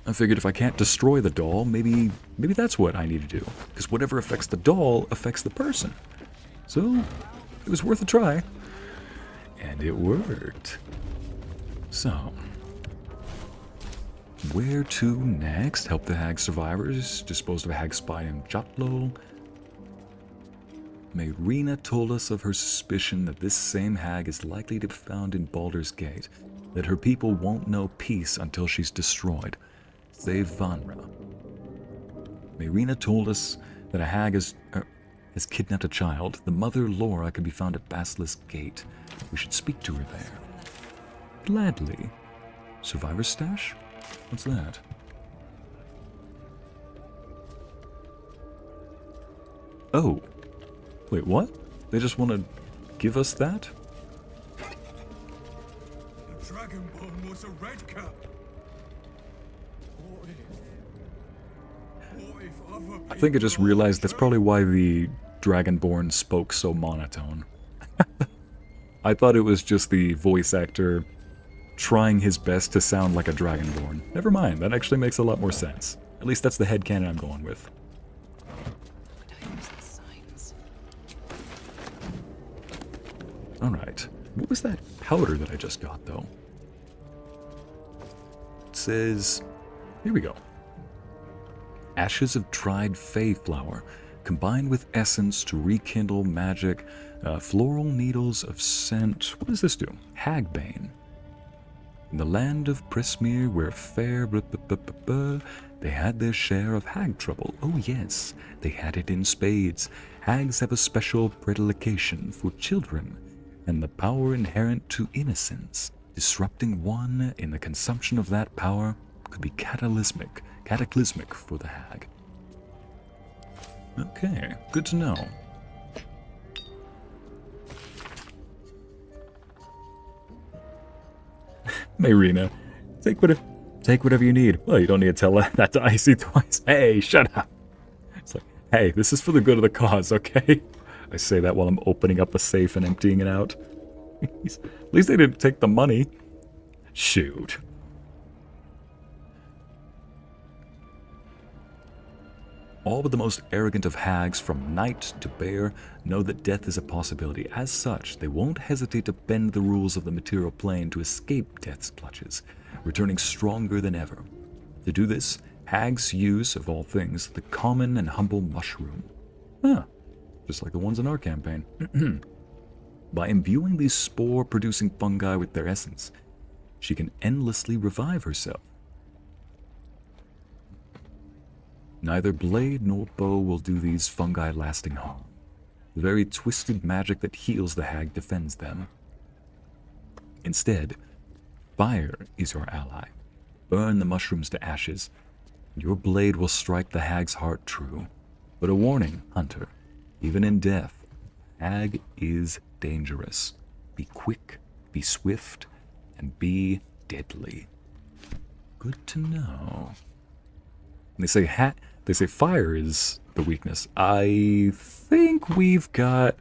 I figured if I can't destroy the doll, maybe that's what I need to do. Because whatever affects the doll affects the person. So it was worth a try. And it worked. So, where to next? Help the hag survivors. Disposed of a hag spy in Jotlo. Marina told us of her suspicion that this same hag is likely to be found in Baldur's Gate. That her people won't know peace until she's destroyed. Save Vanra. Marina told us that a hag has kidnapped a child. The mother, Laura, could be found at Basilisk Gate. We should speak to her there. Gladly. Survivor stash? What's that? Oh. Wait, what? They just want to give us that? The Dragonborn was a redcap. What if other I think I just realized that's probably why the Dragonborn spoke so monotone. I thought it was just the voice actor trying his best to sound like a Dragonborn. Never mind, that actually makes a lot more sense. At least that's the headcanon I'm going with. Alright, what was that powder that I just got, though? It says... Here we go. Ashes of dried fey flower, combined with essence to rekindle magic, floral needles of scent. What does this do? Hagbane. In the land of Prismere, where fair they had their share of hag trouble. Oh yes, they had it in spades. Hags have a special predilection for children, and the power inherent to innocence. Disrupting one in the consumption of that power could be cataclysmic for the hag. Okay, good to know. Marina, take whatever you need. Well, you don't need to tell that to Icy twice. Hey, shut up. It's like, hey, this is for the good of the cause, okay? I say that while I'm opening up a safe and emptying it out. At least they didn't take the money. Shoot. All but the most arrogant of hags, from knight to bear, know that death is a possibility. As such, they won't hesitate to bend the rules of the material plane to escape death's clutches, returning stronger than ever. To do this, hags use, of all things, the common and humble mushroom. Just like the ones in our campaign. By imbuing these spore-producing fungi with their essence, she can endlessly revive herself. Neither blade nor bow will do these fungi lasting harm. The very twisted magic that heals the hag defends them. Instead, fire is your ally. Burn the mushrooms to ashes. Your blade will strike the hag's heart true. But a warning, hunter. Even in death, hag is dangerous. Be quick, be swift, and be deadly. Good to know. They say fire is the weakness. I think we've got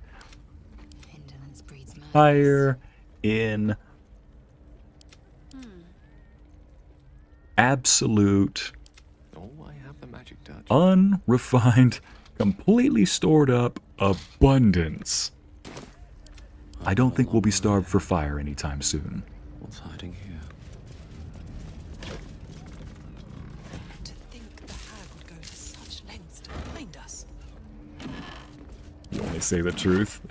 fire in absolute, unrefined, completely stored up abundance. I don't think we'll be starved for fire anytime soon. What's hiding here? To think the hag would go to such lengths to find us. You only say the truth.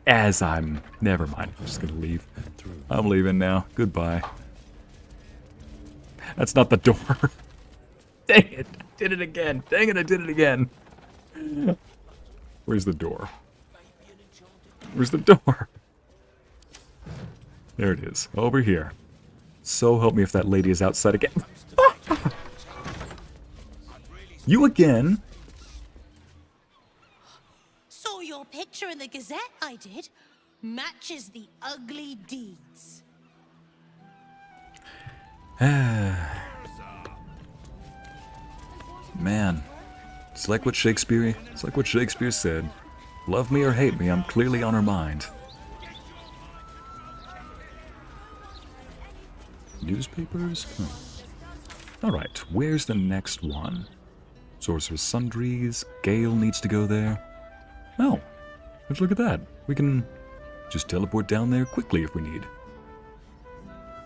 As I'm... Never mind. I'm just gonna leave. I'm leaving now. Goodbye. That's not the door. Dang it. I did it again. Dang it, I did it again. Where's the door? Where's the door? There it is. Over here. So help me if that lady is outside again. You again? Saw your picture in the Gazette, I did. Matches the ugly deeds. Man. It's like what Shakespeare said. Love me or hate me, I'm clearly on her mind. Newspapers? Alright, where's the next one? Sorcerer's Sundries. Gale needs to go there. Oh, let's look at that. We can just teleport down there quickly if we need.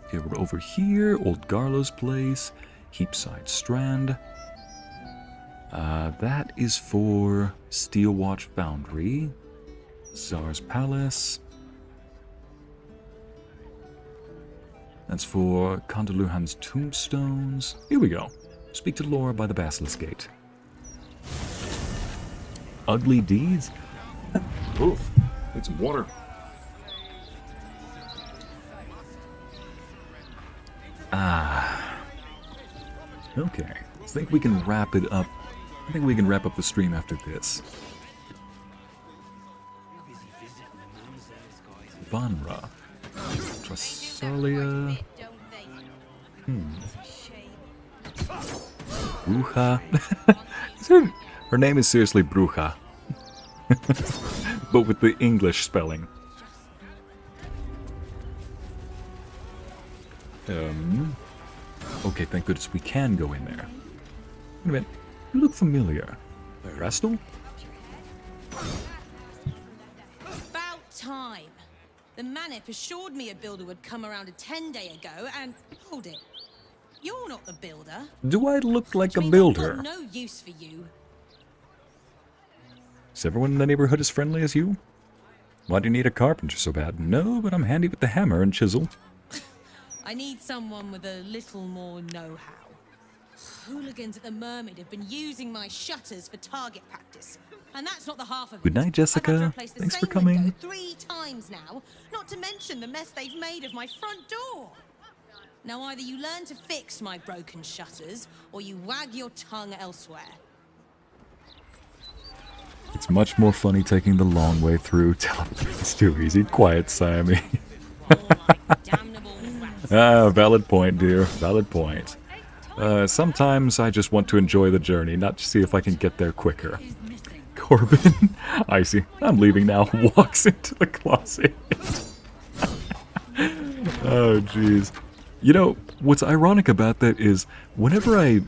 Okay, we're over here. Old Garlo's place. Heapside Strand. That is for Steelwatch Foundry. Czar's Palace. That's for Condaluhan's Tombstones. Here we go. Speak to Laura by the Basilisk Gate. Ugly deeds? Oof. Need some water. Okay. I think we can wrap it up. I think we can wrap up the stream after this. Vanra. Tressalia. Bruja. Her name is seriously Bruja. But with the English spelling. Okay, thank goodness we can go in there. Wait a minute. You look familiar. Rastal? About time. The Manip assured me a builder would come around a 10-day ago, and hold it. You're not the builder. Do I look like a Which means builder? I've got no use for you. Is everyone in the neighborhood as friendly as you? Why do you need a carpenter so bad? No, but I'm handy with the hammer and chisel. I need someone with a little more know-how. Hooligans at the Mermaid have been using my shutters for target practice. And that's not the half of it. Good night, Jessica. I've had to replace the Thanks for same coming. window 3 times now, not to mention the mess they've made of my front door. Now either you learn to fix my broken shutters, or you wag your tongue elsewhere. It's much more funny taking the long way through. It's too easy. Quiet, Sammy. Valid point, dear. Valid point. Sometimes I just want to enjoy the journey, not to see if I can get there quicker. Corbin, Icy, I'm leaving now. Walks into the closet. Oh, jeez. You know, what's ironic about that is, whenever I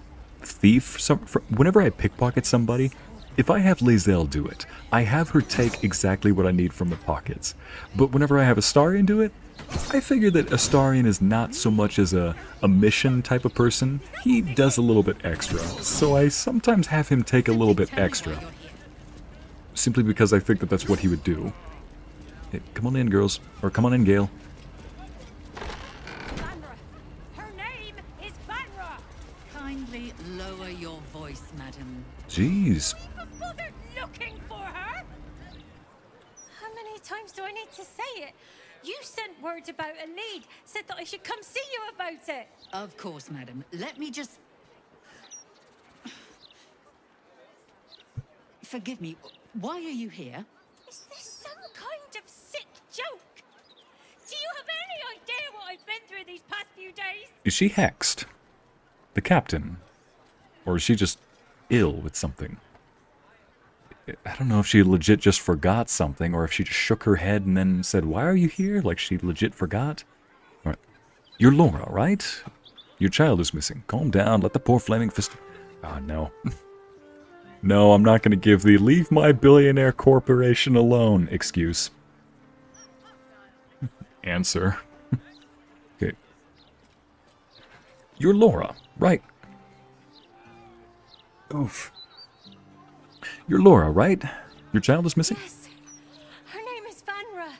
thief, whenever I pickpocket somebody, if I have Lae'zel do it, I have her take exactly what I need from the pockets. But whenever I have Astarion do it, I figure that Astarion is not so much as a mission type of person. He does a little bit extra, so I sometimes have him take a little bit extra. Simply because I think that that's what he would do. Hey, come on in, girls. Or come on in, Gale. Her name is Banra. Kindly lower your voice, madam. Jeez. Haven't bothered looking for her. How many times do I need to say it? You sent word about a lead, said that I should come see you about it. Of course, madam. Let me just... Forgive me. Why are you here? Is this some kind of sick joke? Do you have any idea what I've been through these past few days? Is she hexed? The captain? Or is she just ill with something? I don't know if she legit just forgot something, or if she just shook her head and then said, "Why are you here?" Like she legit forgot. Right. You're Laura, right? Your child is missing. Calm down, let the poor flaming fist... Oh, no. No, I'm not going to give the "leave my billionaire corporation alone" excuse. Answer. Okay. You're Laura, right? Oof. You're Laura, right? Your child is missing? Yes. Her name is Vanra.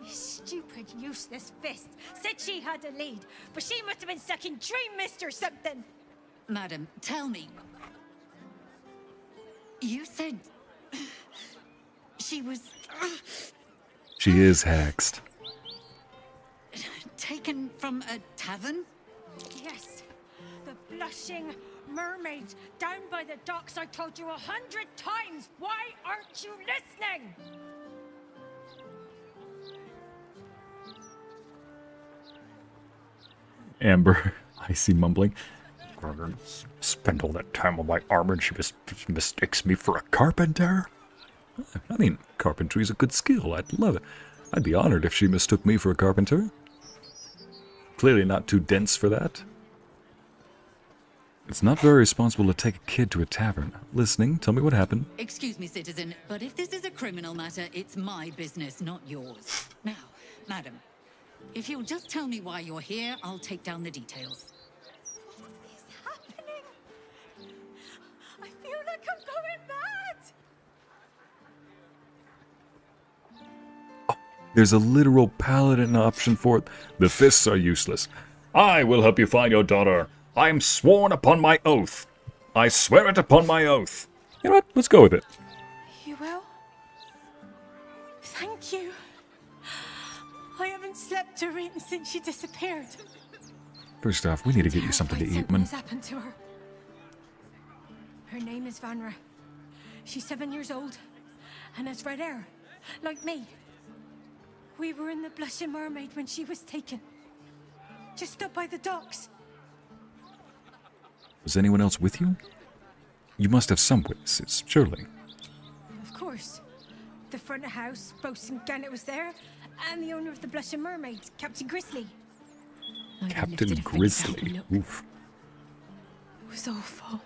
You stupid, useless fist said she had a lead, but she must have been stuck in Dream Mist or something. Madam, tell me. You said... she was... She is hexed. taken from a tavern? Yes. The blushing mermaid down by the docks. I told you 100 times. Why aren't you listening? Amber, I see mumbling. Spent all that time on my armor and she mistakes me for a carpenter? I mean, carpentry's a good skill. I'd love it. I'd be honored if she mistook me for a carpenter. Clearly not too dense for that. It's not very responsible to take a kid to a tavern. Listening, tell me what happened. Excuse me, citizen, but if this is a criminal matter, it's my business, not yours. Now, madam, if you'll just tell me why you're here, I'll take down the details. What is happening? I feel like I'm going mad. There's a literal paladin option for it. The fists are useless. I will help you find your daughter. I am sworn upon my oath. I swear it upon my oath. You know what? Let's go with it. You will? Thank you. I haven't slept or eaten since she disappeared. First off, we need to get you something to eat, Something man. has happened to her. Her name is Vanra. She's 7 years old and has red hair, like me. We were in the Blushing Mermaid when she was taken. Just up by the docks. Was anyone else with you? You must have some witnesses, surely. Of course. The front of house, Bosun Gannet was there, and the owner of the Blushing Mermaid, Captain Grizzly. Captain Grizzly. Oof. It was awful.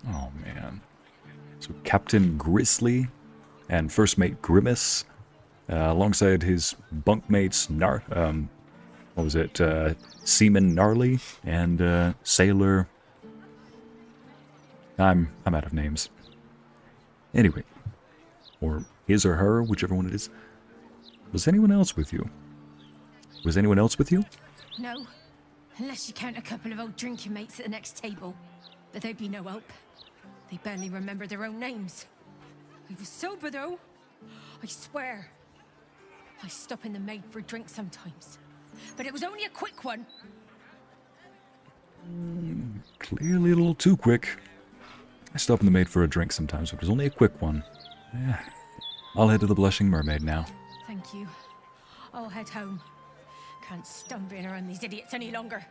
Oh, man. So Captain Grizzly and First Mate Grimace, alongside his bunkmates, what was it? Seaman Gnarly and Sailor... I'm out of names. Anyway. Or his or her, whichever one it is. Was anyone else with you? Was anyone else with you? No. Unless you count a couple of old drinking mates at the next table. But they'd be no help. They barely remember their own names. I was sober, though. I swear. I stop in the maid for a drink sometimes. But it was only a quick one. Clearly a little too quick. I stop in the maid for a drink sometimes, but it was only a quick one. Yeah. I'll head to the Blushing Mermaid now. Thank you. I'll head home. Can't stand being around these idiots any longer.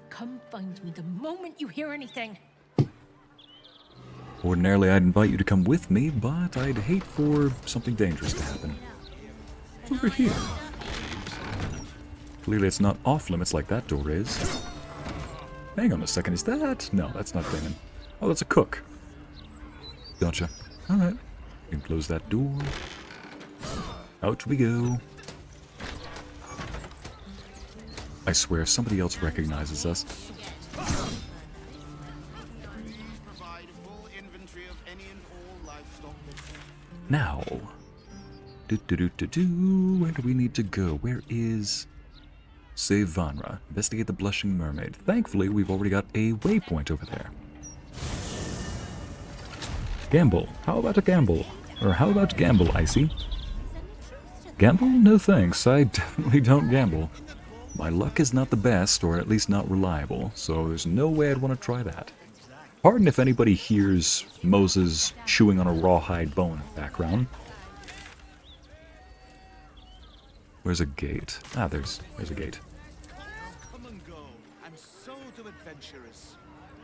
Come find me the moment you hear anything. Ordinarily, I'd invite you to come with me, but I'd hate for something dangerous to happen. It's over here. Clearly it's not off limits like that door is. Hang on a second, is that? No, that's not Damon. Oh, that's a cook. Gotcha. Alright. You can close that door. Out we go. I swear, somebody else recognizes us. Now. Where do we need to go? Where is... Save Vanra. Investigate the Blushing Mermaid. Thankfully, we've already got a waypoint over there. Gamble. How about a gamble? Or how about gamble, Icy? Gamble? No thanks. I definitely don't gamble. My luck is not the best, or at least not reliable, so there's no way I'd want to try that. Pardon if anybody hears Moses chewing on a rawhide bone in the background. Where's a gate? Ah, there's a gate. Come and go, and so do adventurers.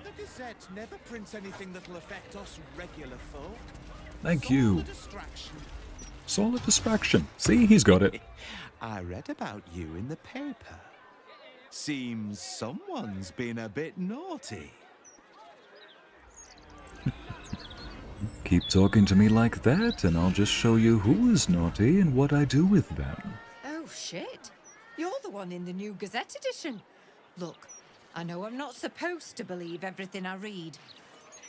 The Gazette never prints anything that'll affect us regular folk. Thank you. Solid distraction. See, he's got it. I read about you in the paper. Seems someone's been a bit naughty. Keep talking to me like that, and I'll just show you who is naughty and what I do with them. Oh, shit. You're the one in the new Gazette edition. Look, I know I'm not supposed to believe everything I read.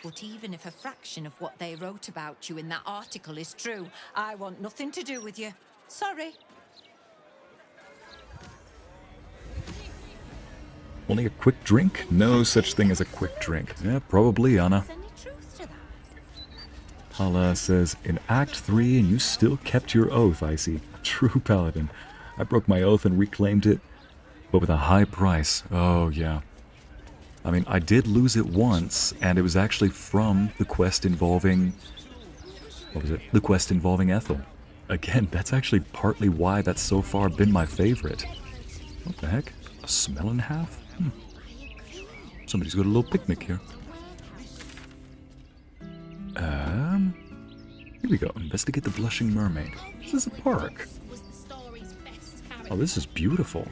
But even if a fraction of what they wrote about you in that article is true, I want nothing to do with you. Sorry. Only a quick drink? No such thing as a quick drink. Yeah, probably, Anna. Hala says, in Act 3 and you still kept your oath, Icy. True paladin. I broke my oath and reclaimed it, but with a high price. Oh, yeah. I mean, I did lose it once, and it was actually from the quest involving... What was it? The quest involving Ethel. Again, that's actually partly why that's so far been my favorite. What the heck? A smell and a half? Somebody's got a little picnic here. Here we go. Investigate the Blushing Mermaid. This is a park. Oh, this is beautiful.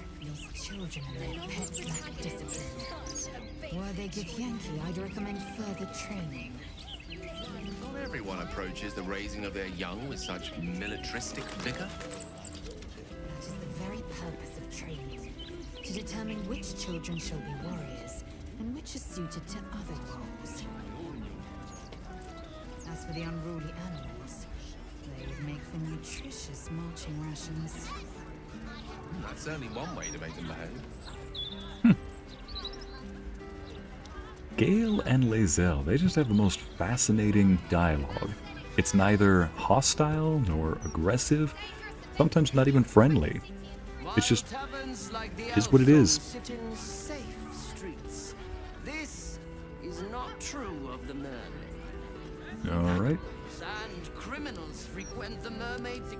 Children and their pets lack discipline. Were they give Yankee, I'd recommend further training. Not everyone approaches the raising of their young with such militaristic vigor. That is the very purpose of training. To determine which children shall be warriors, and which are suited to other roles. As for the unruly animals, they would make for nutritious marching rations. That's certainly one way to make them behave. Gale and Lae'zel, they just have the most fascinating dialogue. It's neither hostile nor aggressive, sometimes not even friendly. It's just, is what it is. This is not true of the mermaid. Alright. And criminals frequent the mermaid's...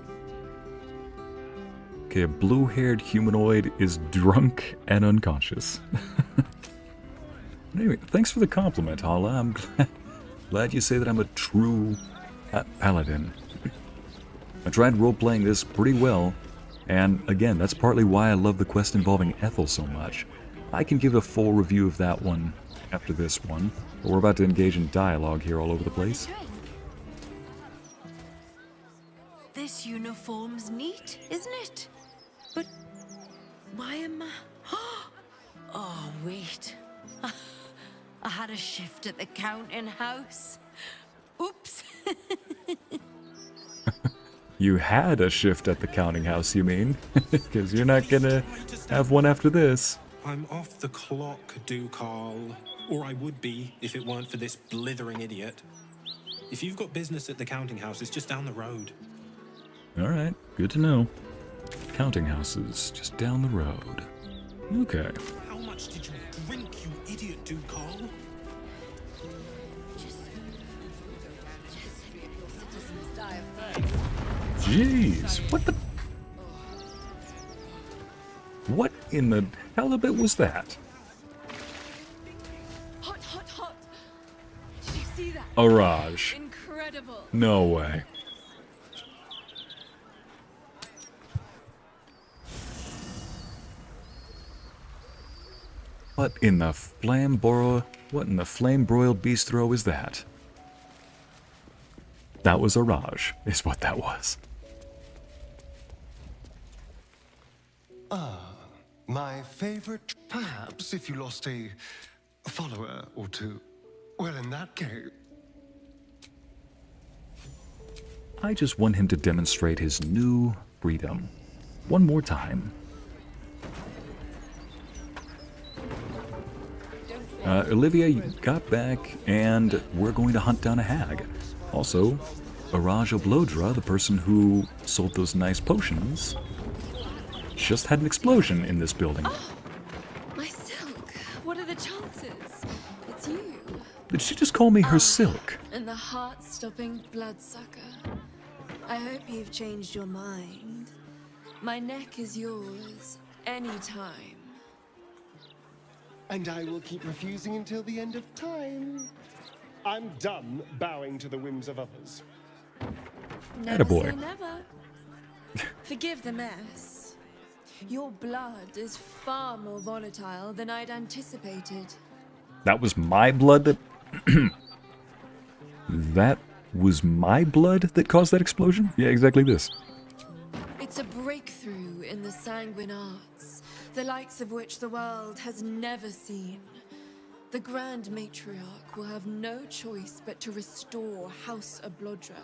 Okay, a blue-haired humanoid is drunk and unconscious. Anyway, thanks for the compliment, Hala. I'm glad you say that I'm a true paladin. I tried role-playing this pretty well, and again, that's partly why I love the quest involving Ethel so much. I can give a full review of that one after this one, but we're about to engage in dialogue here all over the place. This uniform's neat, isn't it? But why am I... Oh, wait. I had a shift at the counting house. Oops. You had a shift at the counting house, you mean? Because you're not gonna have one after this. I'm off the clock, Carl. Or I would be, if it weren't for this blithering idiot. If you've got business at the counting house, it's just down the road. Alright, good to know. Counting houses, just down the road. Okay. How much did you drink, you idiot, Carl? Jeez, what the... What in the halibut was that? Hot, hot, hot. Did you see that? A Raj. Incredible. No way. What in the flame broiled bistro is that? That was a Raj, is what that was. Ah, my favorite. Perhaps if you lost a follower or two. Well, in that case. I just want him to demonstrate his new freedom. One more time. Olivia, you got back, and we're going to hunt down a hag. Also, Araj Oblodra, the person who sold those nice potions, just had an explosion in this building. Oh, my silk. What are the chances? It's you. Did she just call me her silk? And the heart-stopping bloodsucker. I hope you've changed your mind. My neck is yours, anytime. And I will keep refusing until the end of time. I'm done bowing to the whims of others. Never Attaboy. say never. Forgive the mess. Your blood is far more volatile than I'd anticipated. That was my blood that... That was my blood that caused that explosion? Yeah, exactly this. It's a breakthrough in the sanguine arts, the likes of which the world has never seen. The Grand Matriarch will have no choice but to restore House Oblodra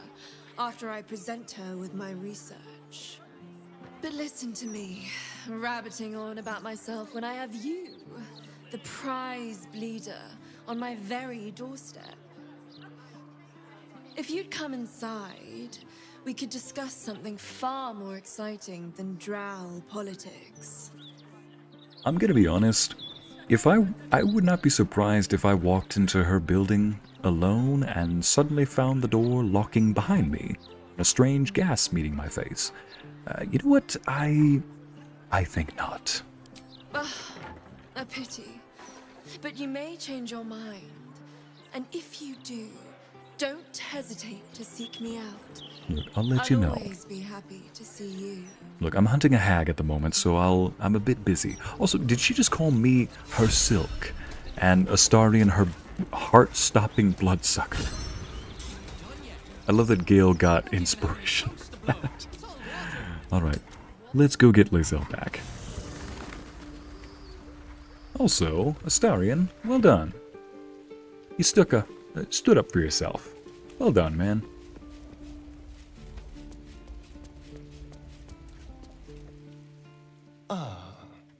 after I present her with my research. But listen to me, rabbiting on about myself when I have you, the prize bleeder, on my very doorstep. If you'd come inside, we could discuss something far more exciting than drow politics. I'm gonna be honest. If I would not be surprised if I walked into her building alone and suddenly found the door locking behind me, a strange gas meeting my face. You know what? I think not. Ugh, a pity. But you may change your mind. And if you do, don't hesitate to seek me out. Look, I'll let you know. I'll always be happy to see you. Look, I'm hunting a hag at the moment, so I'm a bit busy. Also, did she just call me her silk and Astarion her heart-stopping bloodsucker? I love that Gale got inspiration. Alright, let's go get Lae'zel back. Also, Astarion, well done. You stood up for yourself. Well done, man. Ah,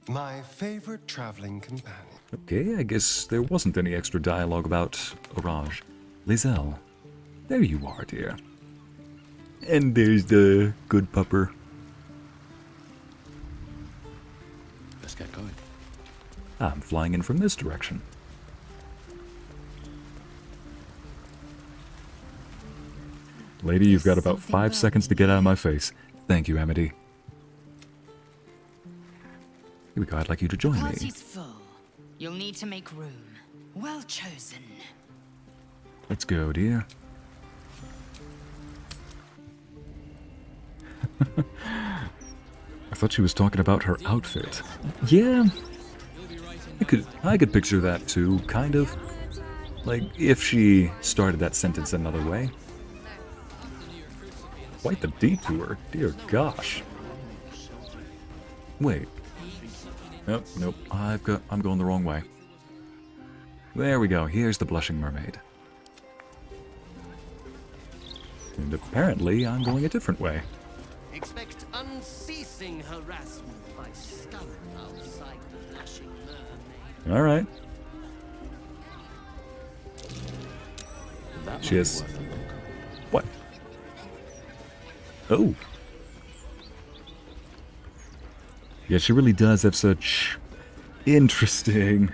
my favorite traveling companion. Okay, I guess there wasn't any extra dialogue about Araj. Lae'zel, there you are, dear. And there's the good pupper. Let's get going. I'm flying in from this direction. Lady, you've got about 5 seconds to get out of my face. Thank you, Amity. Here we go, I'd like you to join me. Party's full. You'll need to make room. Well chosen. Let's go, dear. I thought she was talking about her outfit. Yeah, I could picture that too, kind of. Like, if she started that sentence another way. Quite the detour, dear gosh. Wait. Nope, I'm going the wrong way. There we go, here's the blushing mermaid. And apparently I'm going a different way. Expect unceasing harassment by scum outside the blushing mermaid. Alright. She has... What? Oh. Yeah, she really does have such interesting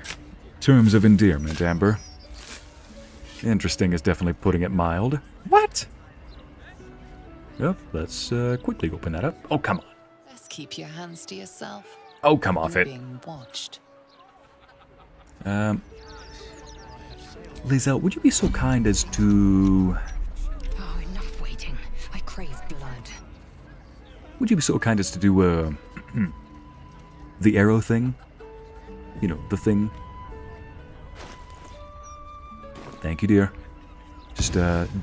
terms of endearment, Amber. Interesting is definitely putting it mild. What? Yep, let's quickly open that up. Oh, come on. Let's keep your hands to yourself. Oh, come off You're it. being watched. Lae'zel, would you be so kind as to... Oh, enough waiting. I crave blood. Would you be so kind as to do, the arrow thing? You know, the thing Thank you, dear. Just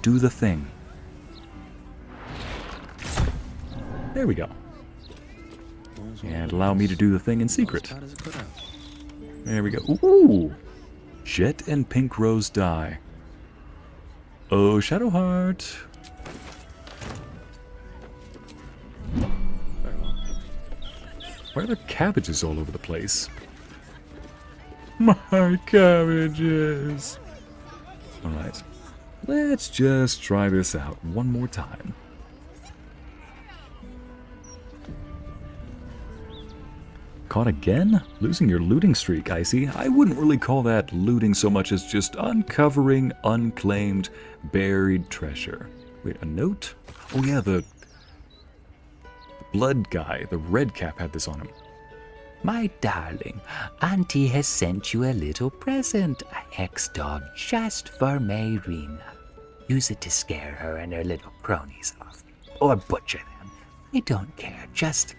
do the thing. There we go. And allow me to do the thing in secret. There we go. Ooh! Jet and pink rose dye. Oh, Shadowheart. Why are there cabbages all over the place? My cabbages! Alright. Let's just try this out one more time. Caught again? Losing your looting streak, I see. I wouldn't really call that looting so much as just uncovering unclaimed, buried treasure. Wait, a note? Oh yeah, the blood guy, the red cap, had this on him. My darling, Auntie has sent you a little present, a hex dog just for Mayrina. Use it to scare her and her little cronies off, or butcher them. I don't care, just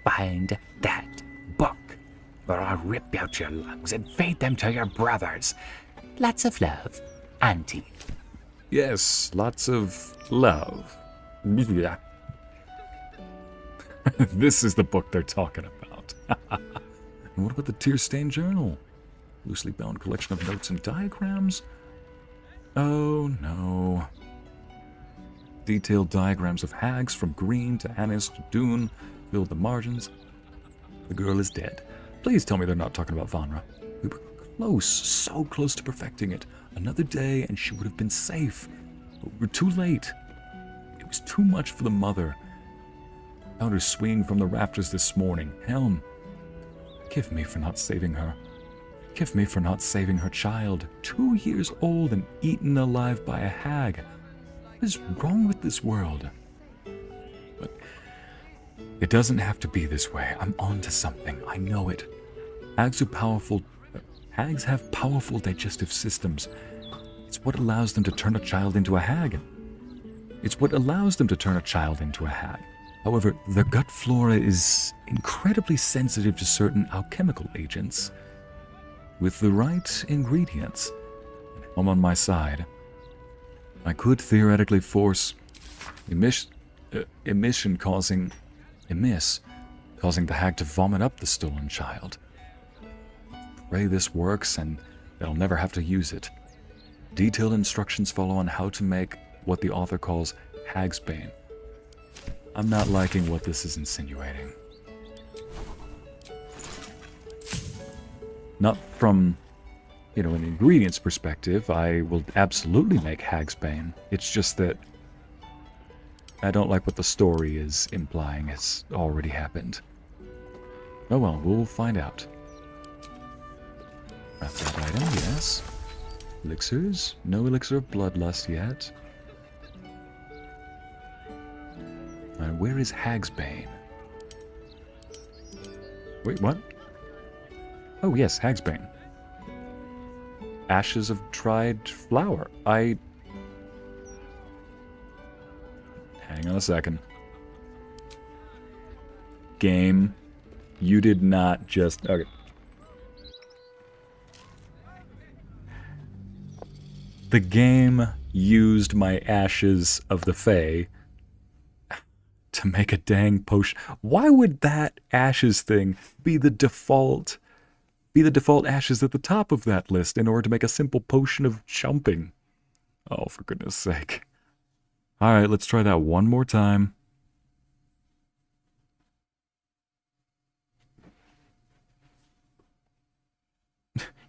find that book, or I'll rip out your lungs and feed them to your brothers. Lots of love, Auntie. Yes, lots of love. This is the book they're talking about. And what about the tear-stained journal? Loosely bound collection of notes and diagrams? Oh no. Detailed diagrams of hags from Green to Annis to Dune filled the margins. The girl is dead. Please tell me they're not talking about Vanra. We were close, so close to perfecting it. Another day and she would have been safe. But we were too late. It was too much for the mother. Found her swinging from the rafters this morning. Helm, forgive me for not saving her. Forgive me for not saving her child. 2 years old and eaten alive by a hag. What is wrong with this world? But it doesn't have to be this way. I'm on to something. I know it. Hags have powerful digestive systems. It's what allows them to turn a child into a hag. However, their gut flora is incredibly sensitive to certain alchemical agents. With the right ingredients, I'm on my side. I could theoretically force emiss causing the hag to vomit up the stolen child. Pray this works and they'll never have to use it. Detailed instructions follow on how to make what the author calls hag's bane. I'm not liking what this is insinuating. Not from, an ingredients perspective. I will absolutely make hag's bane. It's just that I don't like what the story is implying has already happened. Oh well, we'll find out. Craft that item, yes. Elixirs? No elixir of bloodlust yet. And where is Hag's Bane? Wait, what? Oh yes, Hag's Bane. Ashes of dried flower. Hang on a second. Game, you did not just... Okay. The game used my Ashes of the Fae to make a dang potion. Why would that ashes thing be the default ashes at the top of that list in order to make a simple potion of jumping? Oh, for goodness sake. Alright, let's try that one more time.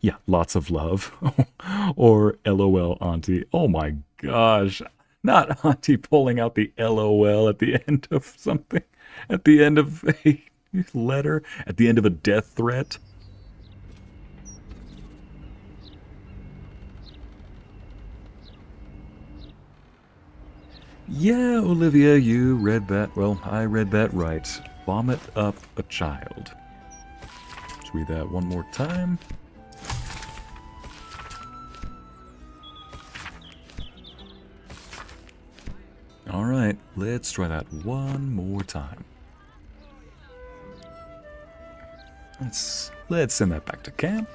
Yeah, lots of love. Or LOL Auntie. Oh my gosh. Not Auntie pulling out the LOL at the end of something. At the end of a letter. At the end of a death threat. Yeah, Olivia, you read that. Well, I read that right. Vomit up a child. Let's read that one more time. Alright, let's try that one more time. Let's send that back to camp.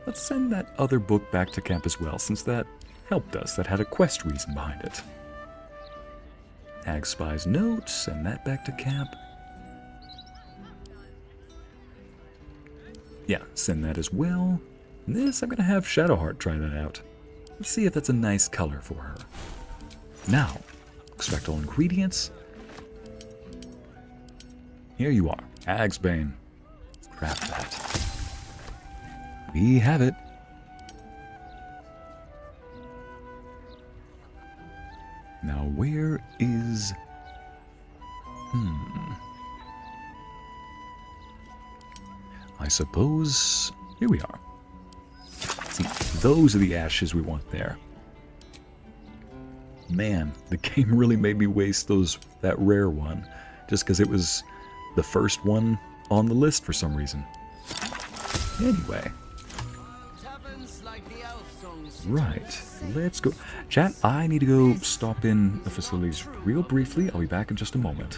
Let's send that other book back to camp as well, since that helped us, that had a quest reason behind it. Hag Spy's note, send that back to camp. Yeah, send that as well. And this, I'm going to have Shadowheart try that out. Let's see if that's a nice color for her. Now, extract all ingredients. Here you are, Hag's Bane. Let's craft that. We have it. Now, where is... I suppose... Here we are. See, those are the ashes we want there. Man, the game really made me waste that rare one, just because it was the first one on the list for some reason. Anyway. Right, let's go. Chat, I need to go stop in the facilities real briefly. I'll be back in just a moment.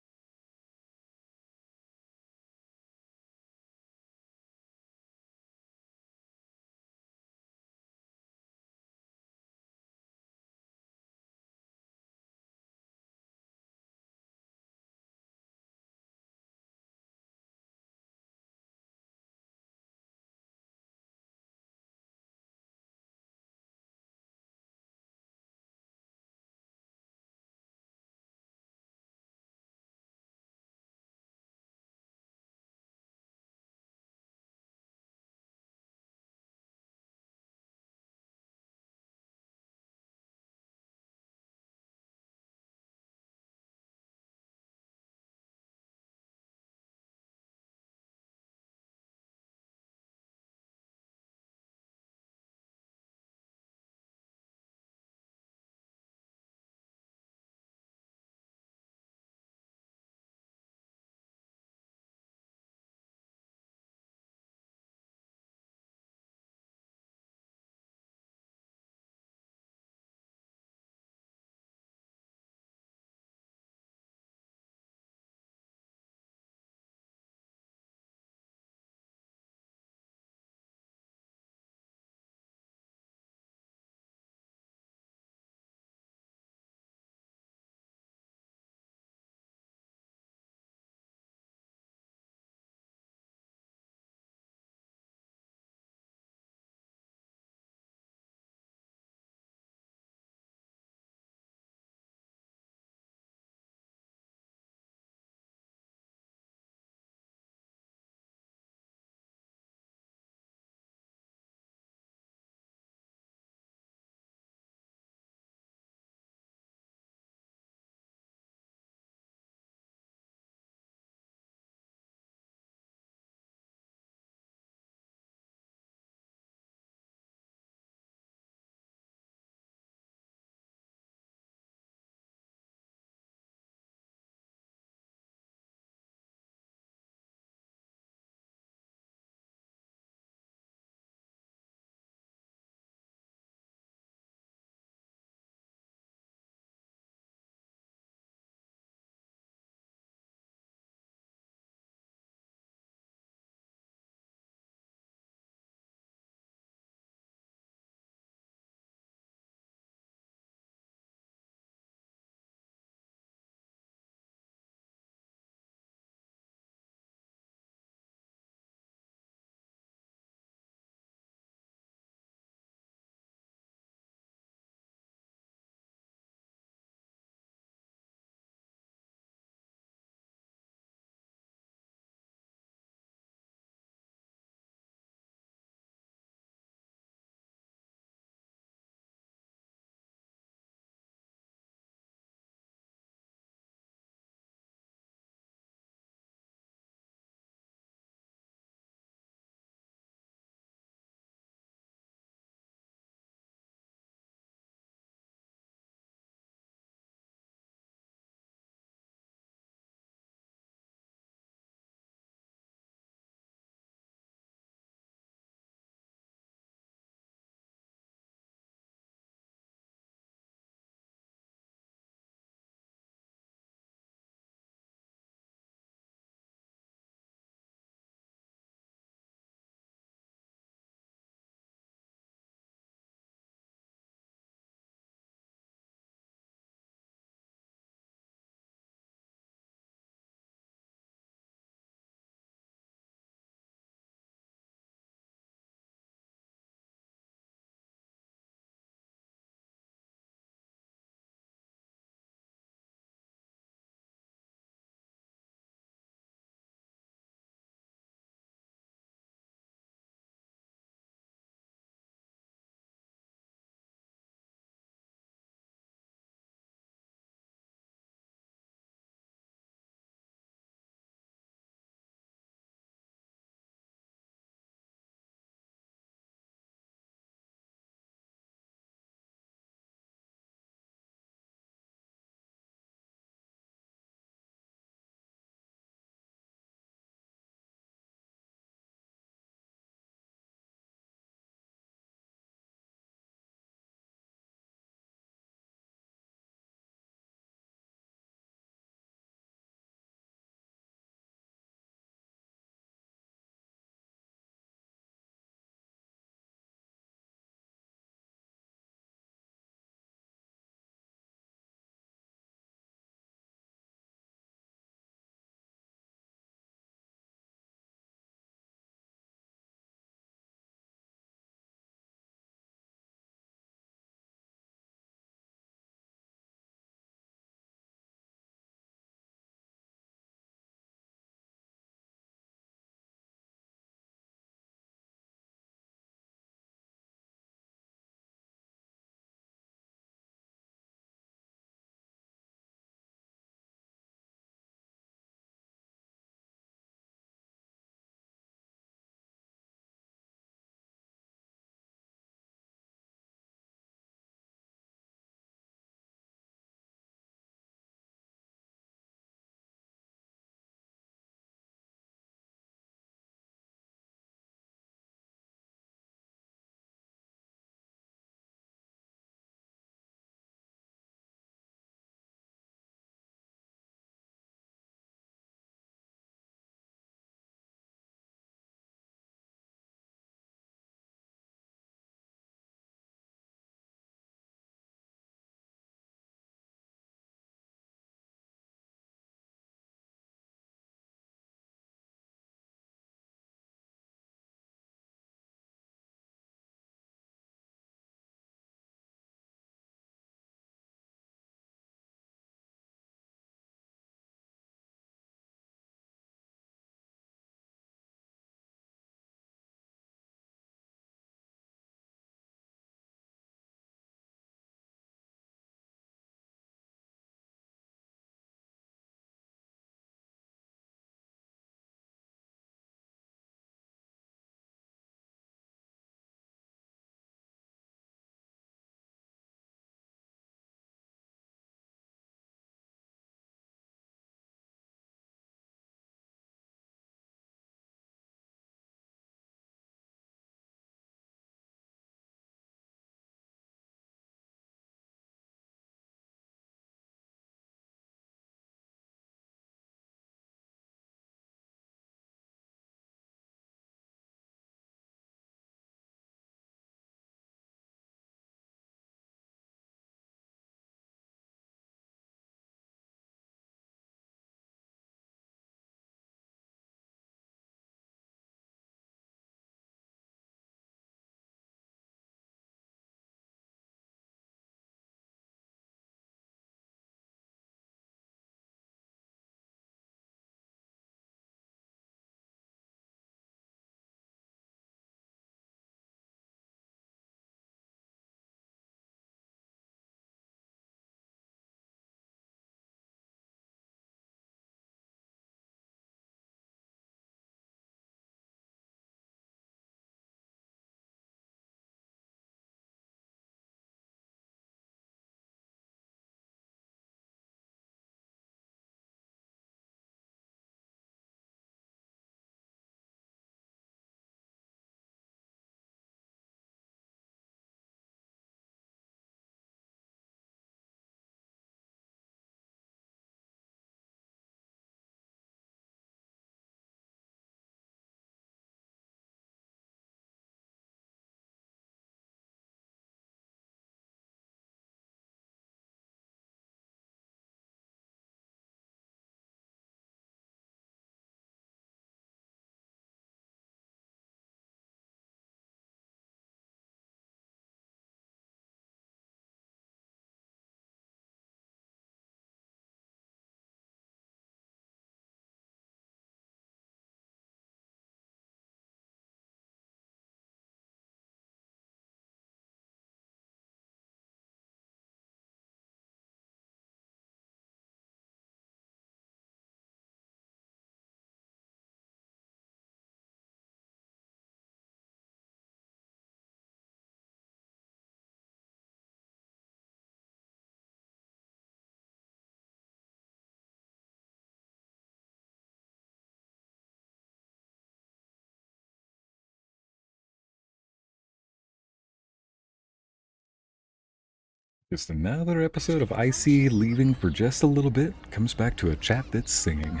Just another episode of Icy leaving for just a little bit. Comes back to a chat that's singing.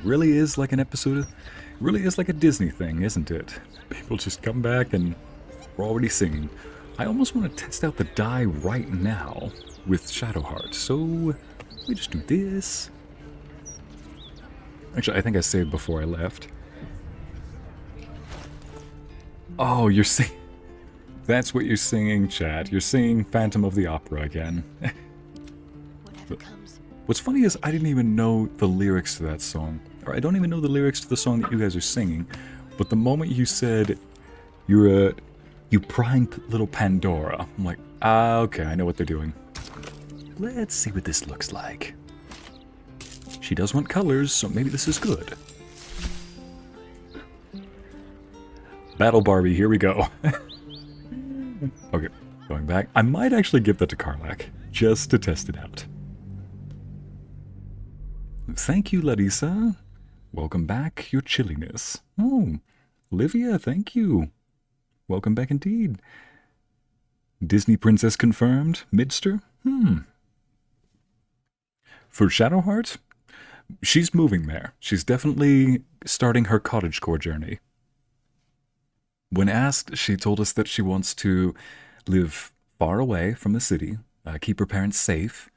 Really is like an episode, really is like a Disney thing, isn't it? People just come back and we're already singing. I almost want to test out the die right now with Shadowheart, so we just do this. Actually, I think I saved before I left. Oh, you're singing. That's what you're singing, chat. You're singing Phantom of the Opera again. What's funny is I didn't even know the lyrics to that song. Or I don't even know the lyrics to the song that you guys are singing. But the moment you said, you prying little Pandora, I'm like, ah, okay, I know what they're doing. Let's see what this looks like. She does want colors, so maybe this is good. Battle Barbie, here we go. Okay, going back. I might actually give that to Karlach, just to test it out. Thank you, Larissa. Welcome back, your chilliness. Oh, Olivia, thank you. Welcome back indeed. Disney princess confirmed. Midster? For Shadowheart, she's moving there. She's definitely starting her cottagecore journey. When asked, she told us that she wants to live far away from the city, keep her parents safe,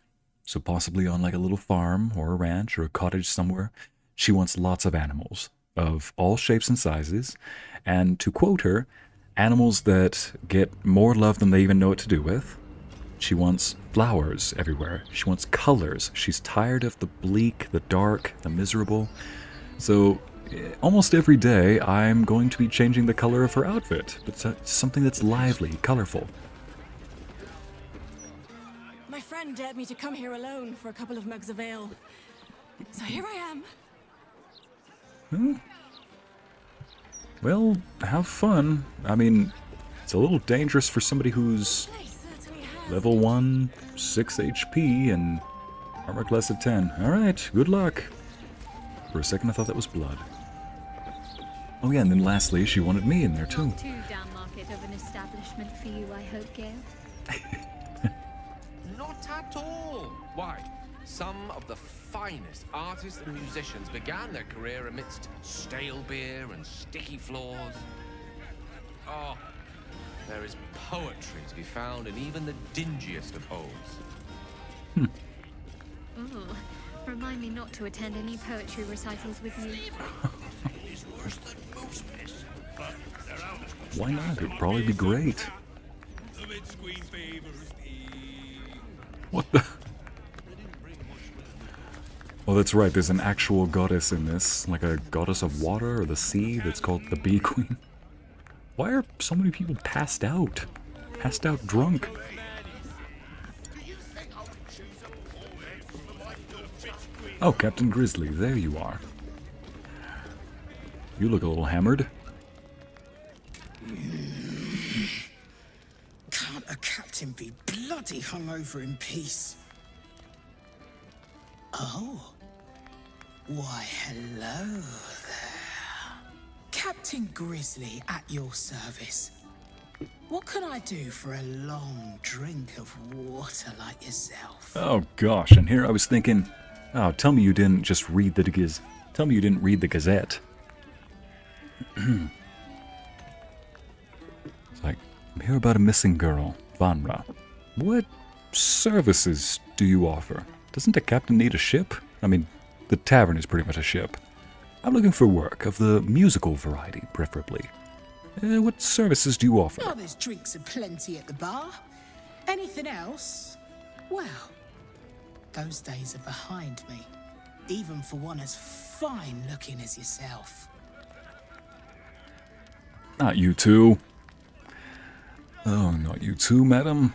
so possibly on like a little farm or a ranch or a cottage somewhere. She wants lots of animals of all shapes and sizes, and to quote her, animals that get more love than they even know what to do with. She wants flowers everywhere. She wants colors. She's tired of the bleak, the dark, the miserable. So almost every day, I'm going to be changing the color of her outfit, but something that's lively, colorful. My friend dared me to come here alone for a couple of mugs of ale. So here I am. Well, have fun. I mean, it's a little dangerous for somebody who's level 1, 6 HP, and armor class of 10. Alright, good luck. For a second I thought that was blood. Oh yeah, and then lastly, she wanted me in there too. Not too down market of an establishment for you, I hope, Gale. Not at all. Why? Some of the finest artists and musicians began their career amidst stale beer and sticky floors. Oh, there is poetry to be found in even the dingiest of holes. Ooh, remind me not to attend any poetry recitals with you. Why not? It'd probably be great. What the? Oh, that's right. There's an actual goddess in this, like a goddess of water or the sea that's called the Bee Queen. Why are so many people passed out? Passed out drunk? Oh, Captain Grizzly, there you are. You look a little hammered. Can't a captain be bloody hungover in peace? Oh. Why, hello there. Captain Grizzly at your service. What can I do for a long drink of water like yourself? Oh gosh, and here I was thinking, oh, tell me you didn't just read the tell me you didn't read the Gazette. It's like, I'm here about a missing girl, Vanra. What services do you offer? Doesn't a captain need a ship? I mean, the tavern is pretty much a ship. I'm looking for work of the musical variety, preferably. What services do you offer? Oh, there's drinks aplenty at the bar. Anything else? Well, those days are behind me. Even for one as fine looking as yourself. Not you two. Oh, not you two, madam.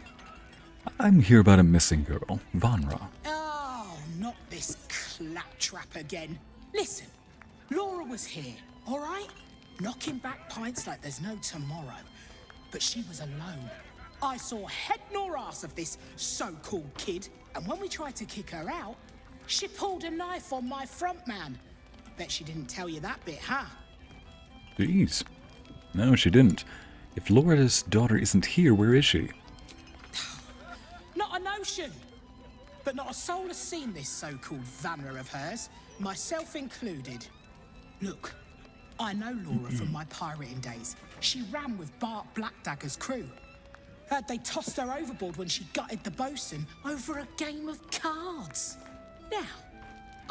I'm here about a missing girl, Vanra. Oh, not this claptrap again. Listen, Laura was here, all right? Knocking back pints like there's no tomorrow. But she was alone. I saw head nor ass of this so-called kid, and when we tried to kick her out, she pulled a knife on my front man. Bet she didn't tell you that bit, huh? Jeez. No, she didn't. If Laura's daughter isn't here, where is she? Not a potion! But not a soul has seen this so-called Vanner of hers, myself included. Look, I know Laura from my pirating days. She ran with Bart Blackdagger's crew. Heard they tossed her overboard when she gutted the bosun over a game of cards. Now,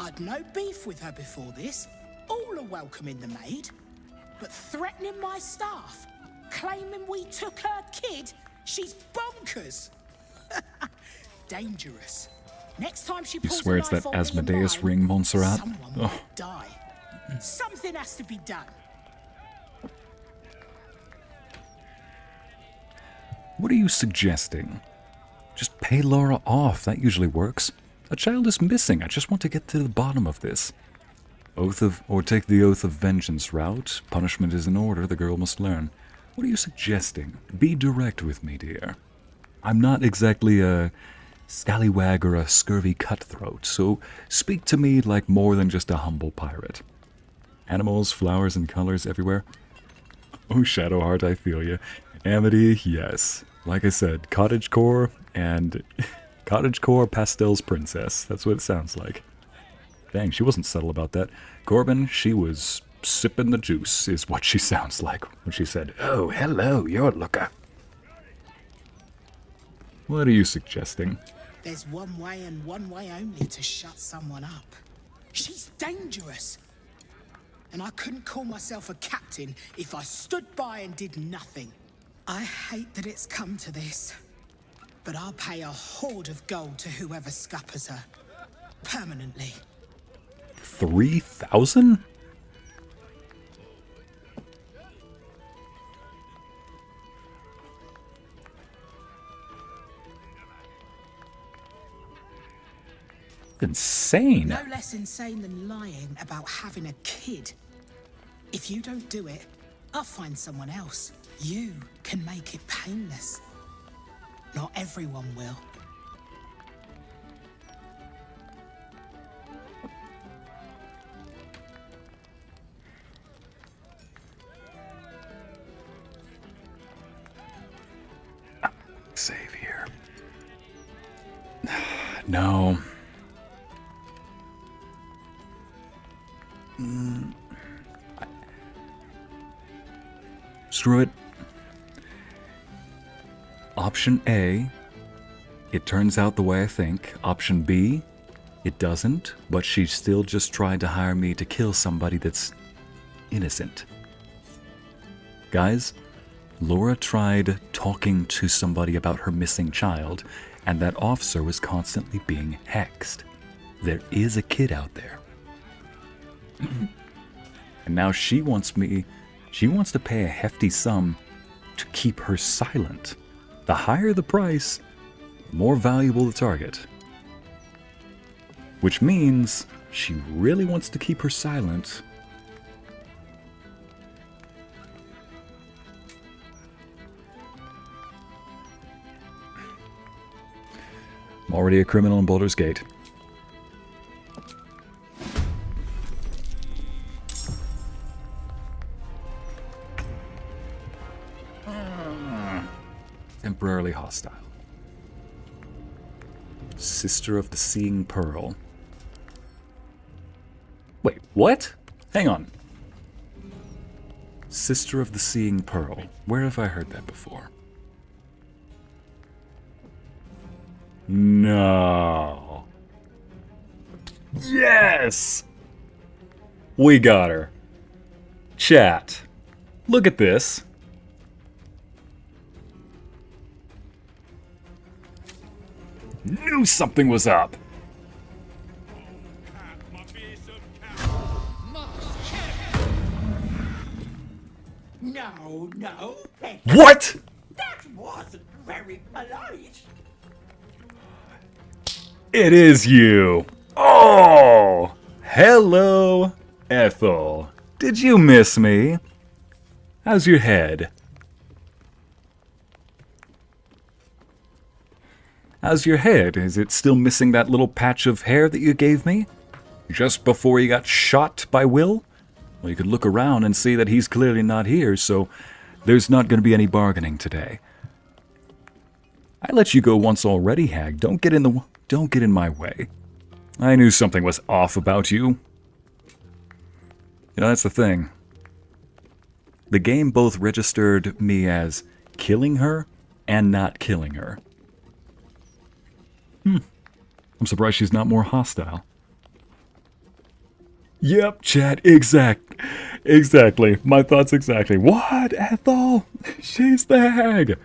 I'd no beef with her before this. All are welcoming the maid. But threatening my staff, claiming we took her kid, she's bonkers. Dangerous. Next time she You pulls swear a it's that knife on me in Asmodeus mine, ring, Montserrat? someone Oh. might die. Something has to be done. What are you suggesting? Just pay Laura off. That usually works. A child is missing. I just want to get to the bottom of this. Take the oath of vengeance route. Punishment is in order. The girl must learn. What are you suggesting? Be direct with me, dear. I'm not exactly a scallywag or a scurvy cutthroat, so speak to me like more than just a humble pirate. Animals, flowers, and colors everywhere. Oh, Shadowheart, I feel you. Amity, yes. Like I said, cottagecore and cottagecore pastels princess. That's what it sounds like. Dang, she wasn't subtle about that. Corbin, she was sipping the juice, is what she sounds like when she said, "Oh, hello, your looker." What are you suggesting? There's one way and one way only to shut someone up. She's dangerous. And I couldn't call myself a captain if I stood by and did nothing. I hate that it's come to this, but I'll pay a hoard of gold to whoever scuppers her. Permanently. 3,000? Insane. No less insane than lying about having a kid. If you don't do it, I'll find someone else. You can make it painless. Not everyone will. Save here. No. Screw it. Option A, it turns out the way I think. Option B, it doesn't, but she still just tried to hire me to kill somebody that's innocent. Guys, Laura tried talking to somebody about her missing child, and that officer was constantly being hexed. There is a kid out there. And now she wants to pay a hefty sum to keep her silent. The higher the price, the more valuable the target. Which means she really wants to keep her silent. I'm already a criminal in Baldur's Gate. Temporarily hostile. Sister of the Seeing Pearl. Wait, what? Hang on. Sister of the Seeing Pearl. Where have I heard that before? No. Yes! We got her. Chat. Look at this. Knew something was up. No, What? that wasn't very polite. It is you. Oh! Hello, Ethel. Did you miss me? How's your head? How's your head? Is it still missing that little patch of hair that you gave me? Just before you got shot by Wyll? Well, you could look around and see that he's clearly not here, so there's not going to be any bargaining today. I let you go once already, hag. Don't get in my way. I knew something was off about you. You know, that's the thing. The game both registered me as killing her and not killing her. I'm surprised she's not more hostile. Yep, chat, exactly. My thoughts exactly. What, Ethel? She's the hag.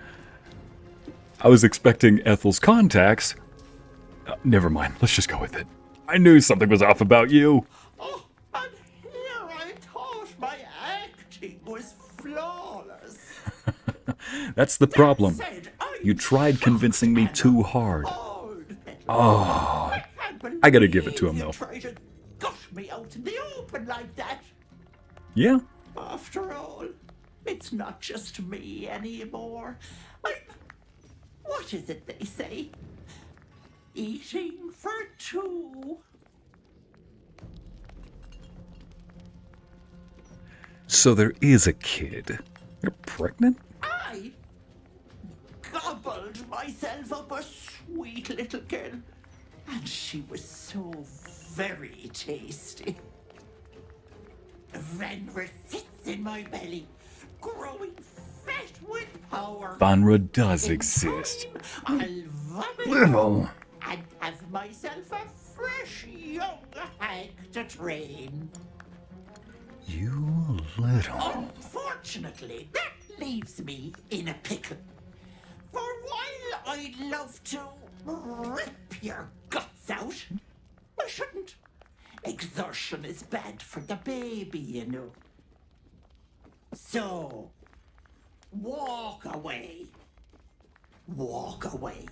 I was expecting Ethel's contacts. Never mind, let's just go with it. I knew something was off about you. Oh, and here I thought my acting was flawless. That's the problem. You tried convincing me too hard. Oh, I gotta give it to him, though. Try to gut me out in the open like that. Yeah. After all, it's not just me anymore. What is it they say? Eating for two. So there is a kid. You're pregnant? I gobbled myself up a sweet little girl, and she was so very tasty. Venra sits in my belly, growing fat with power. Vanra does exist. I'll vomit Little. and have myself a fresh young hag to train. You little. Unfortunately, that leaves me in a pickle. For while I'd love to rip your guts out, I shouldn't. Exertion is bad for the baby, you know. So, walk away. Walk away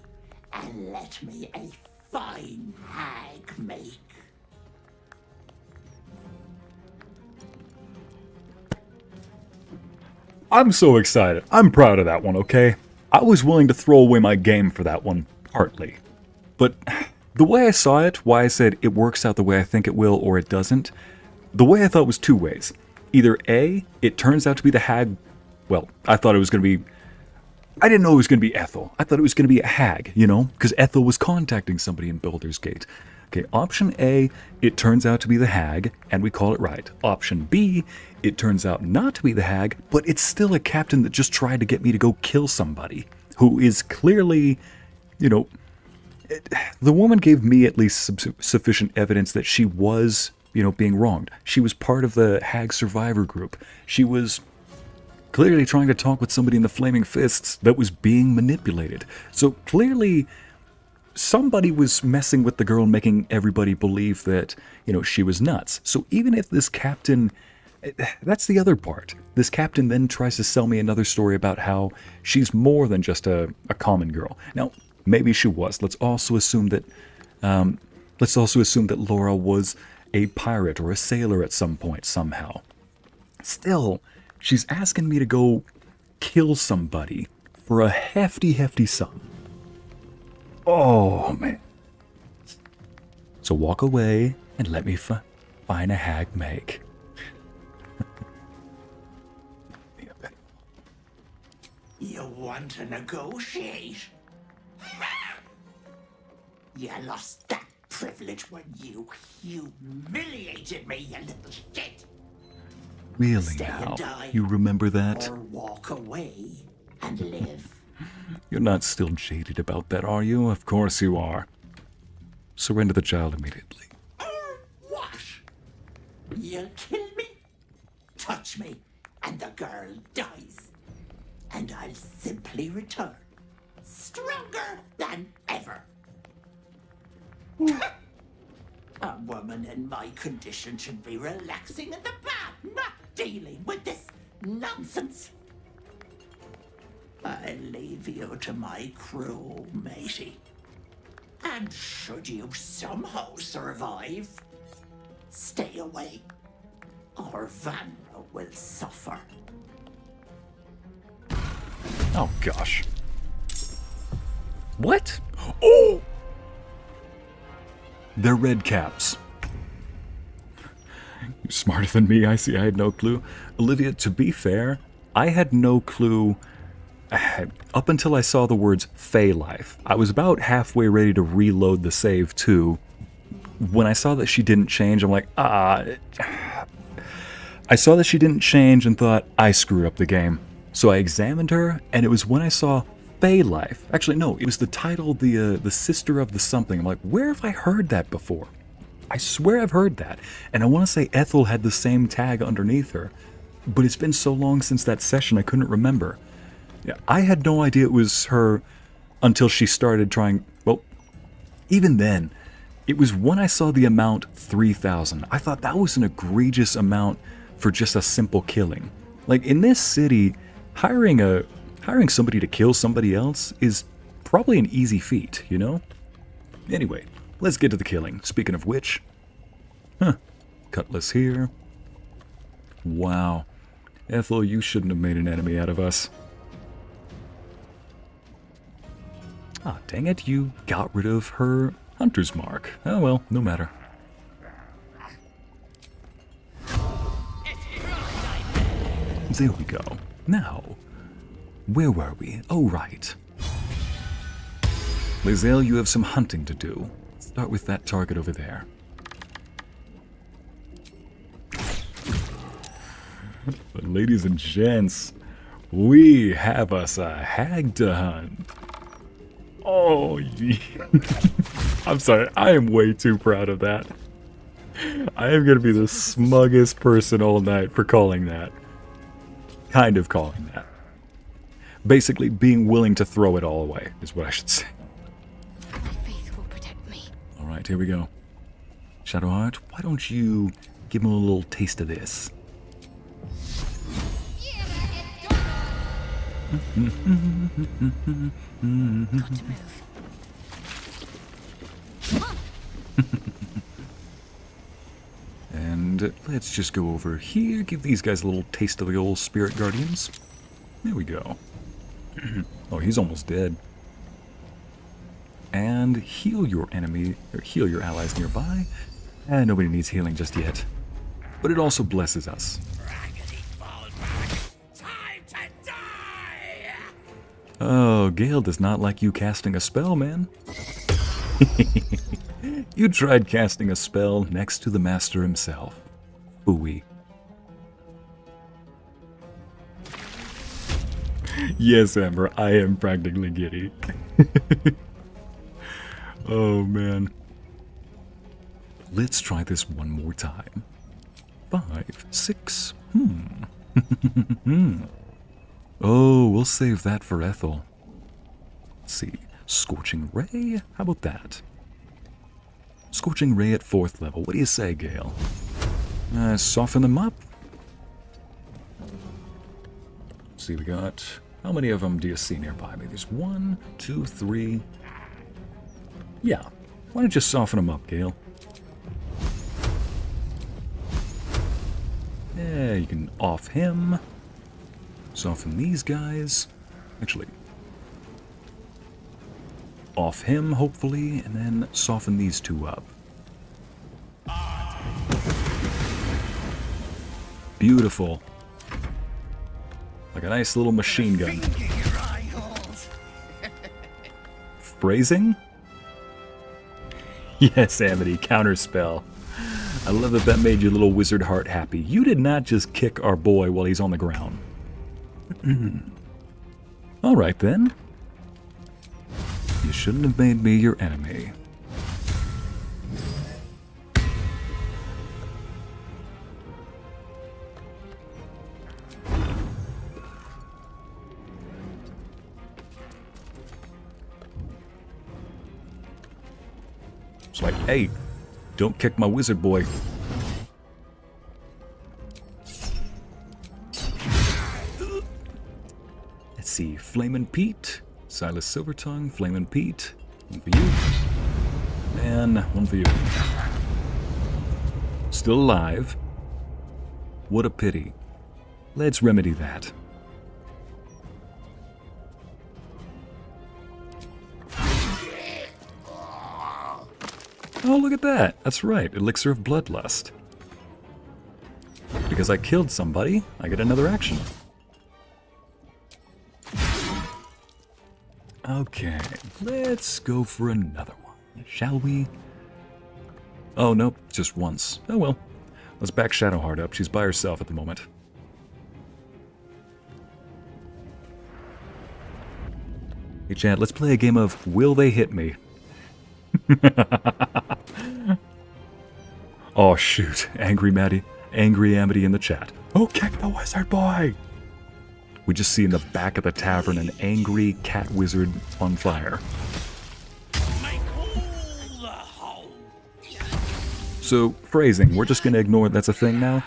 and let me a fine hag make. I'm so excited. I'm proud of that one, okay? I was willing to throw away my game for that one, partly. But the way I saw it, why I said it works out the way I think it will or it doesn't, the way I thought was two ways. Either A, it turns out to be the hag. Well, I thought it was going to be... I didn't know it was going to be Ethel. I thought it was going to be a hag, you know? Because Ethel was contacting somebody in Baldur's Gate. Okay, option A, it turns out to be the hag, and we call it right. Option B, it turns out not to be the hag, but it's still a captain that just tried to get me to go kill somebody, who is clearly, you know... The woman gave me at least sufficient evidence that she was, you know, being wronged. She was part of the hag survivor group. She was clearly trying to talk with somebody in the Flaming Fists that was being manipulated. So clearly somebody was messing with the girl, making everybody believe that, you know, she was nuts. So even if this captain... That's the other part. This captain then tries to sell me another story about how she's more than just a common girl. Now, maybe she was. Let's also assume that Laura was a pirate or a sailor at some point, somehow. Still, she's asking me to go kill somebody for a hefty, hefty sum. Oh, man. So walk away and let me find a hag make. You want to negotiate? You lost that privilege when you humiliated me, you little shit. Really Stay now? and die, You remember that? or walk away and live. You're not still jaded about that, are you? Of course you are. Surrender the child immediately. What? You'll kill me, touch me, and the girl dies. And I'll simply return, stronger than ever. A woman in my condition should be relaxing in the bath, not dealing with this nonsense. I leave you to my crew, matey. And should you somehow survive, stay away, or Vanra will suffer. Oh, gosh. What? Oh! They're red caps. You're smarter than me, I see. I had no clue. Olivia, to be fair, I had no clue up until I saw the words Fey Life, I was about halfway ready to reload the save too. When I saw that she didn't change, I'm like, I saw that she didn't change and thought, I screwed up the game. So I examined her, and it was when I saw Fey Life. Actually, no, it was the title, the sister of the something. I'm like, where have I heard that before? I swear I've heard that. And I want to say Ethel had the same tag underneath her. But it's been so long since that session, I couldn't remember. Yeah, I had no idea it was her until she started trying... Well, even then, it was when I saw the amount 3,000. I thought that was an egregious amount for just a simple killing. Like, in this city, hiring somebody to kill somebody else is probably an easy feat, you know? Anyway, let's get to the killing. Speaking of which... Cutlass here. Wow. Ethel, you shouldn't have made an enemy out of us. Ah, dang it, you got rid of her hunter's mark. Oh well, no matter. There we go. Now, where were we? Oh, right. Lae'zel, you have some hunting to do. Start with that target over there. Ladies and gents, we have us a hag to hunt. Oh, yeah. I'm sorry, I am way too proud of that. I am going to be the smuggest person all night for calling that. Kind of calling that. Basically, being willing to throw it all away is what I should say. My faith will protect me. Alright, here we go. Shadowheart, why don't you give him a little taste of this? Got to move. And let's just go over here, give these guys a little taste of the old Spirit Guardians. There we go. Oh, he's almost dead. And heal your enemy, or heal your allies nearby. Nobody needs healing just yet. But it also blesses us. Oh, Gale does not like you casting a spell, man. You tried casting a spell next to the master himself. Ooey. Yes, Amber, I am practically giddy. Oh, man. Let's try this one more time. 5, 6, Oh, we'll save that for Ethel. Let's see. Scorching Ray? How about that? Scorching Ray at 4th level. What do you say, Gale? Soften them up. Let's see, we got... How many of them do you see nearby me? There's 1, 2, 3... Yeah. Why don't you soften them up, Gale? Yeah, you can off him. Soften these guys. Actually, off him, hopefully, and then soften these two up. Beautiful. Like a nice little machine gun. Phrasing? Yes, Amity, counterspell. I love that that made your little wizard heart happy. You did not just kick our boy while he's on the ground. Alright then. You shouldn't have made me your enemy. It's like, hey, don't kick my wizard boy. Let's see, Flamin' Pete, Silas Silvertongue, Flamin' Pete, one for you, and one for you. Still alive. What a pity. Let's remedy that. Oh, look at that. That's right, Elixir of Bloodlust. Because I killed somebody, I get another action. Okay, let's go for another one, shall we? Oh, nope, just once. Oh well. Let's back Shadowheart up. She's by herself at the moment. Hey, chat, let's play a game of Will They Hit Me? Oh, shoot. Angry Amity in the chat. Oh, kick the wizard boy! We just see in the back of the tavern an angry cat wizard on fire. So, phrasing, we're just gonna ignore that's a thing now?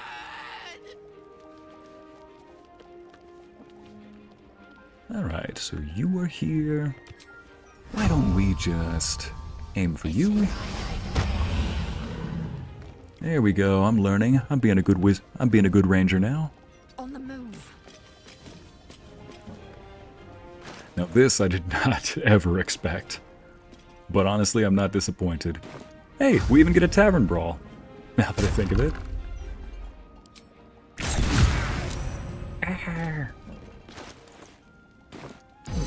Alright, so you are here. Why don't we just aim for you? There we go, I'm learning. I'm being a good ranger now. On the move. Now this I did not ever expect. But honestly, I'm not disappointed. Hey, we even get a tavern brawl. Now that I think of it.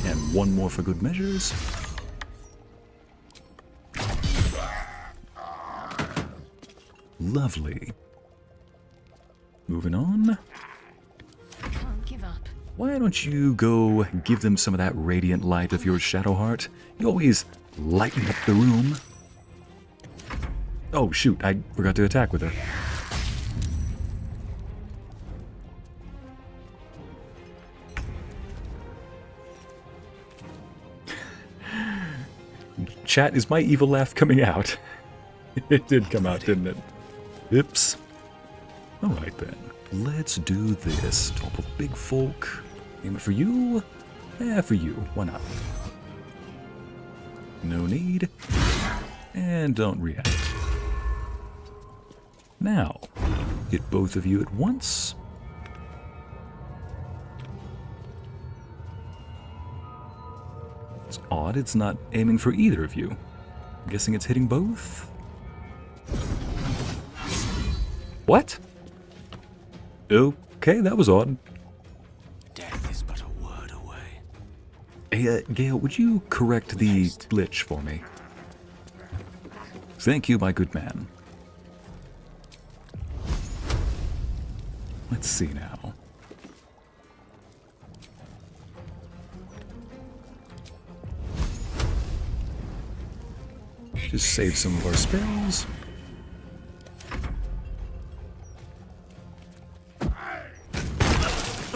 And one more for good measures. Lovely. Moving on. Can't give up. Why don't you go give them some of that radiant light of your Shadowheart? You always lighten up the room. Oh shoot, I forgot to attack with her. Chat, is my evil laugh coming out? It did come out, didn't it? Oops. Alright then, let's do this. Top of big folk. Aim it for you? Yeah, for you. Why not? No need. And don't react. Now, hit both of you at once. It's odd it's not aiming for either of you. I'm guessing it's hitting both? What? Okay, that was odd. Death is but a word away. Hey, Gale, would you correct the glitch for me? Thank you, my good man. Let's see now. Just save some of our spells.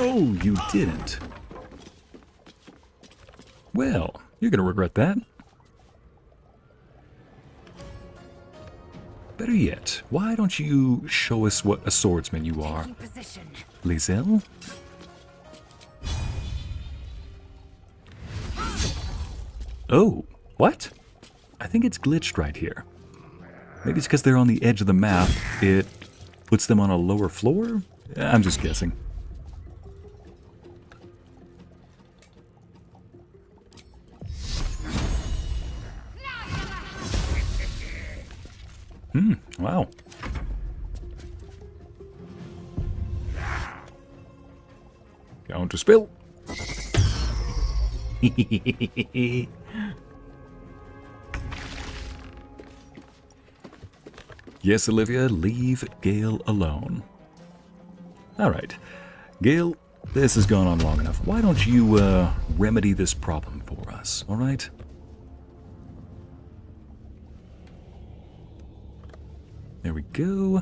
Oh, you didn't. Well, you're gonna regret that. Better yet, why don't you show us what a swordsman you are? Lae'zel? Oh, what? I think it's glitched right here. Maybe it's because they're on the edge of the map. It puts them on a lower floor? I'm just guessing. Wow. Going to spill. Yes, Olivia, leave Gale alone. Alright. Gale, this has gone on long enough. Why don't you, remedy this problem for us, alright? There we go.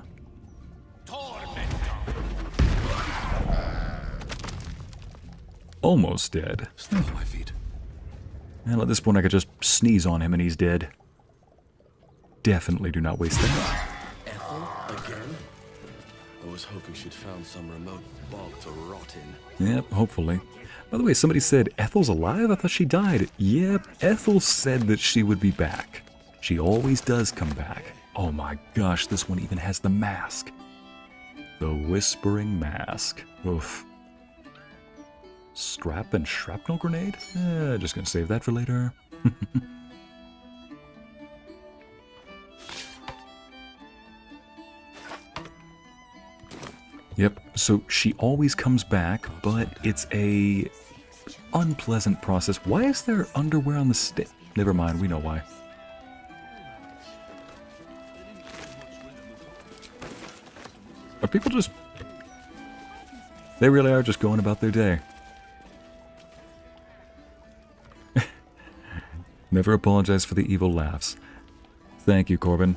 Almost dead. Still on my feet. Well, at this point I could just sneeze on him and he's dead. Definitely do not waste that. Ethel again? I was hoping she'd found some remote bog to rot in. Yep, hopefully. By the way, somebody said Ethel's alive? I thought she died. Yep, Ethel said that she would be back. She always does come back. Oh my gosh, this one even has the mask. The Whispering Mask. Oof. Strap and shrapnel grenade? Just gonna save that for later. Yep, so she always comes back, but it's a unpleasant process. Why is there underwear on the stick? Never mind, we know why. Are people just... They really are just going about their day. Never apologize for the evil laughs. Thank you, Corbin.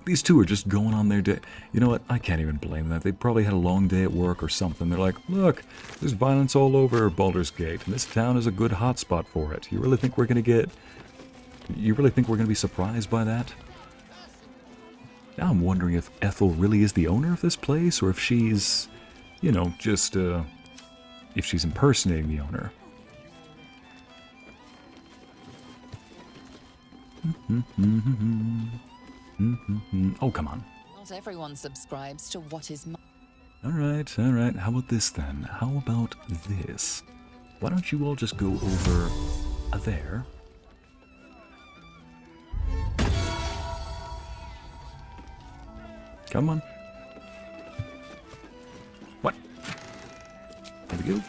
These two are just going on their day. You know what? I can't even blame them. They probably had a long day at work or something. They're like, look, there's violence all over Baldur's Gate, and this town is a good hotspot for it. You really think we're gonna get... You really think we're gonna be surprised by that? Now I'm wondering if Ethel really is the owner of this place, or if she's, you know, just, if she's impersonating the owner. Oh, come on. Not everyone subscribes to what is Alright. How about this then? How about this? Why don't you all just go over there? Come on. What? There we go.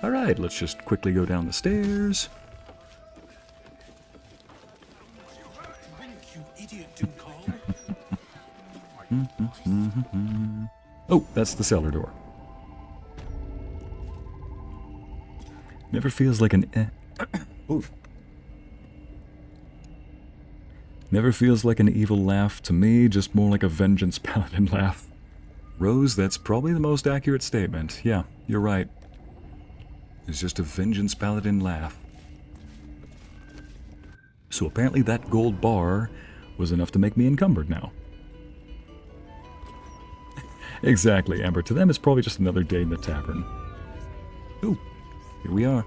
Alright, let's just quickly go down the stairs. Oh, that's the cellar door. Never feels like an Oof. Never feels like an evil laugh to me, just more like a vengeance paladin laugh. Rose, that's probably the most accurate statement. Yeah, you're right. It's just a vengeance paladin laugh. So apparently that gold bar was enough to make me encumbered now. Exactly, Amber. To them, it's probably just another day in the tavern. Ooh, here we are.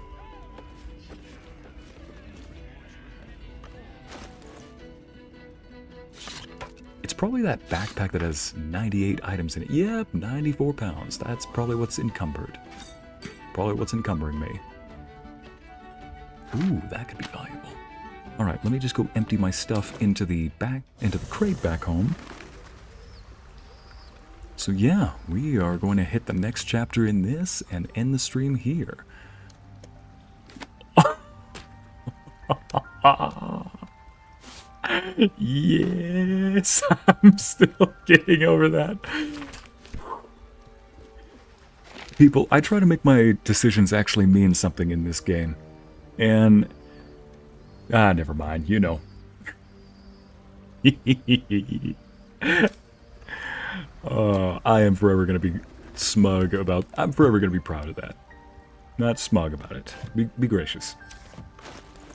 It's probably that backpack that has 98 items in it. Yep, 94 pounds. That's probably what's encumbered. Probably what's encumbering me. Ooh, that could be valuable. Alright, let me just go empty my stuff into the crate back home. So yeah, we are going to hit the next chapter in this and end the stream here. Yes, I'm still getting over that. People, I try to make my decisions actually mean something in this game. And... never mind, you know. I am forever going to be smug about... I'm forever going to be proud of that. Not smug about it. Be gracious.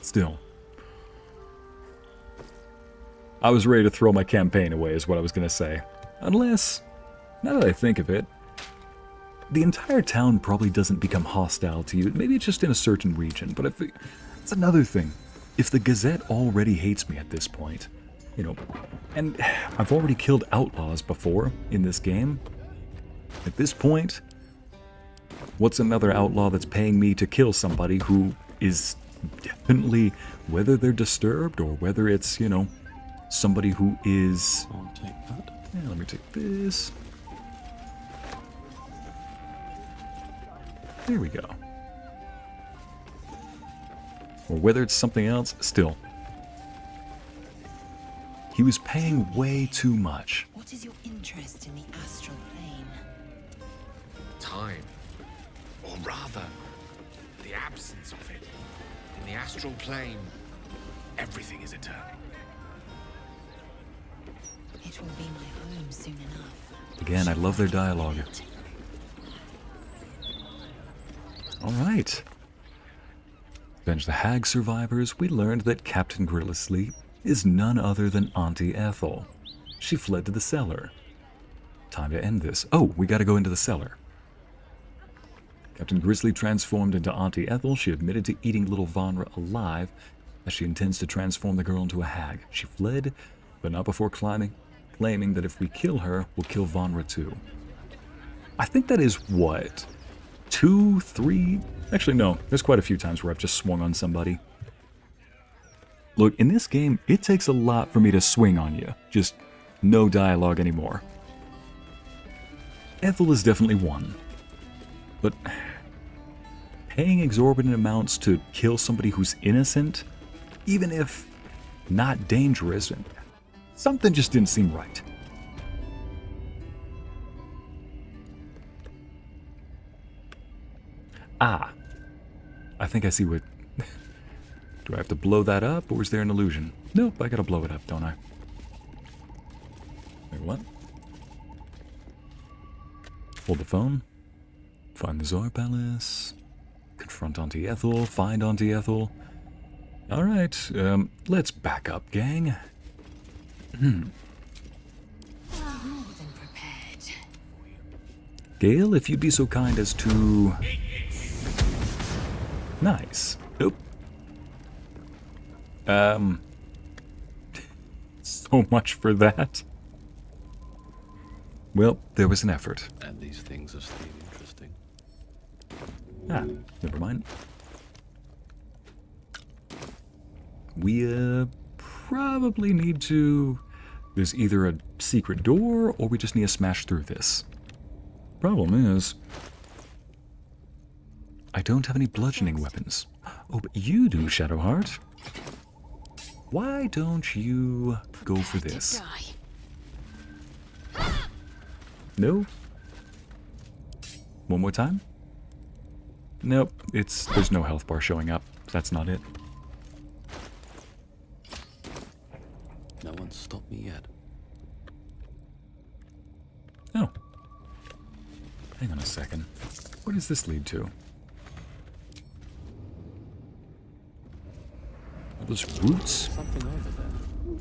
Still. I was ready to throw my campaign away is what I was going to say. Unless, now that I think of it, the entire town probably doesn't become hostile to you. Maybe it's just in a certain region, but if it's another thing. If the Gazette already hates me at this point, you know, and I've already killed outlaws before in this game, at this point, what's another outlaw that's paying me to kill somebody who is definitely, whether they're disturbed or whether it's, you know, somebody who is... I'll take that. Yeah, let me take this. There we go. Or whether it's something else, still. He was paying way too much. What is your interest in the astral plane? Time. Or rather, the absence of it. In the astral plane, everything is eternal. It will be my home soon enough. Again, I love their dialogue. Alright. Avenge the Hag survivors, we learned that Captain Grizzly is none other than Auntie Ethel. She fled to the cellar. Time to end this. Oh, we gotta go into the cellar. Captain Grizzly transformed into Auntie Ethel. She admitted to eating little Vanra alive, as she intends to transform the girl into a hag. She fled, but not before claiming that if we kill her, we'll kill Vanra too. I think that is what? 2, 3... Actually, no. There's quite a few times where I've just swung on somebody. Look, in this game, it takes a lot for me to swing on you. Just no dialogue anymore. Ethel is definitely one. but paying exorbitant amounts to kill somebody who's innocent, even if not dangerous, something just didn't seem right. Ah, I think I see what... Do I have to blow that up, or is there an illusion? Nope, I gotta blow it up, don't I? Wait, what? Hold the phone. Find the Zor Palace. Confront Auntie Ethel. Find Auntie Ethel. Alright, let's back up, gang. Gale, if you'd be so kind as to... Nice. Nope. So much for that. Well, there was an effort. And these things are still interesting. Ah, never mind. We, probably need to... There's either a secret door, or we just need to smash through this. Problem is... I don't have any bludgeoning weapons. Oh, but you do, Shadowheart. Why don't you go for this? No? One more time? Nope, there's no health bar showing up. That's not it. No one's stopped me yet. Oh. Hang on a second. What does this lead to? Are those roots? Something over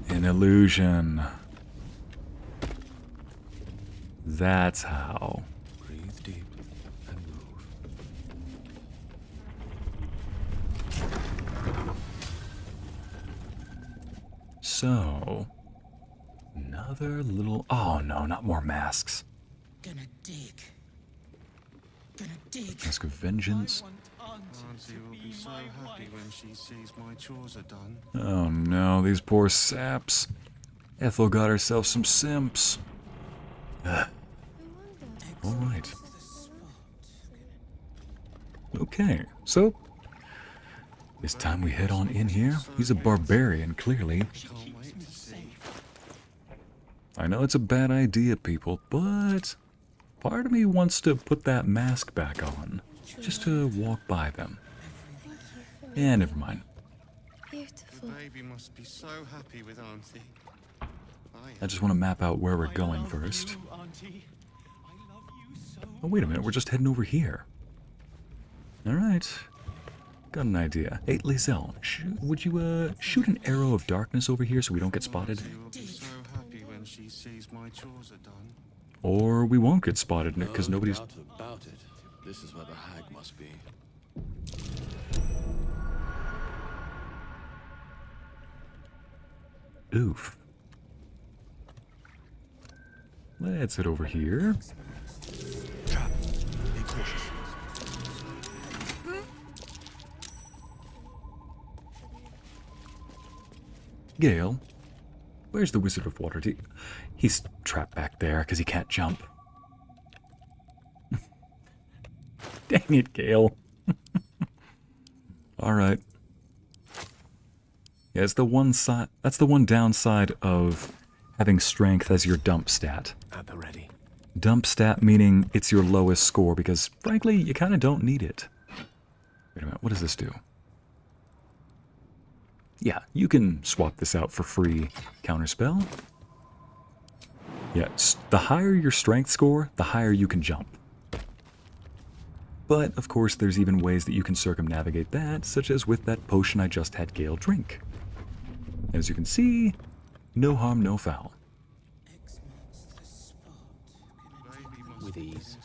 there. An illusion. That's how. Breathe deep and move. So, another little... Oh no, not more masks. Gonna dig. Gonna dig. Mask of Vengeance. Auntie will be so happy when she sees my chores are done. Oh no, these poor saps. Ethel got herself some simps. Alright. Okay, so... It's time we head on in here. He's a barbarian, clearly. I know it's a bad idea, people, but... Part of me wants to put that mask back on. Just to walk by them. Yeah, never mind. Beautiful. The baby must be so happy with Auntie. I just want to map out where we're going first. Oh, wait a minute, we're just heading over here. Alright. Got an idea. Hey, Lae'zel, would you, shoot an arrow of darkness over here so we don't get spotted? Or we won't get spotted, because nobody's... No doubt about it. This is where the hag must be. Oof. Let's head over here. Trap. Be cautious. Gale, where's the Wizard of Waterdeep? He's trapped back there because he can't jump. Dang it, Gale. Alright. Yeah, it's the one side. That's the one downside of having strength as your dump stat. At the ready. Dump stat meaning it's your lowest score because, frankly, you kind of don't need it. Wait a minute, what does this do? Yeah, you can swap this out for free counterspell. Yeah, the higher your strength score, the higher you can jump. But, of course, there's even ways that you can circumnavigate that, such as with that potion I just had Gale drink. As you can see, no harm, no foul. With ease.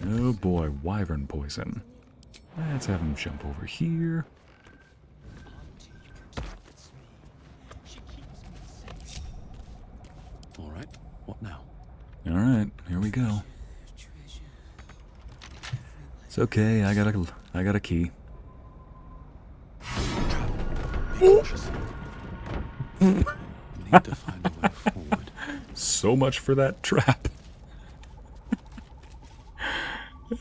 Oh boy, wyvern poison. Let's have him jump over here. Alright, what now? Alright, here we go. It's okay, I got a key. Need to find a way forward. So much for that trap.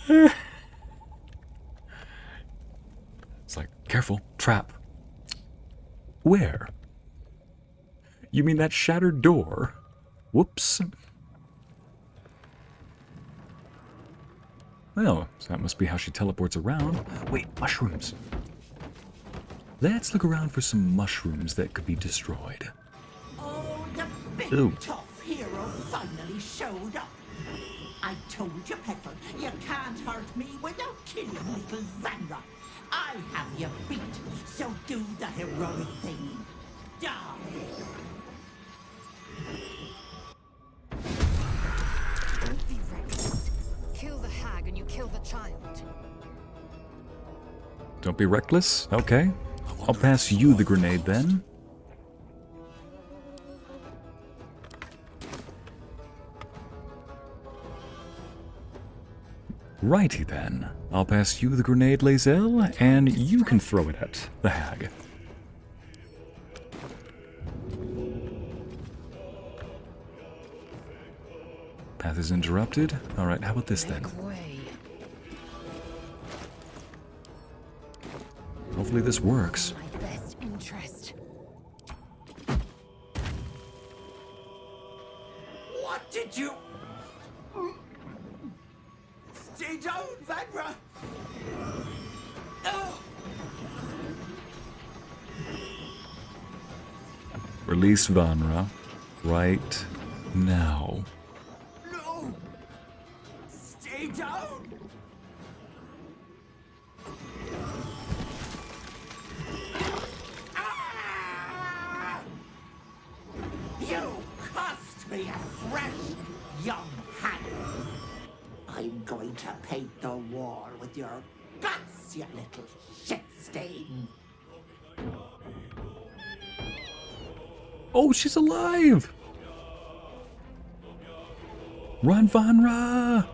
It's like, careful, trap. Where? You mean that shattered door? Whoops. Well, so that must be how she teleports around. Wait, mushrooms. Let's look around for some mushrooms that could be destroyed. Oh, the big Ooh. tough hero finally showed up. I told you, Petal, you can't hurt me without killing little Vanra. I have you beat, so do the heroic thing. Die! Don't be reckless. Kill the hag and you kill the child. Don't be reckless? Okay. I'll pass you the grenade then. Righty then. I'll pass you the grenade, Lae'zel, and you can throw it at the hag. Path is interrupted. Alright, how about this then? Hopefully this works. My best interest. What did you... Stay down, Vanra! Oh. Release Vanra right now. No! Stay down! Ah! You cost me a fresh, young hag. I'm going to paint the wall with your guts, you little shit stain. Oh, she's alive! Run, Vanra!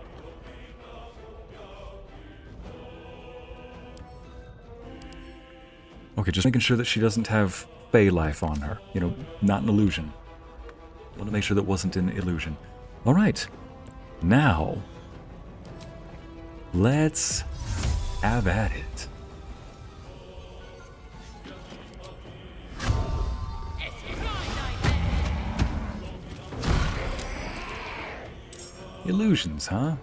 Okay, just making sure that she doesn't have Fey life on her. You know, not an illusion. Want to make sure that wasn't an illusion. Alright. Now, let's have at it. Illusions, huh?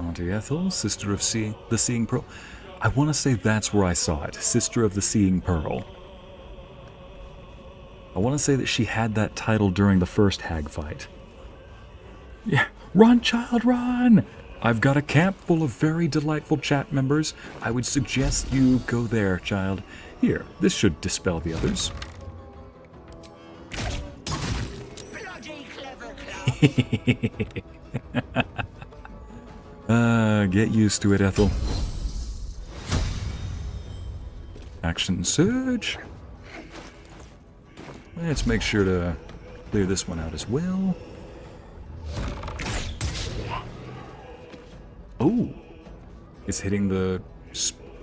Auntie Ethel, sister of the Seeing Pearl. I want to say that's where I saw it. Sister of the Seeing Pearl. I want to say that she had that title during the first hag fight. Yeah, run, child, run! I've got a camp full of very delightful chat members. I would suggest you go there, child. Here, this should dispel the others. Get used to it, Ethel. Action surge. Let's make sure to clear this one out as well. Oh, it's hitting the...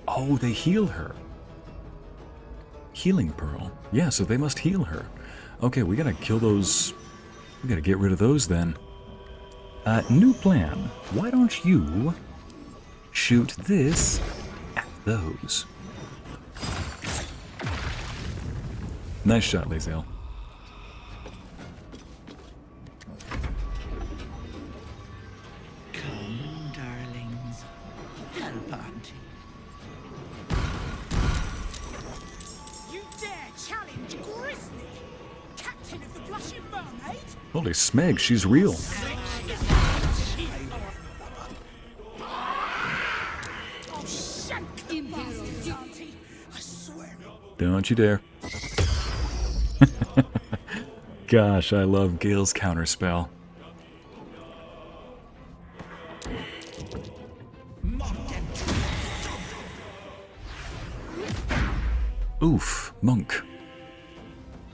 Oh, they heal her. Healing Pearl. Yeah, so they must heal her. Okay, we gotta kill those... We gotta get rid of those then. New plan. Why don't you shoot this at those? Nice shot, Lae'zel. Come, darlings. Help Auntie. You dare challenge Grizzly, captain of the Blushing Mermaid? Holy smeg, she's real. I'll shank the bastard, Auntie. I swear. Don't you dare. Gosh, I love Gale's counterspell. Oof, Monk.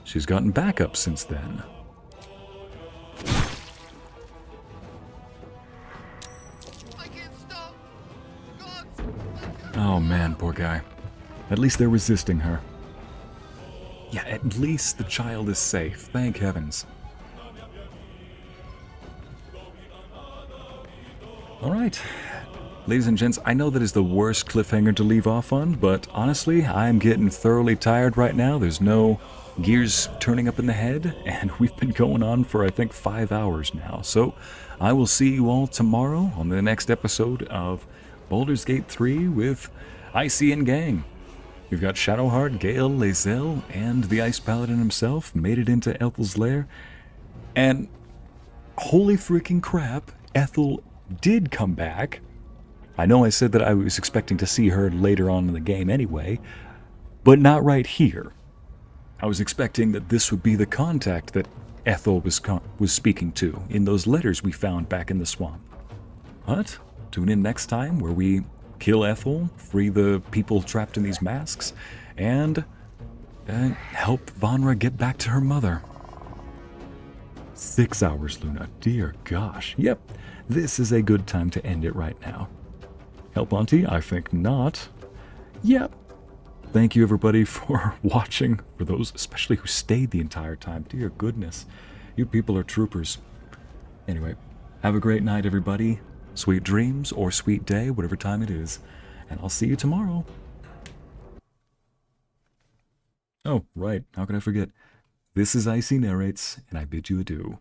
She's gotten backup since then. Oh man, poor guy. At least they're resisting her. Yeah, at least the child is safe. Thank heavens. Alright. Ladies and gents, I know that is the worst cliffhanger to leave off on, but honestly, I'm getting thoroughly tired right now. There's no gears turning up in the head, and we've been going on for, I think, 5 hours now. So, I will see you all tomorrow on the next episode of Baldur's Gate 3 with Icy and Gang. We've got Shadowheart, Gale, Lae'zel, and the Ice Paladin himself made it into Ethel's lair. And holy freaking crap, Ethel did come back. I know I said that I was expecting to see her later on in the game anyway, but not right here. I was expecting that this would be the contact that Ethel was speaking to in those letters we found back in the swamp. But tune in next time where we kill Ethel, free the people trapped in these masks, and help Vanra get back to her mother. 6 hours, Luna. Dear gosh. Yep, this is a good time to end it right now. Help Auntie? I think not. Yep. Thank you everybody for watching, for those especially who stayed the entire time. Dear goodness, you people are troopers. Anyway, have a great night everybody. Sweet dreams or sweet day, whatever time it is. And I'll see you tomorrow. Oh, right, how could I forget? This is Icy Narrates, and I bid you adieu.